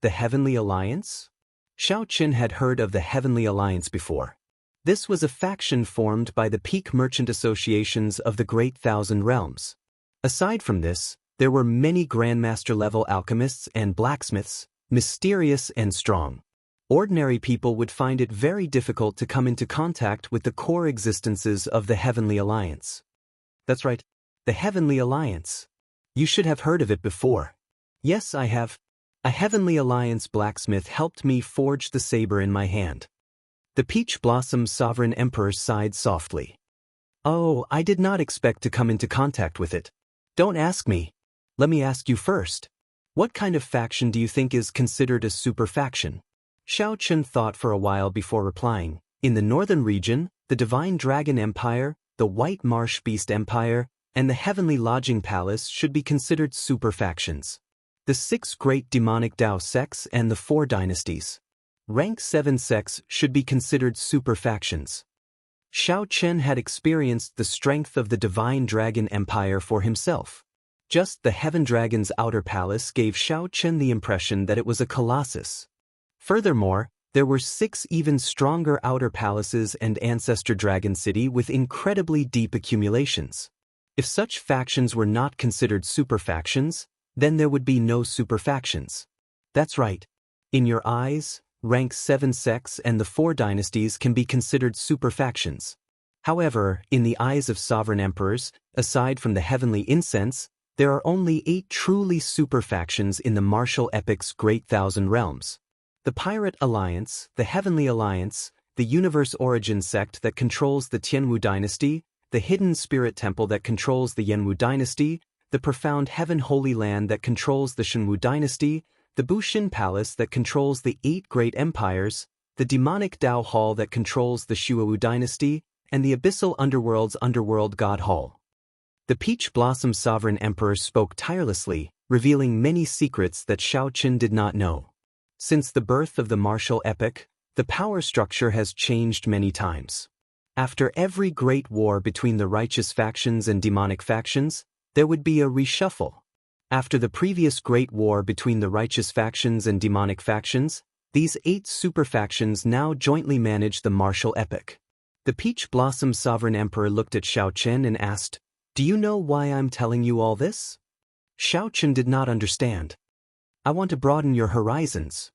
The Heavenly Alliance? Xiaochen had heard of the Heavenly Alliance before. This was a faction formed by the peak merchant associations of the Great Thousand Realms. Aside from this, there were many Grandmaster-level alchemists and blacksmiths, mysterious and strong. Ordinary people would find it very difficult to come into contact with the core existences of the Heavenly Alliance. That's right, the Heavenly Alliance. You should have heard of it before. Yes, I have. A Heavenly Alliance blacksmith helped me forge the saber in my hand. The Peach Blossom Sovereign Emperor sighed softly. Oh, I did not expect to come into contact with it. Don't ask me. Let me ask you first. What kind of faction do you think is considered a super faction? Xiaochen thought for a while before replying. In the northern region, the Divine Dragon Empire, the White Marsh Beast Empire, and the Heavenly Lodging Palace should be considered super factions. The 6 great demonic Tao sects and the 4 dynasties. Rank 7 sects should be considered super factions. Xiaochen had experienced the strength of the Divine Dragon Empire for himself. Just the Heaven Dragon's outer palace gave Xiaochen the impression that it was a colossus. Furthermore, there were 6 even stronger outer palaces and Ancestor Dragon City with incredibly deep accumulations. If such factions were not considered super factions, then there would be no super factions. That's right. In your eyes, rank 7 sects and the 4 dynasties can be considered super factions. However, in the eyes of sovereign emperors, aside from the heavenly incense, There are only 8 truly super factions in the martial epic's Great Thousand Realms. The Pirate Alliance, the Heavenly Alliance, the Universe Origin sect that controls the Tianwu dynasty, the Hidden Spirit Temple that controls the Yanwu dynasty, the Profound Heaven Holy Land that controls the Shenwu dynasty, the Bushin Palace that controls the 8 Great Empires, the Demonic Dao Hall that controls the Shuowu dynasty, and the Abyssal Underworld's Underworld God Hall. The Peach Blossom Sovereign Emperor spoke tirelessly, revealing many secrets that Shao Qin did not know. Since the birth of the martial epic, the power structure has changed many times. After every great war between the righteous factions and demonic factions, there would be a reshuffle. After the previous great war between the righteous factions and demonic factions, these 8 super factions now jointly manage the martial epic. The Peach Blossom Sovereign Emperor looked at Shao Qin and asked, "Do you know why I'm telling you all this?" Shao Qin did not understand. "I want to broaden your horizons.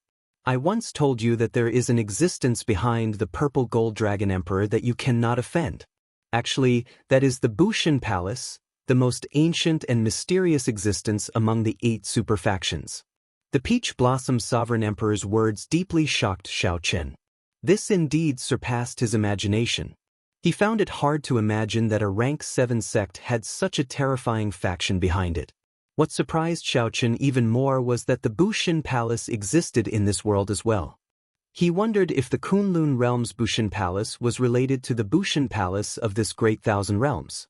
I once told you that there is an existence behind the Purple Gold Dragon Emperor that you cannot offend. Actually, that is the Bushin Palace, the most ancient and mysterious existence among the 8 super factions." The Peach Blossom Sovereign Emperor's words deeply shocked Shao Qin. This indeed surpassed his imagination. He found it hard to imagine that a rank 7 sect had such a terrifying faction behind it. What surprised Shao Qin even more was that the Bushin Palace existed in this world as well. He wondered if the Kunlun Realm's Bushin Palace was related to the Bushin Palace of this Great Thousand Realms.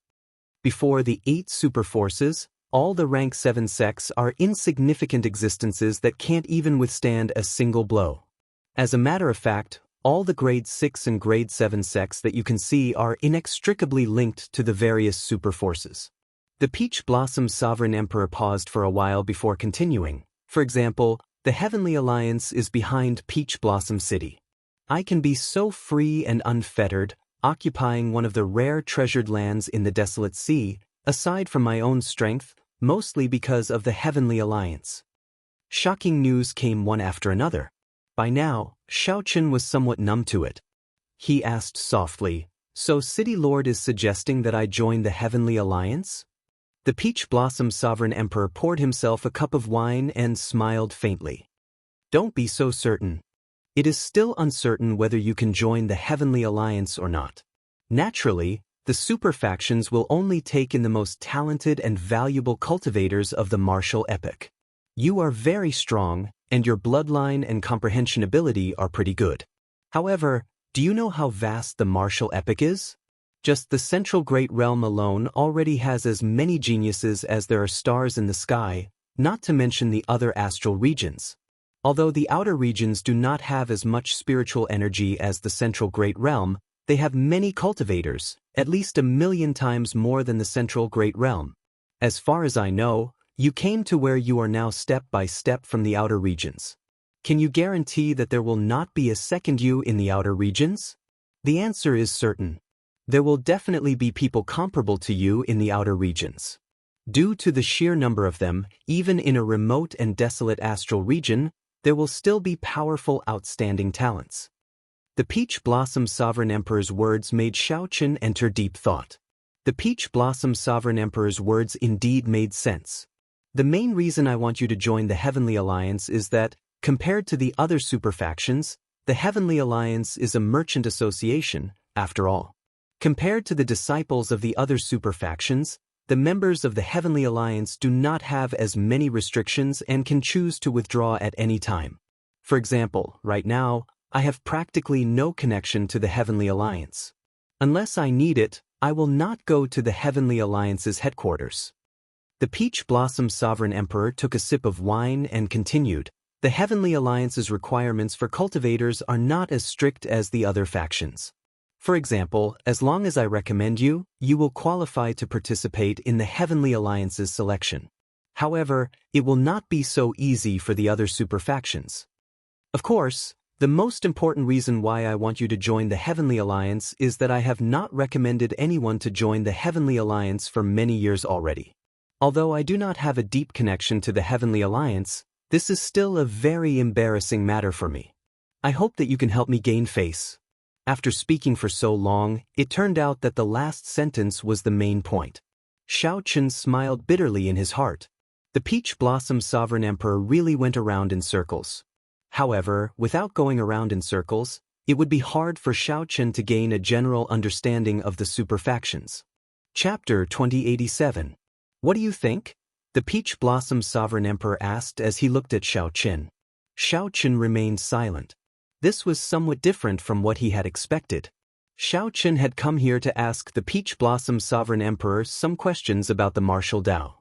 Before the 8 super forces, all the rank 7 sects are insignificant existences that can't even withstand a single blow. As a matter of fact, all the grade 6 and grade 7 sects that you can see are inextricably linked to the various super forces. The Peach Blossom Sovereign Emperor paused for a while before continuing. For example, the Heavenly Alliance is behind Peach Blossom City. I can be so free and unfettered, occupying one of the rare treasured lands in the Desolate Sea, aside from my own strength, mostly because of the Heavenly Alliance. Shocking news came one after another. By now, Shao Qin was somewhat numb to it. He asked softly, "So City Lord is suggesting that I join the Heavenly Alliance?" The Peach Blossom Sovereign Emperor poured himself a cup of wine and smiled faintly. "Don't be so certain. It is still uncertain whether you can join the Heavenly Alliance or not. Naturally, the super factions will only take in the most talented and valuable cultivators of the martial epic. You are very strong, and your bloodline and comprehension ability are pretty good. However, do you know how vast the martial epic is? Just the Central Great Realm alone already has as many geniuses as there are stars in the sky, not to mention the other astral regions. Although the outer regions do not have as much spiritual energy as the Central Great Realm, they have many cultivators, at least 1,000,000 times more than the Central Great Realm. As far as I know, you came to where you are now step by step from the outer regions. Can you guarantee that there will not be a second you in the outer regions?" The answer is certain. There will definitely be people comparable to you in the outer regions. Due to the sheer number of them, even in a remote and desolate astral region, there will still be powerful, outstanding talents. The Peach Blossom Sovereign Emperor's words made Shao Qin enter deep thought. The Peach Blossom Sovereign Emperor's words indeed made sense. The main reason I want you to join the Heavenly Alliance is that, compared to the other super factions, the Heavenly Alliance is a merchant association, after all. Compared to the disciples of the other super factions, the members of the Heavenly Alliance do not have as many restrictions and can choose to withdraw at any time. For example, right now, I have practically no connection to the Heavenly Alliance. Unless I need it, I will not go to the Heavenly Alliance's headquarters. The Peach Blossom Sovereign Emperor took a sip of wine and continued, "The Heavenly Alliance's requirements for cultivators are not as strict as the other factions. For example, as long as I recommend you, you will qualify to participate in the Heavenly Alliance's selection. However, it will not be so easy for the other super factions. Of course, the most important reason why I want you to join the Heavenly Alliance is that I have not recommended anyone to join the Heavenly Alliance for many years already. Although I do not have a deep connection to the Heavenly Alliance, this is still a very embarrassing matter for me. I hope that you can help me gain face." After speaking for so long, it turned out that the last sentence was the main point. Shao Chen smiled bitterly in his heart. The Peach Blossom Sovereign Emperor really went around in circles. However, without going around in circles, it would be hard for Shao Chen to gain a general understanding of the super factions. Chapter 2087. What do you think? The Peach Blossom Sovereign Emperor asked as he looked at Shao Chen. Shao Chen remained silent. This was somewhat different from what he had expected. Shao Chen had come here to ask the Peach Blossom Sovereign Emperor some questions about the martial Dao.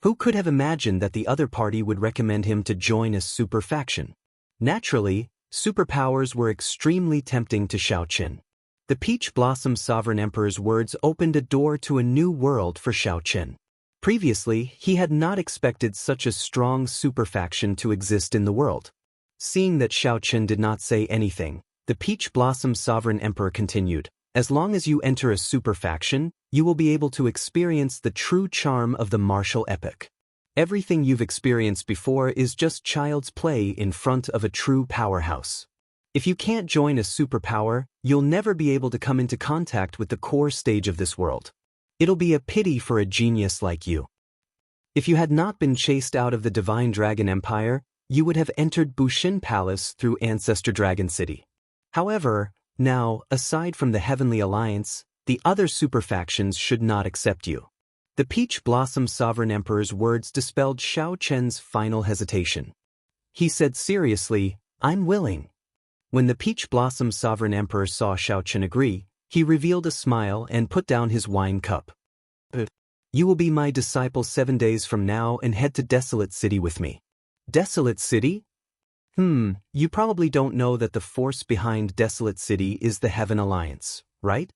Who could have imagined that the other party would recommend him to join a super faction? Naturally, superpowers were extremely tempting to Shao Chen. The Peach Blossom Sovereign Emperor's words opened a door to a new world for Shao Chen. Previously, he had not expected such a strong super faction to exist in the world. Seeing that Shao Chen did not say anything, the Peach Blossom Sovereign Emperor continued, "As long as you enter a super faction, you will be able to experience the true charm of the martial epic. Everything you've experienced before is just child's play in front of a true powerhouse. If you can't join a superpower, you'll never be able to come into contact with the core stage of this world. It'll be a pity for a genius like you. If you had not been chased out of the Divine Dragon Empire, you would have entered Bushin Palace through Ancestor Dragon City. However, now, aside from the Heavenly Alliance, the other super factions should not accept you." The Peach Blossom Sovereign Emperor's words dispelled Shao Chen's final hesitation. He said seriously, "I'm willing." When the Peach Blossom Sovereign Emperor saw Shao Chen agree, he revealed a smile and put down his wine cup. "You will be my disciple 7 days from now and head to Desolate City with me." Desolate City? You probably don't know that the force behind Desolate City is the Heaven Alliance, right?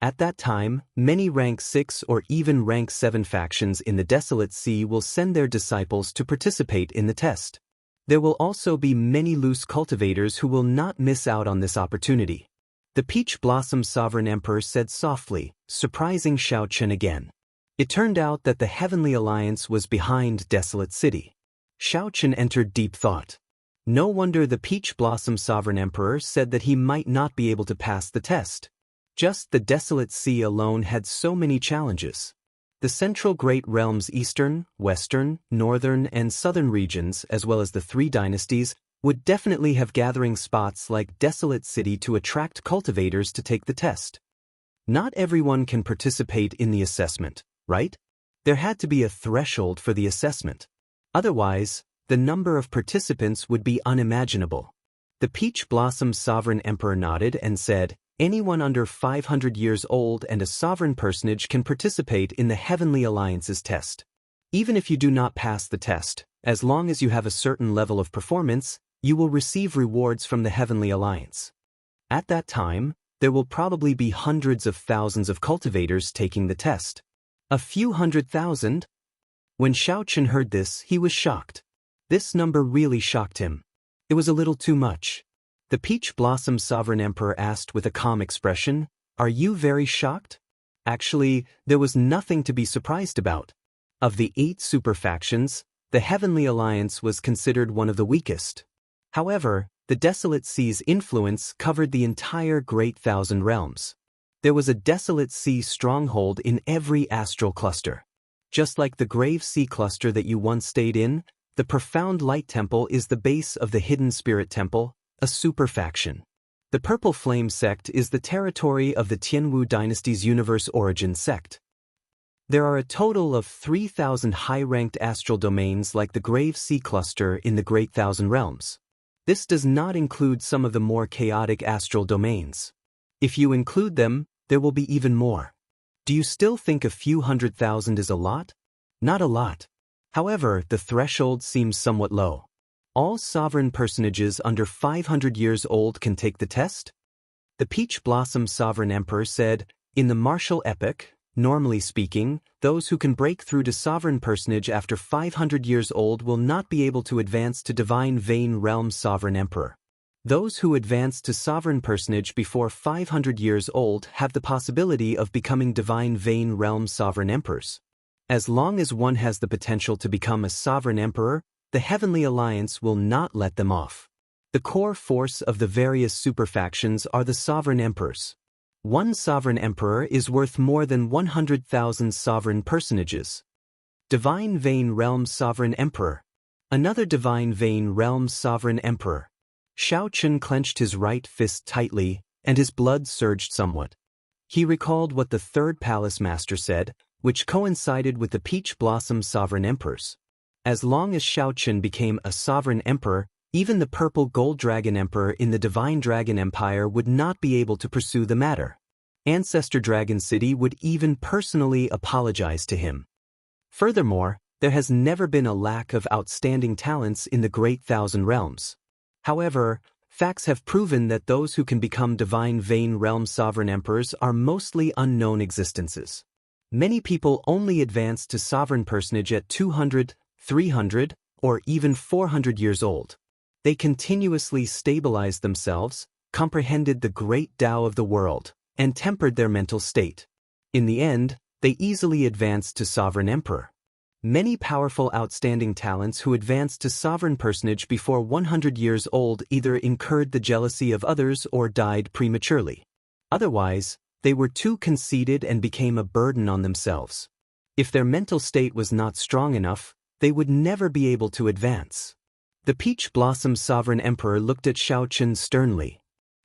At that time, many rank 6 or even rank 7 factions in the Desolate Sea will send their disciples to participate in the test. There will also be many loose cultivators who will not miss out on this opportunity. The Peach Blossom Sovereign Emperor said softly, surprising Shao Chen again. It turned out that the Heavenly Alliance was behind Desolate City. Shao Chen entered deep thought. No wonder the Peach Blossom Sovereign Emperor said that he might not be able to pass the test. Just the Desolate Sea alone had so many challenges. The Central Great Realm's eastern, western, northern, and southern regions, as well as the 3 dynasties, would definitely have gathering spots like Desolate City to attract cultivators to take the test. Not everyone can participate in the assessment, right? There had to be a threshold for the assessment. Otherwise, the number of participants would be unimaginable. The Peach Blossom Sovereign Emperor nodded and said, "Anyone under 500 years old and a sovereign personage can participate in the Heavenly Alliance's test. Even if you do not pass the test, as long as you have a certain level of performance, you will receive rewards from the Heavenly Alliance." At that time, there will probably be hundreds of thousands of cultivators taking the test. A few 100,000? When Shao Chen heard this, he was shocked. This number really shocked him. It was a little too much. The Peach Blossom Sovereign Emperor asked with a calm expression, "Are you very shocked?" Actually, there was nothing to be surprised about. Of the 8 super factions, the Heavenly Alliance was considered one of the weakest. However, the Desolate Sea's influence covered the entire Great Thousand Realms. There was a Desolate Sea stronghold in every astral cluster. Just like the Grave Sea cluster that you once stayed in, the Profound Light Temple is the base of the Hidden Spirit Temple, a super faction. The Purple Flame sect is the territory of the Tianwu dynasty's universe origin sect. There are a total of 3,000 high-ranked astral domains like the Grave Sea cluster in the Great Thousand Realms. This does not include some of the more chaotic astral domains. If you include them, there will be even more. Do you still think a few 100,000 is a lot? Not a lot. However, the threshold seems somewhat low. All sovereign personages under 500 years old can take the test? The Peach Blossom Sovereign Emperor said, "In the martial epic, normally speaking, those who can break through to sovereign personage after 500 years old will not be able to advance to Divine Vein Realm Sovereign Emperor. Those who advance to sovereign personage before 500 years old have the possibility of becoming Divine Vein Realm Sovereign Emperors. As long as one has the potential to become a Sovereign Emperor, the Heavenly Alliance will not let them off. The core force of the various super factions are the Sovereign Emperors. One sovereign emperor is worth more than 100,000 sovereign personages. Divine Vein Realm Sovereign Emperor. Another Divine Vein Realm Sovereign Emperor. Shao Chun clenched his right fist tightly, and his blood surged somewhat. He recalled what the third palace master said, which coincided with the Peach Blossom Sovereign Emperors. As long as Shao Chun became a sovereign emperor, even the Purple Gold Dragon Emperor in the Divine Dragon Empire would not be able to pursue the matter. Ancestor Dragon City would even personally apologize to him. Furthermore, there has never been a lack of outstanding talents in the Great Thousand Realms. However, facts have proven that those who can become Divine Vein Realm Sovereign Emperors are mostly unknown existences. Many people only advance to sovereign personage at 200, 300, or even 400 years old. They continuously stabilized themselves, comprehended the great Tao of the world, and tempered their mental state. In the end, they easily advanced to sovereign emperor. Many powerful outstanding talents who advanced to sovereign personage before 100 years old either incurred the jealousy of others or died prematurely. Otherwise, they were too conceited and became a burden on themselves. If their mental state was not strong enough, they would never be able to advance. The Peach Blossom Sovereign Emperor looked at Shao Chun sternly.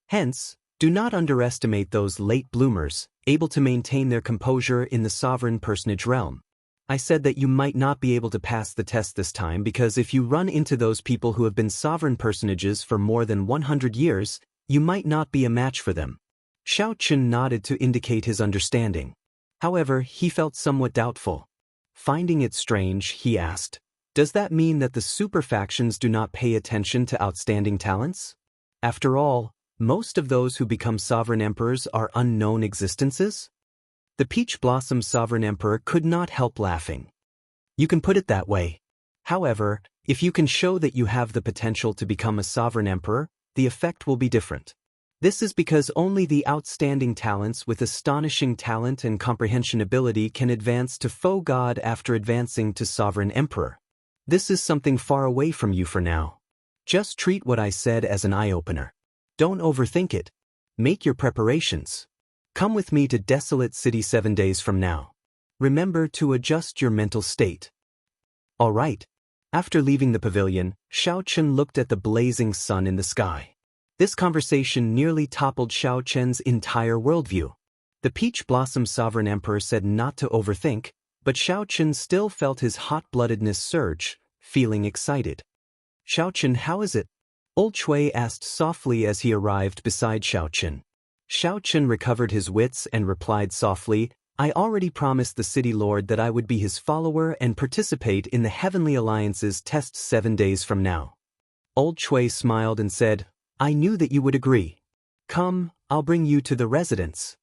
Hence, do not underestimate those late bloomers, able to maintain their composure in the sovereign personage realm. I said that you might not be able to pass the test this time because if you run into those people who have been sovereign personages for more than 100 years, you might not be a match for them. Shao Chun nodded to indicate his understanding. However, he felt somewhat doubtful. Finding it strange, he asked, "Does that mean that the super factions do not pay attention to outstanding talents? After all, most of those who become sovereign emperors are unknown existences?" The Peach Blossom Sovereign Emperor could not help laughing. You can put it that way. However, if you can show that you have the potential to become a sovereign emperor, the effect will be different. This is because only the outstanding talents with astonishing talent and comprehension ability can advance to faux god after advancing to sovereign emperor. This is something far away from you for now. Just treat what I said as an eye-opener. Don't overthink it. Make your preparations. Come with me to Desolate City 7 days from now. Remember to adjust your mental state. All right. After leaving the pavilion, Shao Chun looked at the blazing sun in the sky. This conversation nearly toppled Shao Chun's entire worldview. The Peach Blossom Sovereign Emperor said not to overthink, but Shao Chun still felt his hot-bloodedness surge, feeling excited. "Shao Chun, how is it?" Old Chui asked softly as he arrived beside Shao Chun. Shao Chun recovered his wits and replied softly, "I already promised the city lord that I would be his follower and participate in the Heavenly Alliance's test 7 days from now." Old Chui smiled and said, "I knew that you would agree. Come, I'll bring you to the residence."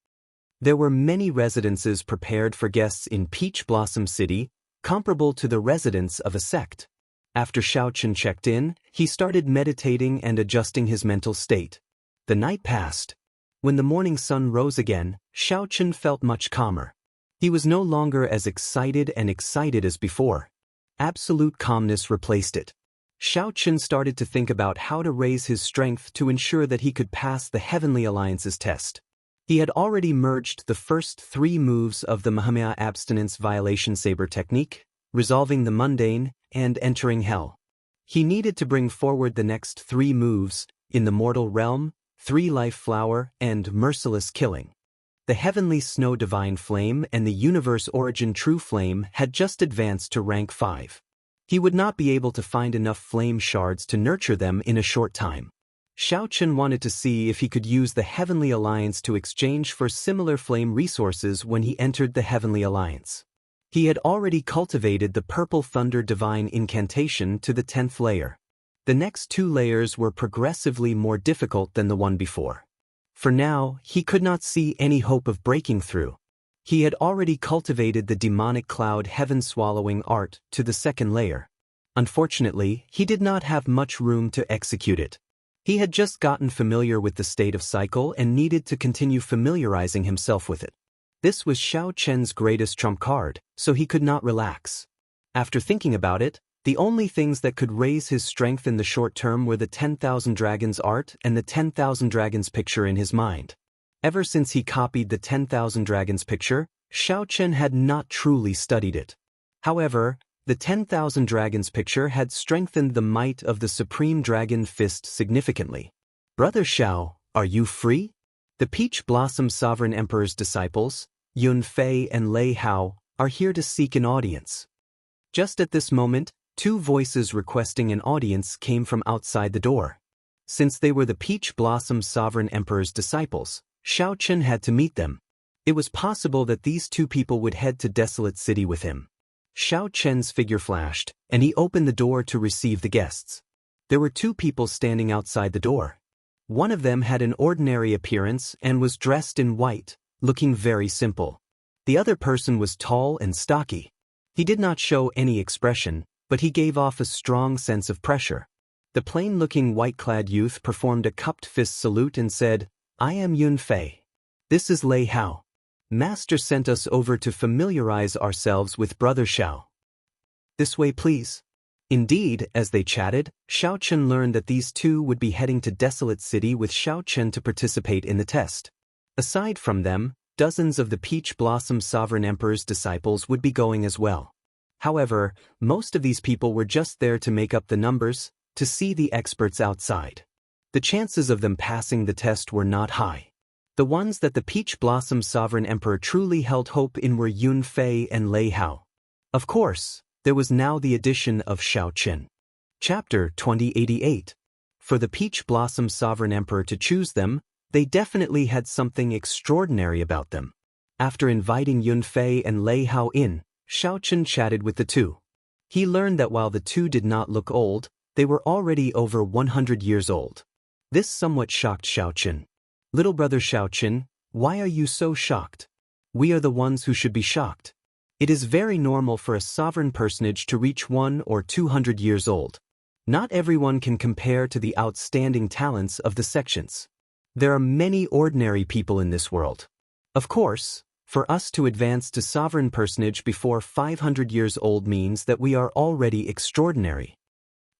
There were many residences prepared for guests in Peach Blossom City, comparable to the residence of a sect. After Shao Chun checked in, he started meditating and adjusting his mental state. The night passed. When the morning sun rose again, Shao Chun felt much calmer. He was no longer as excited as before. Absolute calmness replaced it. Shao Chun started to think about how to raise his strength to ensure that he could pass the Heavenly Alliance's test. He had already merged the first 3 moves of the Mahamaya Abstinence Violation Saber technique, resolving the mundane, and entering hell. He needed to bring forward the next 3 moves, in the mortal realm, 3 life flower, and merciless killing. The Heavenly Snow Divine Flame and the Universe Origin True Flame had just advanced to rank 5. He would not be able to find enough flame shards to nurture them in a short time. Shao Chun wanted to see if he could use the Heavenly Alliance to exchange for similar flame resources when he entered the Heavenly Alliance. He had already cultivated the Purple Thunder Divine Incantation to the 10th layer. The next 2 layers were progressively more difficult than the one before. For now, he could not see any hope of breaking through. He had already cultivated the Demonic Cloud Heaven-Swallowing Art to the 2nd layer. Unfortunately, he did not have much room to execute it. He had just gotten familiar with the state of cycle and needed to continue familiarizing himself with it. This was Shao Chun's greatest trump card, so he could not relax. After thinking about it, the only things that could raise his strength in the short term were the 10,000 Dragons art and the 10,000 Dragons picture in his mind. Ever since he copied the 10,000 Dragons picture, Xiao Chen had not truly studied it. However, the 10,000 Dragons picture had strengthened the might of the Supreme Dragon Fist significantly. Brother Xiao, are you free? The Peach Blossom Sovereign Emperor's disciples, Yun Fei and Lei Hao, are here to seek an audience. Just at this moment, two voices requesting an audience came from outside the door. Since they were the Peach Blossom Sovereign Emperor's disciples, Xiao Chen had to meet them. It was possible that these two people would head to Desolate City with him. Xiao Chen's figure flashed, and he opened the door to receive the guests. There were two people standing outside the door. One of them had an ordinary appearance and was dressed in white, looking very simple. The other person was tall and stocky. He did not show any expression, but he gave off a strong sense of pressure. The plain-looking white-clad youth performed a cupped fist salute and said, "I am Yun Fei. This is Lei Hao. Master sent us over to familiarize ourselves with Brother Xiao. This way, please." Indeed, as they chatted, Xiao Chen learned that these two would be heading to Desolate City with Xiao Chen to participate in the test. Aside from them, dozens of the Peach Blossom Sovereign Emperor's disciples would be going as well. However, most of these people were just there to make up the numbers, to see the experts outside. The chances of them passing the test were not high. The ones that the Peach Blossom Sovereign Emperor truly held hope in were Yun Fei and Lei Hao. Of course, there was now the addition of Xiao Chen. Chapter 2088. For the Peach Blossom Sovereign Emperor to choose them, they definitely had something extraordinary about them. After inviting Yun Fei and Lei Hao in, Xiao Chen chatted with the two. He learned that while the two did not look old, they were already over 100 years old. This somewhat shocked Xiao Chen. "Little brother Xiao Chen, why are you so shocked? We are the ones who should be shocked. It is very normal for a sovereign personage to reach 100 or 200 years old. Not everyone can compare to the outstanding talents of the sections. There are many ordinary people in this world. Of course, for us to advance to sovereign personage before 500 years old means that we are already extraordinary."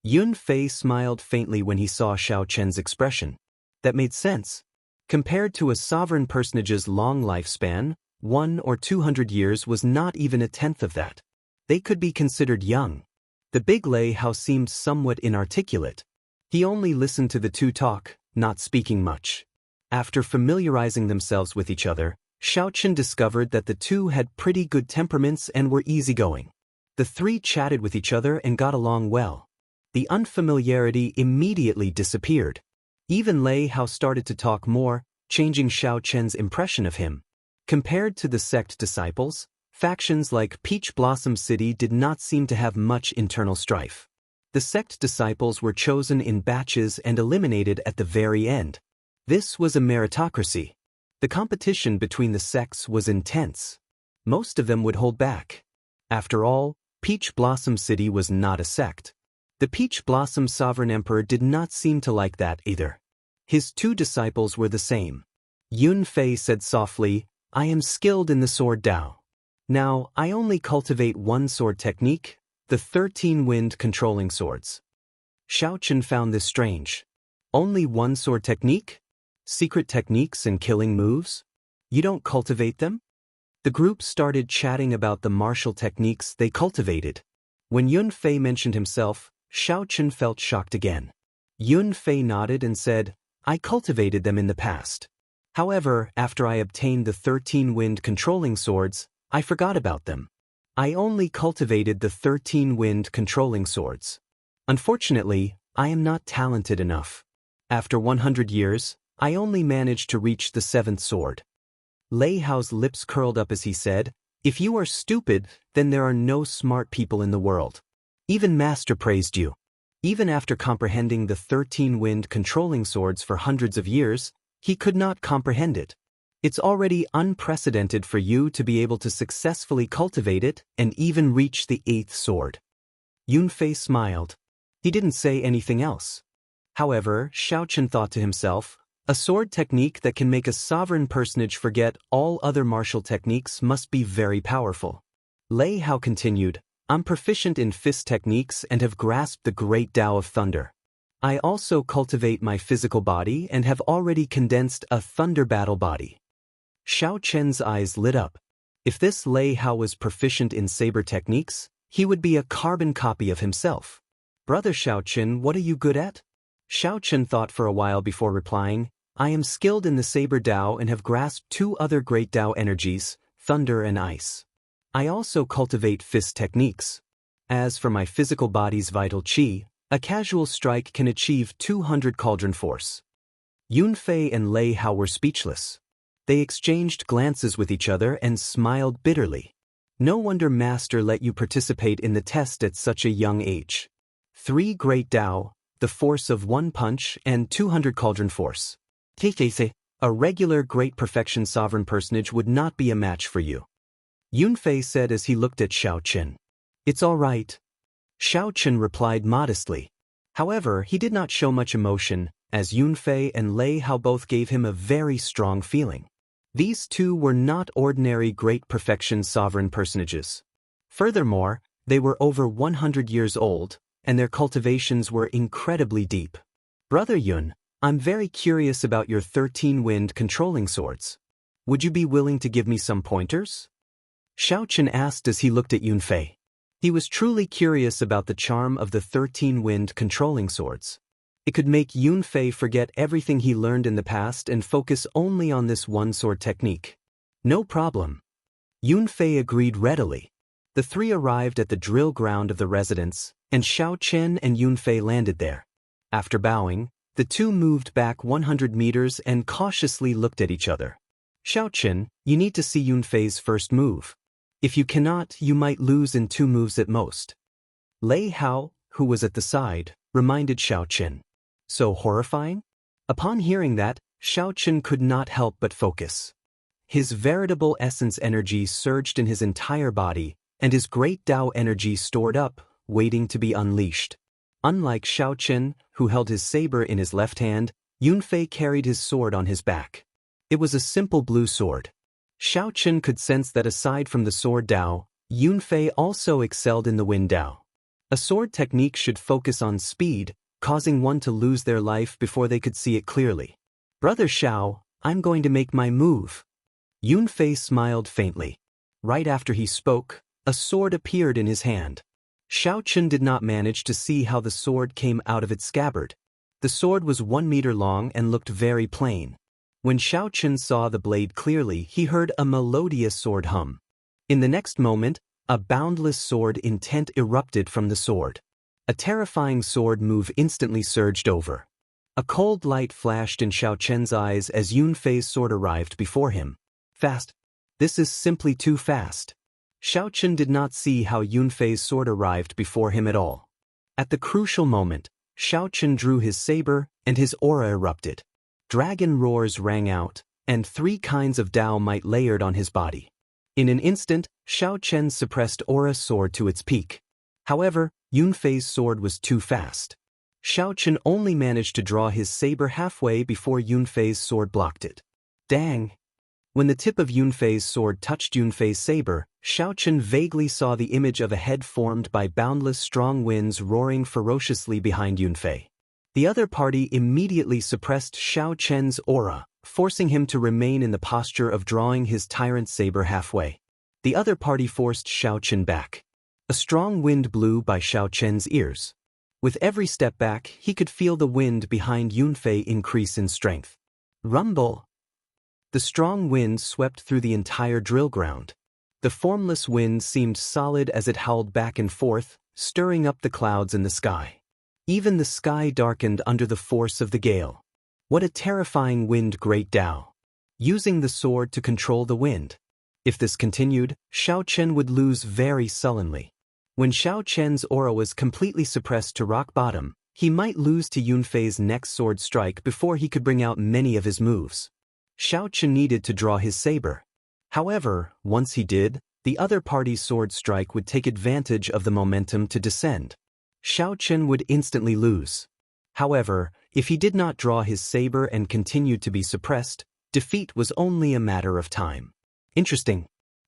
Yun Fei smiled faintly when he saw Xiao Chen's expression. That made sense. Compared to a sovereign personage's long lifespan, 100 or 200 years was not even a tenth of that. They could be considered young. The big Lei Hao seemed somewhat inarticulate. He only listened to the two talk, not speaking much. After familiarizing themselves with each other, Xiao Chen discovered that the two had pretty good temperaments and were easygoing. The three chatted with each other and got along well. The unfamiliarity immediately disappeared. Even Lei Hao started to talk more, changing Xiao Chen's impression of him. Compared to the sect disciples, factions like Peach Blossom City did not seem to have much internal strife. The sect disciples were chosen in batches and eliminated at the very end. This was a meritocracy. The competition between the sects was intense. Most of them would hold back. After all, Peach Blossom City was not a sect. The Peach Blossom Sovereign Emperor did not seem to like that either. His two disciples were the same. Yun Fei said softly, "I am skilled in the sword Dao. Now, I only cultivate one sword technique, the 13 wind controlling swords." Xiao Chen found this strange. Only one sword technique? Secret techniques and killing moves? You don't cultivate them? The group started chatting about the martial techniques they cultivated. When Yun Fei mentioned himself, Xiao Chen felt shocked again. Yun Fei nodded and said, "I cultivated them in the past. However, after I obtained the 13 wind controlling swords, I forgot about them. I only cultivated the 13 wind controlling swords. Unfortunately, I am not talented enough. After 100 years, I only managed to reach the 7th sword." Lei Hao's lips curled up as he said, "If you are stupid, then there are no smart people in the world. Even Master praised you. Even after comprehending the 13 wind controlling swords for hundreds of years, he could not comprehend it. It's already unprecedented for you to be able to successfully cultivate it and even reach the 8th sword." Yun Fei smiled. He didn't say anything else. However, Xiao Chen thought to himself, a sword technique that can make a sovereign personage forget all other martial techniques must be very powerful. Lei Hao continued, "I'm proficient in fist techniques and have grasped the great Tao of Thunder. I also cultivate my physical body and have already condensed a thunder battle body. Xiao Chen's eyes lit up. If this Lei Hao was proficient in saber techniques, he would be a carbon copy of himself. Brother Xiao Chen, what are you good at? Xiao Chen thought for a while before replying, I am skilled in the saber Dao and have grasped two other great Dao energies, thunder and ice. I also cultivate fist techniques. As for my physical body's vital qi, a casual strike can achieve 200 cauldron force. Yunfei and Lei Hao were speechless. They exchanged glances with each other and smiled bitterly. No wonder Master let you participate in the test at such a young age. 3 great Dao, the force of 1 punch and 200 cauldron force. A regular great perfection sovereign personage would not be a match for you. Yunfei said as he looked at Xiao Chen. It's all right. Xiao Chen replied modestly. However, he did not show much emotion, as Yunfei and Lei Hao both gave him a very strong feeling. These two were not ordinary great perfection sovereign personages. Furthermore, they were over 100 years old, and their cultivations were incredibly deep. Brother Yun, I'm very curious about your 13-wind controlling swords. Would you be willing to give me some pointers? Xiao Chen asked as he looked at Yunfei. He was truly curious about the charm of the 13-wind controlling swords. It could make Yunfei forget everything he learned in the past and focus only on this one sword technique. No problem. Yunfei agreed readily. The three arrived at the drill ground of the residence, and Xiao Chen and Yunfei landed there. After bowing, the two moved back 100 meters and cautiously looked at each other. Xiao Chen, you need to see Yunfei's first move. If you cannot, you might lose in 2 moves at most. Lei Hao, who was at the side, reminded Xiao Chen. So horrifying? Upon hearing that, Xiao Chen could not help but focus. His veritable essence energy surged in his entire body, and his great Dao energy stored up, waiting to be unleashed. Unlike Xiao Chen, who held his saber in his left hand, Yunfei carried his sword on his back. It was a simple blue sword. Xiao Chen could sense that aside from the sword Dao, Yunfei also excelled in the wind Dao. A sword technique should focus on speed, causing one to lose their life before they could see it clearly. Brother Xiao, I'm going to make my move. Yunfei smiled faintly. Right after he spoke, a sword appeared in his hand. Xiao Chen did not manage to see how the sword came out of its scabbard. The sword was 1 meter long and looked very plain. When Xiao Chen saw the blade clearly, he heard a melodious sword hum. In the next moment, a boundless sword intent erupted from the sword. A terrifying sword move instantly surged over. A cold light flashed in Xiao Chen's eyes as Yunfei's sword arrived before him. Fast. This is simply too fast. Xiao Chen did not see how Yunfei's sword arrived before him at all. At the crucial moment, Xiao Chen drew his saber, and his aura erupted. Dragon roars rang out, and 3 kinds of Dao might layered on his body. In an instant, Xiao Chen suppressed aura soared to its peak. However, Yunfei's sword was too fast. Xiao Chen only managed to draw his saber halfway before Yunfei's sword blocked it. Dang! When the tip of Yunfei's sword touched Yunfei's saber, Xiao Chen vaguely saw the image of a head formed by boundless strong winds roaring ferociously behind Yunfei. The other party immediately suppressed Xiao Chen's aura, forcing him to remain in the posture of drawing his tyrant saber halfway. The other party forced Xiao Chen back. A strong wind blew by Xiao Chen's ears. With every step back, he could feel the wind behind Yunfei increase in strength. Rumble! The strong wind swept through the entire drill ground. The formless wind seemed solid as it howled back and forth, stirring up the clouds in the sky. Even the sky darkened under the force of the gale. What a terrifying wind, great Dao! Using the sword to control the wind. If this continued, Xiao Chen would lose very sullenly. When Xiao Chen's aura was completely suppressed to rock bottom, he might lose to Yunfei's next sword strike before he could bring out many of his moves. Xiao Chen needed to draw his saber. However, once he did, the other party's sword strike would take advantage of the momentum to descend. Xiao Chen would instantly lose. However, if he did not draw his saber and continued to be suppressed, defeat was only a matter of time. Interesting.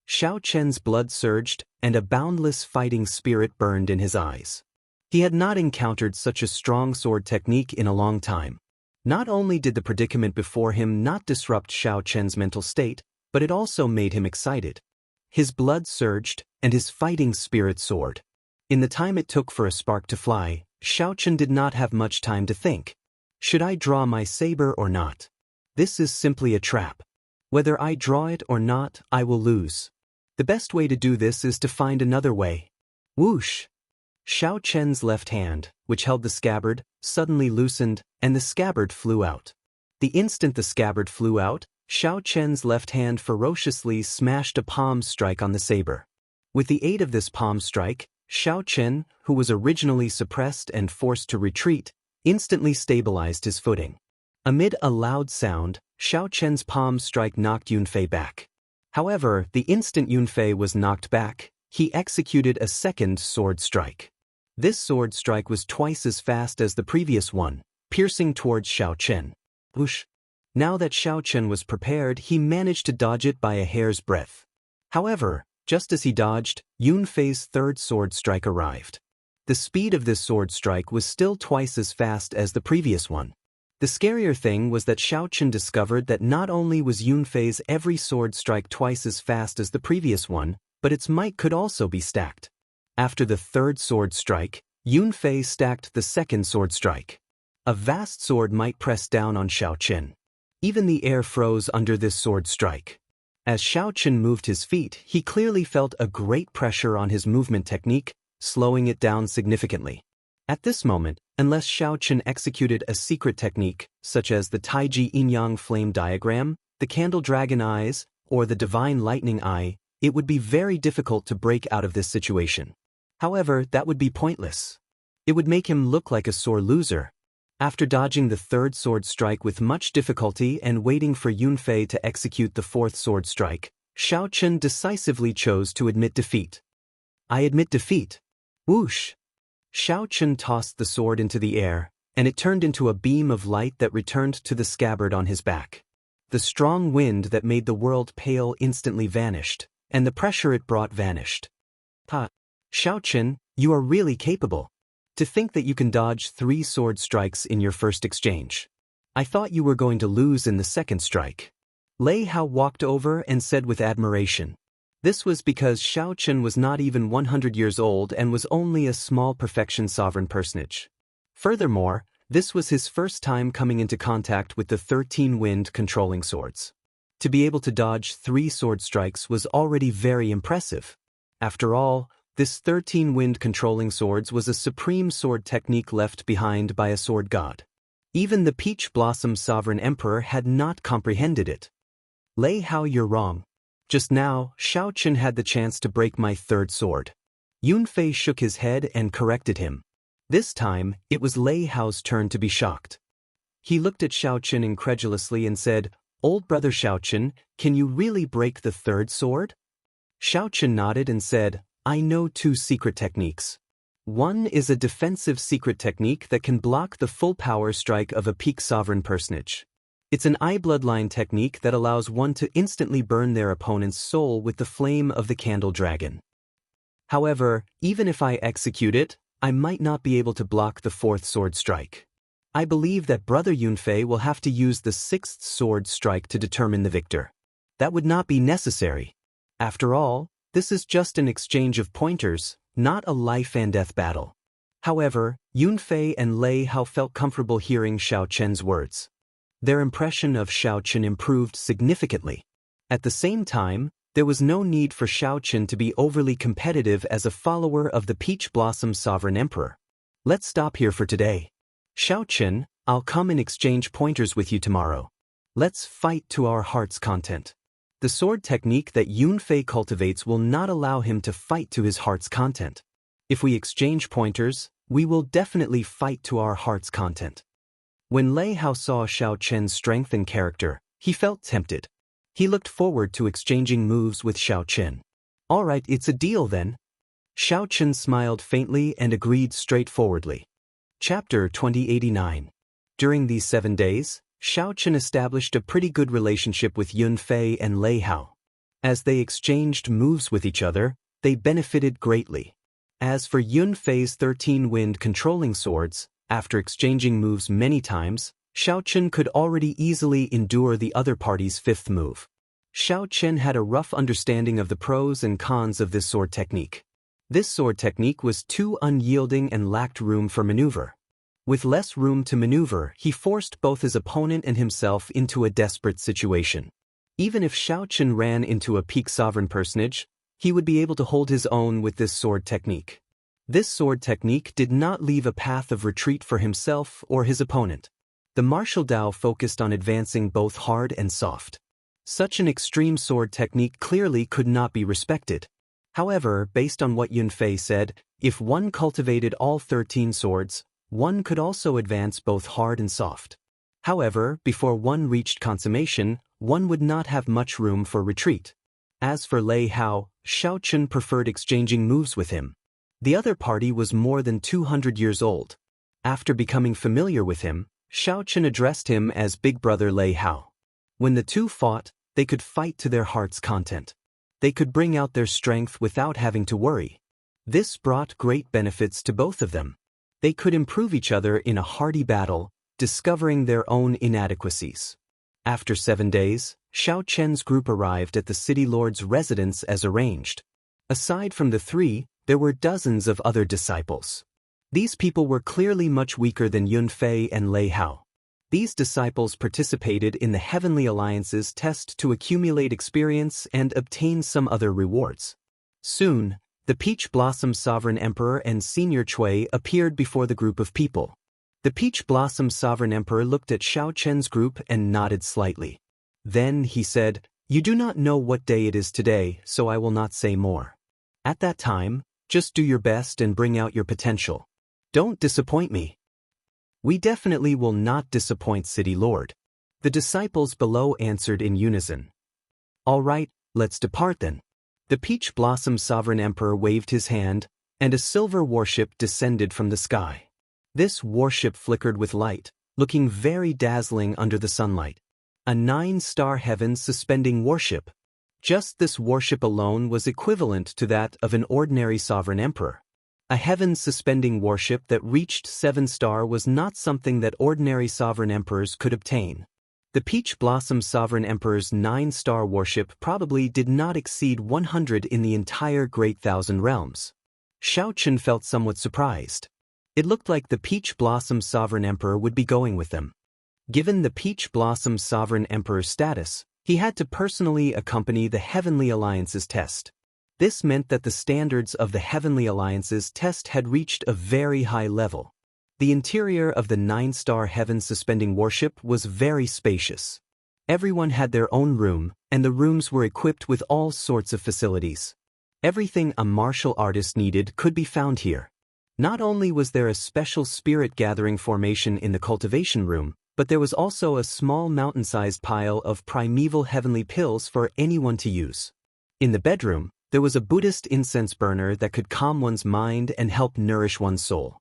Xiao Chen's blood surged, and a boundless fighting spirit burned in his eyes. He had not encountered such a strong sword technique in a long time. Not only did the predicament before him not disrupt Xiao Chen's mental state, but it also made him excited. His blood surged, and his fighting spirit soared. In the time it took for a spark to fly, Xiao Chen did not have much time to think. Should I draw my saber or not? This is simply a trap. Whether I draw it or not, I will lose. The best way to do this is to find another way. Whoosh! Xiao Chen's left hand, which held the scabbard, suddenly loosened, and the scabbard flew out. The instant the scabbard flew out, Xiao Chen's left hand ferociously smashed a palm strike on the saber. With the aid of this palm strike, Xiao Chen, who was originally suppressed and forced to retreat, instantly stabilized his footing. Amid a loud sound, Xiao Chen's palm strike knocked Yunfei back. However, the instant Yunfei was knocked back, he executed a second sword strike. This sword strike was twice as fast as the previous one, piercing towards Xiao Chen. Whoosh! Now that Xiao Chen was prepared, he managed to dodge it by a hair's breadth. However, just as he dodged, Yunfei's third sword strike arrived. The speed of this sword strike was still twice as fast as the previous one. The scarier thing was that Xiao Chen discovered that not only was Yunfei's every sword strike twice as fast as the previous one, but its might could also be stacked. After the third sword strike, Yunfei stacked the second sword strike. A vast sword might pressed down on Xiao Chen. Even the air froze under this sword strike. As Xiao Chen moved his feet, he clearly felt a great pressure on his movement technique, slowing it down significantly. At this moment, unless Xiao Chen executed a secret technique, such as the Taiji Yin-Yang flame diagram, the candle dragon eyes, or the divine lightning eye, it would be very difficult to break out of this situation. However, that would be pointless. It would make him look like a sore loser. After dodging the third sword strike with much difficulty and waiting for Yunfei to execute the fourth sword strike, Xiao Chen decisively chose to admit defeat. I admit defeat. Whoosh! Xiao Chen tossed the sword into the air, and it turned into a beam of light that returned to the scabbard on his back. The strong wind that made the world pale instantly vanished, and the pressure it brought vanished. Ha! Xiao Chen, you are really capable. To think that you can dodge 3 sword strikes in your first exchange. I thought you were going to lose in the second strike. Lei Hao walked over and said with admiration. This was because Xiao Chen was not even 100 years old and was only a small perfection sovereign personage. Furthermore, this was his first time coming into contact with the 13 wind controlling swords. To be able to dodge 3 sword strikes was already very impressive. After all, this 13 wind controlling swords was a supreme sword technique left behind by a sword god. Even the Peach Blossom Sovereign Emperor had not comprehended it. Lei Hao, you're wrong. Just now, Xiao Chen had the chance to break my third sword. Yunfei shook his head and corrected him. This time, it was Lei Hao's turn to be shocked. He looked at Xiao Chen incredulously and said, "Old brother Xiao Chen, can you really break the third sword?" Xiao Chen nodded and said, I know 2 secret techniques. One is a defensive secret technique that can block the full power strike of a peak sovereign personage. It's an eye bloodline technique that allows one to instantly burn their opponent's soul with the flame of the candle dragon. However, even if I execute it, I might not be able to block the 4th sword strike. I believe that Brother Yunfei will have to use the 6th sword strike to determine the victor. That would not be necessary. After all, this is just an exchange of pointers, not a life-and-death battle. However, Yunfei and Lei Hao felt comfortable hearing Xiao Chen's words. Their impression of Xiao Chen improved significantly. At the same time, there was no need for Xiao Chen to be overly competitive as a follower of the Peach Blossom Sovereign Emperor. Let's stop here for today. Xiao Chen, I'll come and exchange pointers with you tomorrow. Let's fight to our heart's content. The sword technique that Yunfei cultivates will not allow him to fight to his heart's content. If we exchange pointers, we will definitely fight to our heart's content. When Lei Hao saw Xiao Chen's strength and character, he felt tempted. He looked forward to exchanging moves with Xiao Chen. All right, it's a deal then. Xiao Chen smiled faintly and agreed straightforwardly. Chapter 2089. During these 7 days, Xiao Chen established a pretty good relationship with Yunfei and Lei Hao. As they exchanged moves with each other, they benefited greatly. As for Yun Fei's 13 wind-controlling swords, after exchanging moves many times, Xiao Chen could already easily endure the other party's fifth move. Xiao Chen had a rough understanding of the pros and cons of this sword technique. This sword technique was too unyielding and lacked room for maneuver. With less room to maneuver, he forced both his opponent and himself into a desperate situation. Even if Xiao Chen ran into a peak sovereign personage, he would be able to hold his own with this sword technique. This sword technique did not leave a path of retreat for himself or his opponent. The martial Dao focused on advancing both hard and soft. Such an extreme sword technique clearly could not be respected. However, based on what Yun Fei said, if one cultivated all 13 swords, one could also advance both hard and soft. However, before one reached consummation, one would not have much room for retreat. As for Lei Hao, Xiao Chen preferred exchanging moves with him. The other party was more than 200 years old. After becoming familiar with him, Xiao Chen addressed him as Big Brother Lei Hao. When the two fought, they could fight to their heart's content. They could bring out their strength without having to worry. This brought great benefits to both of them. They could improve each other in a hearty battle, discovering their own inadequacies. After 7 days, Xiao Chen's group arrived at the city lord's residence as arranged. Aside from the three, there were dozens of other disciples. These people were clearly much weaker than Yun Fei and Lei Hao. These disciples participated in the Heavenly Alliance's test to accumulate experience and obtain some other rewards. Soon, the Peach Blossom Sovereign Emperor and Senior Cui appeared before the group of people. The Peach Blossom Sovereign Emperor looked at Xiao Chen's group and nodded slightly. Then he said, "You do not know what day it is today, so I will not say more. At that time, just do your best and bring out your potential. Don't disappoint me." "We definitely will not disappoint, City Lord." The disciples below answered in unison. "All right, let's depart then." The Peach Blossom Sovereign Emperor waved his hand, and a silver warship descended from the sky. This warship flickered with light, looking very dazzling under the sunlight. A 9-star heaven-suspending warship. Just this warship alone was equivalent to that of an ordinary sovereign emperor. A heaven-suspending warship that reached 7-star was not something that ordinary sovereign emperors could obtain. The Peach Blossom Sovereign Emperor's 9-star warship probably did not exceed 100 in the entire Great Thousand Realms. Xiao Chen felt somewhat surprised. It looked like the Peach Blossom Sovereign Emperor would be going with them. Given the Peach Blossom Sovereign Emperor's status, he had to personally accompany the Heavenly Alliance's test. This meant that the standards of the Heavenly Alliance's test had reached a very high level. The interior of the 9-star heaven-suspending warship was very spacious. Everyone had their own room, and the rooms were equipped with all sorts of facilities. Everything a martial artist needed could be found here. Not only was there a special spirit-gathering formation in the cultivation room, but there was also a small mountain-sized pile of primeval heavenly pills for anyone to use. In the bedroom, there was a Buddhist incense burner that could calm one's mind and help nourish one's soul.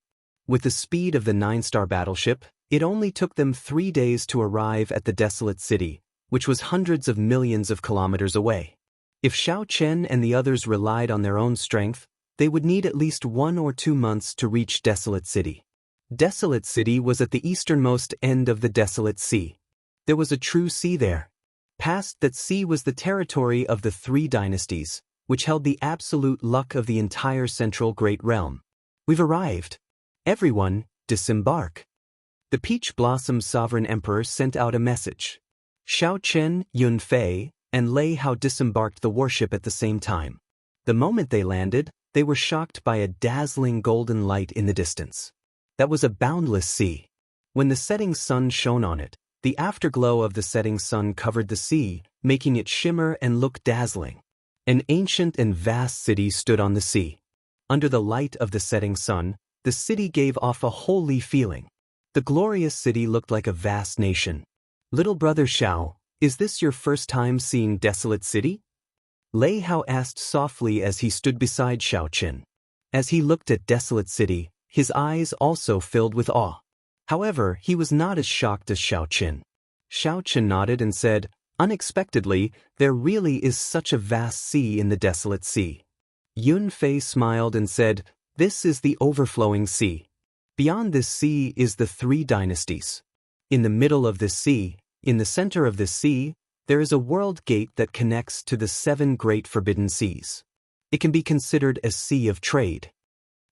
With the speed of the 9-star battleship, it only took them 3 days to arrive at the desolate city, which was hundreds of millions of kilometers away. If Xiao Chen and the others relied on their own strength, they would need at least 1 or 2 months to reach Desolate City. Desolate City was at the easternmost end of the Desolate Sea. There was a true sea there. Past that sea was the territory of the 3 dynasties, which held the absolute luck of the entire Central Great Realm. "We've arrived. Everyone, disembark." The Peach Blossom Sovereign Emperor sent out a message. Xiao Chen, Yun Fei, and Lei Hao disembarked the warship at the same time. The moment they landed, they were shocked by a dazzling golden light in the distance. That was a boundless sea. When the setting sun shone on it, the afterglow of the setting sun covered the sea, making it shimmer and look dazzling. An ancient and vast city stood on the sea. Under the light of the setting sun, the city gave off a holy feeling. The glorious city looked like a vast nation. "Little brother Xiao, is this your first time seeing Desolate City?" Lei Hao asked softly as he stood beside Xiao Chen. As he looked at Desolate City, his eyes also filled with awe. However, he was not as shocked as Xiao Chen. Xiao Chen nodded and said, "Unexpectedly, there really is such a vast sea in the Desolate Sea." Yun Fei smiled and said, This is the overflowing sea. Beyond this sea is the three dynasties. In the middle of this sea, in the center of this sea, there is a world gate that connects to the seven great forbidden seas. It can be considered a sea of trade.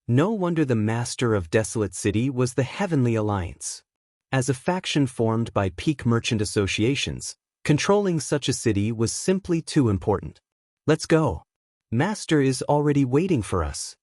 No wonder the master of Desolate City was the Heavenly Alliance. As a faction formed by peak merchant associations, controlling such a city was simply too important. Let's go. Master is already waiting for us.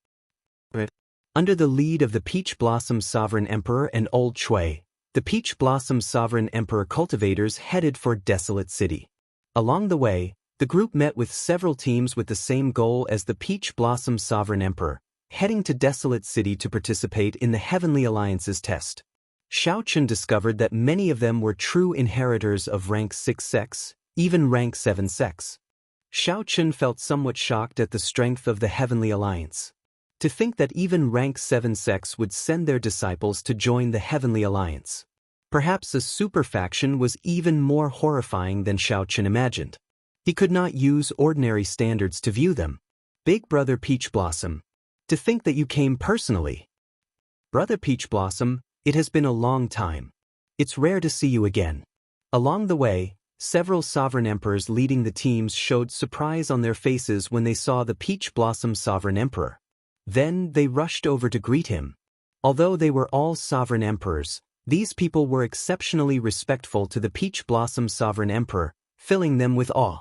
Under the lead of the Peach Blossom Sovereign Emperor and Old Shui, the Peach Blossom Sovereign Emperor cultivators headed for Desolate City. Along the way, the group met with several teams with the same goal as the Peach Blossom Sovereign Emperor, heading to Desolate City to participate in the Heavenly Alliance's test. Xiaochen discovered that many of them were true inheritors of rank 6 sects, even rank 7 sects. Xiaochen felt somewhat shocked at the strength of the Heavenly Alliance. To think that even rank 7 sects would send their disciples to join the Heavenly Alliance. Perhaps a super faction was even more horrifying than Xiaochen imagined. He could not use ordinary standards to view them. Big Brother Peach Blossom. To think that you came personally. Brother Peach Blossom, it has been a long time. It's rare to see you again. Along the way, several sovereign emperors leading the teams showed surprise on their faces when they saw the Peach Blossom Sovereign Emperor. Then they rushed over to greet him. Although they were all sovereign emperors, these people were exceptionally respectful to the Peach Blossom Sovereign Emperor, filling them with awe.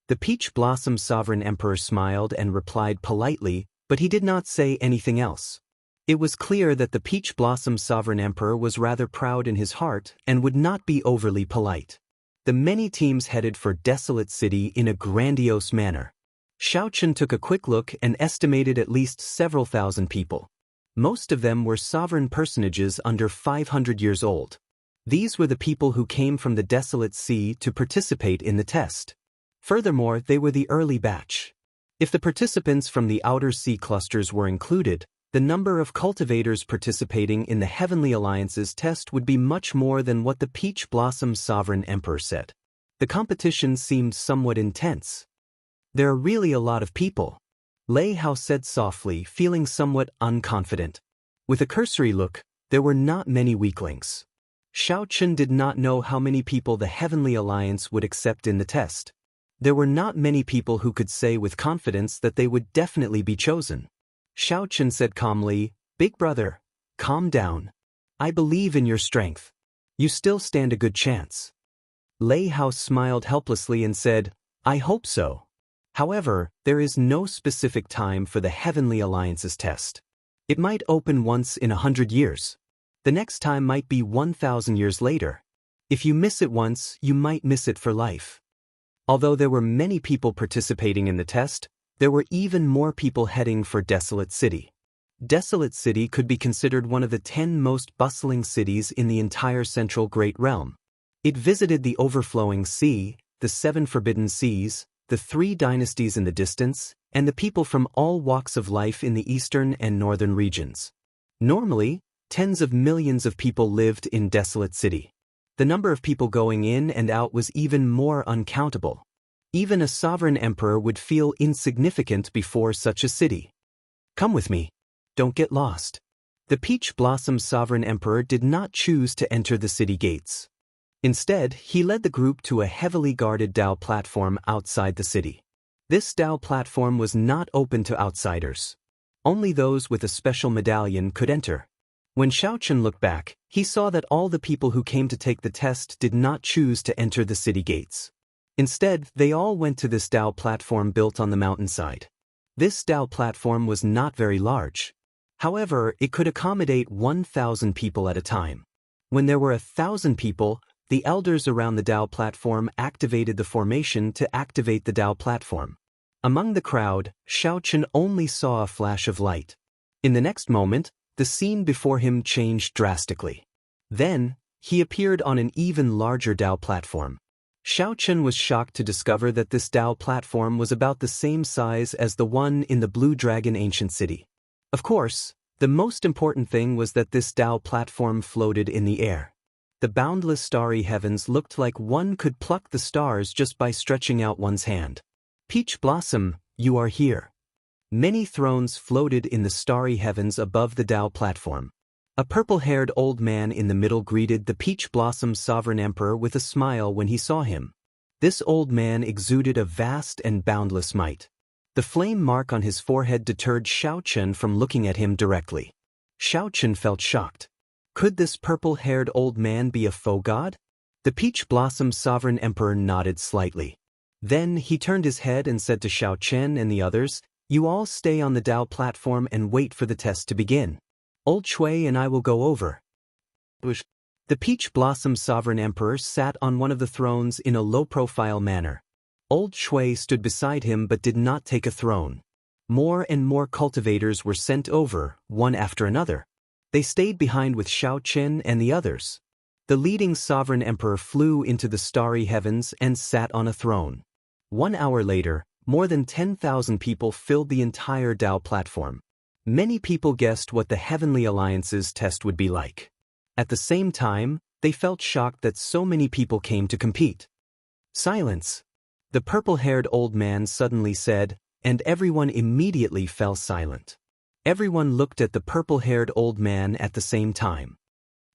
The Peach Blossom Sovereign Emperor smiled and replied politely, but he did not say anything else. It was clear that the Peach Blossom Sovereign Emperor was rather proud in his heart and would not be overly polite. The many teams headed for Desolate City in a grandiose manner. Xiaochen took a quick look and estimated at least several thousand people. Most of them were sovereign personages under 500 years old. These were the people who came from the Desolate Sea to participate in the test. Furthermore, they were the early batch. If the participants from the outer sea clusters were included, the number of cultivators participating in the Heavenly Alliance's test would be much more than what the Peach Blossom Sovereign Emperor said. The competition seemed somewhat intense. There are really a lot of people, Lei Hao said softly, feeling somewhat unconfident. With a cursory look, there were not many weaklings. Xiaochen did not know how many people the Heavenly Alliance would accept in the test. There were not many people who could say with confidence that they would definitely be chosen. Xiaochen said calmly, "Big brother, calm down. I believe in your strength. You still stand a good chance." Lei Hao smiled helplessly and said, "I hope so. However, there is no specific time for the Heavenly Alliance's test. It might open once in 100 years. The next time might be 1,000 years later. If you miss it once, you might miss it for life." Although there were many people participating in the test, there were even more people heading for Desolate City. Desolate City could be considered one of the 10 most bustling cities in the entire Central Great Realm. It visited the overflowing sea, the 7 forbidden seas, the 3 dynasties in the distance, and the people from all walks of life in the eastern and northern regions. Normally, tens of millions of people lived in Desolate City. The number of people going in and out was even more uncountable. Even a sovereign emperor would feel insignificant before such a city. "Come with me. Don't get lost." The Peach Blossom Sovereign Emperor did not choose to enter the city gates. Instead, he led the group to a heavily guarded dhow platform outside the city. This dhow platform was not open to outsiders. Only those with a special medallion could enter. When Xiaochen looked back, he saw that all the people who came to take the test did not choose to enter the city gates. Instead, they all went to this dhow platform built on the mountainside. This dhow platform was not very large. However, it could accommodate 1,000 people at a time. When there were 1,000 people, the elders around the dhow platform activated the formation to activate the dhow platform. Among the crowd, Xiaochen only saw a flash of light. In the next moment, the scene before him changed drastically. Then, he appeared on an even larger dhow platform. Xiaochen was shocked to discover that this dhow platform was about the same size as the one in the Blue Dragon Ancient City. Of course, the most important thing was that this dhow platform floated in the air. The boundless starry heavens looked like one could pluck the stars just by stretching out one's hand. "Peach Blossom, you are here." Many thrones floated in the starry heavens above the Tao platform. A purple-haired old man in the middle greeted the Peach Blossom Sovereign Emperor with a smile when he saw him. This old man exuded a vast and boundless might. The flame mark on his forehead deterred Xiao Chen from looking at him directly. Xiao Chen felt shocked. Could this purple-haired old man be a faux god? The Peach Blossom Sovereign Emperor nodded slightly. Then he turned his head and said to Xiao Chen and the others, "You all stay on the Tao platform and wait for the test to begin. Old Shui and I will go over." The Peach Blossom Sovereign Emperor sat on one of the thrones in a low-profile manner. Old Shui stood beside him but did not take a throne. More and more cultivators were sent over, one after another. They stayed behind with Xiao Chen and the others. The leading Sovereign Emperor flew into the starry heavens and sat on a throne. 1 hour later, more than 10,000 people filled the entire Tao platform. Many people guessed what the Heavenly Alliance's test would be like. At the same time, they felt shocked that so many people came to compete. "Silence!" The purple-haired old man suddenly said, and everyone immediately fell silent. Everyone looked at the purple-haired old man at the same time.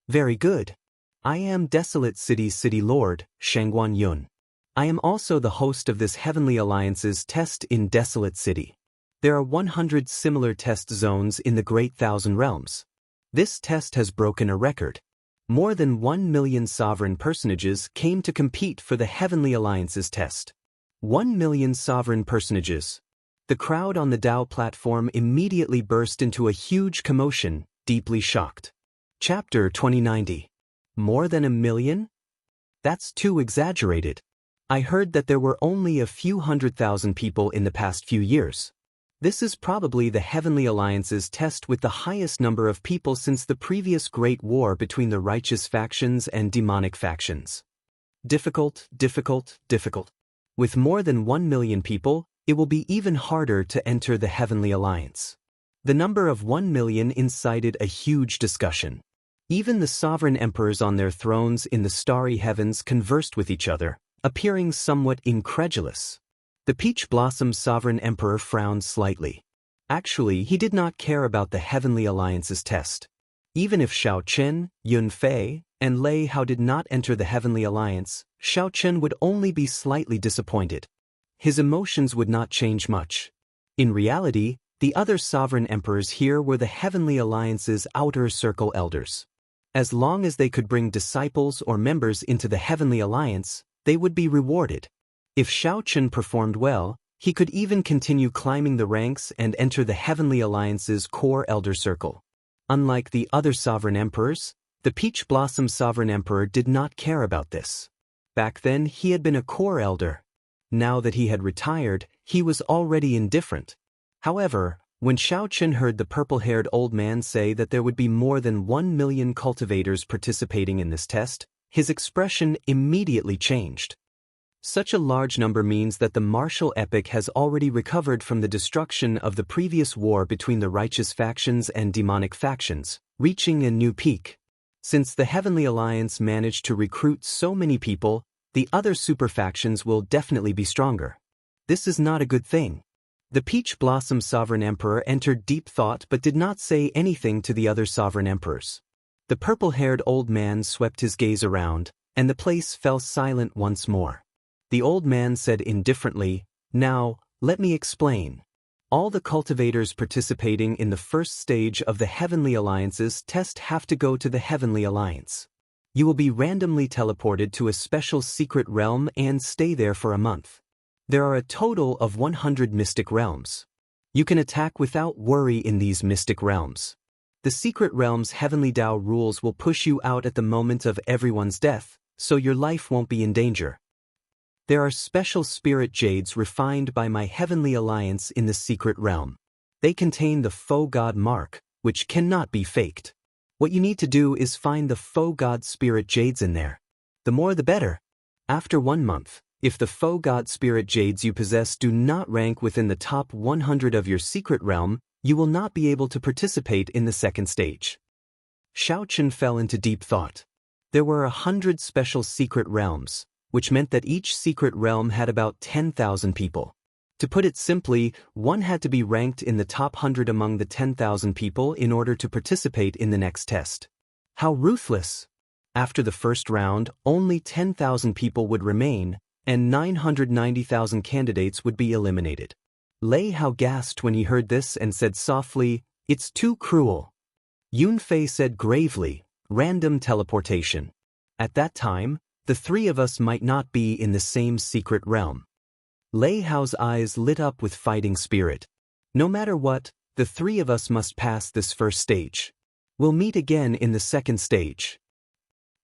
"Very good. I am Desolate City's City Lord, Shangguan Yun. I am also the host of this Heavenly Alliance's test in Desolate City. There are 100 similar test zones in the Great Thousand Realms. This test has broken a record. More than 1 million sovereign personages came to compete for the Heavenly Alliance's test. 1 million sovereign personages." The crowd on the Tao platform immediately burst into a huge commotion, deeply shocked. Chapter 2090. More than 1 million? That's too exaggerated. I heard that there were only a few 100,000 people in the past few years. This is probably the Heavenly Alliance's test with the highest number of people since the previous Great War between the righteous factions and demonic factions. Difficult, difficult, difficult. With more than 1 million people, it will be even harder to enter the Heavenly Alliance. The number of 1 million incited a huge discussion. Even the sovereign emperors on their thrones in the starry heavens conversed with each other, appearing somewhat incredulous. The Peach Blossom Sovereign Emperor frowned slightly. Actually, he did not care about the Heavenly Alliance's test. Even if Xiao Chen, Yun Fei, and Lei Hao did not enter the Heavenly Alliance, Xiao Chen would only be slightly disappointed. His emotions would not change much. In reality, the other sovereign emperors here were the Heavenly Alliance's outer circle elders. As long as they could bring disciples or members into the Heavenly Alliance, they would be rewarded. If Xiao Chen performed well, he could even continue climbing the ranks and enter the Heavenly Alliance's core elder circle. Unlike the other sovereign emperors, the Peach Blossom Sovereign Emperor did not care about this. Back then, he had been a core elder. Now that he had retired, he was already indifferent. However, when Xiao Chen heard the purple-haired old man say that there would be more than 1 million cultivators participating in this test, his expression immediately changed. Such a large number means that the martial epic has already recovered from the destruction of the previous war between the righteous factions and demonic factions, reaching a new peak. Since the Heavenly Alliance managed to recruit so many people, the other super factions will definitely be stronger. This is not a good thing. The Peach Blossom Sovereign Emperor entered deep thought but did not say anything to the other sovereign emperors. The purple-haired old man swept his gaze around, and the place fell silent once more. The old man said indifferently, "Now, let me explain. All the cultivators participating in the first stage of the Heavenly Alliance's test have to go to the Heavenly Alliance. You will be randomly teleported to a special secret realm and stay there for a month. There are a total of 100 mystic realms. You can attack without worry in these mystic realms. The secret realm's Heavenly Tao rules will push you out at the moment of everyone's death, so your life won't be in danger. There are special spirit jades refined by my Heavenly Alliance in the secret realm. They contain the faux god mark, which cannot be faked. What you need to do is find the faux god spirit jades in there. The more the better. After 1 month, if the faux god spirit jades you possess do not rank within the top 100 of your secret realm, you will not be able to participate in the second stage." Xiao Chen fell into deep thought. There were 100 special secret realms, which meant that each secret realm had about 10,000 people. To put it simply, one had to be ranked in the top 100 among the 10,000 people in order to participate in the next test. How ruthless! After the first round, only 10,000 people would remain, and 990,000 candidates would be eliminated. Lei Hao gasped when he heard this and said softly, "It's too cruel." Yunfei said gravely, "Random teleportation. At that time, the three of us might not be in the same secret realm." Lei Hao's eyes lit up with fighting spirit. "No matter what, the three of us must pass this first stage. We'll meet again in the second stage."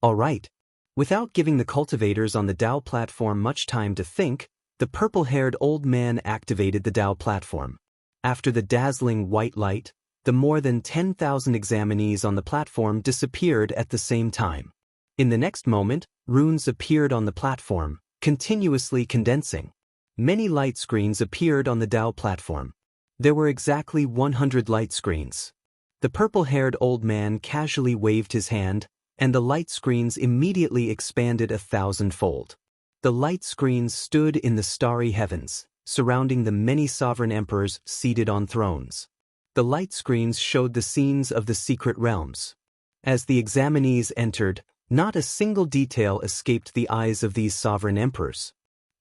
All right. Without giving the cultivators on the Dao platform much time to think, the purple-haired old man activated the Dao platform. After the dazzling white light, the more than 10,000 examinees on the platform disappeared at the same time. In the next moment, runes appeared on the platform, continuously condensing. Many light screens appeared on the Dao platform. There were exactly 100 light screens. The purple-haired old man casually waved his hand, and the light screens immediately expanded 1,000-fold. The light screens stood in the starry heavens, surrounding the many sovereign emperors seated on thrones. The light screens showed the scenes of the secret realms. As the examinees entered, not a single detail escaped the eyes of these sovereign emperors.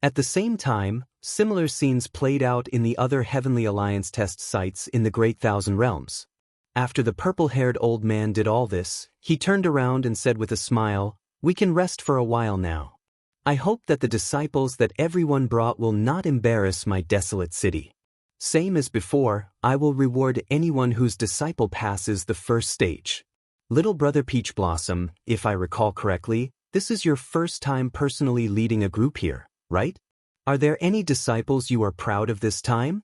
At the same time, similar scenes played out in the other Heavenly Alliance test sites in the Great Thousand Realms. After the purple-haired old man did all this, he turned around and said with a smile, "We can rest for a while now. I hope that the disciples that everyone brought will not embarrass my desolate city. Same as before, I will reward anyone whose disciple passes the first stage." Little brother Peach Blossom, if I recall correctly, this is your first time personally leading a group here, right? Are there any disciples you are proud of this time?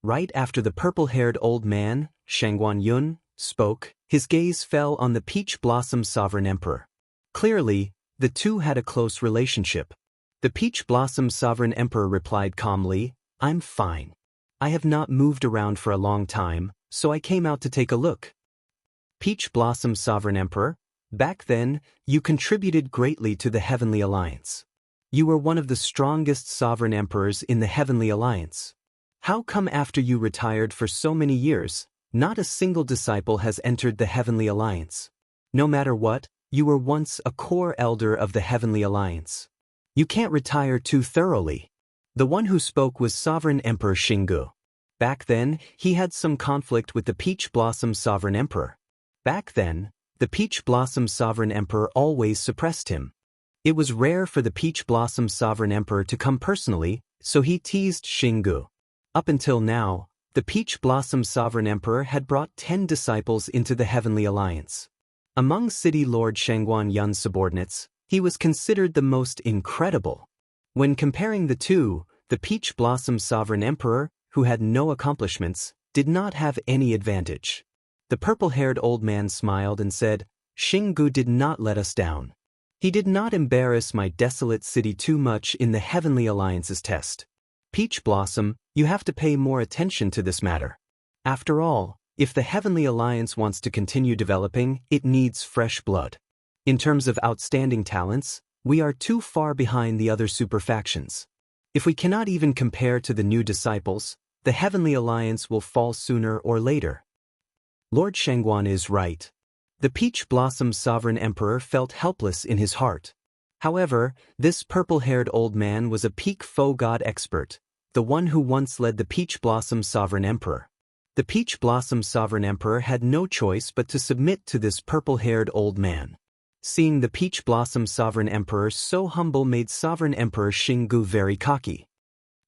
Right after the purple-haired old man, Shangguan Yun, spoke, his gaze fell on the Peach Blossom Sovereign Emperor. Clearly, the two had a close relationship. The Peach Blossom Sovereign Emperor replied calmly, "I'm fine. I have not moved around for a long time, so I came out to take a look." Peach Blossom Sovereign Emperor, back then, you contributed greatly to the Heavenly Alliance. You were one of the strongest sovereign emperors in the Heavenly Alliance. How come after you retired for so many years, not a single disciple has entered the Heavenly Alliance? No matter what, you were once a core elder of the Heavenly Alliance. You can't retire too thoroughly. The one who spoke was Sovereign Emperor Xinggu. Back then, he had some conflict with the Peach Blossom Sovereign Emperor. Back then, the Peach Blossom Sovereign Emperor always suppressed him. It was rare for the Peach Blossom Sovereign Emperor to come personally, so he teased Xinggu. Up until now, the Peach Blossom Sovereign Emperor had brought 10 disciples into the Heavenly Alliance. Among City Lord Shangguan Yun's subordinates, he was considered the most incredible. When comparing the two, the Peach Blossom Sovereign Emperor, who had no accomplishments, did not have any advantage. The purple-haired old man smiled and said, "Xinggu did not let us down. He did not embarrass my desolate city too much in the Heavenly Alliance's test. Peach Blossom, you have to pay more attention to this matter. After all, if the Heavenly Alliance wants to continue developing, it needs fresh blood. In terms of outstanding talents, we are too far behind the other super factions. If we cannot even compare to the new disciples, the Heavenly Alliance will fall sooner or later." Lord Shangguan is right. The Peach Blossom Sovereign Emperor felt helpless in his heart. However, this purple-haired old man was a peak faux god expert, the one who once led the Peach Blossom Sovereign Emperor. The Peach Blossom Sovereign Emperor had no choice but to submit to this purple-haired old man. Seeing the Peach Blossom Sovereign Emperor so humble made Sovereign Emperor Xinggu very cocky.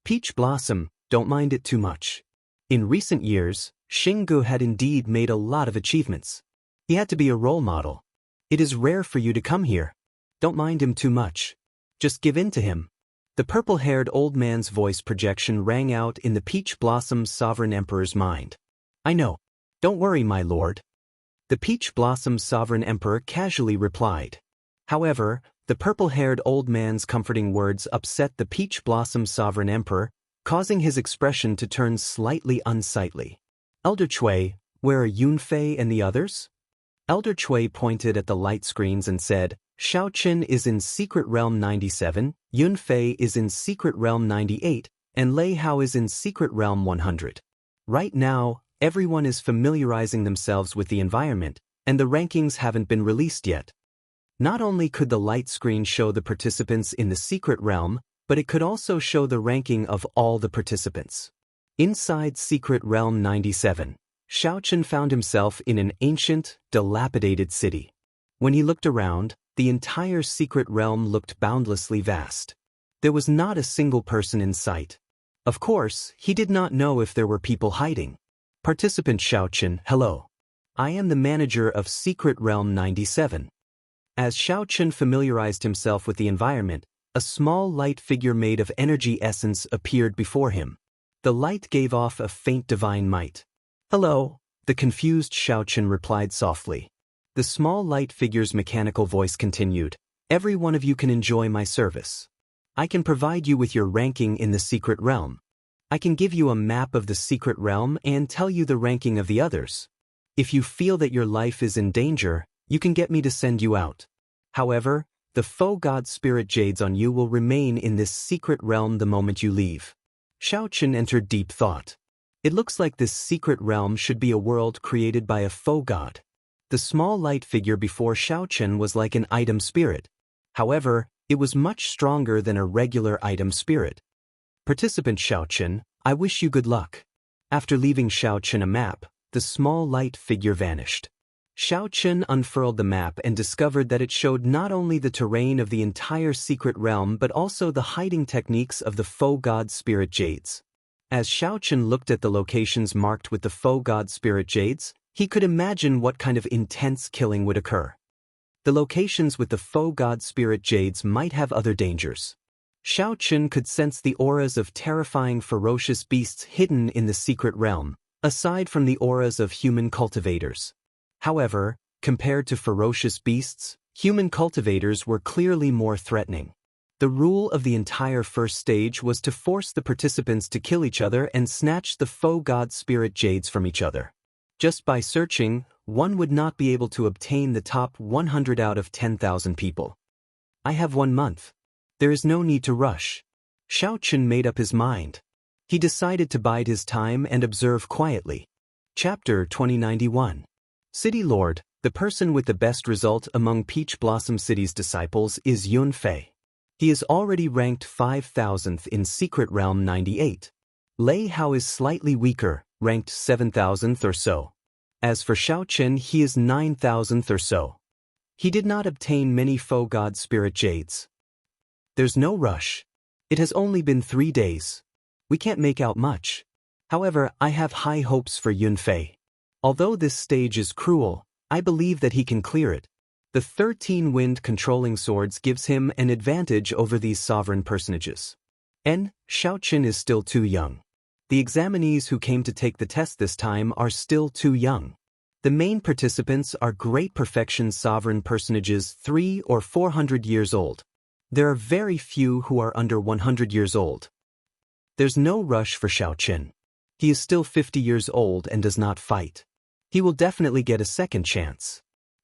"Peach Blossom, don't mind it too much. In recent years, Xinggu had indeed made a lot of achievements. He had to be a role model. It is rare for you to come here. Don't mind him too much. Just give in to him." The purple-haired old man's voice projection rang out in the Peach Blossom Sovereign Emperor's mind. "I know. Don't worry, my lord." The Peach Blossom Sovereign Emperor casually replied. However, the purple-haired old man's comforting words upset the Peach Blossom Sovereign Emperor, causing his expression to turn slightly unsightly. "Elder Chui, where are Yunfei and the others?" Elder Chui pointed at the light screens and said, "Xiao Qin is in Secret Realm 97, Yunfei is in Secret Realm 98, and Lei Hao is in Secret Realm 100. Right now, everyone is familiarizing themselves with the environment, and the rankings haven't been released yet. Not only could the light screen show the participants in the Secret Realm, but it could also show the ranking of all the participants. Inside Secret Realm 97, Xiaochen found himself in an ancient, dilapidated city. When he looked around, the entire Secret Realm looked boundlessly vast. There was not a single person in sight. Of course, he did not know if there were people hiding. Participant Xiaochen, hello. I am the manager of Secret Realm 97. As Xiaochen familiarized himself with the environment, a small light figure made of energy essence appeared before him. The light gave off a faint divine might. Hello, the confused Xiaochen replied softly. The small light figure's mechanical voice continued. Every one of you can enjoy my service. I can provide you with your ranking in the Secret Realm. I can give you a map of the Secret Realm and tell you the ranking of the others. If you feel that your life is in danger, you can get me to send you out. However, the faux god spirit jades on you will remain in this Secret Realm the moment you leave. Xiaochen entered deep thought. It looks like this Secret Realm should be a world created by a faux god. The small light figure before Xiaochen was like an item spirit. However, it was much stronger than a regular item spirit. Participant Xiaochen, I wish you good luck. After leaving Xiaochen a map, the small light figure vanished. Xiaochen unfurled the map and discovered that it showed not only the terrain of the entire Secret Realm but also the hiding techniques of the faux god spirit jades. As Xiaochen looked at the locations marked with the faux god spirit jades, he could imagine what kind of intense killing would occur. The locations with the faux god spirit jades might have other dangers. Xiaochen could sense the auras of terrifying ferocious beasts hidden in the Secret Realm, aside from the auras of human cultivators. However, compared to ferocious beasts, human cultivators were clearly more threatening. The rule of the entire first stage was to force the participants to kill each other and snatch the faux god spirit jades from each other. Just by searching, one would not be able to obtain the top 100 out of 10,000 people. I have 1 month. There is no need to rush. Xiaochen made up his mind. He decided to bide his time and observe quietly. Chapter 2091. City Lord, the person with the best result among Peach Blossom City's disciples is Yun Fei. He is already ranked 5,000th in Secret Realm 98. Lei Hao is slightly weaker, ranked 7,000th or so. As for Xiaochen, he is 9,000th or so. He did not obtain many faux god spirit jades. There's no rush. It has only been 3 days. We can't make out much. However, I have high hopes for Yun Fei. Although this stage is cruel, I believe that he can clear it. The 13 wind controlling swords gives him an advantage over these sovereign personages. Xiaochen is still too young. The examinees who came to take the test this time are still too young. The main participants are great perfection sovereign personages 300 or 400 years old. There are very few who are under 100 years old. There's no rush for Xiaochen. He is still 50 years old and does not fight. He will definitely get a second chance.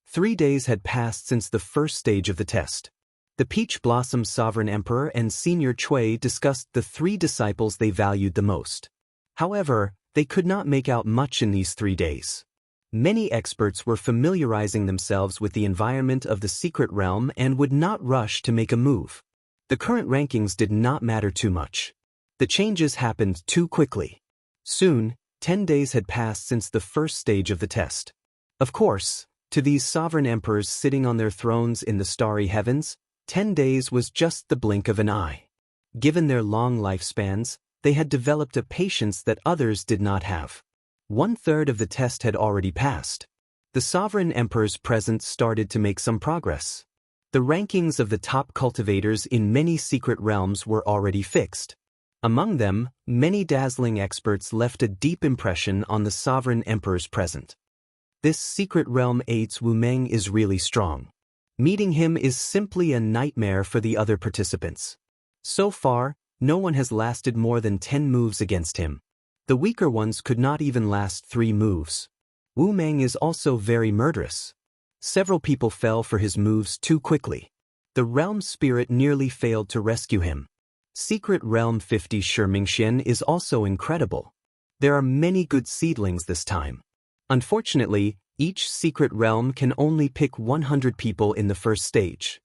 3 days had passed since the first stage of the test. The Peach Blossom Sovereign Emperor and Senior Cui discussed the 3 disciples they valued the most. However, they could not make out much in these 3 days. Many experts were familiarizing themselves with the environment of the Secret Realm and would not rush to make a move. The current rankings did not matter too much. The changes happened too quickly. Soon, 10 days had passed since the first stage of the test. Of course, to these sovereign emperors sitting on their thrones in the starry heavens, 10 days was just the blink of an eye. Given their long lifespans, they had developed a patience that others did not have. 1/3 of the test had already passed. The sovereign emperors present started to make some progress. The rankings of the top cultivators in many secret realms were already fixed. Among them, many dazzling experts left a deep impression on the sovereign emperors present. This secret realm 8's Wu Meng is really strong. Meeting him is simply a nightmare for the other participants. So far, no one has lasted more than 10 moves against him. The weaker ones could not even last 3 moves. Wu Meng is also very murderous. Several people fell for his moves too quickly. The realm spirit nearly failed to rescue him. Secret Realm 50 Shimingxian is also incredible. There are many good seedlings this time. Unfortunately, each secret realm can only pick 100 people in the first stage.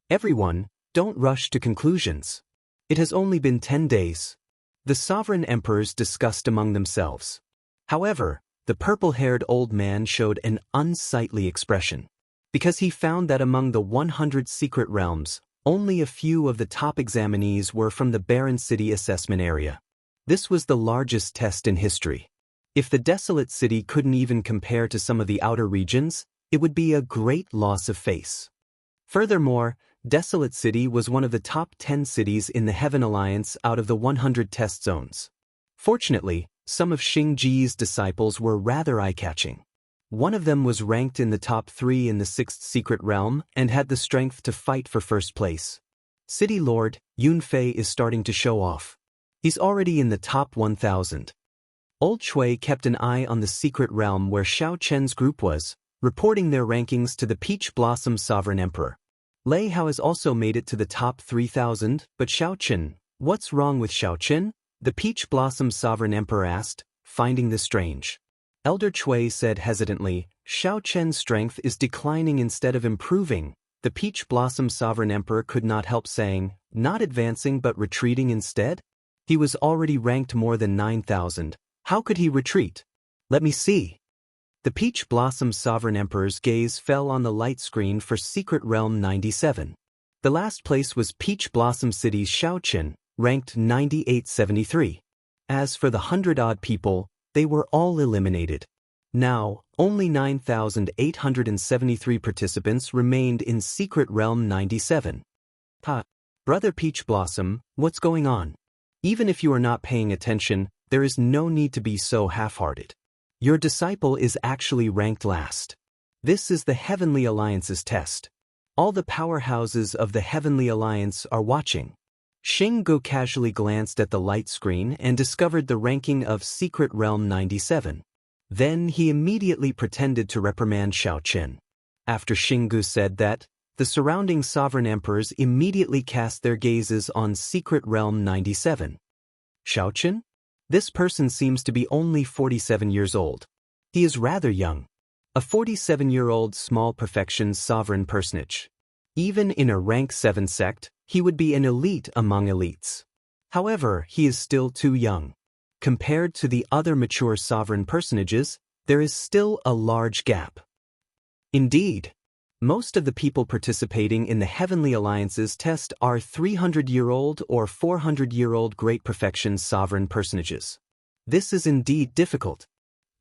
Everyone, don't rush to conclusions. It has only been 10 days. The sovereign emperors discussed among themselves. However, the purple-haired old man showed an unsightly expression, because he found that among the 100 secret realms, only a few of the top examinees were from the Barren City assessment area. This was the largest test in history. If the desolate city couldn't even compare to some of the outer regions, it would be a great loss of face. Furthermore, Desolate City was one of the top 10 cities in the Heaven Alliance out of the 100 test zones. Fortunately, some of Xing Ji's disciples were rather eye-catching. One of them was ranked in the top 3 in the 6th secret realm and had the strength to fight for first place. City Lord Yun Fei is starting to show off. He's already in the top 1,000. Old Shui kept an eye on the secret realm where Xiao Chen's group was, reporting their rankings to the Peach Blossom Sovereign Emperor. Lei Hao has also made it to the top 3,000, but Xiao Chen, what's wrong with Xiao Chen? The Peach Blossom Sovereign Emperor asked, finding this strange. Elder Chui said hesitantly, Xiao Chen's strength is declining instead of improving. The Peach Blossom Sovereign Emperor could not help saying, not advancing but retreating instead? He was already ranked more than 9,000. How could he retreat? Let me see. The Peach Blossom Sovereign Emperor's gaze fell on the light screen for Secret Realm 97. The last place was Peach Blossom City's Xiao Chen, ranked 9873. As for the 100-odd people, they were all eliminated. Now, only 9,873 participants remained in Secret Realm 97. Brother Peach Blossom, what's going on? Even if you are not paying attention, there is no need to be so half-hearted. Your disciple is actually ranked last. This is the Heavenly Alliance's test. All the powerhouses of the Heavenly Alliance are watching. Xing Gu casually glanced at the light screen and discovered the ranking of Secret Realm 97. Then he immediately pretended to reprimand Xiao Chen. After Xing Gu said that, the surrounding sovereign emperors immediately cast their gazes on Secret Realm 97. Xiao Chen? This person seems to be only 47 years old. He is rather young. A 47-year-old small perfection sovereign personage. Even in a rank 7 sect, he would be an elite among elites. However, he is still too young. Compared to the other mature sovereign personages, there is still a large gap. Indeed, most of the people participating in the Heavenly Alliance's test are 300-year-old or 400-year-old great perfection sovereign personages. This is indeed difficult.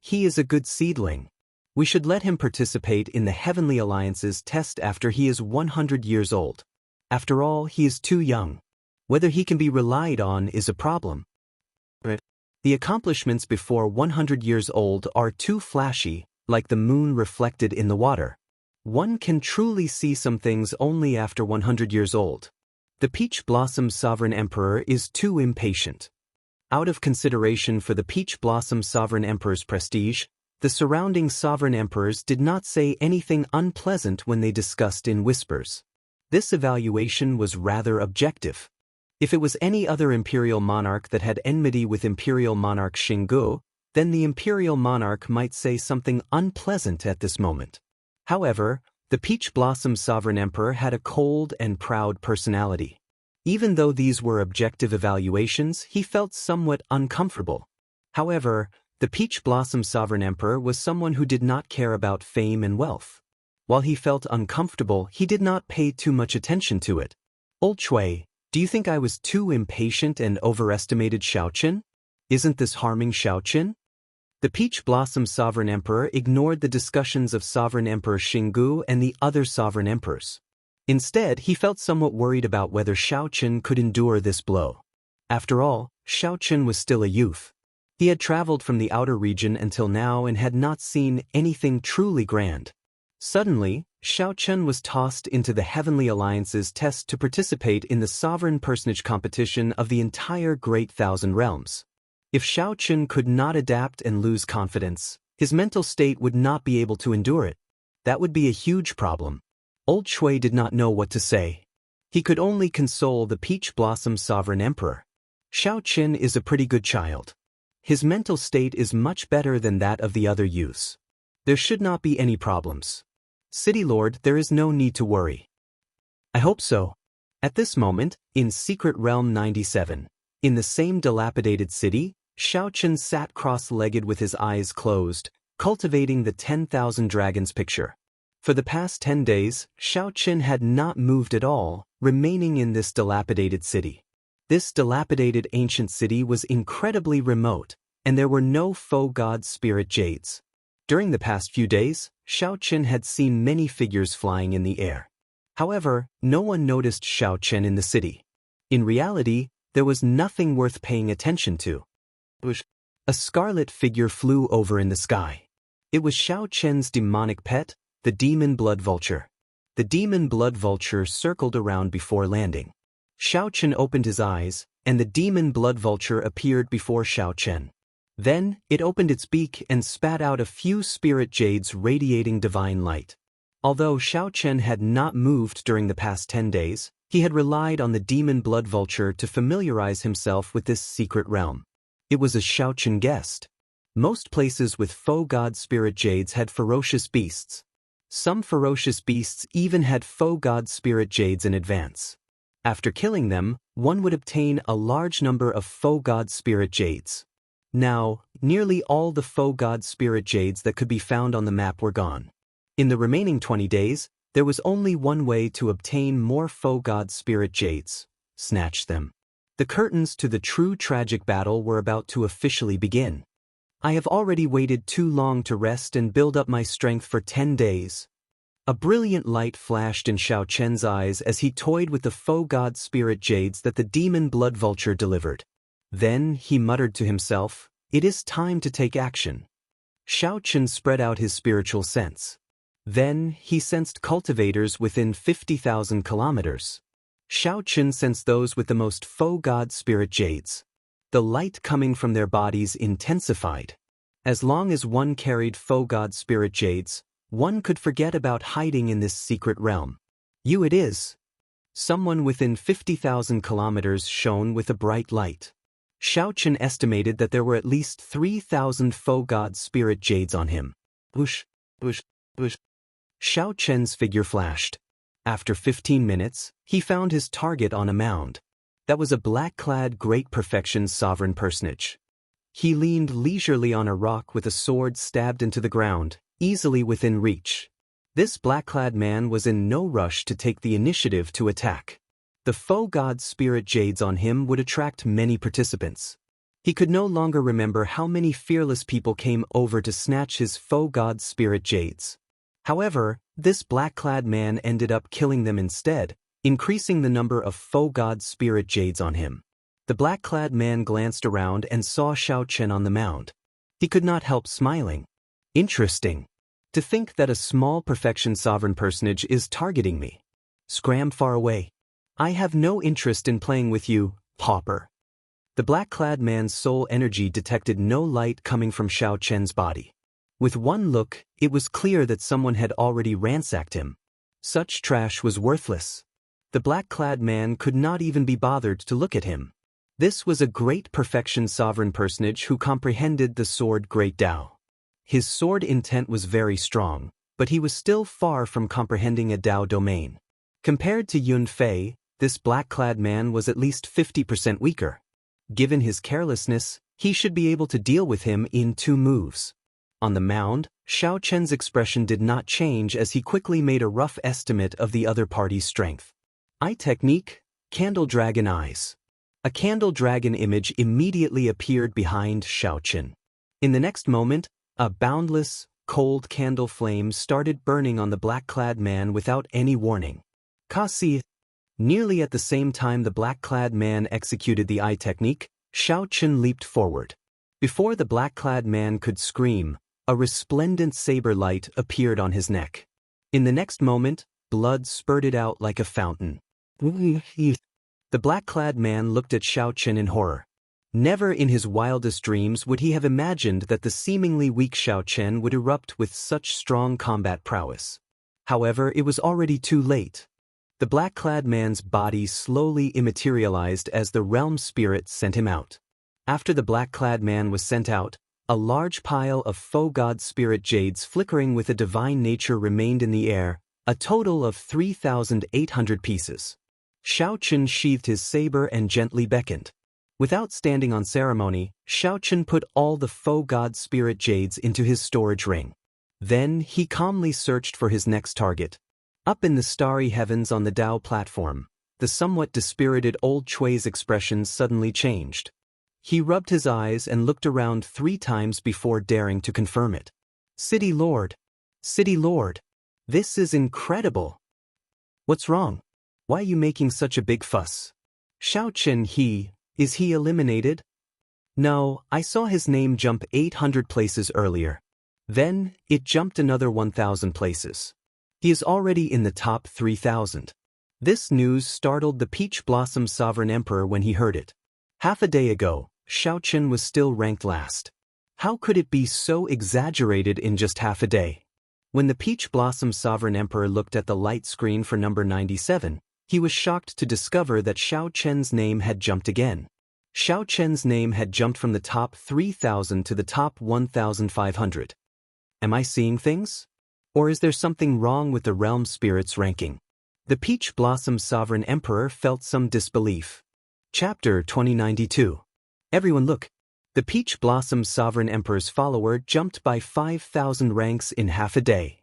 He is a good seedling. We should let him participate in the Heavenly Alliance's test after he is 100 years old. After all, he is too young. Whether he can be relied on is a problem. The accomplishments before 100 years old are too flashy, like the moon reflected in the water. One can truly see some things only after 100 years old. The Peach Blossom Sovereign Emperor is too impatient. Out of consideration for the Peach Blossom Sovereign Emperor's prestige, the surrounding sovereign emperors did not say anything unpleasant when they discussed in whispers. This evaluation was rather objective. If it was any other imperial monarch that had enmity with imperial monarch Xinggu, then the imperial monarch might say something unpleasant at this moment. However, the Peach Blossom Sovereign Emperor had a cold and proud personality. Even though these were objective evaluations, he felt somewhat uncomfortable. However, the Peach Blossom Sovereign Emperor was someone who did not care about fame and wealth. While he felt uncomfortable, he did not pay too much attention to it. Old Shui, do you think I was too impatient and overestimated Xiao Chen? Isn't this harming Xiao Chen? The Peach Blossom Sovereign Emperor ignored the discussions of Sovereign Emperor Xinggu and the other sovereign emperors. Instead, he felt somewhat worried about whether Xiao Chen could endure this blow. After all, Xiao Chen was still a youth. He had traveled from the outer region until now and had not seen anything truly grand. Suddenly, Xiao Chen was tossed into the Heavenly Alliance's test to participate in the sovereign personage competition of the entire Great Thousand Realms. If Xiao Chen could not adapt and lose confidence, his mental state would not be able to endure it. That would be a huge problem. Old Shui did not know what to say. He could only console the Peach Blossom Sovereign Emperor. Xiao Qin is a pretty good child. His mental state is much better than that of the other youths. There should not be any problems. City Lord, there is no need to worry. I hope so. At this moment, in Secret Realm 97, in the same dilapidated city, Xiao Qin sat cross-legged with his eyes closed, cultivating the 10,000 dragons picture. For the past 10 days, Xiao Qin had not moved at all, remaining in this dilapidated city. This dilapidated ancient city was incredibly remote, and there were no faux god spirit jades. During the past few days, Xiao Qin had seen many figures flying in the air. However, no one noticed Xiao Qin in the city. In reality, there was nothing worth paying attention to. A scarlet figure flew over in the sky. It was Xiao Qin's demonic pet, the demon blood vulture. The demon blood vulture circled around before landing. Xiao Qin opened his eyes, and the demon blood vulture appeared before Xiao Qin. Then, it opened its beak and spat out a few spirit jades radiating divine light. Although Xiao Qin had not moved during the past 10 days, he had relied on the demon blood vulture to familiarize himself with this secret realm. It was a Xiao Qin guessed. Most places with faux god spirit jades had ferocious beasts. Some ferocious beasts even had faux god spirit jades in advance. After killing them, one would obtain a large number of faux god spirit jades. Now, nearly all the faux god spirit jades that could be found on the map were gone. In the remaining 20 days, there was only one way to obtain more faux god spirit jades: snatch them. The curtains to the true tragic battle were about to officially begin. I have already waited too long to rest and build up my strength for 10 days. A brilliant light flashed in Xiao Qin's eyes as he toyed with the faux god spirit jades that the demon blood vulture delivered. Then he muttered to himself, "It is time to take action." Xiao Qin spread out his spiritual sense. Then he sensed cultivators within 50,000 kilometers. Xiao Qin sensed those with the most faux god spirit jades. The light coming from their bodies intensified. As long as one carried faux god spirit jades, one could forget about hiding in this secret realm. You it is. Someone within 50,000 kilometers shone with a bright light. Xiao Qin estimated that there were at least 3,000 faux god spirit jades on him. Whoosh, whoosh, whoosh. Xiao Qin's figure flashed. After 15 minutes, he found his target on a mound. That was a black-clad Great Perfection sovereign personage. He leaned leisurely on a rock with a sword stabbed into the ground, easily within reach. This black-clad man was in no rush to take the initiative to attack. The faux god spirit jades on him would attract many participants. He could no longer remember how many fearless people came over to snatch his faux god spirit jades. However, this black-clad man ended up killing them instead, increasing the number of faux god spirit jades on him. The black-clad man glanced around and saw Xiao Qin on the mound. He could not help smiling. Interesting. To think that a small perfection sovereign personage is targeting me. Scram far away. I have no interest in playing with you, pauper. The black-clad man's soul energy detected no light coming from Xiao Qin's body. With one look, it was clear that someone had already ransacked him. Such trash was worthless. The black-clad man could not even be bothered to look at him. This was a great perfection sovereign personage who comprehended the sword Great Tao. His sword intent was very strong, but he was still far from comprehending a Tao domain. Compared to Yun Fei, this black-clad man was at least 50% weaker. Given his carelessness, he should be able to deal with him in 2 moves. On the mound, Xiao Qin's expression did not change as he quickly made a rough estimate of the other party's strength. Eye technique, Candle Dragon Eyes. A candle dragon image immediately appeared behind Xiao Qin. In the next moment, a boundless, cold candle flame started burning on the black-clad man without any warning. Kasi. Nearly at the same time the black-clad man executed the eye technique, Xiao Qin leaped forward. Before the black-clad man could scream, a resplendent saber light appeared on his neck. In the next moment, blood spurted out like a fountain. The black-clad man looked at Xiao Qin in horror. Never in his wildest dreams would he have imagined that the seemingly weak Xiao Qin would erupt with such strong combat prowess. However, it was already too late. The black-clad man's body slowly immaterialized as the realm spirit sent him out. After the black-clad man was sent out, a large pile of faux god spirit jades flickering with a divine nature remained in the air, a total of 3,800 pieces. Shao Chun sheathed his saber and gently beckoned. Without standing on ceremony, Shao Chun put all the faux god spirit jades into his storage ring. Then he calmly searched for his next target. Up in the starry heavens on the Dao platform, the somewhat dispirited old Chui's expression suddenly changed. He rubbed his eyes and looked around 3 times before daring to confirm it. City Lord! City Lord! This is incredible! What's wrong? Why are you making such a big fuss? Shao Chun is he eliminated? No, I saw his name jump 800 places earlier. Then, it jumped another 1,000 places. He is already in the top 3,000. This news startled the Peach Blossom Sovereign Emperor when he heard it. Half a day ago, Shao Chun was still ranked last. How could it be so exaggerated in just half a day? When the Peach Blossom Sovereign Emperor looked at the light screen for number 97, he was shocked to discover that Shao Chun's name had jumped again. Shao Chun's name had jumped from the top 3,000 to the top 1,500. Am I seeing things? Or is there something wrong with the realm spirit's ranking? The Peach Blossom Sovereign Emperor felt some disbelief. Chapter 2092. Everyone look. The Peach Blossom Sovereign Emperor's follower jumped by 5,000 ranks in half a day.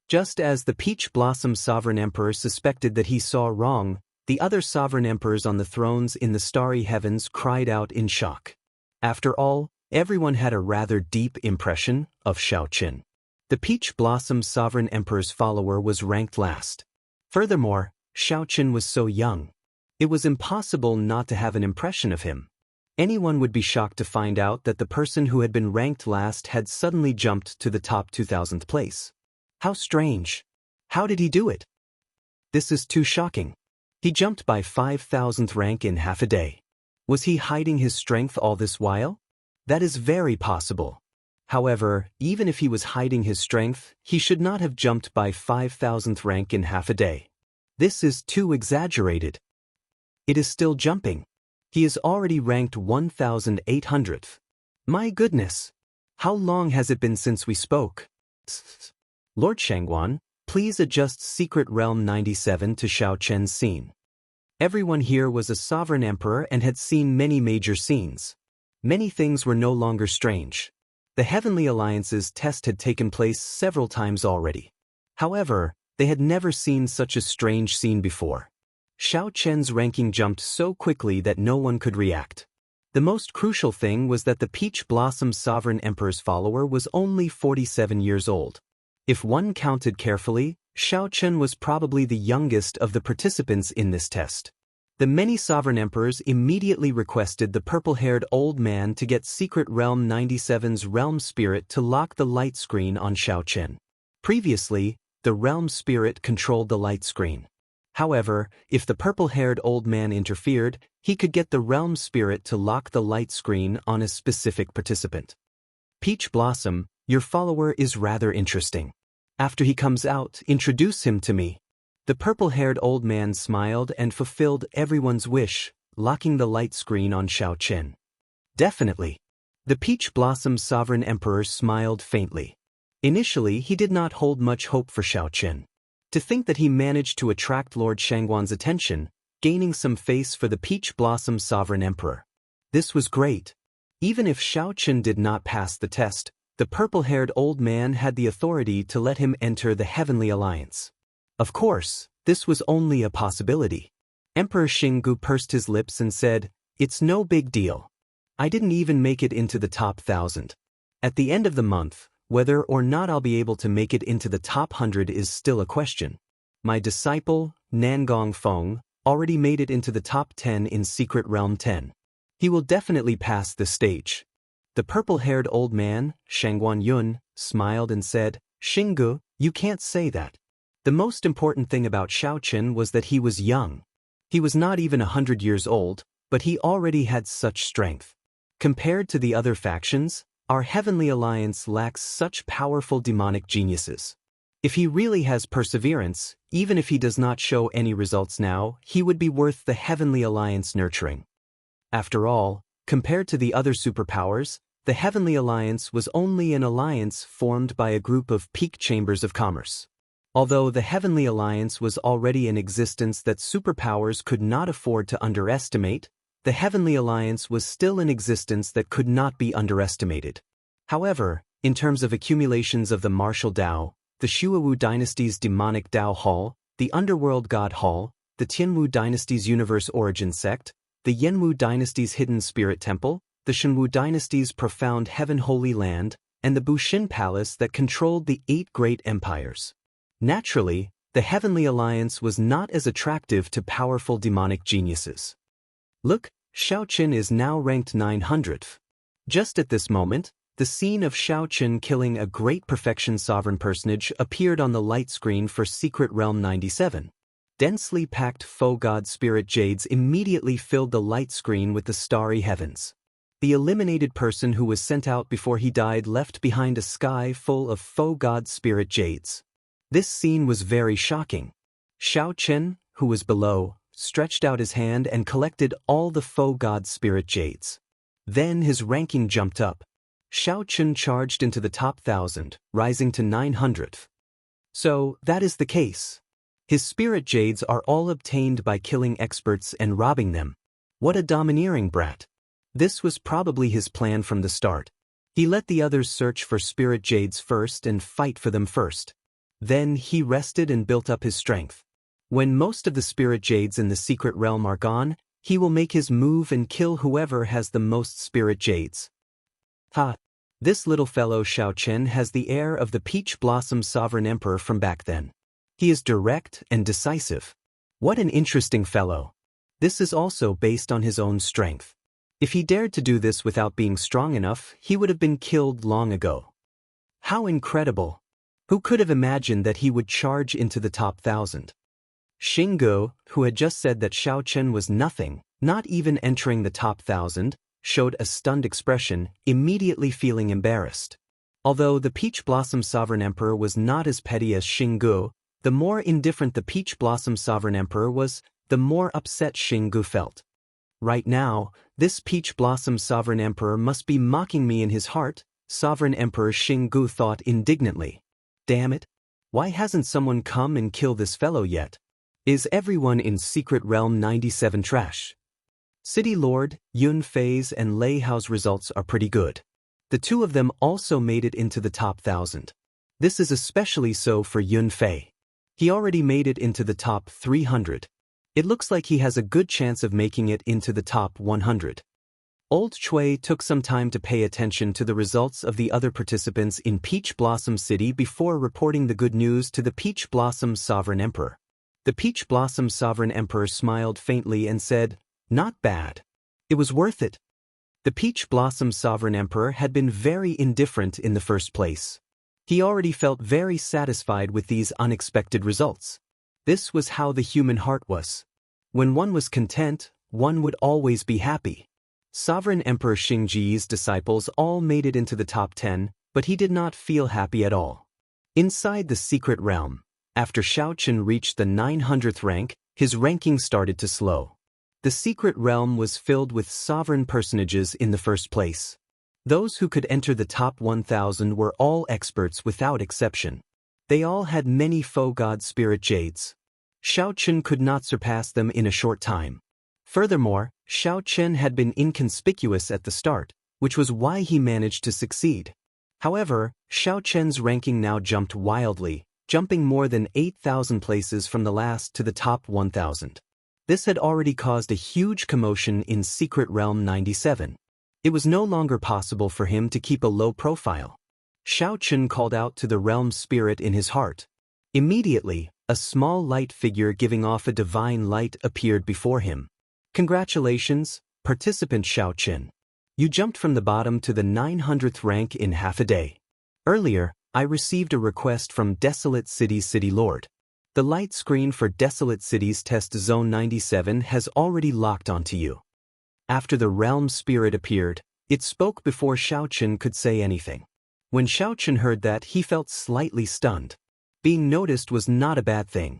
Just as the Peach Blossom Sovereign Emperor suspected that he saw wrong, the other sovereign emperors on the thrones in the starry heavens cried out in shock. After all, everyone had a rather deep impression of Shao Chun. The Peach Blossom Sovereign Emperor's follower was ranked last. Furthermore, Shao Chun was so young. It was impossible not to have an impression of him. Anyone would be shocked to find out that the person who had been ranked last had suddenly jumped to the top 2,000th place. How strange. How did he do it? This is too shocking. He jumped by 5,000th rank in half a day. Was he hiding his strength all this while? That is very possible. However, even if he was hiding his strength, he should not have jumped by 5,000th rank in half a day. This is too exaggerated. It is still jumping. He is already ranked 1,800th. My goodness! How long has it been since we spoke? Lord Shangguan, please adjust Secret Realm 97 to Shao Chun's scene. Everyone here was a sovereign emperor and had seen many major scenes. Many things were no longer strange. The Heavenly Alliance's test had taken place several times already. However, they had never seen such a strange scene before. Shao Chun's ranking jumped so quickly that no one could react. The most crucial thing was that the Peach Blossom Sovereign Emperor's follower was only 47 years old. If one counted carefully, Shao Chun was probably the youngest of the participants in this test. The many sovereign emperors immediately requested the purple-haired old man to get Secret Realm 97's realm spirit to lock the light screen on Shao Chun. Previously, the realm spirit controlled the light screen. However, if the purple-haired old man interfered, he could get the realm spirit to lock the light screen on a specific participant. Peach Blossom, your follower is rather interesting. After he comes out, introduce him to me. The purple-haired old man smiled and fulfilled everyone's wish, locking the light screen on Shao Chun. Definitely. The Peach Blossom Sovereign Emperor smiled faintly. Initially, he did not hold much hope for Shao Chun. To think that he managed to attract Lord Shangguan's attention, gaining some face for the Peach Blossom Sovereign Emperor. This was great. Even if Shao Chun did not pass the test, the purple-haired old man had the authority to let him enter the Heavenly Alliance. Of course, this was only a possibility. Emperor Xinggu pursed his lips and said, "It's no big deal. I didn't even make it into the top 1,000. At the end of the month, whether or not I'll be able to make it into the top 100 is still a question. My disciple, Nangong Feng, already made it into the top 10 in Secret Realm 10. He will definitely pass this stage." The purple-haired old man, Shangguan Yun, smiled and said, "Xinggu, you can't say that. The most important thing about Shao Chun was that he was young. He was not even 100 years old, but he already had such strength. Compared to the other factions, our Heavenly Alliance lacks such powerful demonic geniuses. If he really has perseverance, even if he does not show any results now, he would be worth the Heavenly Alliance nurturing. After all, compared to the other superpowers, the Heavenly Alliance was only an alliance formed by a group of peak chambers of commerce. Although the Heavenly Alliance was already in existence that superpowers could not afford to underestimate, the Heavenly Alliance was still in existence that could not be underestimated. However, in terms of accumulations of the martial Dao, the Shuowu dynasty's demonic Dao Hall, the Underworld God Hall, the Tianwu dynasty's Universe Origin Sect, the Yanwu dynasty's Hidden Spirit Temple, the Shenwu dynasty's Profound Heaven Holy Land, and the Bushin Palace that controlled the 8 great empires. Naturally, the Heavenly Alliance was not as attractive to powerful demonic geniuses. Look, Xiaoqin is now ranked 900th. Just at this moment, the scene of Xiaoqin killing a great perfection sovereign personage appeared on the light screen for Secret Realm 97. Densely packed faux god spirit jades immediately filled the light screen with the starry heavens. The eliminated person who was sent out before he died left behind a sky full of faux god spirit jades. This scene was very shocking. Xiaoqin, who was below, stretched out his hand and collected all the faux god spirit jades. Then his ranking jumped up. Xiaoqin charged into the top 1,000, rising to 900th. So, that is the case. His spirit jades are all obtained by killing experts and robbing them. What a domineering brat. This was probably his plan from the start. He let the others search for spirit jades first and fight for them first. Then he rested and built up his strength. When most of the spirit jades in the secret realm are gone, he will make his move and kill whoever has the most spirit jades. Ha! This little fellow Xiaoqin has the air of the Peach Blossom Sovereign Emperor from back then. He is direct and decisive. What an interesting fellow. This is also based on his own strength. If he dared to do this without being strong enough, he would have been killed long ago. How incredible! Who could have imagined that he would charge into the top 1,000? Xinggu, who had just said that Xiaoqin was nothing, not even entering the top 1,000, showed a stunned expression, immediately feeling embarrassed. Although the Peach Blossom Sovereign Emperor was not as petty as Xinggu, the more indifferent the Peach Blossom Sovereign Emperor was, the more upset Xinggu felt. Right now, this Peach Blossom Sovereign Emperor must be mocking me in his heart, Sovereign Emperor Xinggu thought indignantly. Damn it! Why hasn't someone come and killed this fellow yet? Is everyone in Secret Realm 97 trash? City Lord, Yun Fei's and Lei Hao's results are pretty good. The two of them also made it into the top 1,000. This is especially so for Yun Fei. He already made it into the top 300. It looks like he has a good chance of making it into the top 100. Old Chui took some time to pay attention to the results of the other participants in Peach Blossom City before reporting the good news to the Peach Blossom Sovereign Emperor. The Peach Blossom Sovereign Emperor smiled faintly and said, "Not bad. It was worth it." The Peach Blossom Sovereign Emperor had been very indifferent in the first place. He already felt very satisfied with these unexpected results. This was how the human heart was. When one was content, one would always be happy. Sovereign Emperor Xingji's disciples all made it into the top 10, but he did not feel happy at all. Inside the secret realm, after Xiaoqin reached the 900th rank, his ranking started to slow. The secret realm was filled with sovereign personages in the first place. Those who could enter the top 1,000 were all experts without exception. They all had many faux god spirit jades. Xiaoqin could not surpass them in a short time. Furthermore, Xiaoqin had been inconspicuous at the start, which was why he managed to succeed. However, Xiaoqin's ranking now jumped wildly, jumping more than 8,000 places from the last to the top 1,000. This had already caused a huge commotion in Secret Realm 97. It was no longer possible for him to keep a low profile. Xiaoqin called out to the realm spirit in his heart. Immediately, a small light figure giving off a divine light appeared before him. Congratulations, participant Xiaoqin. You jumped from the bottom to the 900th rank in half a day. Earlier, I received a request from Desolate City's City Lord. The light screen for Desolate City's Test Zone 97 has already locked onto you. After the realm spirit appeared, it spoke before Xiaoqin could say anything. When Xiaoqin heard that, he felt slightly stunned. Being noticed was not a bad thing.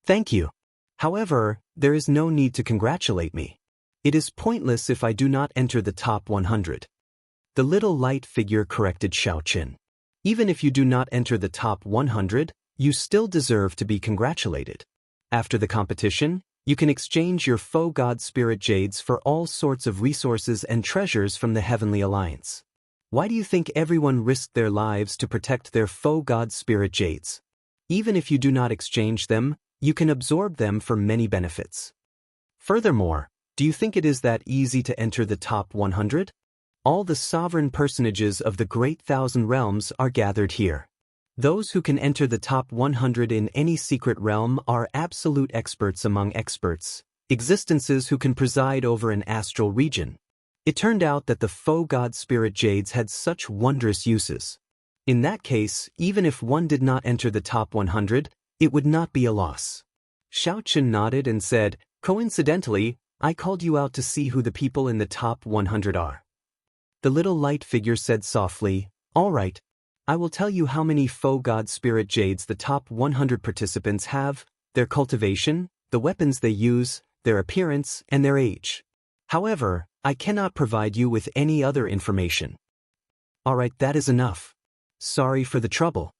Thank you. However, there is no need to congratulate me. It is pointless if I do not enter the top 100. The little light figure corrected Xiaoqin. Even if you do not enter the top 100, you still deserve to be congratulated. After the competition, you can exchange your faux god spirit jades for all sorts of resources and treasures from the Heavenly Alliance. Why do you think everyone risked their lives to protect their faux god spirit jades? Even if you do not exchange them, you can absorb them for many benefits. Furthermore, do you think it is that easy to enter the top 100? All the sovereign personages of the Great Thousand Realms are gathered here. Those who can enter the top 100 in any secret realm are absolute experts among experts, existences who can preside over an astral region. It turned out that the faux god spirit jades had such wondrous uses. In that case, even if one did not enter the top 100, it would not be a loss. Xiaoqin nodded and said, "Coincidentally, I called you out to see who the people in the top 100 are." The little light figure said softly, "All right. I will tell you how many faux god spirit jades the top 100 participants have, their cultivation, the weapons they use, their appearance, and their age. However, I cannot provide you with any other information." "All right, that is enough. Sorry for the trouble."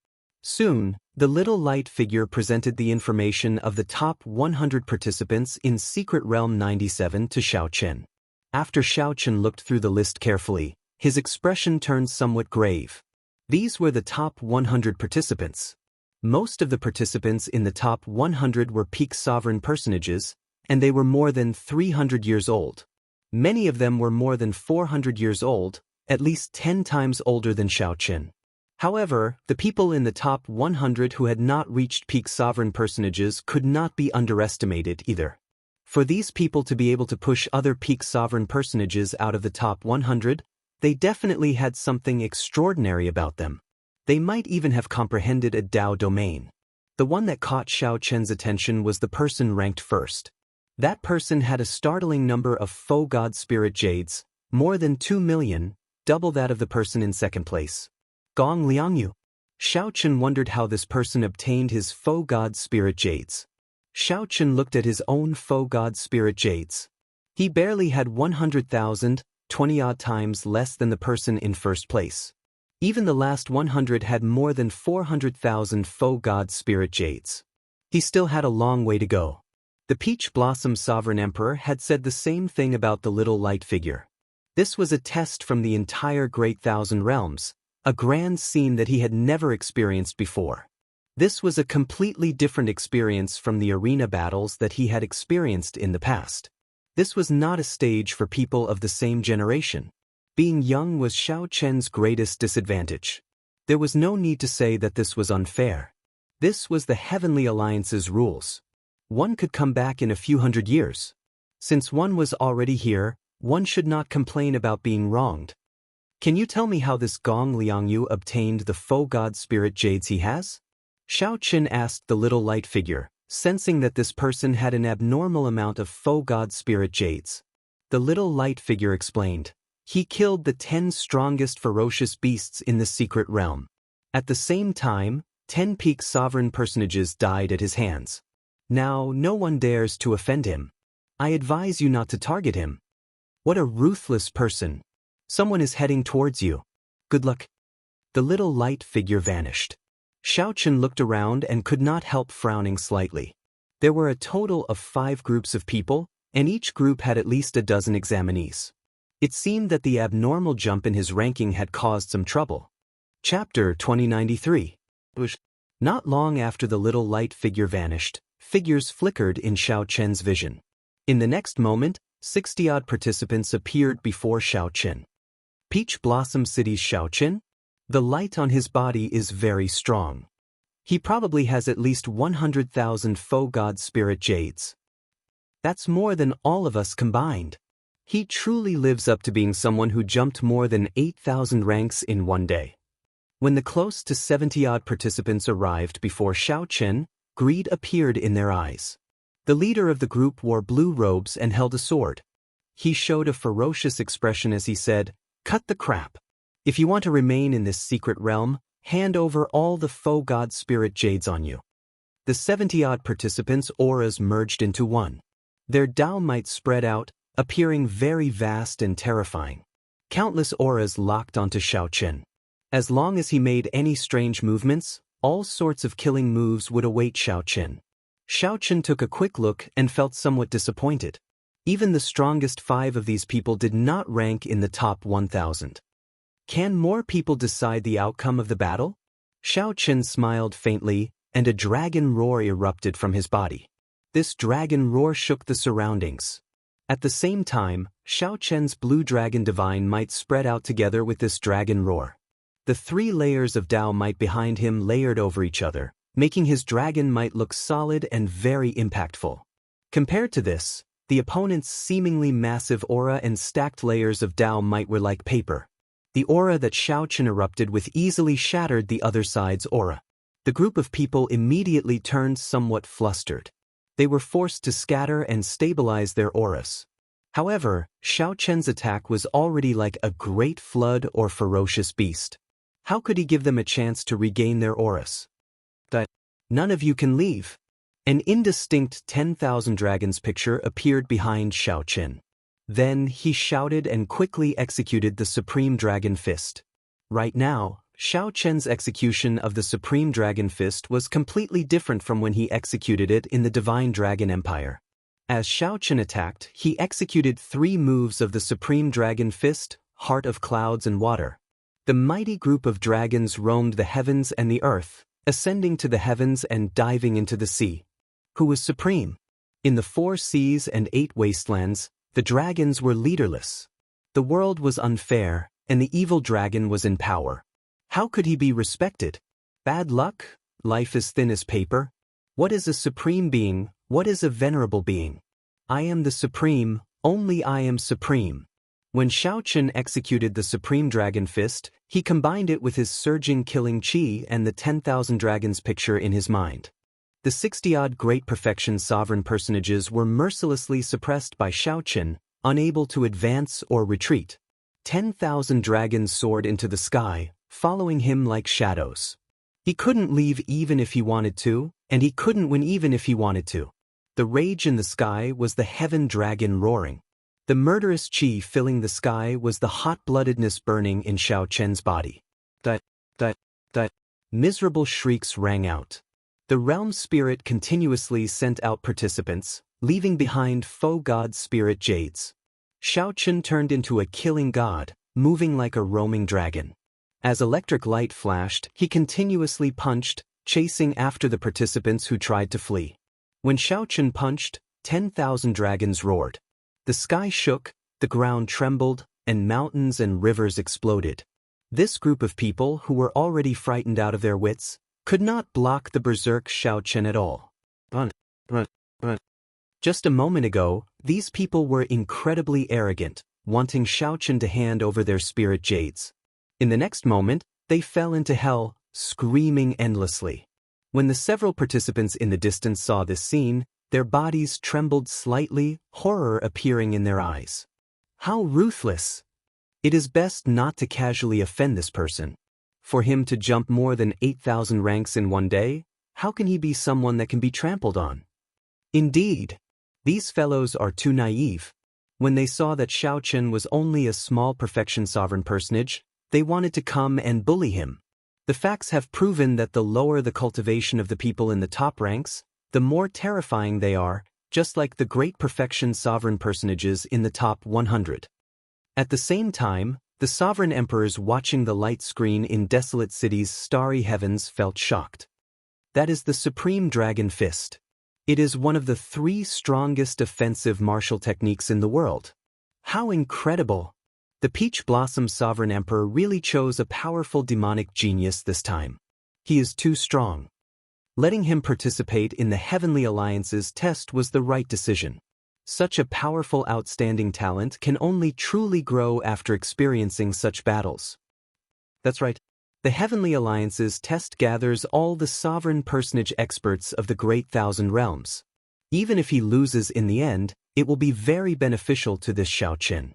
Soon, the little light figure presented the information of the top 100 participants in Secret Realm 97 to Xiaoqin. After Xiaoqin looked through the list carefully, his expression turned somewhat grave. These were the top 100 participants. Most of the participants in the top 100 were peak sovereign personages, and they were more than 300 years old. Many of them were more than 400 years old, at least 10 times older than Xiaoqin. However, the people in the top 100 who had not reached peak sovereign personages could not be underestimated either. For these people to be able to push other peak sovereign personages out of the top 100, they definitely had something extraordinary about them. They might even have comprehended a Dao domain. The one that caught Xiaoqin's attention was the person ranked first. That person had a startling number of faux god spirit jades, more than 2 million, double that of the person in second place. Gong Liangyu. Xiaoqin wondered how this person obtained his faux god spirit jades. Xiaoqin looked at his own faux god spirit jades. He barely had 100,000, 20-odd times less than the person in first place. Even the last 100 had more than 400,000 faux god spirit jades. He still had a long way to go. The Peach Blossom Sovereign Emperor had said the same thing about the little light figure. This was a test from the entire Great Thousand Realms, a grand scene that he had never experienced before. This was a completely different experience from the arena battles that he had experienced in the past. This was not a stage for people of the same generation. Being young was Xiaoqin's greatest disadvantage. There was no need to say that this was unfair. This was the Heavenly Alliance's rules. One could come back in a few hundred years. Since one was already here, one should not complain about being wronged. Can you tell me how this Gong Liangyu obtained the faux god spirit jades he has? Xiaoqin asked the little light figure, sensing that this person had an abnormal amount of faux god spirit jades. The little light figure explained, "He killed the 10 strongest ferocious beasts in the secret realm. At the same time, 10 peak sovereign personages died at his hands. Now no one dares to offend him. I advise you not to target him. What a ruthless person. Someone is heading towards you. Good luck." The little light figure vanished. Xiaoqin looked around and could not help frowning slightly. There were a total of 5 groups of people, and each group had at least a dozen examinees. It seemed that the abnormal jump in his ranking had caused some trouble. Chapter 2093. Not long after the little light figure vanished, figures flickered in Xiaoqin's vision. In the next moment, 60-odd participants appeared before Xiaoqin. Peach Blossom City's Xiaoqin? The light on his body is very strong. He probably has at least 100,000 faux god spirit jades. That's more than all of us combined. He truly lives up to being someone who jumped more than 8,000 ranks in one day. When the close to 70-odd participants arrived before Xiaoqin, greed appeared in their eyes. The leader of the group wore blue robes and held a sword. He showed a ferocious expression as he said, "Cut the crap. If you want to remain in this secret realm, hand over all the faux god spirit jades on you. The 70-odd participants' auras merged into one. Their Tao might spread out, appearing very vast and terrifying. Countless auras locked onto Xiao Chen. As long as he made any strange movements, all sorts of killing moves would await Xiao Chen. Xiao Chen took a quick look and felt somewhat disappointed. Even the strongest 5 of these people did not rank in the top 1,000. Can more people decide the outcome of the battle? Xiao Chen smiled faintly, and a dragon roar erupted from his body. This dragon roar shook the surroundings. At the same time, Xiao Chen's blue dragon divine might spread out together with this dragon roar. The 3 layers of Tao might behind him layered over each other, making his dragon might look solid and very impactful. Compared to this, the opponent's seemingly massive aura and stacked layers of Tao might were like paper. The aura that Xiao Chen erupted with easily shattered the other side's aura. The group of people immediately turned somewhat flustered. They were forced to scatter and stabilize their auras. However, Xiao Chen's attack was already like a great flood or ferocious beast. How could he give them a chance to regain their auras? None of you can leave. An indistinct 10,000 dragons picture appeared behind Xiao Chen. Then he shouted and quickly executed the Supreme Dragon Fist. Right now, Xiao Chen's execution of the Supreme Dragon Fist was completely different from when he executed it in the Divine Dragon Empire. As Xiao Chen attacked, he executed 3 moves of the Supreme Dragon Fist, Heart of Clouds and Water. The mighty group of dragons roamed the heavens and the earth, ascending to the heavens and diving into the sea. Who was supreme? In the 4 seas and 8 wastelands, the dragons were leaderless. The world was unfair, and the evil dragon was in power. How could he be respected? Bad luck? Life is thin as paper? What is a supreme being? What is a venerable being? I am the supreme, only I am supreme. When Xiao Chen executed the Supreme Dragon Fist, he combined it with his surging killing chi and the 10,000 dragons picture in his mind. The 60-odd great perfection sovereign personages were mercilessly suppressed by Xiao Chen, unable to advance or retreat. 10,000 dragons soared into the sky, following him like shadows. He couldn't leave even if he wanted to, and he couldn't win even if he wanted to. The rage in the sky was the heaven dragon roaring. The murderous chi filling the sky was the hot-bloodedness burning in Xiao Chen's body. Miserable shrieks rang out. The realm spirit continuously sent out participants, leaving behind faux god spirit jades. Xiao Chen turned into a killing god, moving like a roaming dragon. As electric light flashed, he continuously punched, chasing after the participants who tried to flee. When Xiao Chen punched, 10,000 dragons roared. The sky shook, the ground trembled, and mountains and rivers exploded. This group of people, who were already frightened out of their wits, could not block the berserk Xiao Chen at all. Just a moment ago, these people were incredibly arrogant, wanting Xiao Chen to hand over their spirit jades. In the next moment, they fell into hell, screaming endlessly. When the several participants in the distance saw this scene, their bodies trembled slightly, horror appearing in their eyes. How ruthless! It is best not to casually offend this person. For him to jump more than 8,000 ranks in one day, how can he be someone that can be trampled on? Indeed, these fellows are too naive. When they saw that Xiao Chen was only a small perfection sovereign personage, they wanted to come and bully him. The facts have proven that the lower the cultivation of the people in the top ranks, the more terrifying they are, just like the great perfection sovereign personages in the top 100. At the same time, the sovereign emperors watching the light screen in desolate cities' starry heavens felt shocked. That is the Supreme Dragon Fist. It is one of the 3 strongest offensive martial techniques in the world. How incredible! The Peach Blossom Sovereign Emperor really chose a powerful demonic genius this time. He is too strong. Letting him participate in the Heavenly Alliance's test was the right decision. Such a powerful, outstanding talent can only truly grow after experiencing such battles. That's right. The Heavenly Alliance's test gathers all the sovereign personage experts of the Great Thousand Realms. Even if he loses in the end, it will be very beneficial to this Xiao Chen.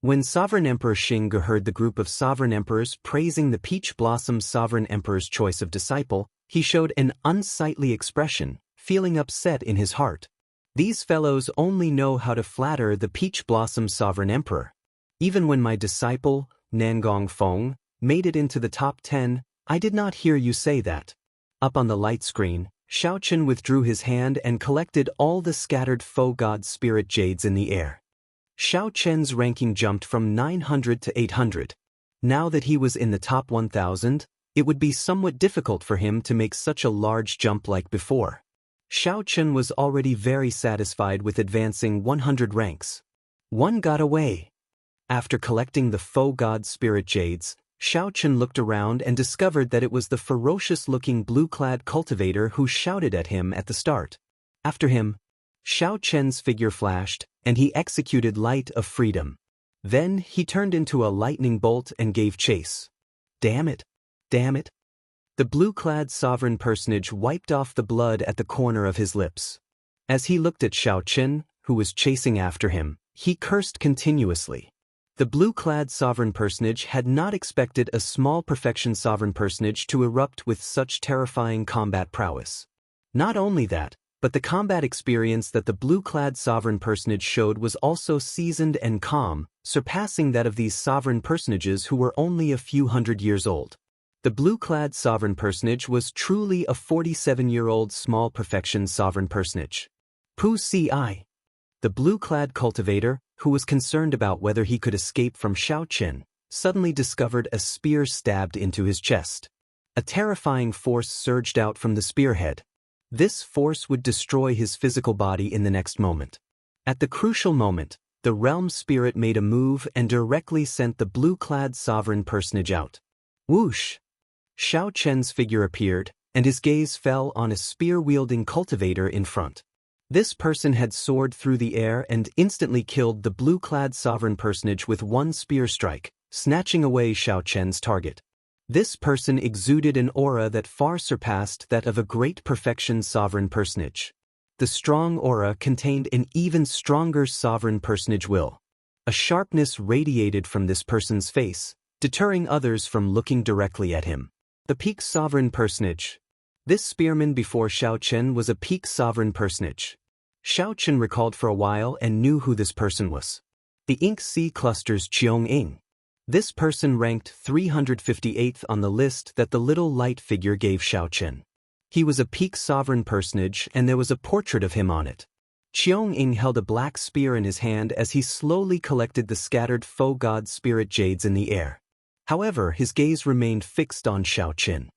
When Sovereign Emperor Xinggu heard the group of sovereign emperors praising the peach blossom sovereign emperor's choice of disciple, he showed an unsightly expression, feeling upset in his heart. These fellows only know how to flatter the peach blossom sovereign emperor. Even when my disciple, Nangong Feng, made it into the top 10, I did not hear you say that. Up on the light screen, Xiaochen withdrew his hand and collected all the scattered faux god spirit jades in the air. Xiaochen's ranking jumped from 900 to 800. Now that he was in the top 1000, it would be somewhat difficult for him to make such a large jump like before. Xiaochen was already very satisfied with advancing 100 ranks. One got away. After collecting the faux god spirit jades, Xiaochen looked around and discovered that it was the ferocious-looking blue-clad cultivator who shouted at him at the start. After him, Xiaochen's figure flashed, and he executed Light of Freedom. Then he turned into a lightning bolt and gave chase. Damn it! Damn it! The blue-clad sovereign personage wiped off the blood at the corner of his lips. As he looked at Xiaochen, who was chasing after him, he cursed continuously. The blue-clad sovereign personage had not expected a small perfection sovereign personage to erupt with such terrifying combat prowess. Not only that, but the combat experience that the blue-clad sovereign personage showed was also seasoned and calm, surpassing that of these sovereign personages who were only a few hundred years old. The blue-clad sovereign personage was truly a 47-year-old small perfection sovereign personage. Pu Ci. The blue-clad cultivator, who was concerned about whether he could escape from Xiaochen, suddenly discovered a spear stabbed into his chest. A terrifying force surged out from the spearhead. This force would destroy his physical body in the next moment. At the crucial moment, the realm spirit made a move and directly sent the blue-clad sovereign personage out. Whoosh! Xiaochen's figure appeared, and his gaze fell on a spear-wielding cultivator in front. This person had soared through the air and instantly killed the blue-clad sovereign personage with one spear strike, snatching away Xiaochen's target. This person exuded an aura that far surpassed that of a great perfection sovereign personage. The strong aura contained an even stronger sovereign personage will. A sharpness radiated from this person's face, deterring others from looking directly at him. The peak sovereign personage. This spearman before Xiaochen was a peak sovereign personage. Xiaochen recalled for a while and knew who this person was. The Ink Sea Cluster's Qiong-ing. This person ranked 358th on the list that the little light figure gave Xiaochen. He was a peak sovereign personage and there was a portrait of him on it. Qiong-ing held a black spear in his hand as he slowly collected the scattered faux god spirit jades in the air. However, his gaze remained fixed on Xiaochen.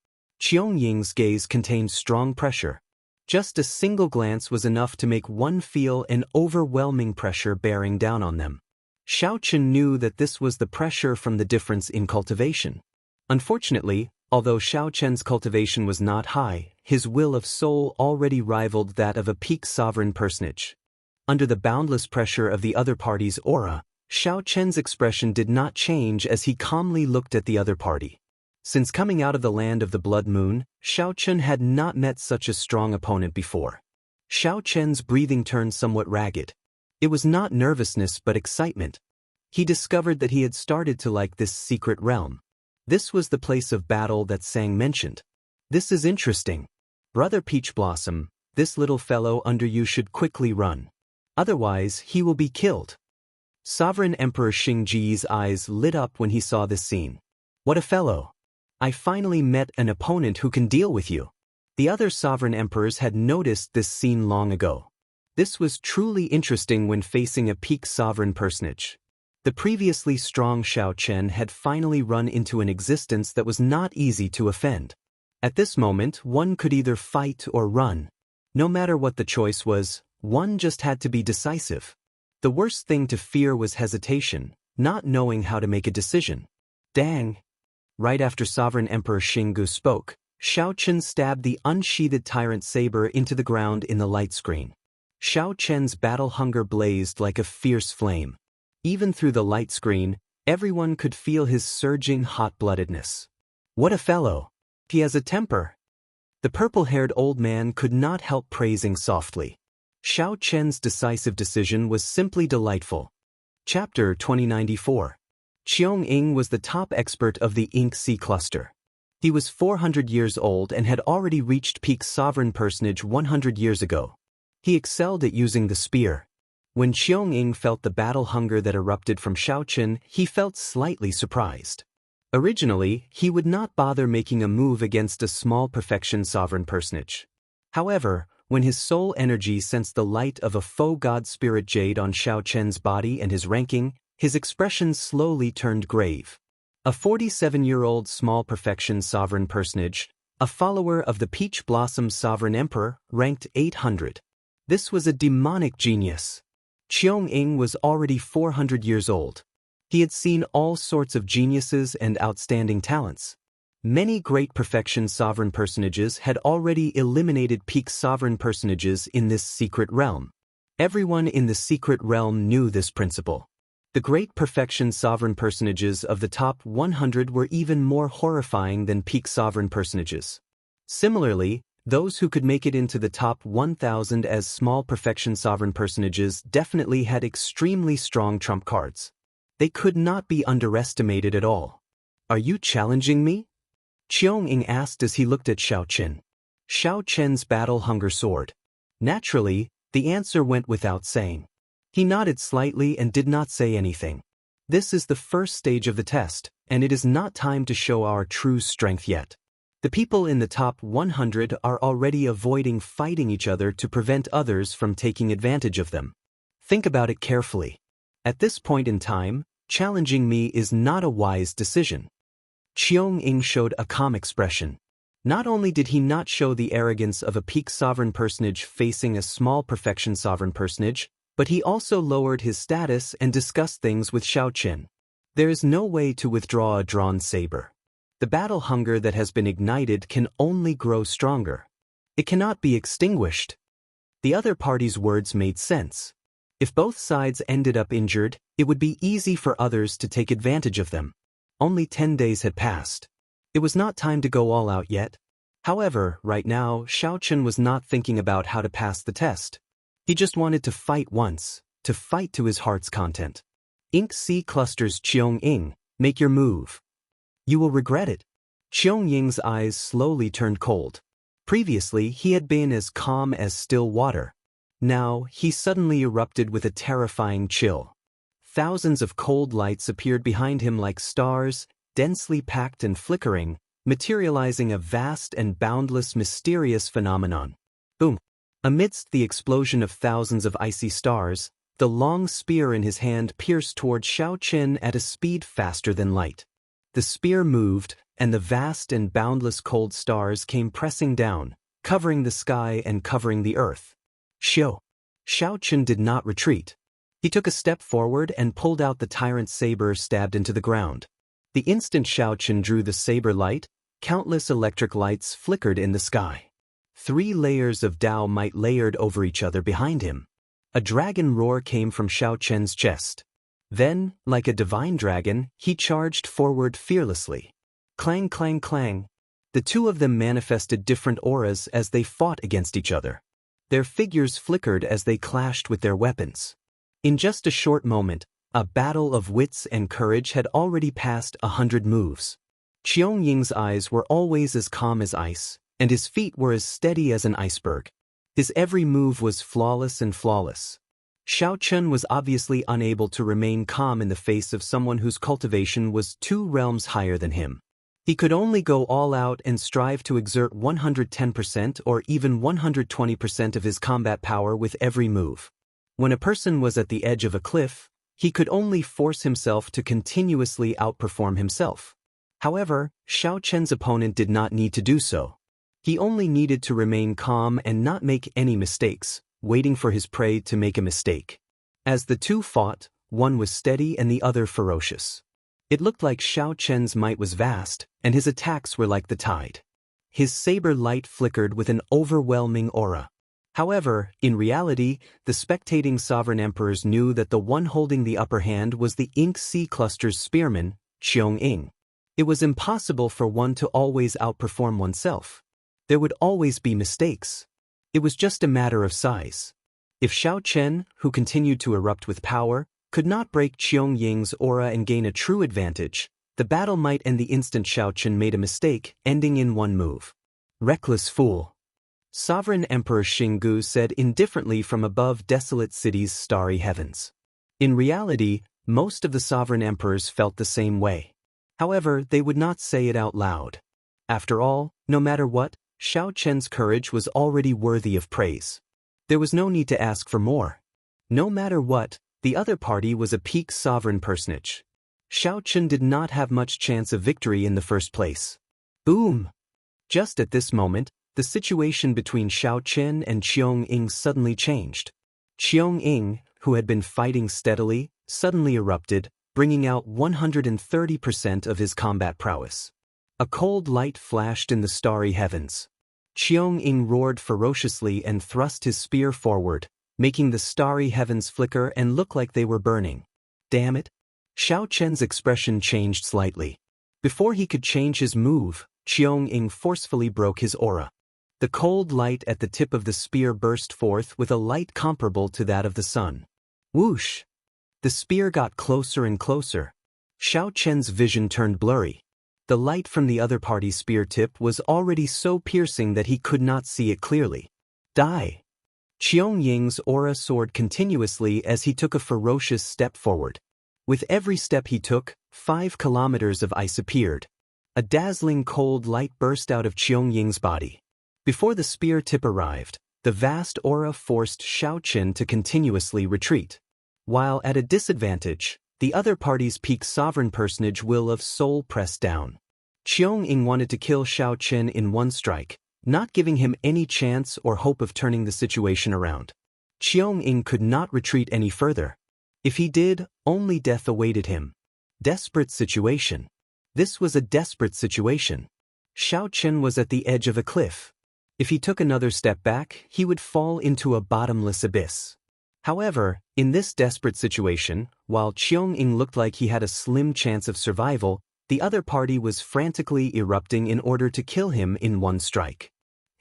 Qiong-ying's gaze contained strong pressure. Just a single glance was enough to make one feel an overwhelming pressure bearing down on them. Xiaochen knew that this was the pressure from the difference in cultivation. Unfortunately, although Xiaochen's cultivation was not high, his will of soul already rivaled that of a peak sovereign personage. Under the boundless pressure of the other party's aura, Xiaochen's expression did not change as he calmly looked at the other party. Since coming out of the land of the blood moon, Xiaochen had not met such a strong opponent before. Xiaochen's breathing turned somewhat ragged. It was not nervousness but excitement. He discovered that he had started to like this secret realm. This was the place of battle that Sang mentioned. This is interesting. Brother Peach Blossom, this little fellow under you should quickly run. Otherwise, he will be killed. Sovereign Emperor Xingji's eyes lit up when he saw this scene. What a fellow! I finally met an opponent who can deal with you. The other sovereign emperors had noticed this scene long ago. This was truly interesting when facing a peak sovereign personage. The previously strong Xiaochen had finally run into an existence that was not easy to offend. At this moment, one could either fight or run. No matter what the choice was, one just had to be decisive. The worst thing to fear was hesitation, not knowing how to make a decision. Dang! Right after Sovereign Emperor Xinggu spoke, Xiaochen stabbed the unsheathed tyrant saber into the ground in the light screen. Xiaochen's battle hunger blazed like a fierce flame. Even through the light screen, everyone could feel his surging hot-bloodedness. What a fellow! He has a temper. The purple-haired old man could not help praising softly. Xiaochen's decisive decision was simply delightful. Chapter 2094. Qiong Ying was the top expert of the Ink Sea cluster. He was 400 years old and had already reached peak sovereign personage 100 years ago. He excelled at using the spear. When Qiong Ying felt the battle hunger that erupted from Shaoqun, he felt slightly surprised. Originally, he would not bother making a move against a small perfection sovereign personage. However, when his soul energy sensed the light of a faux god spirit jade on Xiao Chen's body and his ranking, his expression slowly turned grave. A 47-year-old small perfection sovereign personage, a follower of the Peach Blossom Sovereign Emperor, ranked 800. This was a demonic genius. Qiong Ying was already 400 years old. He had seen all sorts of geniuses and outstanding talents. Many great perfection sovereign personages had already eliminated peak sovereign personages in this secret realm. Everyone in the secret realm knew this principle. The great perfection sovereign personages of the top 100 were even more horrifying than peak sovereign personages. Similarly, those who could make it into the top 1,000 as small perfection sovereign personages definitely had extremely strong trump cards. They could not be underestimated at all. "Are you challenging me?" Qiong Ying asked as he looked at Shaoqun. Shaoqun's battle hunger soared. Naturally, the answer went without saying. He nodded slightly and did not say anything. This is the first stage of the test, and it is not time to show our true strength yet. The people in the top 100 are already avoiding fighting each other to prevent others from taking advantage of them. Think about it carefully. At this point in time, challenging me is not a wise decision. Qiong Ying showed a calm expression. Not only did he not show the arrogance of a peak sovereign personage facing a small perfection sovereign personage, but he also lowered his status and discussed things with Shaoqun. There is no way to withdraw a drawn saber. The battle hunger that has been ignited can only grow stronger. It cannot be extinguished. The other party's words made sense. If both sides ended up injured, it would be easy for others to take advantage of them. Only 10 days had passed. It was not time to go all out yet. However, right now, Shaoqun was not thinking about how to pass the test. He just wanted to fight once, to fight to his heart's content. Ink Sea clusters Qiong Ying, make your move. You will regret it. Qiong Ying's eyes slowly turned cold. Previously, he had been as calm as still water. Now, he suddenly erupted with a terrifying chill. Thousands of cold lights appeared behind him like stars, densely packed and flickering, materializing a vast and boundless mysterious phenomenon. Boom! Amidst the explosion of thousands of icy stars, the long spear in his hand pierced toward Shaoqun at a speed faster than light. The spear moved, and the vast and boundless cold stars came pressing down, covering the sky and covering the earth. Shaoqun did not retreat. He took a step forward and pulled out the tyrant saber stabbed into the ground. The instant Shaoqun drew the saber light, countless electric lights flickered in the sky. 3 layers of Dao might layered over each other behind him. A dragon roar came from Shaoqun's chest. Then, like a divine dragon, he charged forward fearlessly. Clang, clang, clang. The two of them manifested different auras as they fought against each other. Their figures flickered as they clashed with their weapons. In just a short moment, a battle of wits and courage had already passed 100 moves. Qiong Ying's eyes were always as calm as ice, and his feet were as steady as an iceberg. His every move was flawless and flawless. Shaoqun was obviously unable to remain calm in the face of someone whose cultivation was 2 realms higher than him. He could only go all out and strive to exert 110% or even 120% of his combat power with every move. When a person was at the edge of a cliff, he could only force himself to continuously outperform himself. However, Shaoqun's opponent did not need to do so. He only needed to remain calm and not make any mistakes, waiting for his prey to make a mistake. As the two fought, one was steady and the other ferocious. It looked like Shaoqun's might was vast, and his attacks were like the tide. His saber light flickered with an overwhelming aura. However, in reality, the spectating sovereign emperors knew that the one holding the upper hand was the Ink Sea cluster's spearman, Qiong Ying. It was impossible for one to always outperform oneself. There would always be mistakes. It was just a matter of size. If Shaoqun, who continued to erupt with power, could not break Qiong Ying's aura and gain a true advantage, the battle might end the instant Xiao Chen made a mistake, ending in one move. Reckless fool. Sovereign Emperor Xinggu said indifferently from above desolate city's starry heavens. In reality, most of the sovereign emperors felt the same way. However, they would not say it out loud. After all, no matter what, Xiao Chen's courage was already worthy of praise. There was no need to ask for more. No matter what, the other party was a peak sovereign personage. Xiao Chen did not have much chance of victory in the first place. Boom! Just at this moment, the situation between Xiao Chen and Qiong Ying suddenly changed. Qiong Ying, who had been fighting steadily, suddenly erupted, bringing out 130% of his combat prowess. A cold light flashed in the starry heavens. Qiong Ying roared ferociously and thrust his spear forward, making the starry heavens flicker and look like they were burning. Damn it! Xiao Chen's expression changed slightly. Before he could change his move, Qiong Ying forcefully broke his aura. The cold light at the tip of the spear burst forth with a light comparable to that of the sun. Whoosh! The spear got closer and closer. Xiao Chen's vision turned blurry. The light from the other party's spear tip was already so piercing that he could not see it clearly. Die! Qiong Ying's aura soared continuously as he took a ferocious step forward. With every step he took, 5 kilometers of ice appeared. A dazzling cold light burst out of Qiong Ying's body. Before the spear tip arrived, the vast aura forced Xiao Chen to continuously retreat. While at a disadvantage, the other party's peak sovereign personage will of soul pressed down. Qiong Ying wanted to kill Xiao Chen in one strike, not giving him any chance or hope of turning the situation around. Qiong Ying could not retreat any further. If he did, only death awaited him. Desperate situation. This was a desperate situation. Xiao Chen was at the edge of a cliff. If he took another step back, he would fall into a bottomless abyss. However, in this desperate situation, while Qiong Ying looked like he had a slim chance of survival, the other party was frantically erupting in order to kill him in one strike.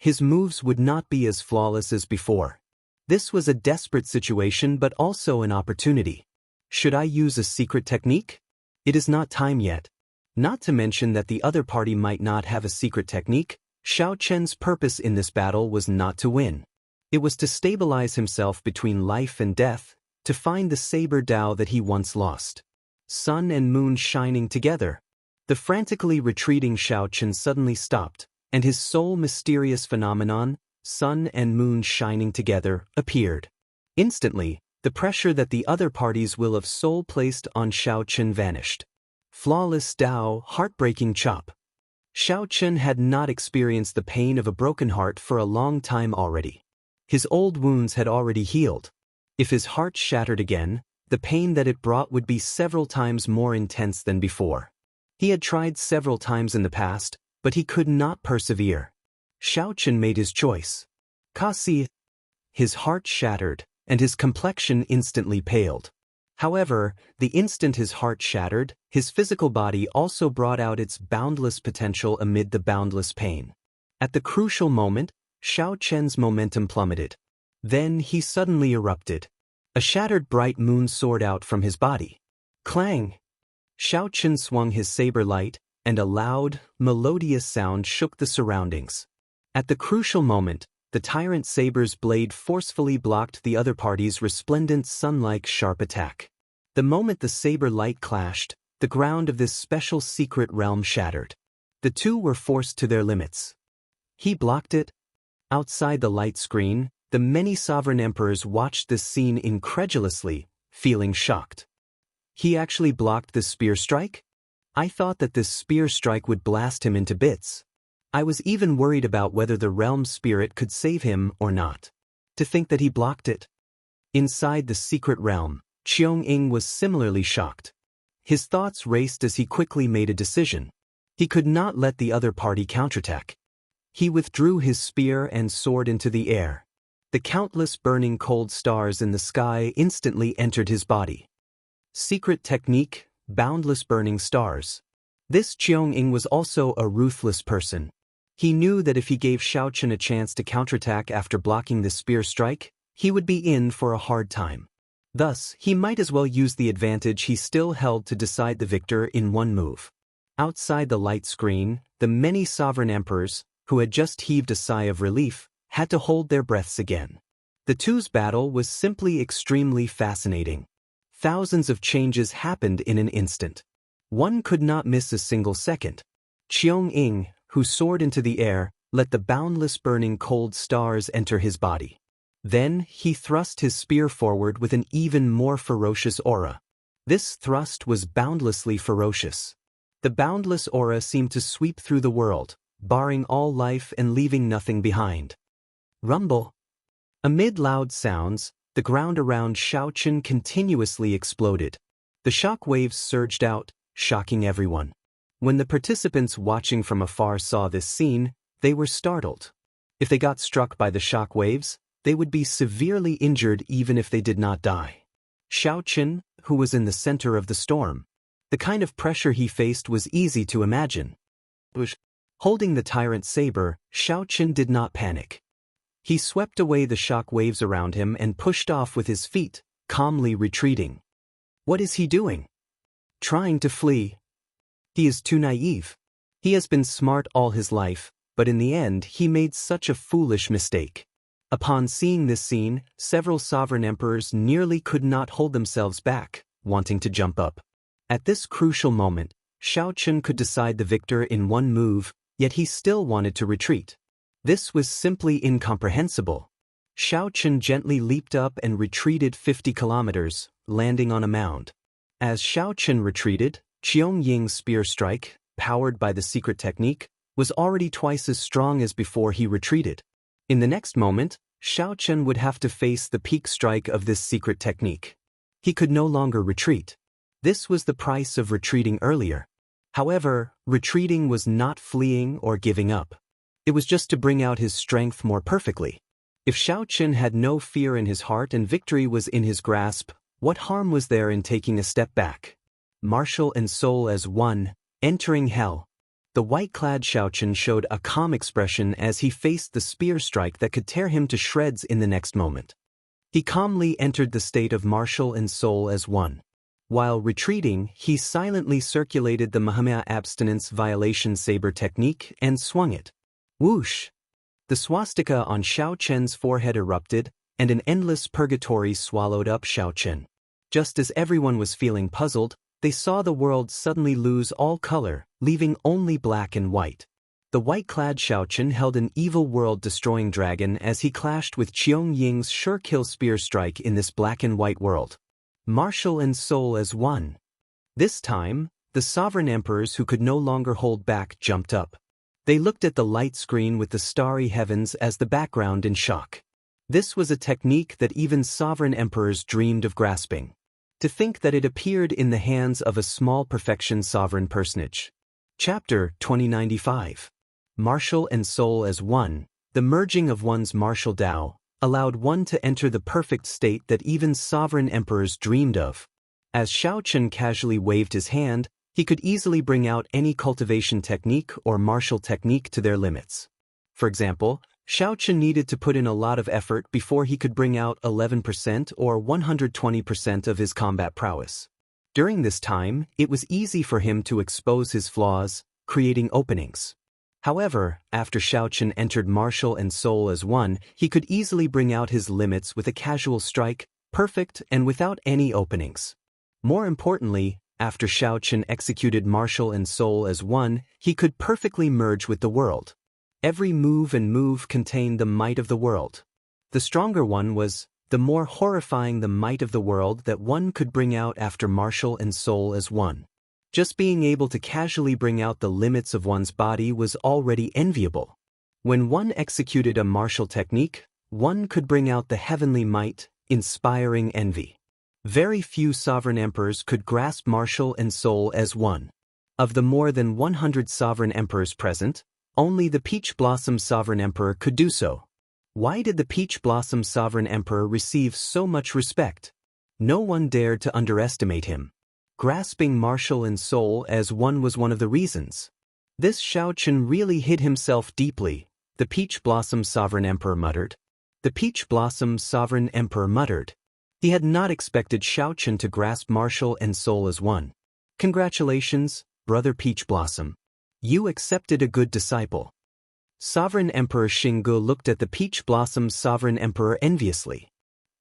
His moves would not be as flawless as before. This was a desperate situation but also an opportunity. Should I use a secret technique? It is not time yet. Not to mention that the other party might not have a secret technique. Xiao Chen's purpose in this battle was not to win. It was to stabilize himself between life and death, to find the saber Tao that he once lost. Sun and moon shining together. The frantically retreating Xiao Chen suddenly stopped, and his sole mysterious phenomenon, sun and moon shining together, appeared. Instantly, the pressure that the other party's will of soul placed on Xiao Chen vanished. Flawless Tao, heartbreaking chop. Xiao Chen had not experienced the pain of a broken heart for a long time already. His old wounds had already healed. If his heart shattered again, the pain that it brought would be several times more intense than before. He had tried several times in the past, but he could not persevere. Xiao Chen made his choice. Kasi. His heart shattered, and his complexion instantly paled. However, the instant his heart shattered, his physical body also brought out its boundless potential amid the boundless pain. At the crucial moment, Xiao Chen's momentum plummeted. Then he suddenly erupted. A shattered bright moon soared out from his body. Clang! Xiao Chen swung his saber light, and a loud, melodious sound shook the surroundings. At the crucial moment, the tyrant saber's blade forcefully blocked the other party's resplendent sun-like sharp attack. The moment the saber light clashed, the ground of this special secret realm shattered. The two were forced to their limits. He blocked it. Outside the light screen, the many sovereign emperors watched this scene incredulously, feeling shocked. He actually blocked this spear strike? I thought that this spear strike would blast him into bits. I was even worried about whether the realm spirit could save him or not. To think that he blocked it. Inside the secret realm, Qiong Ying was similarly shocked. His thoughts raced as he quickly made a decision. He could not let the other party counterattack. He withdrew his spear and sword into the air. The countless burning cold stars in the sky instantly entered his body. Secret technique, boundless burning stars. This Qiong Ying was also a ruthless person. He knew that if he gave Xiao Chen a chance to counterattack after blocking the spear strike, he would be in for a hard time. Thus, he might as well use the advantage he still held to decide the victor in one move. Outside the light screen, the many sovereign emperors, who had just heaved a sigh of relief, had to hold their breaths again. The two's battle was simply extremely fascinating. Thousands of changes happened in an instant. One could not miss a single second. Qiong-ing, who soared into the air, let the boundless burning cold stars enter his body. Then he thrust his spear forward with an even more ferocious aura. This thrust was boundlessly ferocious. The boundless aura seemed to sweep through the world, barring all life and leaving nothing behind. Rumble. Amid loud sounds, the ground around Shaochen continuously exploded. The shock waves surged out, shocking everyone. When the participants watching from afar saw this scene, they were startled. If they got struck by the shock waves, they would be severely injured even if they did not die. Shaochen, who was in the center of the storm. The kind of pressure he faced was easy to imagine. Holding the tyrant saber, Shaochen did not panic. He swept away the shock waves around him and pushed off with his feet, calmly retreating. What is he doing? Trying to flee. He is too naive. He has been smart all his life, but in the end he made such a foolish mistake. Upon seeing this scene, several sovereign emperors nearly could not hold themselves back, wanting to jump up. At this crucial moment, Shaochen could decide the victor in one move, yet he still wanted to retreat. This was simply incomprehensible. Shaochen gently leaped up and retreated 50 kilometers, landing on a mound. As Shaochen retreated, Qiong-ying's spear strike, powered by the secret technique, was already twice as strong as before he retreated. In the next moment, Shaochen would have to face the peak strike of this secret technique. He could no longer retreat. This was the price of retreating earlier. However, retreating was not fleeing or giving up. It was just to bring out his strength more perfectly. If Shaochen had no fear in his heart and victory was in his grasp, what harm was there in taking a step back? Martial and soul as one, entering hell. The white-clad Shaochen showed a calm expression as he faced the spear strike that could tear him to shreds in the next moment. He calmly entered the state of martial and soul as one. While retreating, he silently circulated the Mahamaya abstinence violation saber technique and swung it. Whoosh! The swastika on Shaochen's forehead erupted, and an endless purgatory swallowed up Shaochen. Just as everyone was feeling puzzled, they saw the world suddenly lose all color, leaving only black and white. The white-clad Shaochen held an evil world-destroying dragon as he clashed with Qiong-ying's sure-kill spear strike in this black and white world. Martial and soul as one. This time, the sovereign emperors who could no longer hold back jumped up. They looked at the light screen with the starry heavens as the background in shock. This was a technique that even sovereign emperors dreamed of grasping. To think that it appeared in the hands of a small perfection sovereign personage. Chapter 2095. Martial and soul as one, the merging of one's martial Tao, allowed one to enter the perfect state that even sovereign emperors dreamed of. As Shaochen casually waved his hand, he could easily bring out any cultivation technique or martial technique to their limits. For example, Shaochen needed to put in a lot of effort before he could bring out 11% or 120% of his combat prowess. During this time, it was easy for him to expose his flaws, creating openings. However, after Shaochen entered martial and soul as one, he could easily bring out his limits with a casual strike, perfect and without any openings. More importantly, after Shaochen executed martial and soul as one, he could perfectly merge with the world. Every move and move contained the might of the world. The stronger one was, the more horrifying the might of the world that one could bring out after martial and soul as one. Just being able to casually bring out the limits of one's body was already enviable. When one executed a martial technique, one could bring out the heavenly might, inspiring envy. Very few sovereign emperors could grasp martial and soul as one. Of the more than 100 sovereign emperors present, only the Peach Blossom Sovereign Emperor could do so. Why did the Peach Blossom Sovereign Emperor receive so much respect? No one dared to underestimate him. Grasping martial and soul as one was one of the reasons. This Shaochen really hid himself deeply, the Peach Blossom Sovereign Emperor muttered. The Peach Blossom Sovereign Emperor muttered. He had not expected Xiao Chen to grasp martial and soul as one. Congratulations, Brother Peach Blossom. You accepted a good disciple. Sovereign Emperor Xinggu looked at the Peach Blossom's Sovereign Emperor enviously.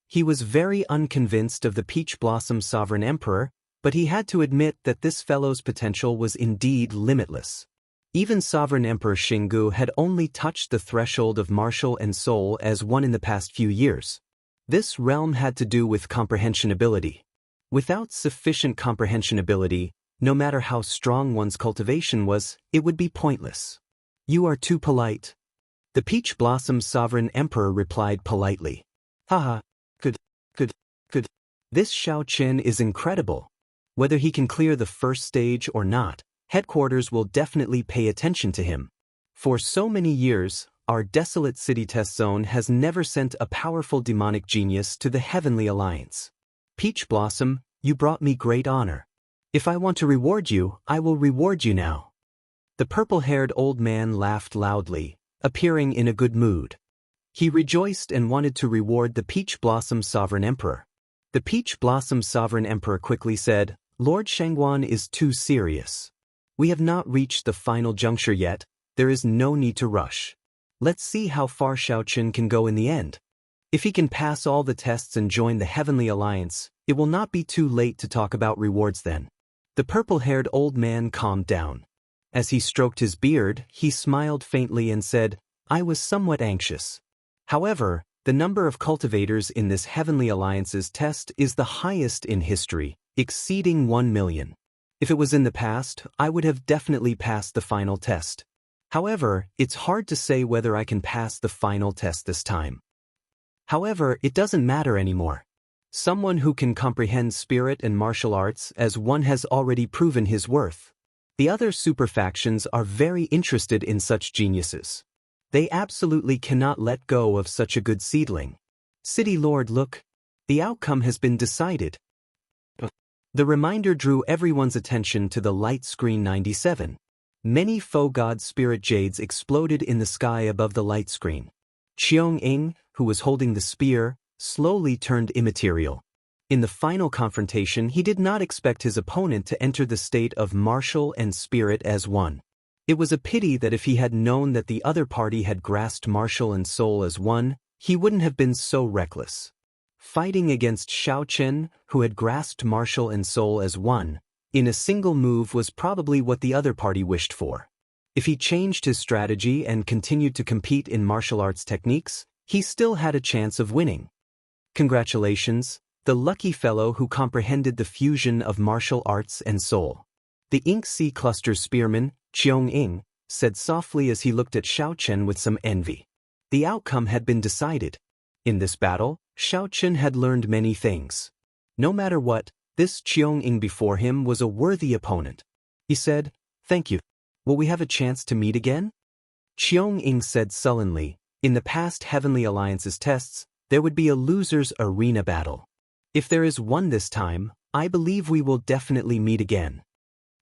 He was very unconvinced of the Peach Blossom Sovereign Emperor, but he had to admit that this fellow's potential was indeed limitless. Even Sovereign Emperor Xinggu had only touched the threshold of martial and soul as one in the past few years. This realm had to do with comprehension ability. Without sufficient comprehension ability, no matter how strong one's cultivation was, it would be pointless. You are too polite. The Peach Blossom's Sovereign Emperor replied politely. Haha, good. This Xiao Chen is incredible. Whether he can clear the first stage or not, headquarters will definitely pay attention to him. For so many years, our desolate city test zone has never sent a powerful demonic genius to the Heavenly Alliance. Peach Blossom, you brought me great honor. If I want to reward you, I will reward you now. The purple-haired old man laughed loudly, appearing in a good mood. He rejoiced and wanted to reward the Peach Blossom Sovereign Emperor. The Peach Blossom Sovereign Emperor quickly said, Lord Shangguan is too serious. We have not reached the final juncture yet, there is no need to rush. Let's see how far Xiao Chen can go in the end. If he can pass all the tests and join the Heavenly Alliance, it will not be too late to talk about rewards then. The purple-haired old man calmed down. As he stroked his beard, he smiled faintly and said, I was somewhat anxious. However, the number of cultivators in this Heavenly Alliance's test is the highest in history, exceeding 1 million. If it was in the past, I would have definitely passed the final test. However, it's hard to say whether I can pass the final test this time. However, it doesn't matter anymore. Someone who can comprehend spirit and martial arts as one has already proven his worth. The other super factions are very interested in such geniuses. They absolutely cannot let go of such a good seedling. City Lord, look. The outcome has been decided. The reminder drew everyone's attention to the light screen 97. Many faux god spirit jades exploded in the sky above the light screen. Qiong-ing, who was holding the spear, slowly turned immaterial. In the final confrontation, he did not expect his opponent to enter the state of martial and spirit as one. It was a pity that if he had known that the other party had grasped martial and soul as one, he wouldn't have been so reckless. Fighting against Xiao Chen, who had grasped martial and soul as one, in a single move was probably what the other party wished for. If he changed his strategy and continued to compete in martial arts techniques, he still had a chance of winning. Congratulations, the lucky fellow who comprehended the fusion of martial arts and soul. The Ink Sea Cluster's spearman, Qiong-ing, said softly as he looked at Xiao Chen with some envy. The outcome had been decided. In this battle, Xiao Chen had learned many things. No matter what, this Qiong-ing before him was a worthy opponent. He said, Thank you. Will we have a chance to meet again? Qiong-ing said sullenly, in the past Heavenly Alliance's tests, there would be a loser's arena battle. If there is one this time, I believe we will definitely meet again.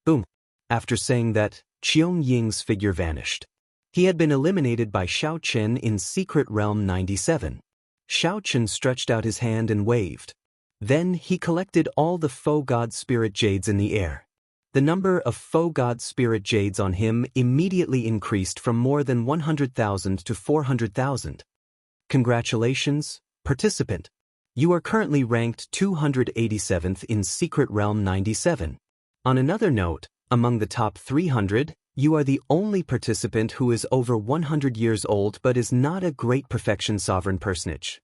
Boom. After saying that, Qiong-ying's figure vanished. He had been eliminated by Xiao Chen in Secret Realm 97. Xiao Chen stretched out his hand and waved. Then he collected all the faux god spirit jades in the air. The number of faux god spirit jades on him immediately increased from more than 100,000 to 400,000. Congratulations, participant. You are currently ranked 287th in Secret Realm 97. On another note, among the top 300, you are the only participant who is over 100 years old but is not a great perfection sovereign personage.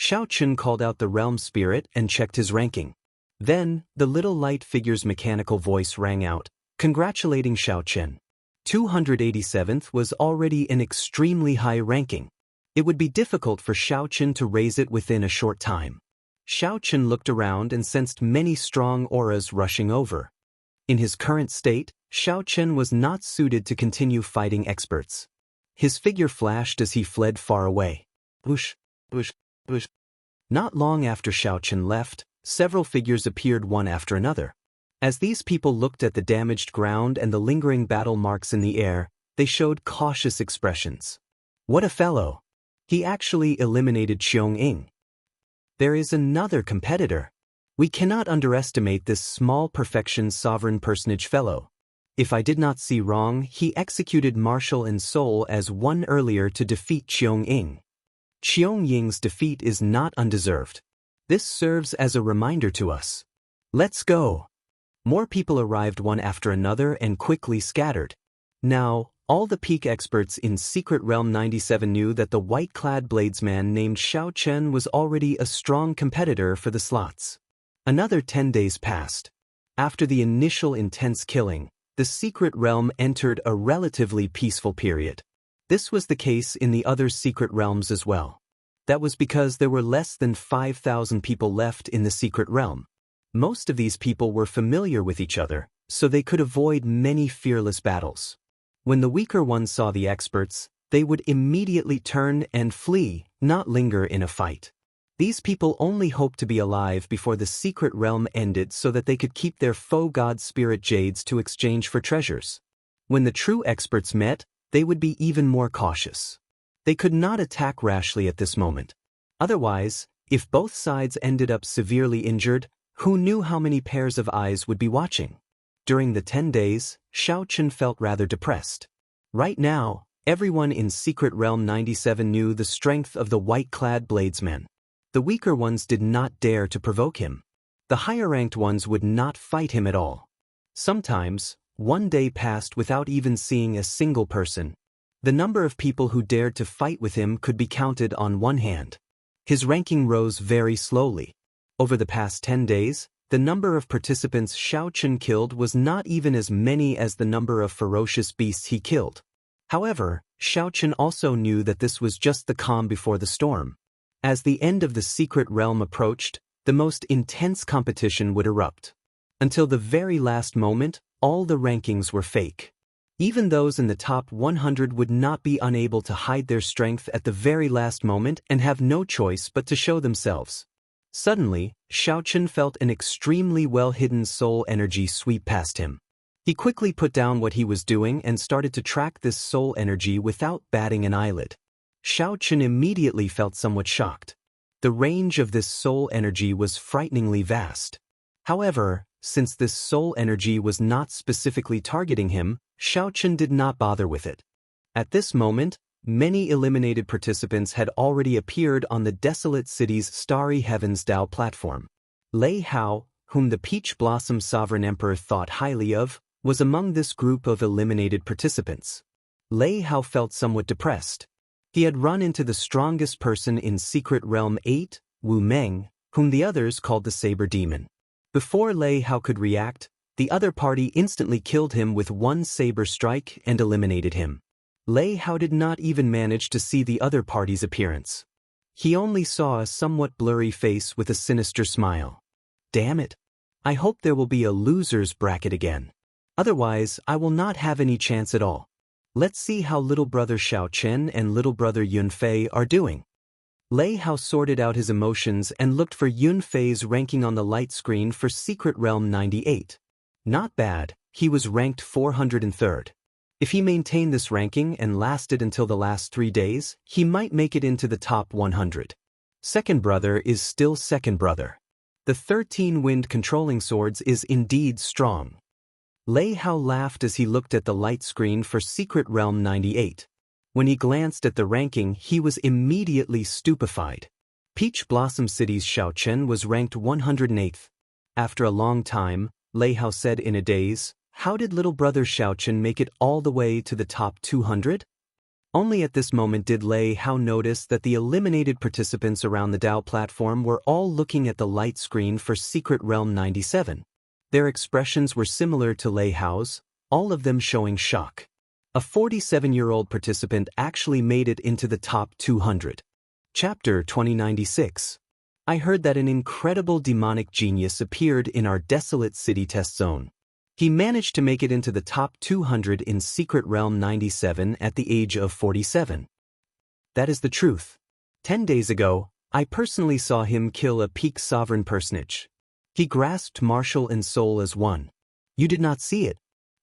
Xiao Chen called out the realm spirit and checked his ranking. Then, the little light figure's mechanical voice rang out, congratulating Xiao Chen. 287th was already an extremely high ranking. It would be difficult for Xiao Chen to raise it within a short time. Xiao Chen looked around and sensed many strong auras rushing over. In his current state, Xiao Chen was not suited to continue fighting experts. His figure flashed as he fled far away. Whoosh, whoosh, whoosh. Not long after Xiao Chen left, several figures appeared one after another. As these people looked at the damaged ground and the lingering battle marks in the air, they showed cautious expressions. What a fellow! He actually eliminated Qiong-ing. there is another competitor. We cannot underestimate this small perfection sovereign personage fellow. If I did not see wrong, he executed Marshall and Soul as one earlier to defeat Qiong Ying. Qiong Ying's defeat is not undeserved. This serves as a reminder to us. Let's go. More people arrived one after another and quickly scattered. Now, all the peak experts in Secret Realm 97 knew that the white-clad bladesman named Xiao Chen was already a strong competitor for the slots. Another 10 days passed. After the initial intense killing, the Secret Realm entered a relatively peaceful period. This was the case in the other Secret Realms as well. That was because there were less than 5,000 people left in the Secret Realm. Most of these people were familiar with each other, so they could avoid many fearless battles. When the weaker ones saw the experts, they would immediately turn and flee, not linger in a fight. These people only hoped to be alive before the Secret Realm ended so that they could keep their faux god spirit jades to exchange for treasures. When the true experts met, they would be even more cautious. They could not attack rashly at this moment. Otherwise, if both sides ended up severely injured, who knew how many pairs of eyes would be watching? During the 10 days, Xiao Chen felt rather depressed. Right now, everyone in Secret Realm 97 knew the strength of the white-clad bladesmen. The weaker ones did not dare to provoke him. The higher-ranked ones would not fight him at all. Sometimes, one day passed without even seeing a single person. The number of people who dared to fight with him could be counted on one hand. His ranking rose very slowly. Over the past 10 days, the number of participants Xiao Chen killed was not even as many as the number of ferocious beasts he killed. However, Xiao Chen also knew that this was just the calm before the storm. As the end of the Secret Realm approached, the most intense competition would erupt. Until the very last moment, all the rankings were fake. Even those in the top 100 would not be unable to hide their strength at the very last moment and have no choice but to show themselves. Suddenly, Xiao Chen felt an extremely well-hidden soul energy sweep past him. He quickly put down what he was doing and started to track this soul energy without batting an eyelid. Xiao Chen immediately felt somewhat shocked. The range of this soul energy was frighteningly vast. However, since this soul energy was not specifically targeting him, Xiao Chen did not bother with it. At this moment, many eliminated participants had already appeared on the desolate city's Starry Heavens Dao platform. Lei Hao, whom the Peach Blossom Sovereign Emperor thought highly of, was among this group of eliminated participants. Lei Hao felt somewhat depressed. He had run into the strongest person in Secret Realm 8, Wu Meng, whom the others called the Saber Demon. Before Lei Hao could react, the other party instantly killed him with one saber strike and eliminated him. Lei Hao did not even manage to see the other party's appearance. He only saw a somewhat blurry face with a sinister smile. Damn it! I hope there will be a loser's bracket again. Otherwise, I will not have any chance at all. Let's see how little brother Xiao Chen and little brother Yunfei are doing. Lei Hao sorted out his emotions and looked for Yunfei's ranking on the light screen for Secret Realm 98. Not bad, he was ranked 403rd. If he maintained this ranking and lasted until the last 3 days, he might make it into the top 100. Second brother is still second brother. The 13-wind controlling swords is indeed strong. Lei Hao laughed as he looked at the light screen for Secret Realm 98. When he glanced at the ranking, he was immediately stupefied. Peach Blossom City's Xiao Chen was ranked 108th. After a long time, Lei Hao said in a daze, "How did little brother Xiao Chen make it all the way to the top 200? Only at this moment did Lei Hao notice that the eliminated participants around the Dao platform were all looking at the light screen for Secret Realm 97. Their expressions were similar to Lei Hao's, all of them showing shock. A 47-year-old participant actually made it into the top 200. Chapter 2096. I heard that an incredible demonic genius appeared in our desolate city test zone. He managed to make it into the top 200 in Secret Realm 97 at the age of 47. That is the truth. 10 days ago, I personally saw him kill a peak sovereign personage. He grasped Marshall and Soul as one. You did not see it.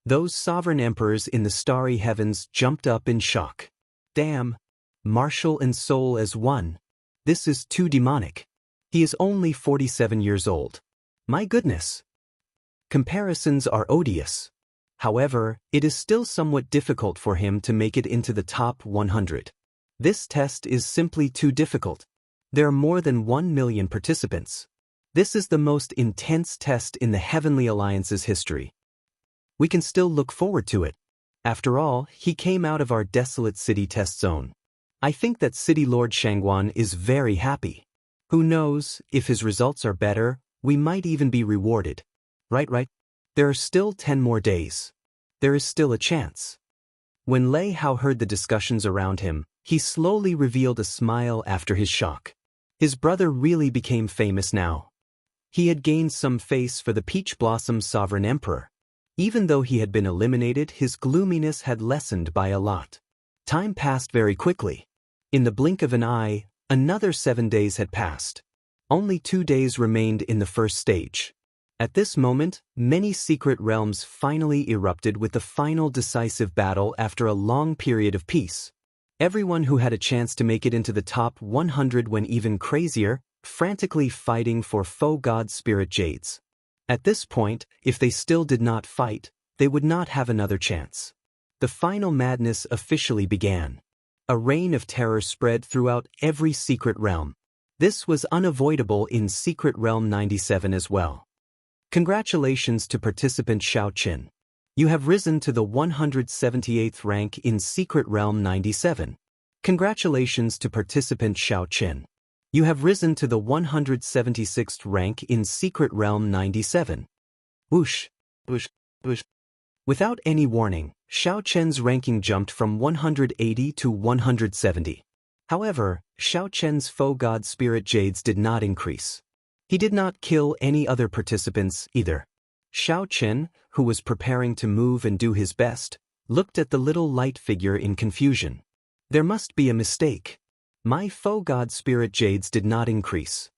Those sovereign emperors in the starry heavens jumped up in shock. Damn! Marshall and Soul as one. This is too demonic. He is only 47 years old. My goodness. Comparisons are odious. However, it is still somewhat difficult for him to make it into the top 100. This test is simply too difficult. There are more than 1 million participants. This is the most intense test in the Heavenly Alliance's history. We can still look forward to it. After all, he came out of our desolate city test zone. I think that City Lord Shangguan is very happy. Who knows, if his results are better, we might even be rewarded. Right. There are still 10 more days. There is still a chance. When Lei Hao heard the discussions around him, he slowly revealed a smile after his shock. His brother really became famous now. He had gained some face for the Peach Blossom Sovereign Emperor. Even though he had been eliminated, his gloominess had lessened by a lot. Time passed very quickly. In the blink of an eye, another 7 days had passed. Only 2 days remained in the first stage. At this moment, many secret realms finally erupted with the final decisive battle after a long period of peace. Everyone who had a chance to make it into the top 100 went even crazier, frantically fighting for faux god spirit jades. At this point, if they still did not fight, they would not have another chance. The final madness officially began. A reign of terror spread throughout every secret realm. This was unavoidable in Secret Realm 97 as well. Congratulations to participant Xiao Qin. You have risen to the 178th rank in Secret Realm 97. Congratulations to participant Xiao Qin. You have risen to the 176th rank in Secret Realm 97. Whoosh. Without any warning, Xiao Chen's ranking jumped from 180 to 170. However, Xiao Chen's faux god spirit jades did not increase. He did not kill any other participants either. Xiao Chen, who was preparing to move and do his best, looked at the little light figure in confusion. There must be a mistake. My faux god spirit jades did not increase.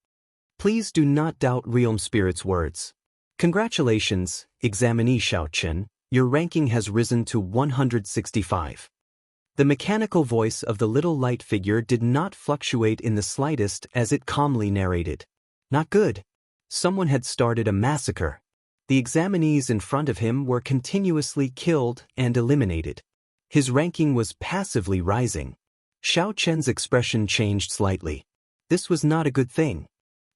Please do not doubt Realm Spirit's words. Congratulations, examinee Xiao Chen, your ranking has risen to 165. The mechanical voice of the little light figure did not fluctuate in the slightest as it calmly narrated. Not good. Someone had started a massacre. The examinees in front of him were continuously killed and eliminated. His ranking was passively rising. Xiao Chen's expression changed slightly. This was not a good thing.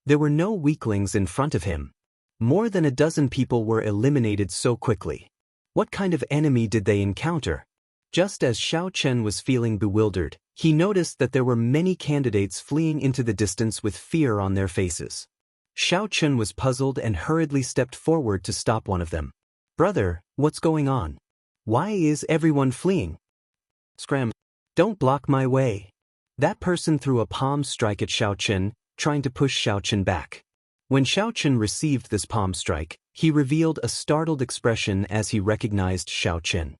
There were no weaklings in front of him. More than a dozen people were eliminated so quickly. What kind of enemy did they encounter? Just as Xiao Chen was feeling bewildered, he noticed that there were many candidates fleeing into the distance with fear on their faces. Xiao Chen was puzzled and hurriedly stepped forward to stop one of them. Brother, what's going on? Why is everyone fleeing? Scram! Don't block my way. That person threw a palm strike at Xiao Chen, trying to push Xiao Chen back. When Xiao Chen received this palm strike, he revealed a startled expression as he recognized Xiao Chen.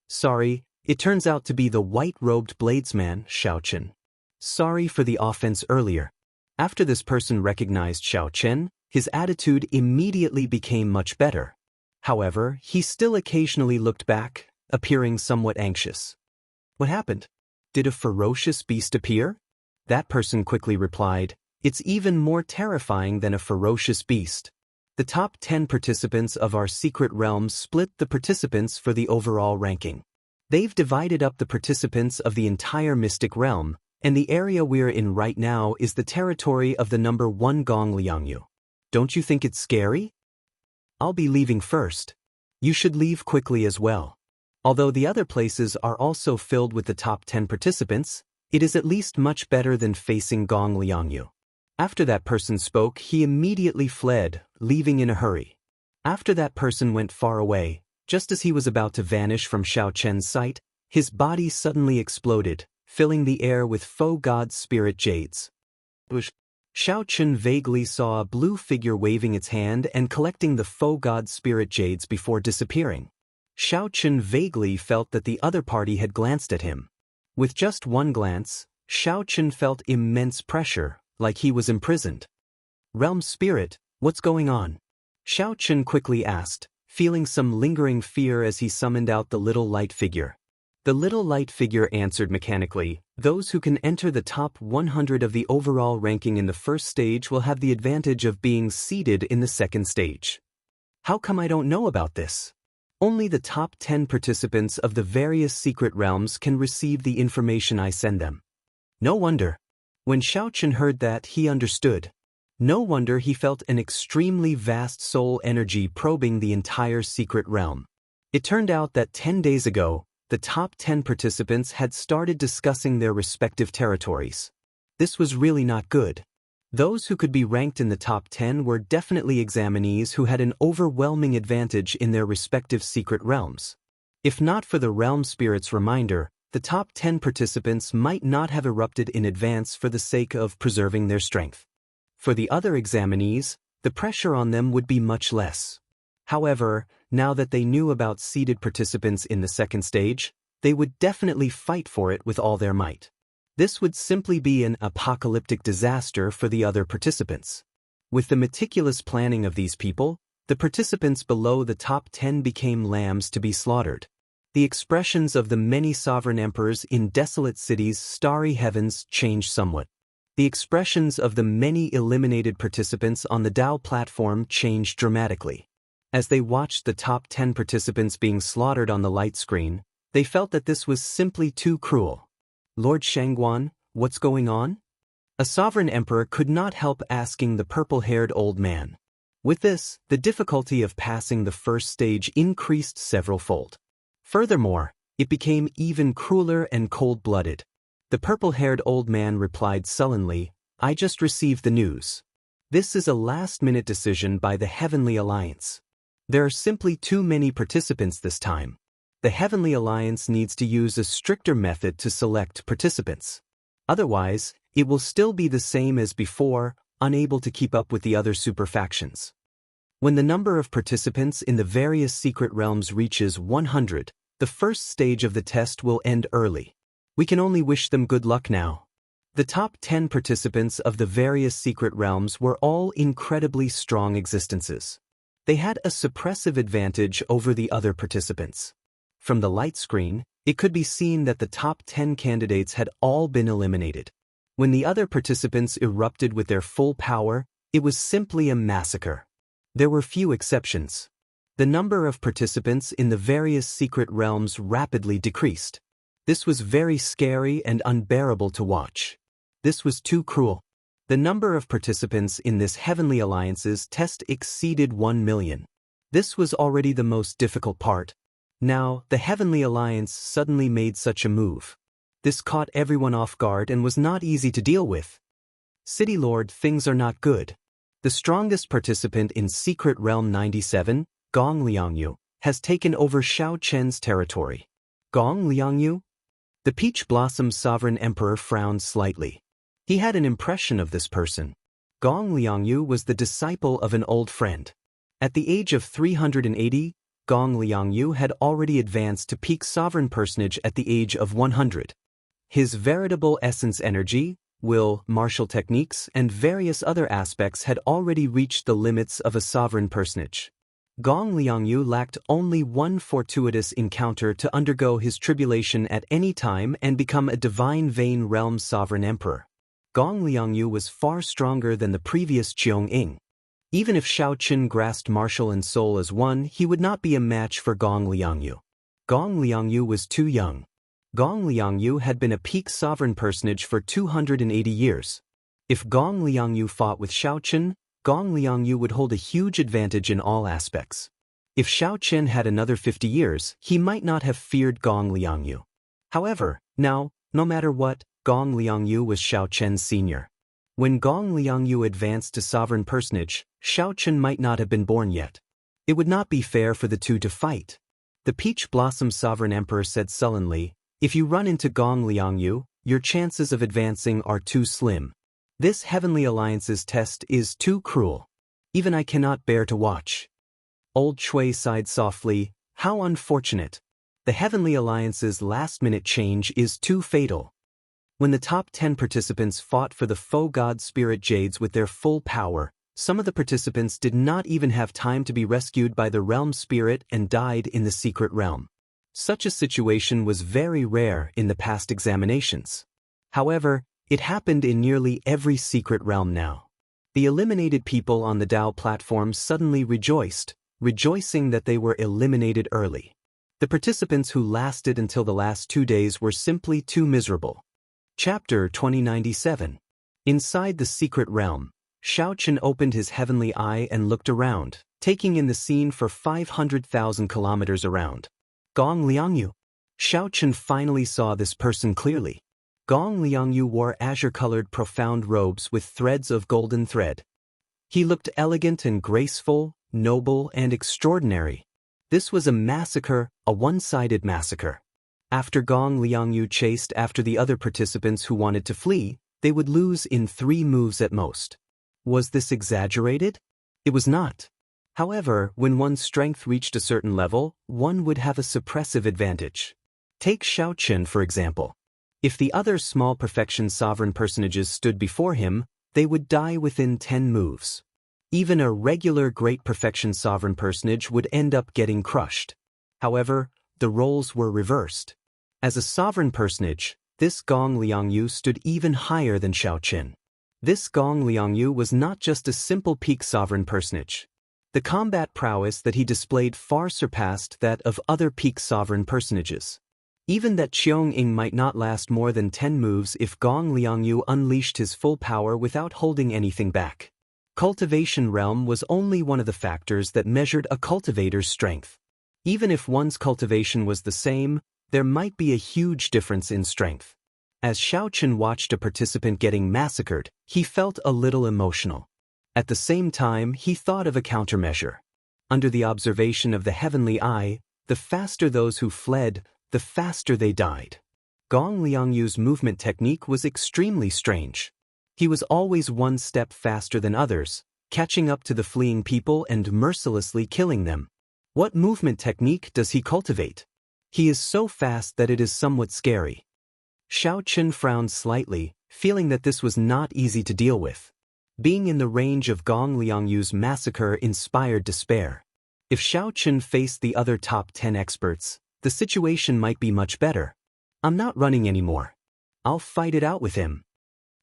Sorry, it turns out to be the white-robed bladesman, Xiao Chen. Sorry for the offense earlier. After this person recognized Xiao Chen, his attitude immediately became much better. However, he still occasionally looked back, appearing somewhat anxious. What happened? Did a ferocious beast appear? That person quickly replied, it's even more terrifying than a ferocious beast. The top 10 participants of our secret realms split the participants for the overall ranking. They've divided up the participants of the entire mystic realm, and the area we're in right now is the territory of the number 1 Gong Liangyu. Don't you think it's scary? I'll be leaving first. You should leave quickly as well. Although the other places are also filled with the top 10 participants, it is at least much better than facing Gong Liangyu. After that person spoke, he immediately fled, leaving in a hurry. After that person went far away, just as he was about to vanish from Xiao Chen's sight, his body suddenly exploded, filling the air with faux god spirit jades. Xiao Chen vaguely saw a blue figure waving its hand and collecting the faux god spirit jades before disappearing. Xiao Chen vaguely felt that the other party had glanced at him. With just one glance, Xiao Chen felt immense pressure, like he was imprisoned. Realm Spirit, what's going on? Xiao Chen quickly asked, feeling some lingering fear as he summoned out the little light figure. The little light figure answered mechanically, Those who can enter the top 100 of the overall ranking in the first stage will have the advantage of being seeded in the second stage. How come I don't know about this? Only the top 10 participants of the various secret realms can receive the information I send them. No wonder. When Xiaochen heard that, he understood. No wonder he felt an extremely vast soul energy probing the entire secret realm. It turned out that 10 days ago, the top 10 participants had started discussing their respective territories. This was really not good. Those who could be ranked in the top 10 were definitely examinees who had an overwhelming advantage in their respective secret realms. If not for the realm spirit's reminder, the top 10 participants might not have erupted in advance for the sake of preserving their strength. For the other examinees, the pressure on them would be much less. However, now that they knew about seeded participants in the second stage, they would definitely fight for it with all their might. This would simply be an apocalyptic disaster for the other participants. With the meticulous planning of these people, the participants below the top 10 became lambs to be slaughtered. The expressions of the many sovereign emperors in desolate cities' starry heavens changed somewhat. The expressions of the many eliminated participants on the Dao platform changed dramatically. As they watched the top 10 participants being slaughtered on the light screen, they felt that this was simply too cruel. Lord Shangguan, what's going on? A sovereign emperor could not help asking the purple-haired old man. With this, the difficulty of passing the first stage increased several-fold. Furthermore, it became even crueler and cold-blooded. The purple-haired old man replied sullenly, "I just received the news. This is a last-minute decision by the Heavenly Alliance. There are simply too many participants this time. The Heavenly Alliance needs to use a stricter method to select participants. Otherwise, it will still be the same as before, unable to keep up with the other super factions. When the number of participants in the various secret realms reaches 100, the first stage of the test will end early. We can only wish them good luck now." The top 10 participants of the various secret realms were all incredibly strong existences. They had a suppressive advantage over the other participants. From the light screen, it could be seen that the top 10 candidates had all been eliminated. When the other participants erupted with their full power, it was simply a massacre. There were few exceptions. The number of participants in the various secret realms rapidly decreased. This was very scary and unbearable to watch. This was too cruel. The number of participants in this Heavenly Alliance's test exceeded 1 million. This was already the most difficult part. Now, the Heavenly Alliance suddenly made such a move. This caught everyone off guard and was not easy to deal with. City Lord, things are not good. The strongest participant in Secret Realm 97, Gong Liangyu, has taken over Xiao Chen's territory. Gong Liangyu? The Peach Blossom Sovereign Emperor frowned slightly. He had an impression of this person. Gong Liangyu was the disciple of an old friend. At the age of 380, Gong Liangyu had already advanced to peak sovereign personage at the age of 100. His veritable essence energy, will, martial techniques, and various other aspects had already reached the limits of a sovereign personage. Gong Liangyu lacked only one fortuitous encounter to undergo his tribulation at any time and become a divine vein realm sovereign emperor. Gong Liangyu was far stronger than the previous Qiong Ying. Even if Xiao Qin grasped martial and soul as one, he would not be a match for Gong Liangyu. Gong Liangyu was too young. Gong Liangyu had been a peak sovereign personage for 280 years. If Gong Liangyu fought with Xiao Qin, Gong Liangyu would hold a huge advantage in all aspects. If Xiao Qin had another 50 years, he might not have feared Gong Liangyu. However, now, no matter what, Gong Liangyu was Xiao Chen's senior. When Gong Liangyu advanced to sovereign personage, Xiao Chen might not have been born yet. It would not be fair for the two to fight. The Peach Blossom Sovereign Emperor said sullenly, "If you run into Gong Liangyu, your chances of advancing are too slim. This Heavenly Alliance's test is too cruel. Even I cannot bear to watch." Old Shui sighed softly, "How unfortunate. The Heavenly Alliance's last-minute change is too fatal." When the top 10 participants fought for the faux god spirit jades with their full power, some of the participants did not even have time to be rescued by the realm spirit and died in the secret realm. Such a situation was very rare in the past examinations. However, it happened in nearly every secret realm now. The eliminated people on the Dao platform suddenly rejoiced, rejoicing that they were eliminated early. The participants who lasted until the last 2 days were simply too miserable. Chapter 2097. Inside the secret realm, Shao Chen opened his heavenly eye and looked around, taking in the scene for 500,000 kilometers around. Gong Liangyu. Shao Chen finally saw this person clearly. Gong Liangyu wore azure-colored profound robes with threads of golden thread. He looked elegant and graceful, noble and extraordinary. This was a massacre, a one-sided massacre. After Gong Liangyu chased after the other participants who wanted to flee, they would lose in 3 moves at most. Was this exaggerated? It was not. However, when one's strength reached a certain level, one would have a suppressive advantage. Take Shao Chen for example. If the other small perfection sovereign personages stood before him, they would die within 10 moves. Even a regular great perfection sovereign personage would end up getting crushed. However, the roles were reversed. As a sovereign personage, this Gong Liangyu stood even higher than Shao Chen. This Gong Liangyu was not just a simple peak sovereign personage. The combat prowess that he displayed far surpassed that of other peak sovereign personages. Even that Qiong Ying might not last more than 10 moves if Gong Liangyu unleashed his full power without holding anything back. Cultivation realm was only one of the factors that measured a cultivator's strength. Even if one's cultivation was the same, there might be a huge difference in strength. As Shao Chen watched a participant getting massacred, he felt a little emotional. At the same time, he thought of a countermeasure. Under the observation of the heavenly eye, the faster those who fled, the faster they died. Gong Liangyu's movement technique was extremely strange. He was always one step faster than others, catching up to the fleeing people and mercilessly killing them. What movement technique does he cultivate? He is so fast that it is somewhat scary. Shao Chen frowned slightly, feeling that this was not easy to deal with. Being in the range of Gong Liangyu's massacre inspired despair. If Shao Chen faced the other top 10 experts, the situation might be much better. I'm not running anymore. I'll fight it out with him.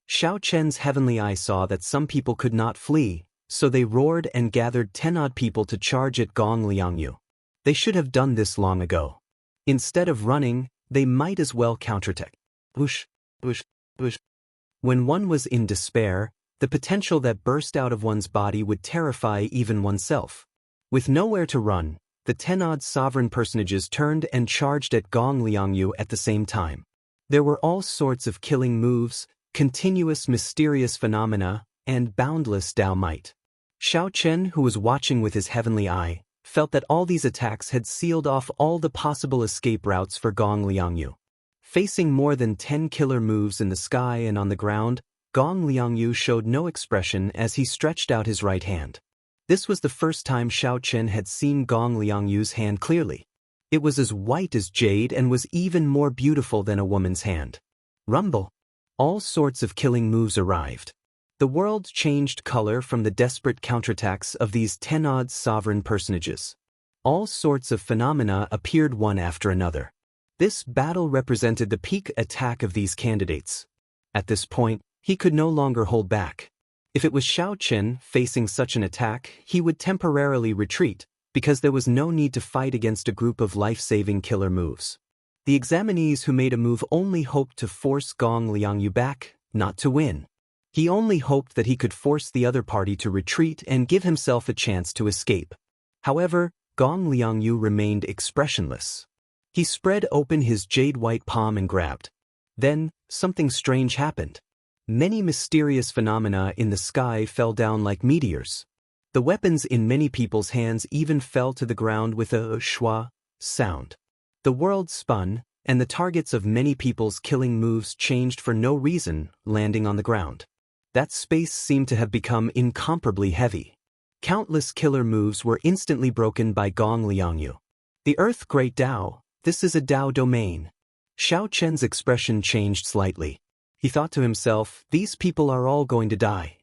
Shao Chen's heavenly eye saw that some people could not flee, so they roared and gathered 10-odd people to charge at Gong Liangyu. They should have done this long ago. Instead of running, they might as well counterattack. Whoosh, whoosh, whoosh. When one was in despair, the potential that burst out of one's body would terrify even oneself. With nowhere to run, the 10-odd sovereign personages turned and charged at Gong Liangyu at the same time. There were all sorts of killing moves, continuous mysterious phenomena, and boundless Dao might. Shao Chen, who was watching with his heavenly eye, felt that all these attacks had sealed off all the possible escape routes for Gong Liangyu. Facing more than 10 killer moves in the sky and on the ground, Gong Liangyu showed no expression as he stretched out his right hand. This was the first time Shao Chen had seen Gong Liangyu's hand clearly. It was as white as jade and was even more beautiful than a woman's hand. Rumble. All sorts of killing moves arrived. The world changed color from the desperate counterattacks of these 10-odd sovereign personages. All sorts of phenomena appeared one after another. This battle represented the peak attack of these candidates. At this point, he could no longer hold back. If it was Shao Chen facing such an attack, he would temporarily retreat, because there was no need to fight against a group of life-saving killer moves. The examinees who made a move only hoped to force Gong Liangyu back, not to win. He only hoped that he could force the other party to retreat and give himself a chance to escape. However, Gong Liangyu remained expressionless. He spread open his jade-white palm and grabbed. Then, something strange happened. Many mysterious phenomena in the sky fell down like meteors. The weapons in many people's hands even fell to the ground with a shwa sound. The world spun, and the targets of many people's killing moves changed for no reason, landing on the ground. That space seemed to have become incomparably heavy. Countless killer moves were instantly broken by Gong Liangyu. The Earth Great Dao, this is a Dao domain. Shao Chen's expression changed slightly. He thought to himself, these people are all going to die.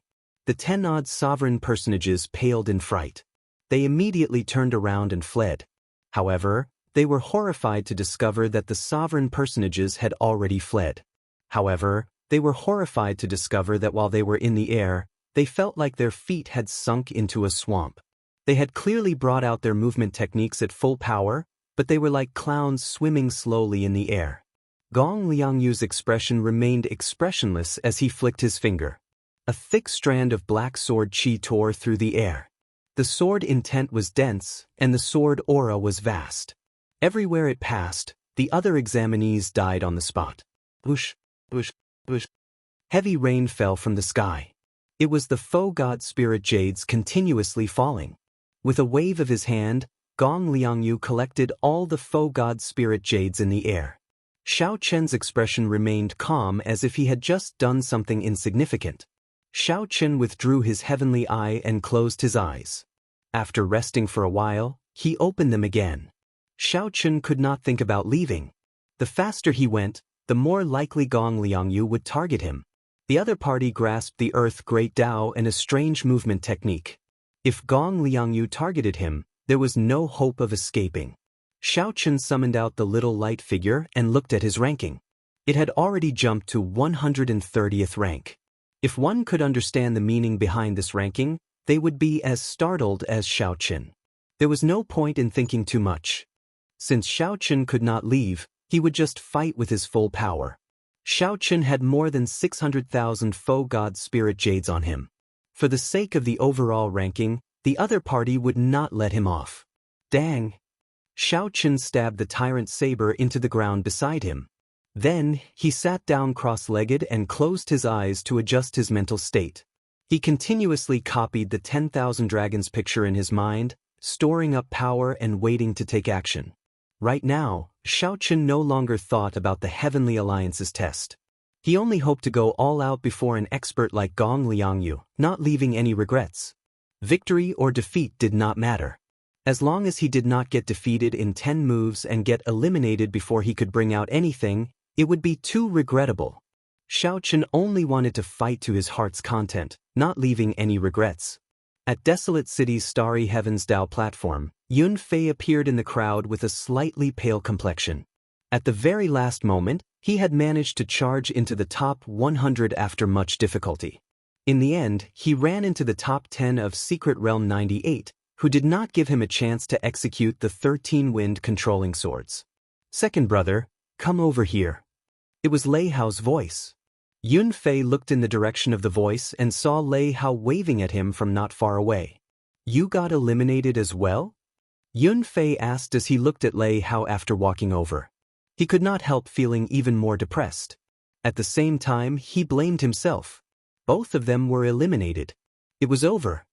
The 10-odd sovereign personages paled in fright. They immediately turned around and fled. However, they were horrified to discover that the sovereign personages had already fled. However, They were horrified to discover that while they were in the air, they felt like their feet had sunk into a swamp. They had clearly brought out their movement techniques at full power, but they were like clowns swimming slowly in the air. Gong Liangyu's expression remained expressionless as he flicked his finger. A thick strand of black sword chi tore through the air. The sword intent was dense, and the sword aura was vast. Everywhere it passed, the other examinees died on the spot. Whoosh, whoosh, whoosh. Heavy rain fell from the sky. It was the faux god spirit jades continuously falling. With a wave of his hand, Gong Liangyu collected all the faux god spirit jades in the air. Xiao Chen's expression remained calm as if he had just done something insignificant. Xiao Chen withdrew his heavenly eye and closed his eyes. After resting for a while, he opened them again. Xiao Chen could not think about leaving. The faster he went, the more likely Gong Liangyu would target him. The other party grasped the Earth Great Tao and a strange movement technique. If Gong Liangyu targeted him, there was no hope of escaping. Xiao Chen summoned out the little light figure and looked at his ranking. It had already jumped to 130th rank. If one could understand the meaning behind this ranking, they would be as startled as Xiao Chen. There was no point in thinking too much. Since Xiao Chen could not leave, he would just fight with his full power. Xiao Chen had more than 600,000 faux god spirit jades on him. For the sake of the overall ranking, the other party would not let him off. Dang! Xiao Chen stabbed the tyrant saber into the ground beside him. Then, he sat down cross-legged and closed his eyes to adjust his mental state. He continuously copied the 10,000 dragons picture in his mind, storing up power and waiting to take action. Right now, Xiao Chen no longer thought about the Heavenly Alliance's test. He only hoped to go all out before an expert like Gong Liangyu, not leaving any regrets. Victory or defeat did not matter. As long as he did not get defeated in 10 moves and get eliminated before he could bring out anything, it would be too regrettable. Xiao Chen only wanted to fight to his heart's content, not leaving any regrets. At Desolate City's Starry Heavens Dao platform, Yun Fei appeared in the crowd with a slightly pale complexion. At the very last moment, he had managed to charge into the top 100 after much difficulty. In the end, he ran into the top 10 of Secret Realm 98, who did not give him a chance to execute the 13 wind controlling swords. Second brother, come over here. It was Lei Hao's voice. Yun Fei looked in the direction of the voice and saw Lei Hao waving at him from not far away. You got eliminated as well? Yun Fei asked as he looked at Lei Hao after walking over. He could not help feeling even more depressed. At the same time, he blamed himself. Both of them were eliminated. It was over.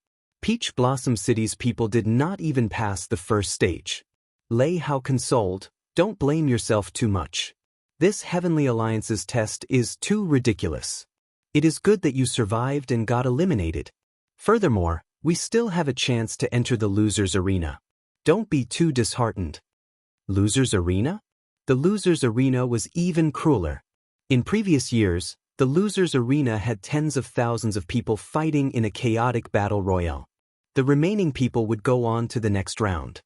Peach Blossom City's people did not even pass the first stage. Lei Hao consoled, don't blame yourself too much. This Heavenly Alliance's test is too ridiculous. It is good that you survived and got eliminated. Furthermore, we still have a chance to enter the Losers Arena. Don't be too disheartened. Losers Arena? The Losers Arena was even crueler. In previous years, the Losers Arena had tens of thousands of people fighting in a chaotic battle royale. The remaining people would go on to the next round.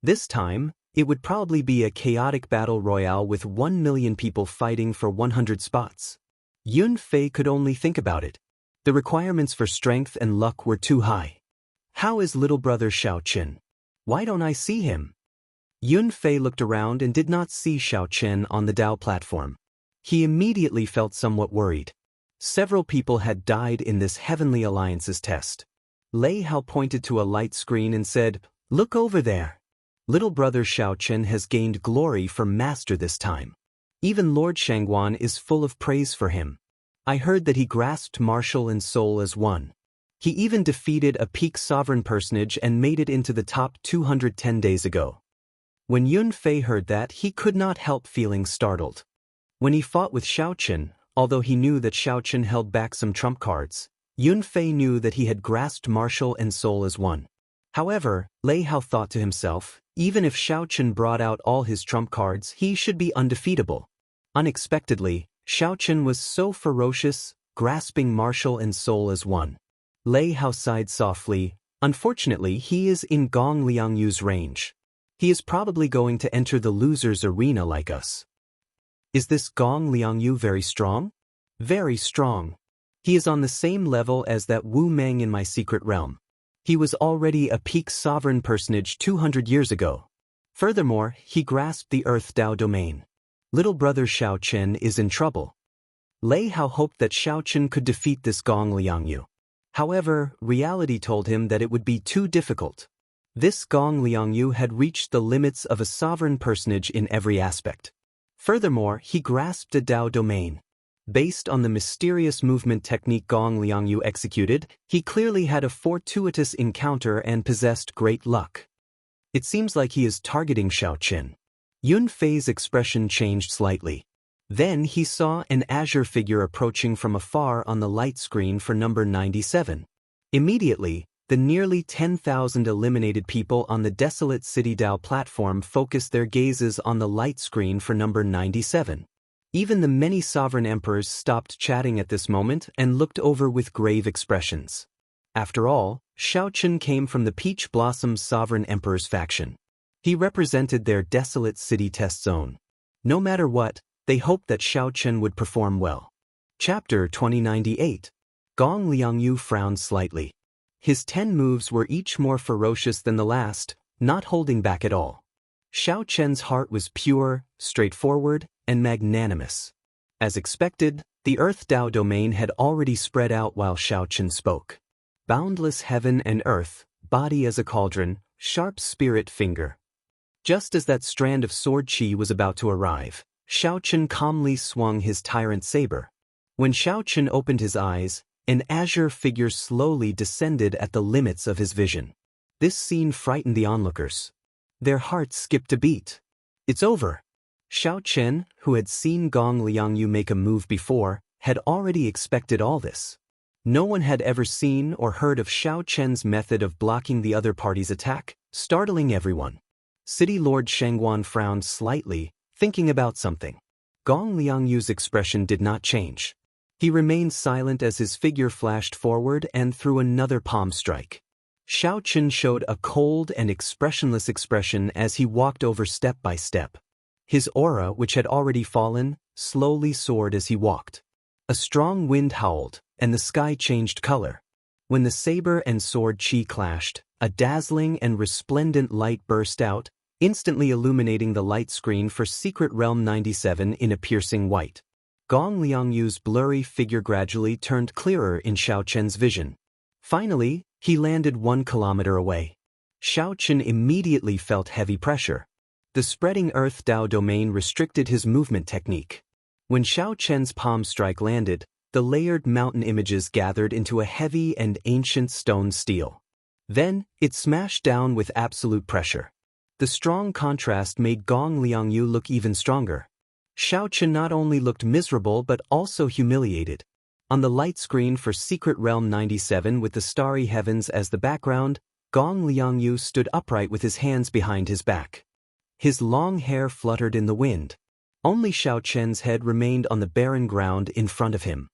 This time, it would probably be a chaotic battle royale with 1 million people fighting for 100 spots. Yun Fei could only think about it. The requirements for strength and luck were too high. How is little brother Xiao Chen? Why don't I see him? Yun Fei looked around and did not see Xiao Chen on the Dao platform. He immediately felt somewhat worried. Several people had died in this Heavenly Alliance's test. Lei Hao pointed to a light screen and said, look over there. Little brother Xiao Chen has gained glory for master this time. Even Lord Shangguan is full of praise for him. I heard that he grasped martial and soul as one. He even defeated a peak sovereign personage and made it into the top 210 days ago. When Yun Fei heard that, he could not help feeling startled. When he fought with Xiao Chen, although he knew that Xiao Chen held back some trump cards, Yun Fei knew that he had grasped martial and soul as one. However, Lei Hao thought to himself, even if Xiao Chen brought out all his trump cards, he should be undefeatable. Unexpectedly, Xiao Chen was so ferocious, grasping martial and soul as one. Lei Hao sighed softly. Unfortunately, he is in Gong Liangyu's range. He is probably going to enter the Losers Arena like us. Is this Gong Liangyu very strong? Very strong. He is on the same level as that Wu Meng in my secret realm. He was already a peak sovereign personage 200 years ago. Furthermore, he grasped the Earth Tao domain. Little brother Xiao Chen is in trouble. Lei Hao hoped that Xiao Chen could defeat this Gong Liangyu. However, reality told him that it would be too difficult. This Gong Liangyu had reached the limits of a sovereign personage in every aspect. Furthermore, he grasped a Tao domain. Based on the mysterious movement technique Gong Liangyu executed, he clearly had a fortuitous encounter and possessed great luck. It seems like he is targeting Xiao Chen. Yun Fei's expression changed slightly. Then he saw an azure figure approaching from afar on the light screen for number 97. Immediately, the nearly 10,000 eliminated people on the desolate City Dao platform focused their gazes on the light screen for number 97. Even the many sovereign emperors stopped chatting at this moment and looked over with grave expressions. After all, Xiao Chen came from the Peach Blossom's sovereign emperor's faction. He represented their desolate city test zone. No matter what, they hoped that Xiao Chen would perform well. Chapter 2098. Gong Liangyu frowned slightly. His 10 moves were each more ferocious than the last, not holding back at all. Xiao Chen's heart was pure, straightforward, and magnanimous. As expected, the Earth Tao domain had already spread out while Xiao Chen spoke. Boundless heaven and earth, body as a cauldron, sharp spirit finger. Just as that strand of sword chi was about to arrive, Xiao Chen calmly swung his tyrant saber. When Xiao Chen opened his eyes, an azure figure slowly descended at the limits of his vision. This scene frightened the onlookers. Their hearts skipped a beat. It's over. Xiao Chen, who had seen Gong Liangyu make a move before, had already expected all this. No one had ever seen or heard of Xiao Chen's method of blocking the other party's attack, startling everyone. City Lord Shangguan frowned slightly, thinking about something. Gong Liangyu's expression did not change. He remained silent as his figure flashed forward and threw another palm strike. Xiao Chen showed a cold and expressionless expression as he walked over step by step. His aura, which had already fallen, slowly soared as he walked. A strong wind howled, and the sky changed color. When the saber and sword chi clashed, a dazzling and resplendent light burst out, instantly illuminating the light screen for Secret Realm 97 in a piercing white. Gong Liangyu's blurry figure gradually turned clearer in Xiao Chen's vision. Finally, he landed 1 kilometer away. Xiao Chen immediately felt heavy pressure. The spreading Earth Tao domain restricted his movement technique. When Xiao Chen's palm strike landed, the layered mountain images gathered into a heavy and ancient stone steel. Then, it smashed down with absolute pressure. The strong contrast made Gong Liangyu look even stronger. Xiao Chen not only looked miserable but also humiliated. On the light screen for Secret Realm 97 with the starry heavens as the background, Gong Liangyu stood upright with his hands behind his back. His long hair fluttered in the wind. Only Xiao Chen's head remained on the barren ground in front of him.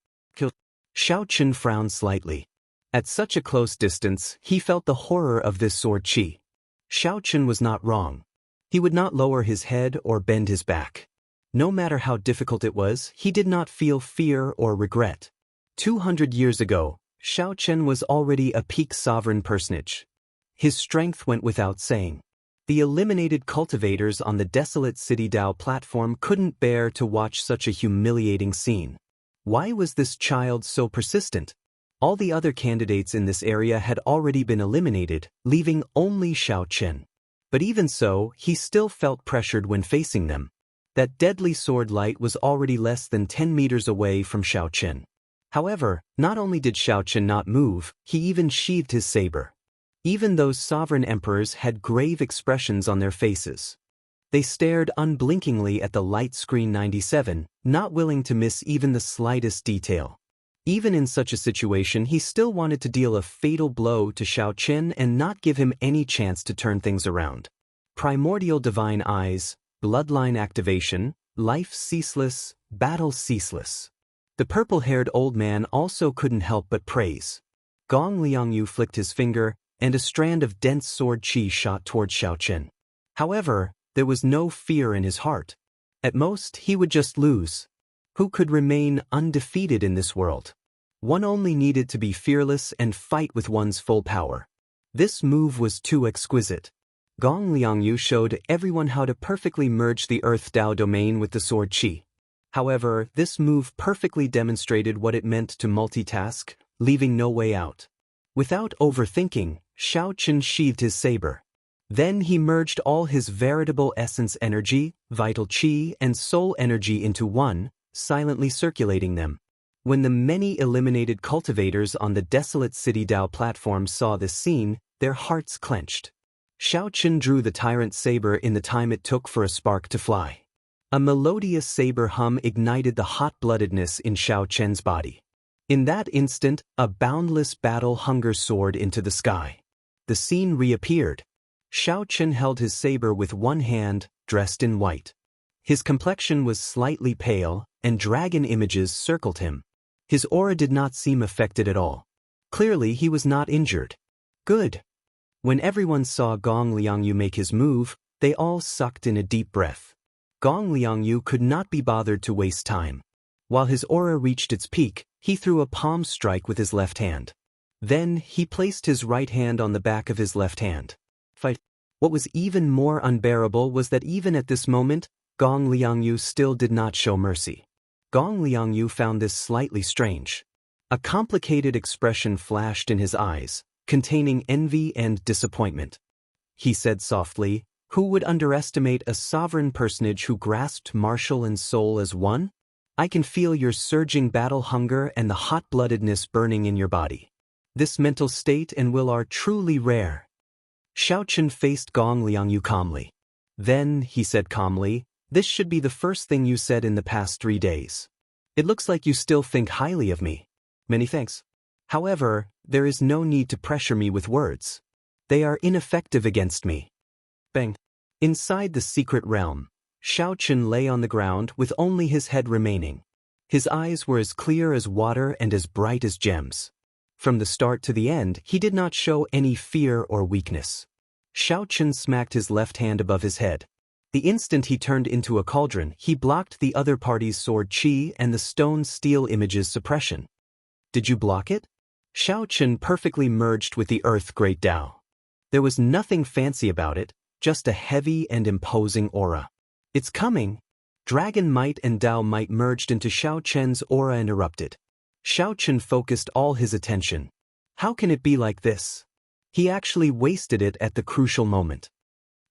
Xiao Chen frowned slightly. At such a close distance, he felt the horror of this sword chi. Xiao Chen was not wrong. He would not lower his head or bend his back. No matter how difficult it was, he did not feel fear or regret. 200 years ago, Xiao Chen was already a peak sovereign personage. His strength went without saying. The eliminated cultivators on the desolate City Dao platform couldn't bear to watch such a humiliating scene. Why was this child so persistent? All the other candidates in this area had already been eliminated, leaving only Xiao Chen. But even so, he still felt pressured when facing them. That deadly sword light was already less than 10 meters away from Xiao Chen. However, not only did Xiao Chen not move, he even sheathed his saber. Even those sovereign emperors had grave expressions on their faces. They stared unblinkingly at the light screen 97, not willing to miss even the slightest detail. Even in such a situation, he still wanted to deal a fatal blow to Xiao Chen and not give him any chance to turn things around. Primordial divine eyes, bloodline activation, life ceaseless, battle ceaseless. The purple-haired old man also couldn't help but praise. Gong Liangyu flicked his finger, and a strand of dense sword chi shot toward Xiao Chen. However, there was no fear in his heart. At most, he would just lose. Who could remain undefeated in this world? One only needed to be fearless and fight with one's full power. This move was too exquisite. Gong Liangyu showed everyone how to perfectly merge the Earth Tao domain with the sword Qi. However, this move perfectly demonstrated what it meant to multitask, leaving no way out. Without overthinking, Shao Chen sheathed his saber. Then he merged all his veritable essence energy, vital Qi, and soul energy into one, silently circulating them. When the many eliminated cultivators on the desolate City Dao platform saw this scene, their hearts clenched. Shao Chen drew the tyrant saber in the time it took for a spark to fly. A melodious saber hum ignited the hot-bloodedness in Shao Chen's body. In that instant, a boundless battle hunger soared into the sky. The scene reappeared. Shao Chen held his saber with one hand, dressed in white. His complexion was slightly pale, and dragon images circled him. His aura did not seem affected at all. Clearly, he was not injured. Good. When everyone saw Gong Liangyu make his move, they all sucked in a deep breath. Gong Liangyu could not be bothered to waste time. While his aura reached its peak, he threw a palm strike with his left hand. Then, he placed his right hand on the back of his left hand. What was even more unbearable was that even at this moment, Gong Liangyu still did not show mercy. Gong Liangyu found this slightly strange. A complicated expression flashed in his eyes, containing envy and disappointment. He said softly, "Who would underestimate a sovereign personage who grasped martial and soul as one? I can feel your surging battle hunger and the hot-bloodedness burning in your body. This mental state and will are truly rare." Shao Chen faced Gong Liangyu calmly. Then, he said calmly, "This should be the first thing you said in the past 3 days. It looks like you still think highly of me. Many thanks. However, there is no need to pressure me with words. They are ineffective against me." Bang. Inside the secret realm, Shao Chen lay on the ground with only his head remaining. His eyes were as clear as water and as bright as gems. From the start to the end, he did not show any fear or weakness. Shao Chen smacked his left hand above his head. The instant he turned into a cauldron, he blocked the other party's sword Qi and the stone steel image's suppression. Did you block it? Shao Chen perfectly merged with the Earth Great Tao. There was nothing fancy about it, just a heavy and imposing aura. It's coming. Dragon Might and Dao Might merged into Shao Chen's aura and erupted. Shao Chen focused all his attention. How can it be like this? He actually wasted it at the crucial moment.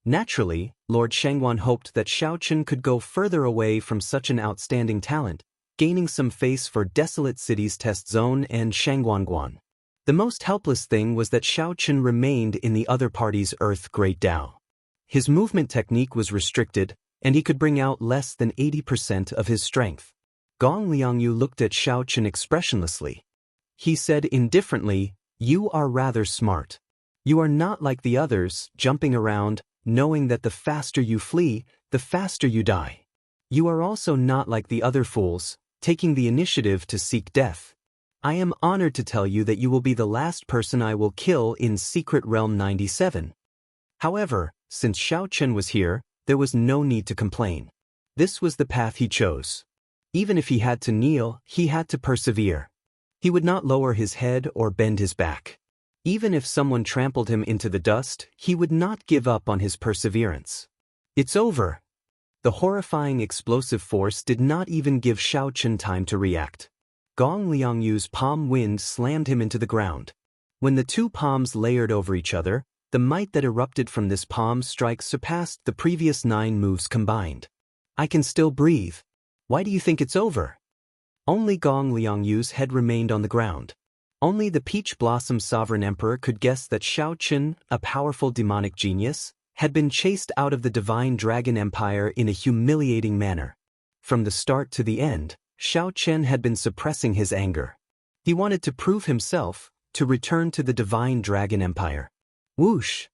Naturally, Lord Shangguan hoped that Shao Chen could go further away from such an outstanding talent, gaining some face for Desolate City's test zone and Shangguanguan. The most helpless thing was that Shao Chen remained in the other party's Earth Great Tao. His movement technique was restricted, and he could bring out less than 80% of his strength. Gong Liangyu looked at Shao Chen expressionlessly. He said indifferently, "You are rather smart. You are not like the others, jumping around, knowing that the faster you flee, the faster you die. You are also not like the other fools, taking the initiative to seek death. I am honored to tell you that you will be the last person I will kill in Secret Realm 97. However, since Shao Chen was here, there was no need to complain. This was the path he chose. Even if he had to kneel, he had to persevere. He would not lower his head or bend his back. Even if someone trampled him into the dust, he would not give up on his perseverance. It's over. The horrifying explosive force did not even give Shao Chen time to react. Gong Liangyu's palm wind slammed him into the ground. When the two palms layered over each other, the might that erupted from this palm strike surpassed the previous 9 moves combined. I can still breathe. Why do you think it's over? Only Gong Liangyu's head remained on the ground. Only the Peach Blossom Sovereign Emperor could guess that Shao Chen, a powerful demonic genius, had been chased out of the Divine Dragon Empire in a humiliating manner. From the start to the end, Shao Chen had been suppressing his anger. He wanted to prove himself, to return to the Divine Dragon Empire. Whoosh!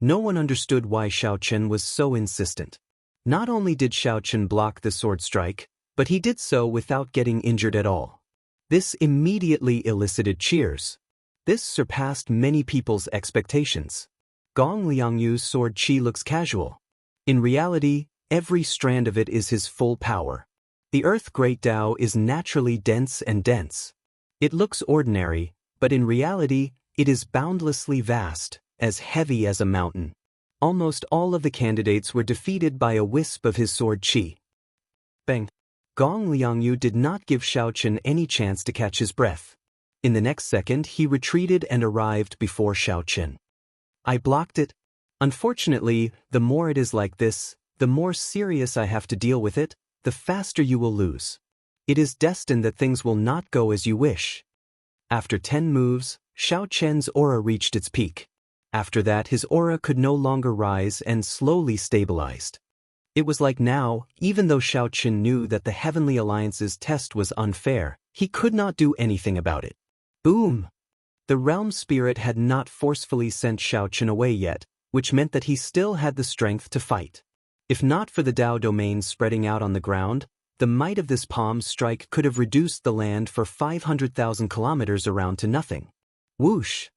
No one understood why Shao Chen was so insistent. Not only did Shao Chen block the sword strike, but he did so without getting injured at all. This immediately elicited cheers. This surpassed many people's expectations. Gong Liangyu's sword Qi looks casual. In reality, every strand of it is his full power. The Earth Great Tao is naturally dense and dense. It looks ordinary, but in reality, it is boundlessly vast, as heavy as a mountain. Almost all of the candidates were defeated by a wisp of his sword qi. Bang! Gong Liangyu did not give Shao Chen any chance to catch his breath. In the next second, he retreated and arrived before Shao Chen. I blocked it. Unfortunately, the more it is like this, the more serious I have to deal with it, the faster you will lose. It is destined that things will not go as you wish. After 10 moves, Shao Chen's aura reached its peak. After that, his aura could no longer rise and slowly stabilized. It was like now, even though Shao Chen knew that the Heavenly Alliance's test was unfair, he could not do anything about it. Boom! The realm spirit had not forcefully sent Shao Chen away yet, which meant that he still had the strength to fight. If not for the Tao domain spreading out on the ground, the might of this palm strike could have reduced the land for 500,000 kilometers around to nothing. Whoosh!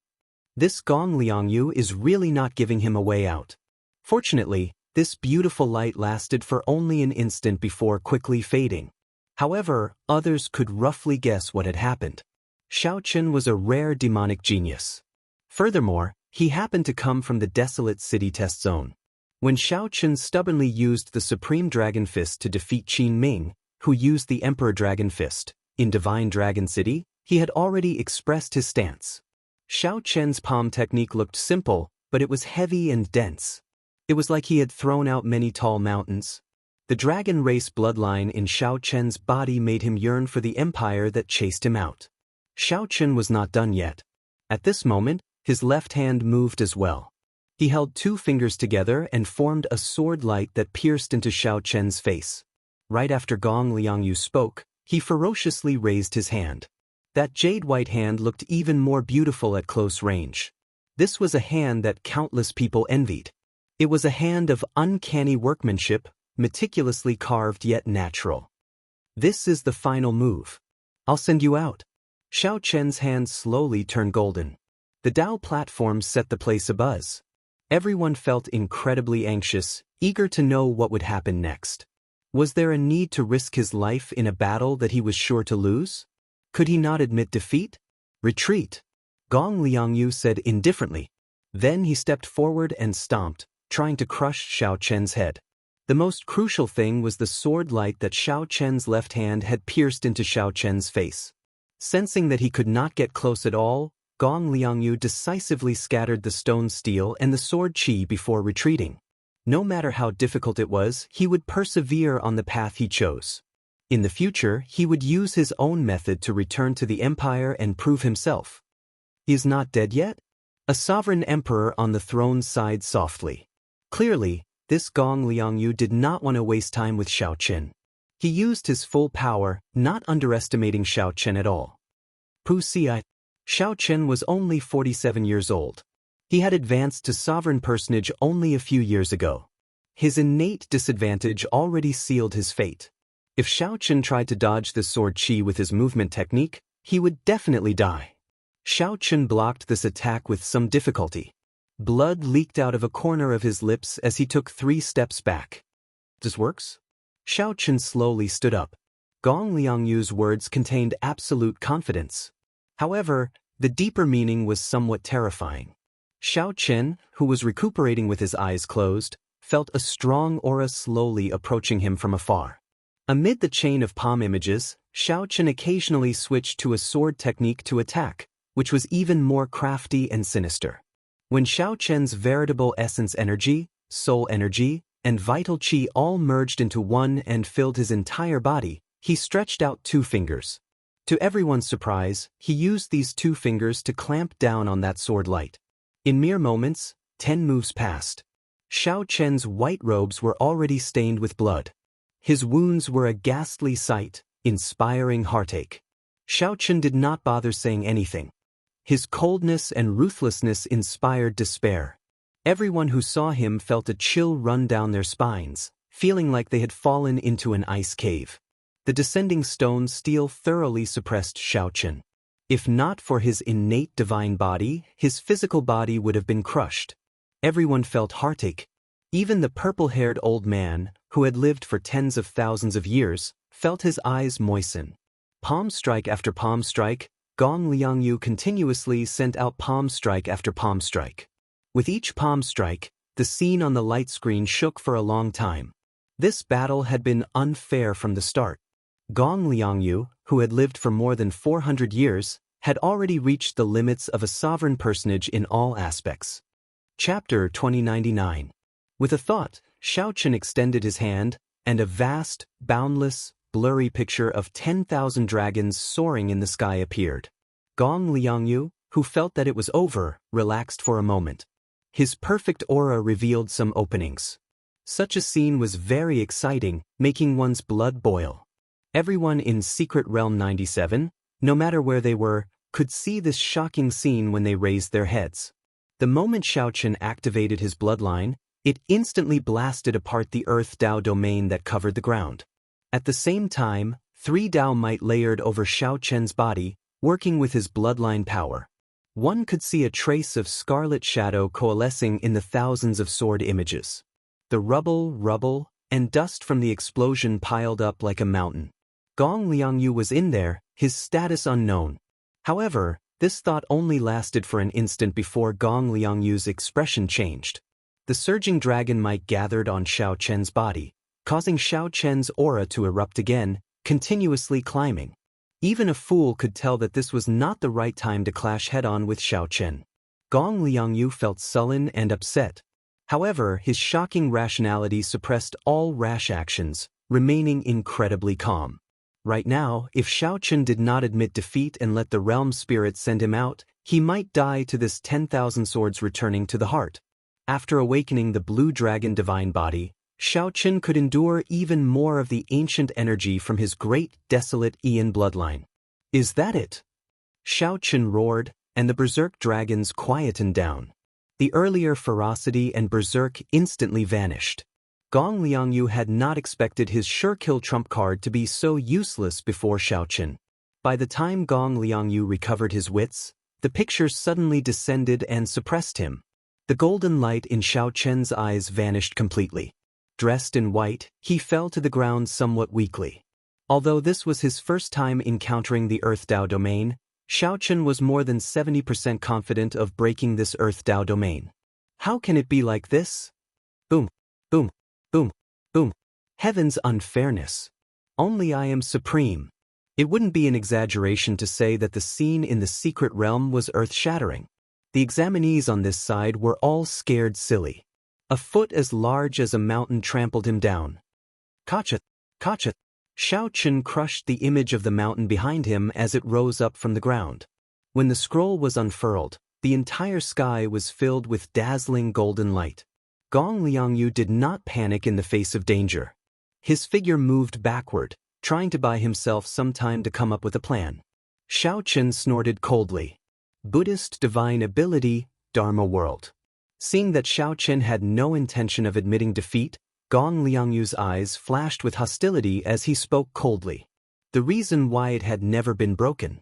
This Gong Liangyu is really not giving him a way out. Fortunately, this beautiful light lasted for only an instant before quickly fading. However, others could roughly guess what had happened. Shao Chen was a rare demonic genius. Furthermore, he happened to come from the desolate city test zone. When Shao Chen stubbornly used the Supreme Dragon Fist to defeat Qin Ming, who used the Emperor Dragon Fist, in Divine Dragon City, he had already expressed his stance. Shao Chen's palm technique looked simple, but it was heavy and dense. It was like he had thrown out many tall mountains. The dragon race bloodline in Shao Chen's body made him yearn for the empire that chased him out. Shao Chen was not done yet. At this moment, his left hand moved as well. He held 2 fingers together and formed a sword light that pierced into Shao Chen's face. Right after Gong Liangyu spoke, he ferociously raised his hand. That jade-white hand looked even more beautiful at close range. This was a hand that countless people envied. It was a hand of uncanny workmanship, meticulously carved yet natural. This is the final move. I'll send you out. Shao Chen's hand slowly turned golden. The Tao platform set the place abuzz. Everyone felt incredibly anxious, eager to know what would happen next. Was there a need to risk his life in a battle that he was sure to lose? Could he not admit defeat? Retreat, Gong Liangyu said indifferently. Then he stepped forward and stomped, trying to crush Shao Chen's head. The most crucial thing was the sword light that Shao Chen's left hand had pierced into Shao Chen's face. Sensing that he could not get close at all, Gong Liangyu decisively scattered the stone steel and the sword qi before retreating. No matter how difficult it was, he would persevere on the path he chose. In the future, he would use his own method to return to the empire and prove himself. He is not dead yet? A sovereign emperor on the throne sighed softly. Clearly, this Gong Liangyu did not want to waste time with Shao Chen. He used his full power, not underestimating Shao Chen at all. Pusi. Shao Chen was only 47 years old. He had advanced to sovereign personage only a few years ago. His innate disadvantage already sealed his fate. If Shao Chen tried to dodge the sword qi with his movement technique, he would definitely die. Shao Chen blocked this attack with some difficulty. Blood leaked out of a corner of his lips as he took 3 steps back. This works? Shao Chen slowly stood up. Gong Liangyu's words contained absolute confidence. However, the deeper meaning was somewhat terrifying. Shao Chen, who was recuperating with his eyes closed, felt a strong aura slowly approaching him from afar. Amid the chain of palm images, Shao Chen occasionally switched to a sword technique to attack, which was even more crafty and sinister. When Shao Chen's veritable essence energy, soul energy, and vital qi all merged into one and filled his entire body, he stretched out 2 fingers. To everyone's surprise, he used these 2 fingers to clamp down on that sword light. In mere moments, 10 moves passed. Shao Chen's white robes were already stained with blood. His wounds were a ghastly sight, inspiring heartache. Shao Chen did not bother saying anything. His coldness and ruthlessness inspired despair. Everyone who saw him felt a chill run down their spines, feeling like they had fallen into an ice cave. The descending stone steel thoroughly suppressed Shao Chen. If not for his innate divine body, his physical body would have been crushed. Everyone felt heartache. Even the purple-haired old man, who had lived for tens of thousands of years, felt his eyes moisten. Palm strike after palm strike, Gong Liangyu continuously sent out palm strike after palm strike. With each palm strike, the scene on the light screen shook for a long time. This battle had been unfair from the start. Gong Liangyu, who had lived for more than 400 years, had already reached the limits of a sovereign personage in all aspects. Chapter 2099. With a thought, Xiao Chen extended his hand, and a vast, boundless, blurry picture of 10,000 dragons soaring in the sky appeared. Gong Liangyu, who felt that it was over, relaxed for a moment. His perfect aura revealed some openings. Such a scene was very exciting, making one's blood boil. Everyone in Secret Realm 97, no matter where they were, could see this shocking scene when they raised their heads. The moment Xiao Chen activated his bloodline, it instantly blasted apart the Earth Dao domain that covered the ground. At the same time, 3 Dao might layered over Xiao Chen's body, working with his bloodline power. One could see a trace of scarlet shadow coalescing in the thousands of sword images. The rubble, and dust from the explosion piled up like a mountain. Gong Liangyu was in there, his status unknown. However, this thought only lasted for an instant before Gong Liangyu's expression changed. The surging dragon might gathered on Xiao Chen's body, causing Xiao Chen's aura to erupt again, continuously climbing. Even a fool could tell that this was not the right time to clash head-on with Xiao Chen. Gong Liangyu felt sullen and upset. However, his shocking rationality suppressed all rash actions, remaining incredibly calm. Right now, if Xiao Chen did not admit defeat and let the realm spirit send him out, he might die to this 10,000 swords returning to the heart. After awakening the blue dragon divine body, Xiao Chen could endure even more of the ancient energy from his great desolate Ian bloodline. Is that it? Xiao Chen roared, and the berserk dragons quietened down. The earlier ferocity and berserk instantly vanished. Gong Liangyu had not expected his sure-kill trump card to be so useless before Xiao Chen. By the time Gong Liangyu recovered his wits, the picture suddenly descended and suppressed him. The golden light in Xiao Chen's eyes vanished completely. Dressed in white, he fell to the ground somewhat weakly. Although this was his first time encountering the Earth Dao domain, Xiao Chen was more than 70% confident of breaking this Earth Dao domain. How can it be like this? Boom, boom, boom, boom. Heaven's unfairness. Only I am supreme. It wouldn't be an exaggeration to say that the scene in the secret realm was earth-shattering. The examinees on this side were all scared silly. A foot as large as a mountain trampled him down. Kacha! Kacha! Xiao Chen crushed the image of the mountain behind him as it rose up from the ground. When the scroll was unfurled, the entire sky was filled with dazzling golden light. Gong Liangyu did not panic in the face of danger. His figure moved backward, trying to buy himself some time to come up with a plan. Xiao Chen snorted coldly. Buddhist divine ability, Dharma world. Seeing that Xiao Chen had no intention of admitting defeat, Gong Liangyu's eyes flashed with hostility as he spoke coldly. The reason why it had never been broken.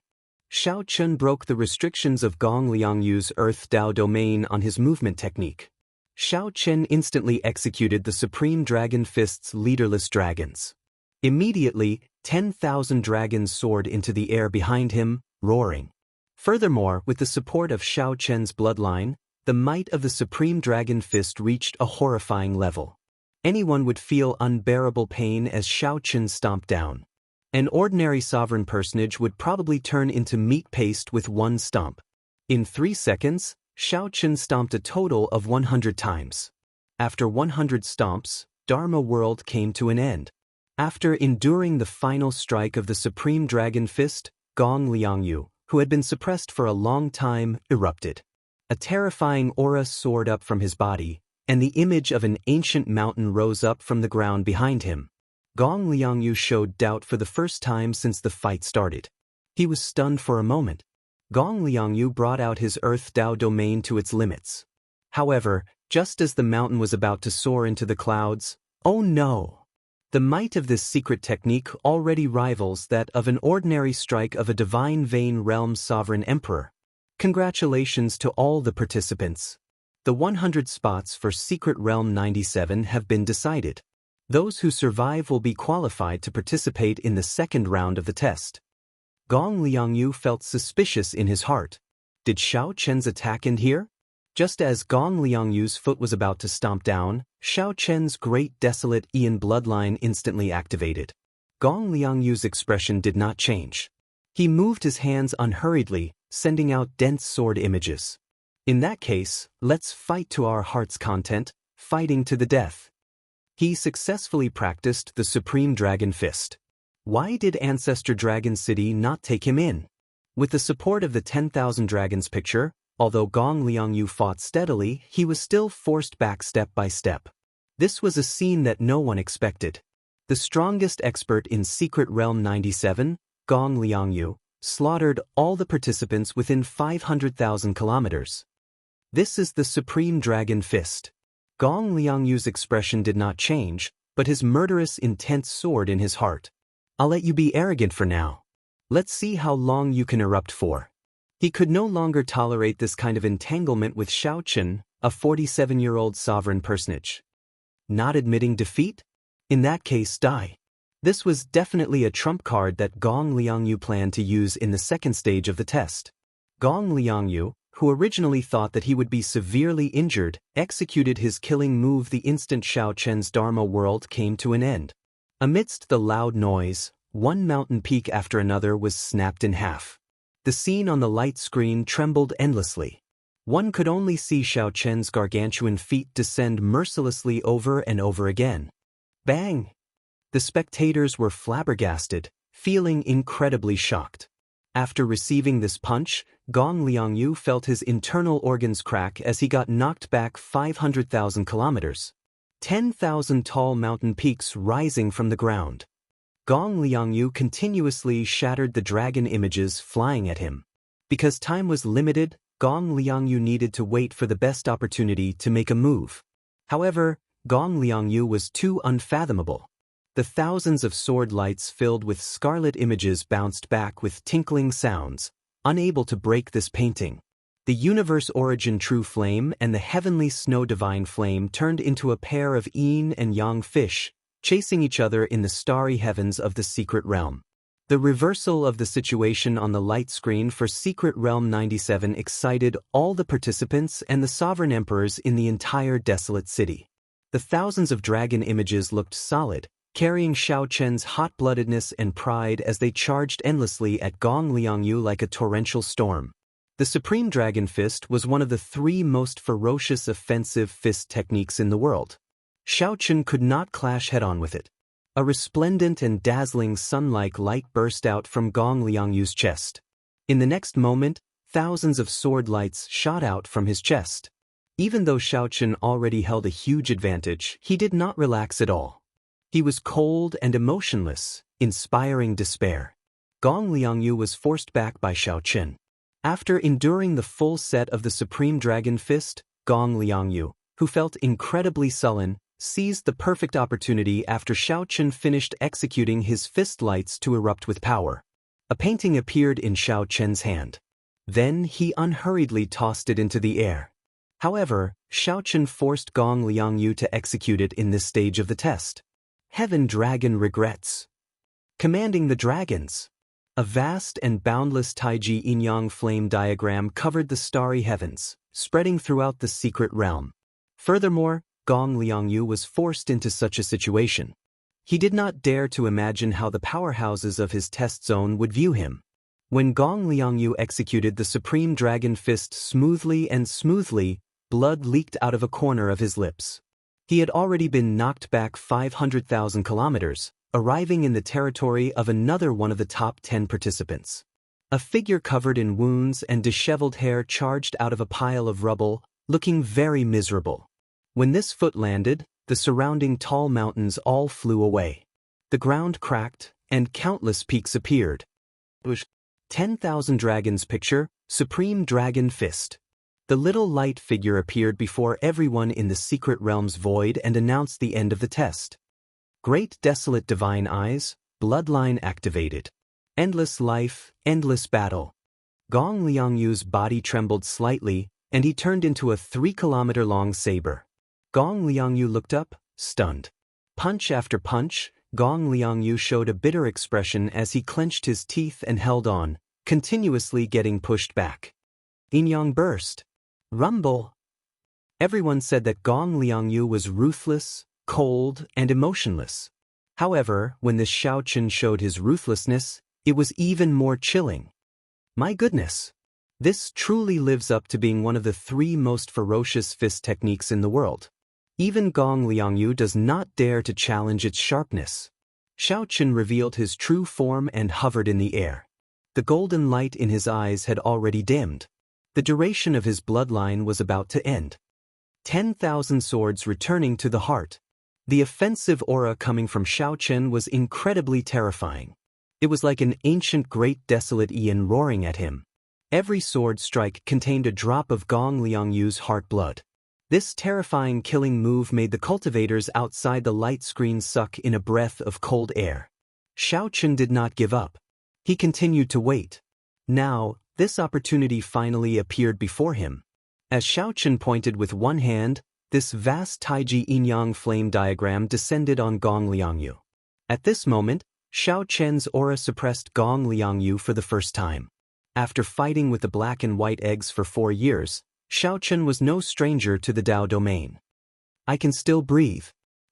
Xiao Chen broke the restrictions of Gong Liangyu's Earth Dao domain on his movement technique. Xiao Chen instantly executed the Supreme Dragon Fist's leaderless dragons. Immediately, 10,000 dragons soared into the air behind him, roaring. Furthermore, with the support of Xiao Chen's bloodline, the might of the Supreme Dragon Fist reached a horrifying level. Anyone would feel unbearable pain as Xiao Chen stomped down. An ordinary sovereign personage would probably turn into meat paste with one stomp. In 3 seconds, Xiao Chen stomped a total of 100 times. After 100 stomps, Dharma world came to an end. After enduring the final strike of the Supreme Dragon Fist, Gong Liangyu, who had been suppressed for a long time, erupted. A terrifying aura soared up from his body, and the image of an ancient mountain rose up from the ground behind him. Gong Liangyu showed doubt for the first time since the fight started. He was stunned for a moment. Gong Liangyu brought out his Earth Dao domain to its limits. However, just as the mountain was about to soar into the clouds, oh no! The might of this secret technique already rivals that of an ordinary strike of a divine vein realm sovereign emperor. Congratulations to all the participants. The 100 spots for Secret Realm 97 have been decided. Those who survive will be qualified to participate in the second round of the test. Gong Liangyu felt suspicious in his heart. Did Xiao Chen's attack end here? Just as Gong Liangyu's foot was about to stomp down, Xiao Chen's great desolate Ian bloodline instantly activated. Gong Liangyu's expression did not change. He moved his hands unhurriedly, sending out dense sword images. In that case, let's fight to our heart's content, fighting to the death. He successfully practiced the Supreme Dragon Fist. Why did Ancestor Dragon City not take him in? With the support of the 10,000 Dragons picture, although Gong Liangyu fought steadily, he was still forced back step by step. This was a scene that no one expected. The strongest expert in Secret Realm 97, Gong Liangyu, slaughtered all the participants within 500,000 kilometers. This is the Supreme Dragon Fist. Gong Liangyu's expression did not change, but his murderous, intense sword in his heart. I'll let you be arrogant for now. Let's see how long you can erupt for. He could no longer tolerate this kind of entanglement with Xiao Chen, a 47-year-old sovereign personage. Not admitting defeat? In that case, die. This was definitely a trump card that Gong Liangyu planned to use in the second stage of the test. Gong Liangyu, who originally thought that he would be severely injured, executed his killing move the instant Xiao Chen's Dharma world came to an end. Amidst the loud noise, one mountain peak after another was snapped in half. The scene on the light screen trembled endlessly. One could only see Xiao Chen's gargantuan feet descend mercilessly over and over again. Bang! The spectators were flabbergasted, feeling incredibly shocked. After receiving this punch, Gong Liangyu felt his internal organs crack as he got knocked back 500,000 kilometers. 10,000 tall mountain peaks rising from the ground. Gong Liangyu continuously shattered the dragon images flying at him. Because time was limited, Gong Liangyu needed to wait for the best opportunity to make a move. However, Gong Liangyu was too unfathomable. The thousands of sword lights filled with scarlet images bounced back with tinkling sounds, unable to break this painting. The universe origin true flame and the heavenly snow divine flame turned into a pair of yin and yang fish, chasing each other in the starry heavens of the secret realm. The reversal of the situation on the light screen for Secret Realm 97 excited all the participants and the sovereign emperors in the entire desolate city. The thousands of dragon images looked solid, carrying Xiao Chen's hot-bloodedness and pride as they charged endlessly at Gong Liangyu like a torrential storm. The Supreme Dragon Fist was one of the 3 most ferocious offensive fist techniques in the world. Xiao Chen could not clash head-on with it. A resplendent and dazzling sun-like light burst out from Gong Liangyu's chest. In the next moment, thousands of sword lights shot out from his chest. Even though Xiao Chen already held a huge advantage, he did not relax at all. He was cold and emotionless, inspiring despair. Gong Liangyu was forced back by Xiao Chen. After enduring the full set of the Supreme Dragon Fist, Gong Liangyu, who felt incredibly sullen, seized the perfect opportunity after Xiao Chen finished executing his fist lights to erupt with power. A painting appeared in Xiao Chen's hand. Then he unhurriedly tossed it into the air. However, Xiao Chen forced Gong Liangyu to execute it in this stage of the test. Heaven Dragon regrets. Commanding the dragons. A vast and boundless Taiji yin-yang flame diagram covered the starry heavens, spreading throughout the secret realm. Furthermore, Gong Liangyu was forced into such a situation. He did not dare to imagine how the powerhouses of his test zone would view him. When Gong Liangyu executed the Supreme Dragon Fist smoothly, blood leaked out of a corner of his lips. He had already been knocked back 500,000 kilometers, arriving in the territory of another one of the top 10 participants. A figure covered in wounds and disheveled hair charged out of a pile of rubble, looking very miserable. When this foot landed, the surrounding tall mountains all flew away. The ground cracked, and countless peaks appeared. 10,000 Dragons picture, Supreme Dragon Fist. The little light figure appeared before everyone in the secret realm's void and announced the end of the test. Great desolate divine eyes, bloodline activated. Endless life, endless battle. Gong Liangyu's body trembled slightly, and he turned into a 3-kilometer-long saber. Gong Liangyu looked up, stunned. Punch after punch, Gong Liangyu showed a bitter expression as he clenched his teeth and held on, continuously getting pushed back. Yin-yang burst. Rumble. Everyone said that Gong Liangyu was ruthless, cold, and emotionless. However, when this Xiao Chen showed his ruthlessness, it was even more chilling. My goodness! This truly lives up to being one of the 3 most ferocious fist techniques in the world. Even Gong Liangyu does not dare to challenge its sharpness. Xiao Chen revealed his true form and hovered in the air. The golden light in his eyes had already dimmed. The duration of his bloodline was about to end. 10,000 swords returning to the heart. The offensive aura coming from Xiao Chen was incredibly terrifying. It was like an ancient great desolate Ian roaring at him. Every sword strike contained a drop of Gong Liangyu's heart blood. This terrifying killing move made the cultivators outside the light screen suck in a breath of cold air. Xiao Chen did not give up. He continued to wait. Now, this opportunity finally appeared before him. As Xiao Chen pointed with one hand, this vast Taiji yin-yang flame diagram descended on Gong Liangyu. At this moment, Xiao Chen's aura suppressed Gong Liangyu for the first time. After fighting with the black and white eggs for 4 years, Xiao Chen was no stranger to the Dao domain. I can still breathe.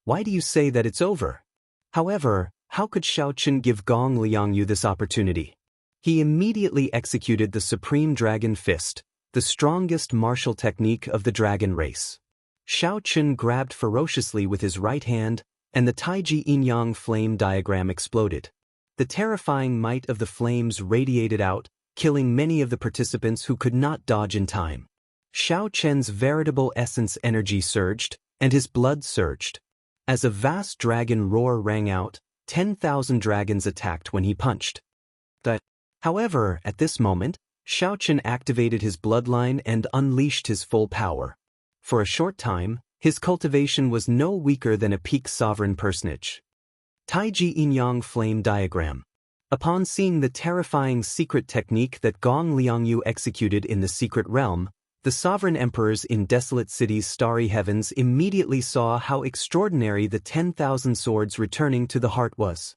Why do you say that it's over? However, how could Xiao Chen give Gong Liangyu this opportunity? He immediately executed the Supreme Dragon Fist, the strongest martial technique of the dragon race. Xiao Chen grabbed ferociously with his right hand, and the Taiji yin-yang flame diagram exploded. The terrifying might of the flames radiated out, killing many of the participants who could not dodge in time. Xiao Chen's veritable essence energy surged, and his blood surged. As a vast dragon roar rang out, 10,000 dragons attacked when he punched. However, at this moment, Xiao Chen activated his bloodline and unleashed his full power. For a short time, his cultivation was no weaker than a peak sovereign personage. Taiji yin-yang flame diagram. Upon seeing the terrifying secret technique that Gong Liangyu executed in the secret realm, the sovereign emperors in Desolate City's starry heavens immediately saw how extraordinary the 10,000 swords returning to the heart was.